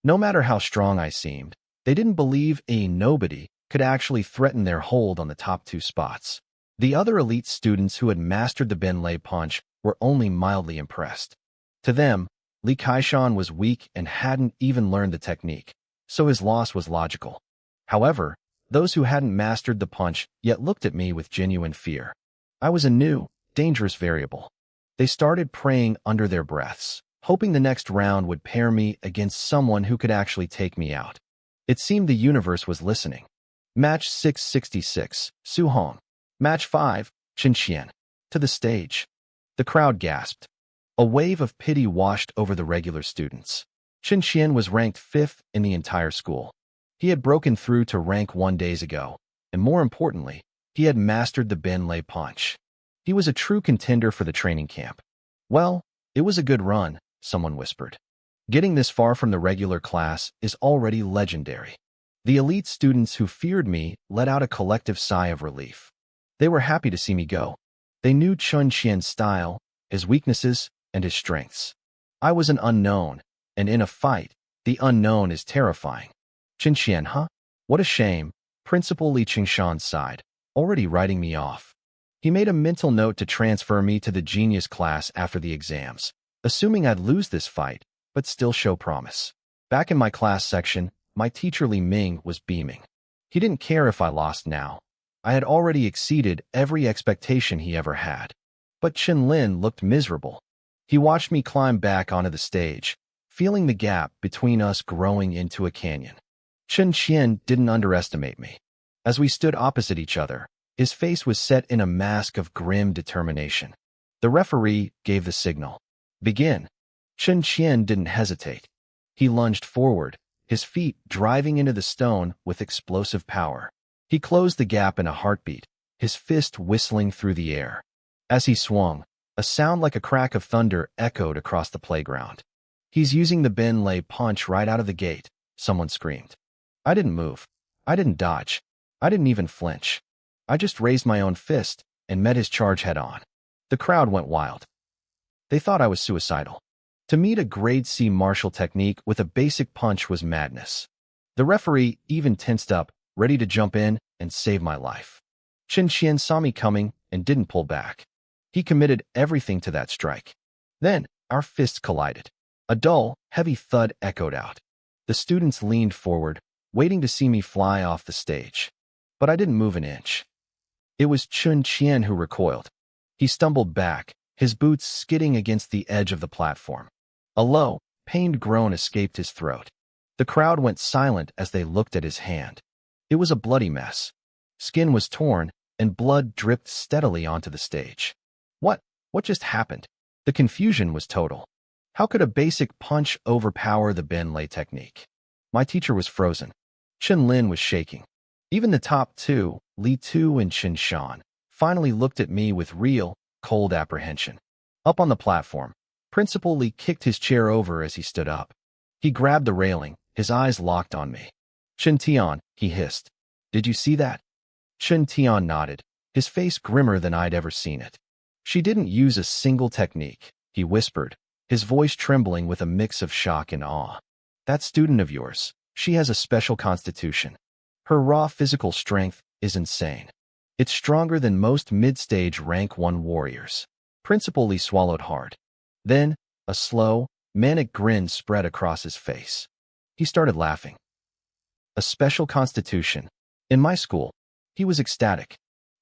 Speaker 1: No matter how strong I seemed, they didn't believe a nobody could actually threaten their hold on the top 2 spots. The other elite students who had mastered the Benlei punch were only mildly impressed. To them, Li Kaishan was weak and hadn't even learned the technique, so his loss was logical. However, those who hadn't mastered the punch yet looked at me with genuine fear. I was a new, dangerous variable. They started praying under their breaths, hoping the next round would pair me against someone who could actually take me out. It seemed the universe was listening. Match 666, Su Hong. Match 5, Chen Xian. To the stage. The crowd gasped. A wave of pity washed over the regular students. Chen Xian was ranked 5th in the entire school. He had broken through to rank 1 days ago, and more importantly, he had mastered the Benlei punch. He was a true contender for the training camp. Well, it was a good run, someone whispered. Getting this far from the regular class is already legendary. The elite students who feared me let out a collective sigh of relief. They were happy to see me go. They knew Chun Qian's style, his weaknesses, and his strengths. I was an unknown, and in a fight, the unknown is terrifying. Chen Qian, huh? What a shame, Principal Li Qingshan sighed, already writing me off. He made a mental note to transfer me to the genius class after the exams, assuming I'd lose this fight, but still show promise. Back in my class section, my teacher Li Ming was beaming. He didn't care if I lost now. I had already exceeded every expectation he ever had. But Chen Lin looked miserable. He watched me climb back onto the stage, feeling the gap between us growing into a canyon. Chen Qian didn't underestimate me. As we stood opposite each other, his face was set in a mask of grim determination. The referee gave the signal. Begin. Chen Qian didn't hesitate. He lunged forward, his feet driving into the stone with explosive power. He closed the gap in a heartbeat, his fist whistling through the air. As he swung, a sound like a crack of thunder echoed across the playground. He's using the Benlei punch right out of the gate, someone screamed. I didn't move. I didn't dodge. I didn't even flinch. I just raised my own fist and met his charge head-on. The crowd went wild. They thought I was suicidal. To meet a grade C martial technique with a basic punch was madness. The referee even tensed up, ready to jump in and save my life. Chen Qian saw me coming and didn't pull back. He committed everything to that strike. Then, our fists collided. A dull, heavy thud echoed out. The students leaned forward, waiting to see me fly off the stage. But I didn't move an inch. It was Chun Qian who recoiled. He stumbled back, his boots skidding against the edge of the platform. A low, pained groan escaped his throat. The crowd went silent as they looked at his hand. It was a bloody mess. Skin was torn, and blood dripped steadily onto the stage. What just happened? The confusion was total. How could a basic punch overpower the Benlei technique? My teacher was frozen. Chen Lin was shaking. Even the top 2, Li Tu and Chen Shan, finally looked at me with real, cold apprehension. Up on the platform, Principal Lee kicked his chair over as he stood up. He grabbed the railing, his eyes locked on me. "Chen Tian," he hissed. "Did you see that?" Chen Tian nodded, his face grimmer than I'd ever seen it. "She didn't use a single technique," he whispered, his voice trembling with a mix of shock and awe. "That student of yours, she has a special constitution. Her raw physical strength is insane. It's stronger than most mid-stage rank 1 warriors." Principal Lee swallowed hard. Then, a slow, manic grin spread across his face. He started laughing. A special constitution. In my school, he was ecstatic.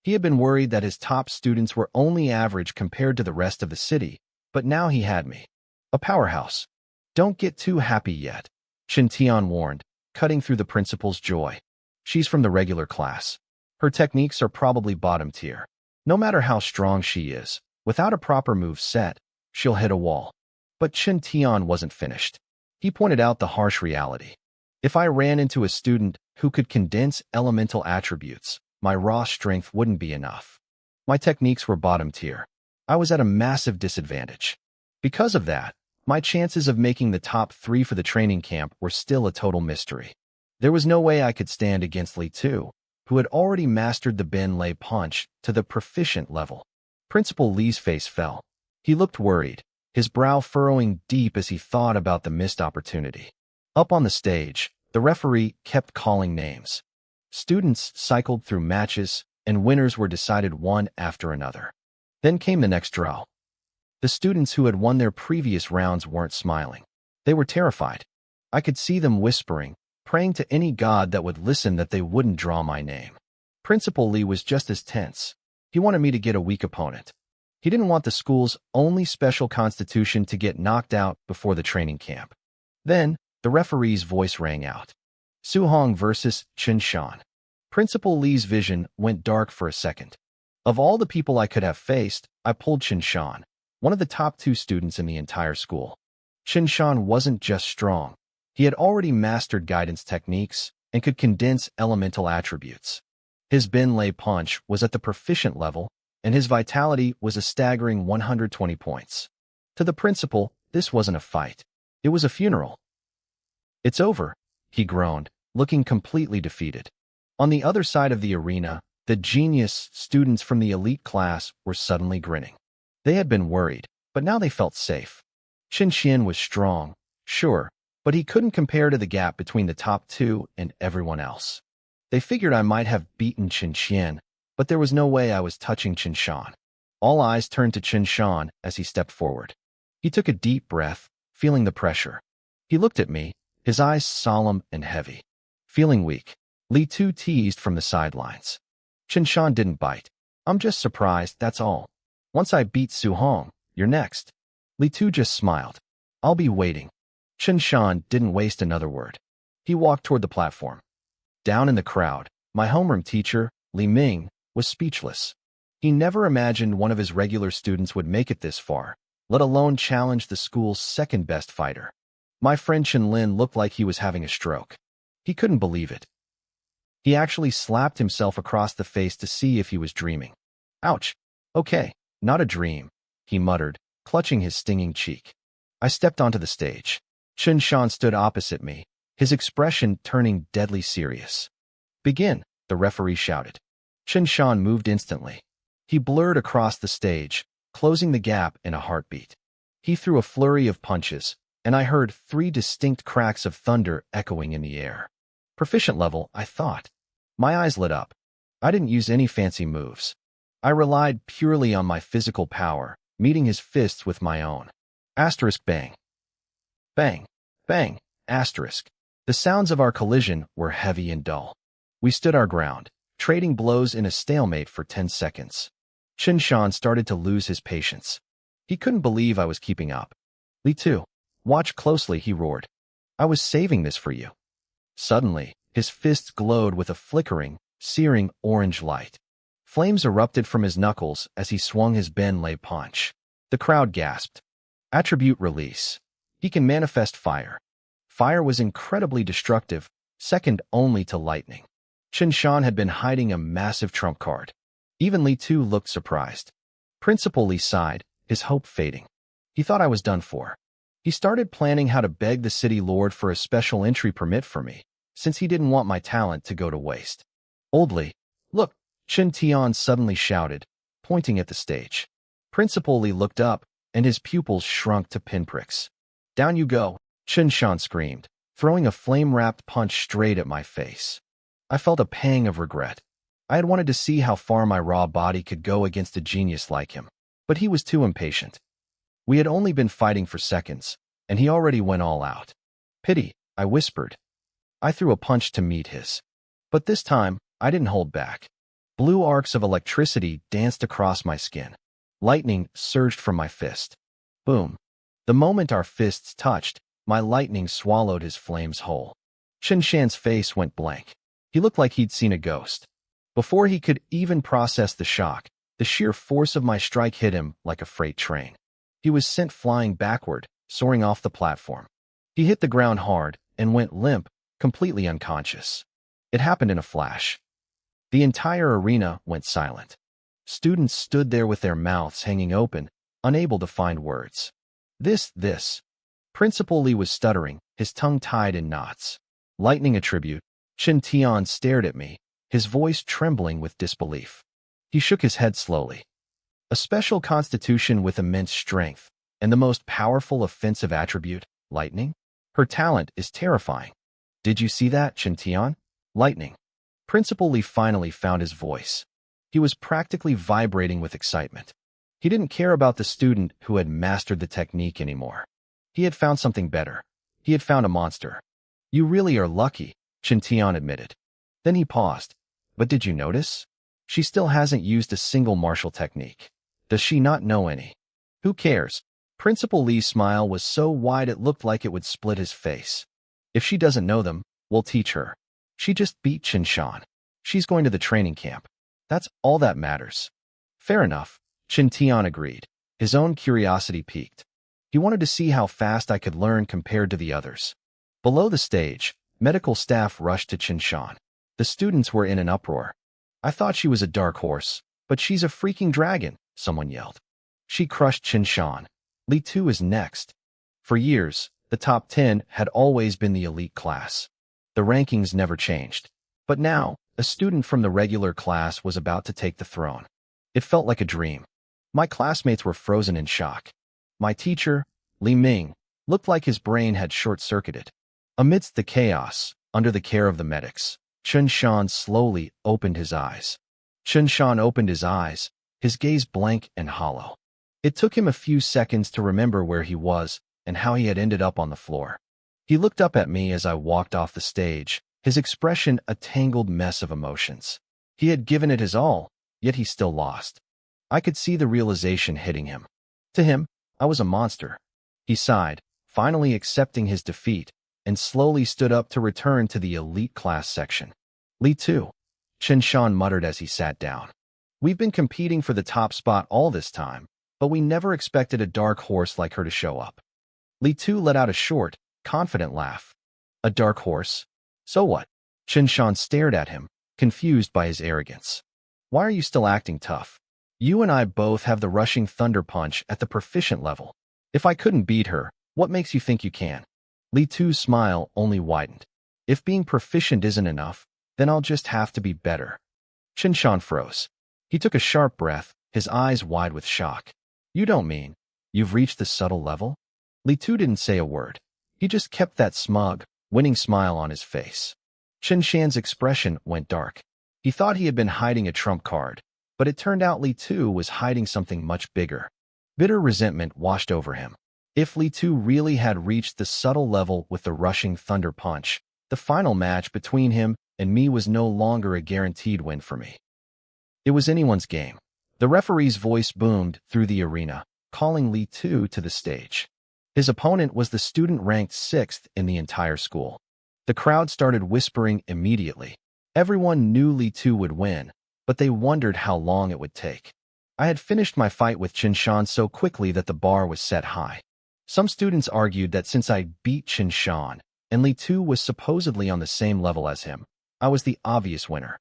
Speaker 1: He had been worried that his top students were only average compared to the rest of the city, but now he had me. A powerhouse. "Don't get too happy yet," Chen Tian warned, cutting through the principal's joy. "She's from the regular class. Her techniques are probably bottom tier. No matter how strong she is, without a proper move set, she'll hit a wall." But Chen Tian wasn't finished. He pointed out the harsh reality. If I ran into a student who could condense elemental attributes, my raw strength wouldn't be enough. My techniques were bottom tier. I was at a massive disadvantage. Because of that, my chances of making the top 3 for the training camp were still a total mystery. There was no way I could stand against Li Tu, who had already mastered the Ben Lei punch to the proficient level. Principal Li's face fell. He looked worried, his brow furrowing deep as he thought about the missed opportunity. Up on the stage, the referee kept calling names. Students cycled through matches, and winners were decided one after another. Then came the next draw. The students who had won their previous rounds weren't smiling. They were terrified. I could see them whispering, praying to any god that would listen that they wouldn't draw my name. Principal Lee was just as tense. He wanted me to get a weak opponent. He didn't want the school's only special constitution to get knocked out before the training camp. Then, the referee's voice rang out. Su Hong versus Chen Shan. Principal Lee's vision went dark for a second. Of all the people I could have faced, I pulled Chen Shan, one of the top 2 students in the entire school. Chen Shan wasn't just strong. He had already mastered guidance techniques and could condense elemental attributes. His Ben Lei punch was at the proficient level, and his vitality was a staggering 120 points. To the principal, this wasn't a fight. It was a funeral. "It's over," he groaned, looking completely defeated. On the other side of the arena, the genius students from the elite class were suddenly grinning. They had been worried, but now they felt safe. Chen Xian was strong, sure, but he couldn't compare to the gap between the top 2 and everyone else. They figured I might have beaten Chen Xian, but there was no way I was touching Chen Shan. All eyes turned to Chen Shan as he stepped forward. He took a deep breath, feeling the pressure. He looked at me, his eyes solemn and heavy. Feeling weak, Li Tu teased from the sidelines. Chen Shan didn't bite. "I'm just surprised, that's all. Once I beat Su Hong, you're next." Li Tu just smiled. "I'll be waiting." Chen Shan didn't waste another word. He walked toward the platform. Down in the crowd, my homeroom teacher, Li Ming, was speechless. He never imagined one of his regular students would make it this far, let alone challenge the school's second-best fighter. My friend Chen Lin looked like he was having a stroke. He couldn't believe it. He actually slapped himself across the face to see if he was dreaming. "Ouch. Okay, not a dream," he muttered, clutching his stinging cheek. I stepped onto the stage. Chen Shan stood opposite me, his expression turning deadly serious. "Begin," the referee shouted. Chen Shan moved instantly. He blurred across the stage, closing the gap in a heartbeat. He threw a flurry of punches, and I heard 3 distinct cracks of thunder echoing in the air. Proficient level, I thought. My eyes lit up. I didn't use any fancy moves. I relied purely on my physical power, meeting his fists with my own. Asterisk bang. Bang. Bang. Asterisk. The sounds of our collision were heavy and dull. We stood our ground, trading blows in a stalemate for 10 seconds. Chen Shan started to lose his patience. He couldn't believe I was keeping up. "Li Tu, watch closely," he roared. "I was saving this for you." Suddenly, his fists glowed with a flickering, searing orange light. Flames erupted from his knuckles as he swung his Ben Lei punch. The crowd gasped. Attribute release. He can manifest fire. Fire was incredibly destructive, second only to lightning. Chen Shan had been hiding a massive trump card. Even Li Tu looked surprised. Principal Li sighed, his hope fading. He thought I was done for. He started planning how to beg the city lord for a special entry permit for me, since he didn't want my talent to go to waste. Old Li, look, Chen Tian suddenly shouted, pointing at the stage. Principal Li looked up, and his pupils shrunk to pinpricks. Down you go, Chen Shan screamed, throwing a flame-wrapped punch straight at my face. I felt a pang of regret. I had wanted to see how far my raw body could go against a genius like him, but he was too impatient. We had only been fighting for seconds, and he already went all out. Pity, I whispered. I threw a punch to meet his. But this time, I didn't hold back. Blue arcs of electricity danced across my skin. Lightning surged from my fist. Boom. The moment our fists touched, my lightning swallowed his flames whole. Chen Shan's face went blank. He looked like he'd seen a ghost. Before he could even process the shock, the sheer force of my strike hit him like a freight train. He was sent flying backward, soaring off the platform. He hit the ground hard and went limp, completely unconscious. It happened in a flash. The entire arena went silent. Students stood there with their mouths hanging open, unable to find words. This. Principal Li was stuttering, his tongue tied in knots. Lightning attribute. Chen Tian stared at me, his voice trembling with disbelief. He shook his head slowly. A special constitution with immense strength, and the most powerful offensive attribute, lightning? Her talent is terrifying. Did you see that, Chen Tian? Lightning. Principal Li finally found his voice. He was practically vibrating with excitement. He didn't care about the student who had mastered the technique anymore. He had found something better. He had found a monster. You really are lucky, Chen Tian admitted. Then he paused. But did you notice? She still hasn't used a single martial technique. Does she not know any? Who cares? Principal Li's smile was so wide it looked like it would split his face. If she doesn't know them, we'll teach her. She just beat Chen Shan. She's going to the training camp. That's all that matters. Fair enough, Chen Tian agreed. His own curiosity piqued. He wanted to see how fast I could learn compared to the others. Below the stage, medical staff rushed to Chen Shan. The students were in an uproar. I thought she was a dark horse, but she's a freaking dragon, someone yelled. She crushed Chen Shan. Li Tu is next. For years, the top 10 had always been the elite class. The rankings never changed. But now, a student from the regular class was about to take the throne. It felt like a dream. My classmates were frozen in shock. My teacher, Li Ming, looked like his brain had short-circuited. Amidst the chaos, under the care of the medics, Chen Shan slowly opened his eyes. Chen Shan opened his eyes, his gaze blank and hollow. It took him a few seconds to remember where he was and how he had ended up on the floor. He looked up at me as I walked off the stage, his expression a tangled mess of emotions. He had given it his all, yet he still lost. I could see the realization hitting him. To him, I was a monster. He sighed, finally accepting his defeat, and slowly stood up to return to the elite class section. Li Tu, Chen Shan muttered as he sat down. We've been competing for the top spot all this time, but we never expected a dark horse like her to show up. Li Tu let out a short, confident laugh. A dark horse? So what? Chen Shan stared at him, confused by his arrogance. Why are you still acting tough? You and I both have the rushing thunder punch at the proficient level. If I couldn't beat her, what makes you think you can? Li Tu's smile only widened. If being proficient isn't enough, then I'll just have to be better. Chen Shan froze. He took a sharp breath, his eyes wide with shock. You don't mean you've reached the subtle level? Li Tu didn't say a word. He just kept that smug, winning smile on his face. Chen Shan's expression went dark. He thought he had been hiding a trump card, but it turned out Li Tu was hiding something much bigger. Bitter resentment washed over him. If Li Tu really had reached the subtle level with the rushing thunder punch, the final match between him and me was no longer a guaranteed win for me. It was anyone's game. The referee's voice boomed through the arena, calling Li Tu to the stage. His opponent was the student ranked 6th in the entire school. The crowd started whispering immediately. Everyone knew Li Tu would win, but they wondered how long it would take. I had finished my fight with Chen Shan so quickly that the bar was set high. Some students argued that since I beat Chen Shan, and Li Tu was supposedly on the same level as him, I was the obvious winner.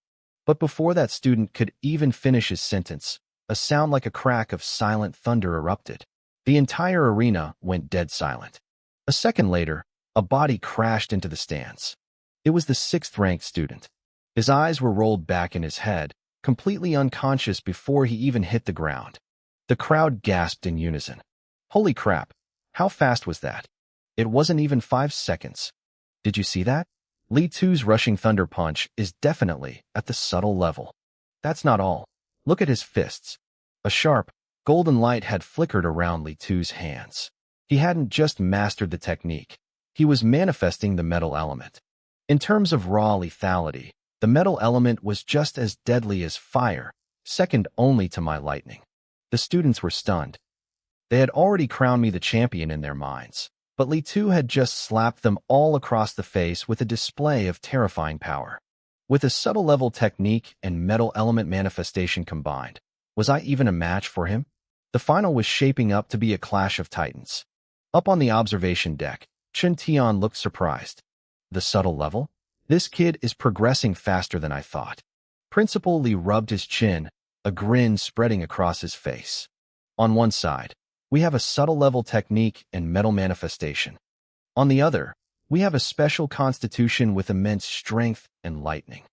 Speaker 1: But before that student could even finish his sentence, a sound like a crack of silent thunder erupted. The entire arena went dead silent. A second later, a body crashed into the stands. It was the sixth-ranked student. His eyes were rolled back in his head, completely unconscious before he even hit the ground. The crowd gasped in unison. Holy crap! How fast was that? It wasn't even 5 seconds. Did you see that? Li Tu's rushing thunder punch is definitely at the subtle level. That's not all. Look at his fists. A sharp, golden light had flickered around Li Tu's hands. He hadn't just mastered the technique. He was manifesting the metal element. In terms of raw lethality, the metal element was just as deadly as fire, second only to my lightning. The students were stunned. They had already crowned me the champion in their minds, but Li Tu had just slapped them all across the face with a display of terrifying power. With a subtle level technique and metal element manifestation combined, was I even a match for him? The final was shaping up to be a clash of titans. Up on the observation deck, Chen Tian looked surprised. The subtle level? This kid is progressing faster than I thought. Principal Li rubbed his chin, a grin spreading across his face. On one side, we have a subtle level technique and metal manifestation. On the other, we have a special constitution with immense strength and lightning.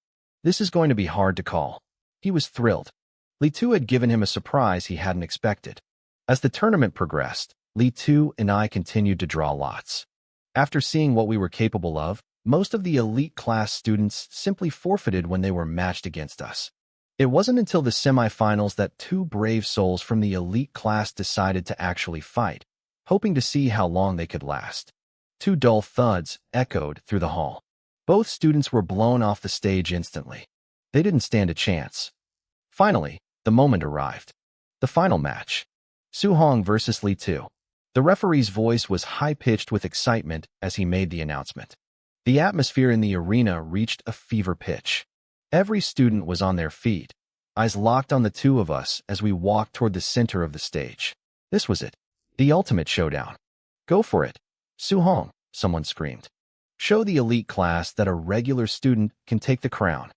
Speaker 1: This is going to be hard to call. He was thrilled. Li Tu had given him a surprise he hadn't expected. As the tournament progressed, Li Tu and I continued to draw lots. After seeing what we were capable of, most of the elite class students simply forfeited when they were matched against us. It wasn't until the semifinals that two brave souls from the elite class decided to actually fight, hoping to see how long they could last. Two dull thuds echoed through the hall. Both students were blown off the stage instantly. They didn't stand a chance. Finally, the moment arrived. The final match. Su Hong versus Li Tu. The referee's voice was high-pitched with excitement as he made the announcement. The atmosphere in the arena reached a fever pitch. Every student was on their feet, eyes locked on the two of us as we walked toward the center of the stage. This was it, the ultimate showdown. Go for it, Su Hong, someone screamed. Show the elite class that a regular student can take the crown.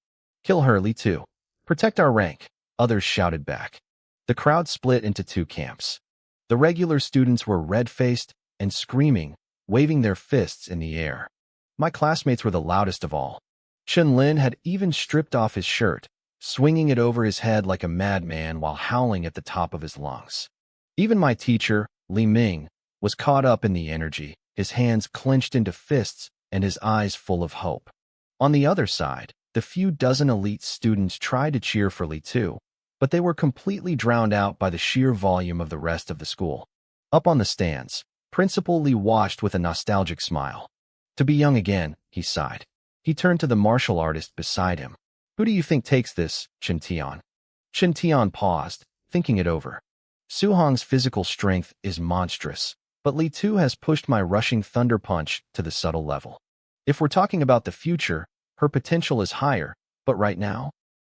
Speaker 1: Kill her, Li Tu. Protect our rank, others shouted back. The crowd split into two camps. The regular students were red-faced and screaming, waving their fists in the air. My classmates were the loudest of all. Chen Lin had even stripped off his shirt, swinging it over his head like a madman while howling at the top of his lungs. Even my teacher, Li Ming, was caught up in the energy, his hands clenched into fists and his eyes full of hope. On the other side, the few dozen elite students tried to cheer for Li Tu, but they were completely drowned out by the sheer volume of the rest of the school. Up on the stands, Principal Li watched with a nostalgic smile. To be young again, he sighed. He turned to the martial artist beside him. Who do you think takes this, Chen Tian? Chen Tian paused, thinking it over. Su Hong's physical strength is monstrous, but Li Tu has pushed my rushing thunder punch to the subtle level. If we're talking about the future, her potential is higher, but right now,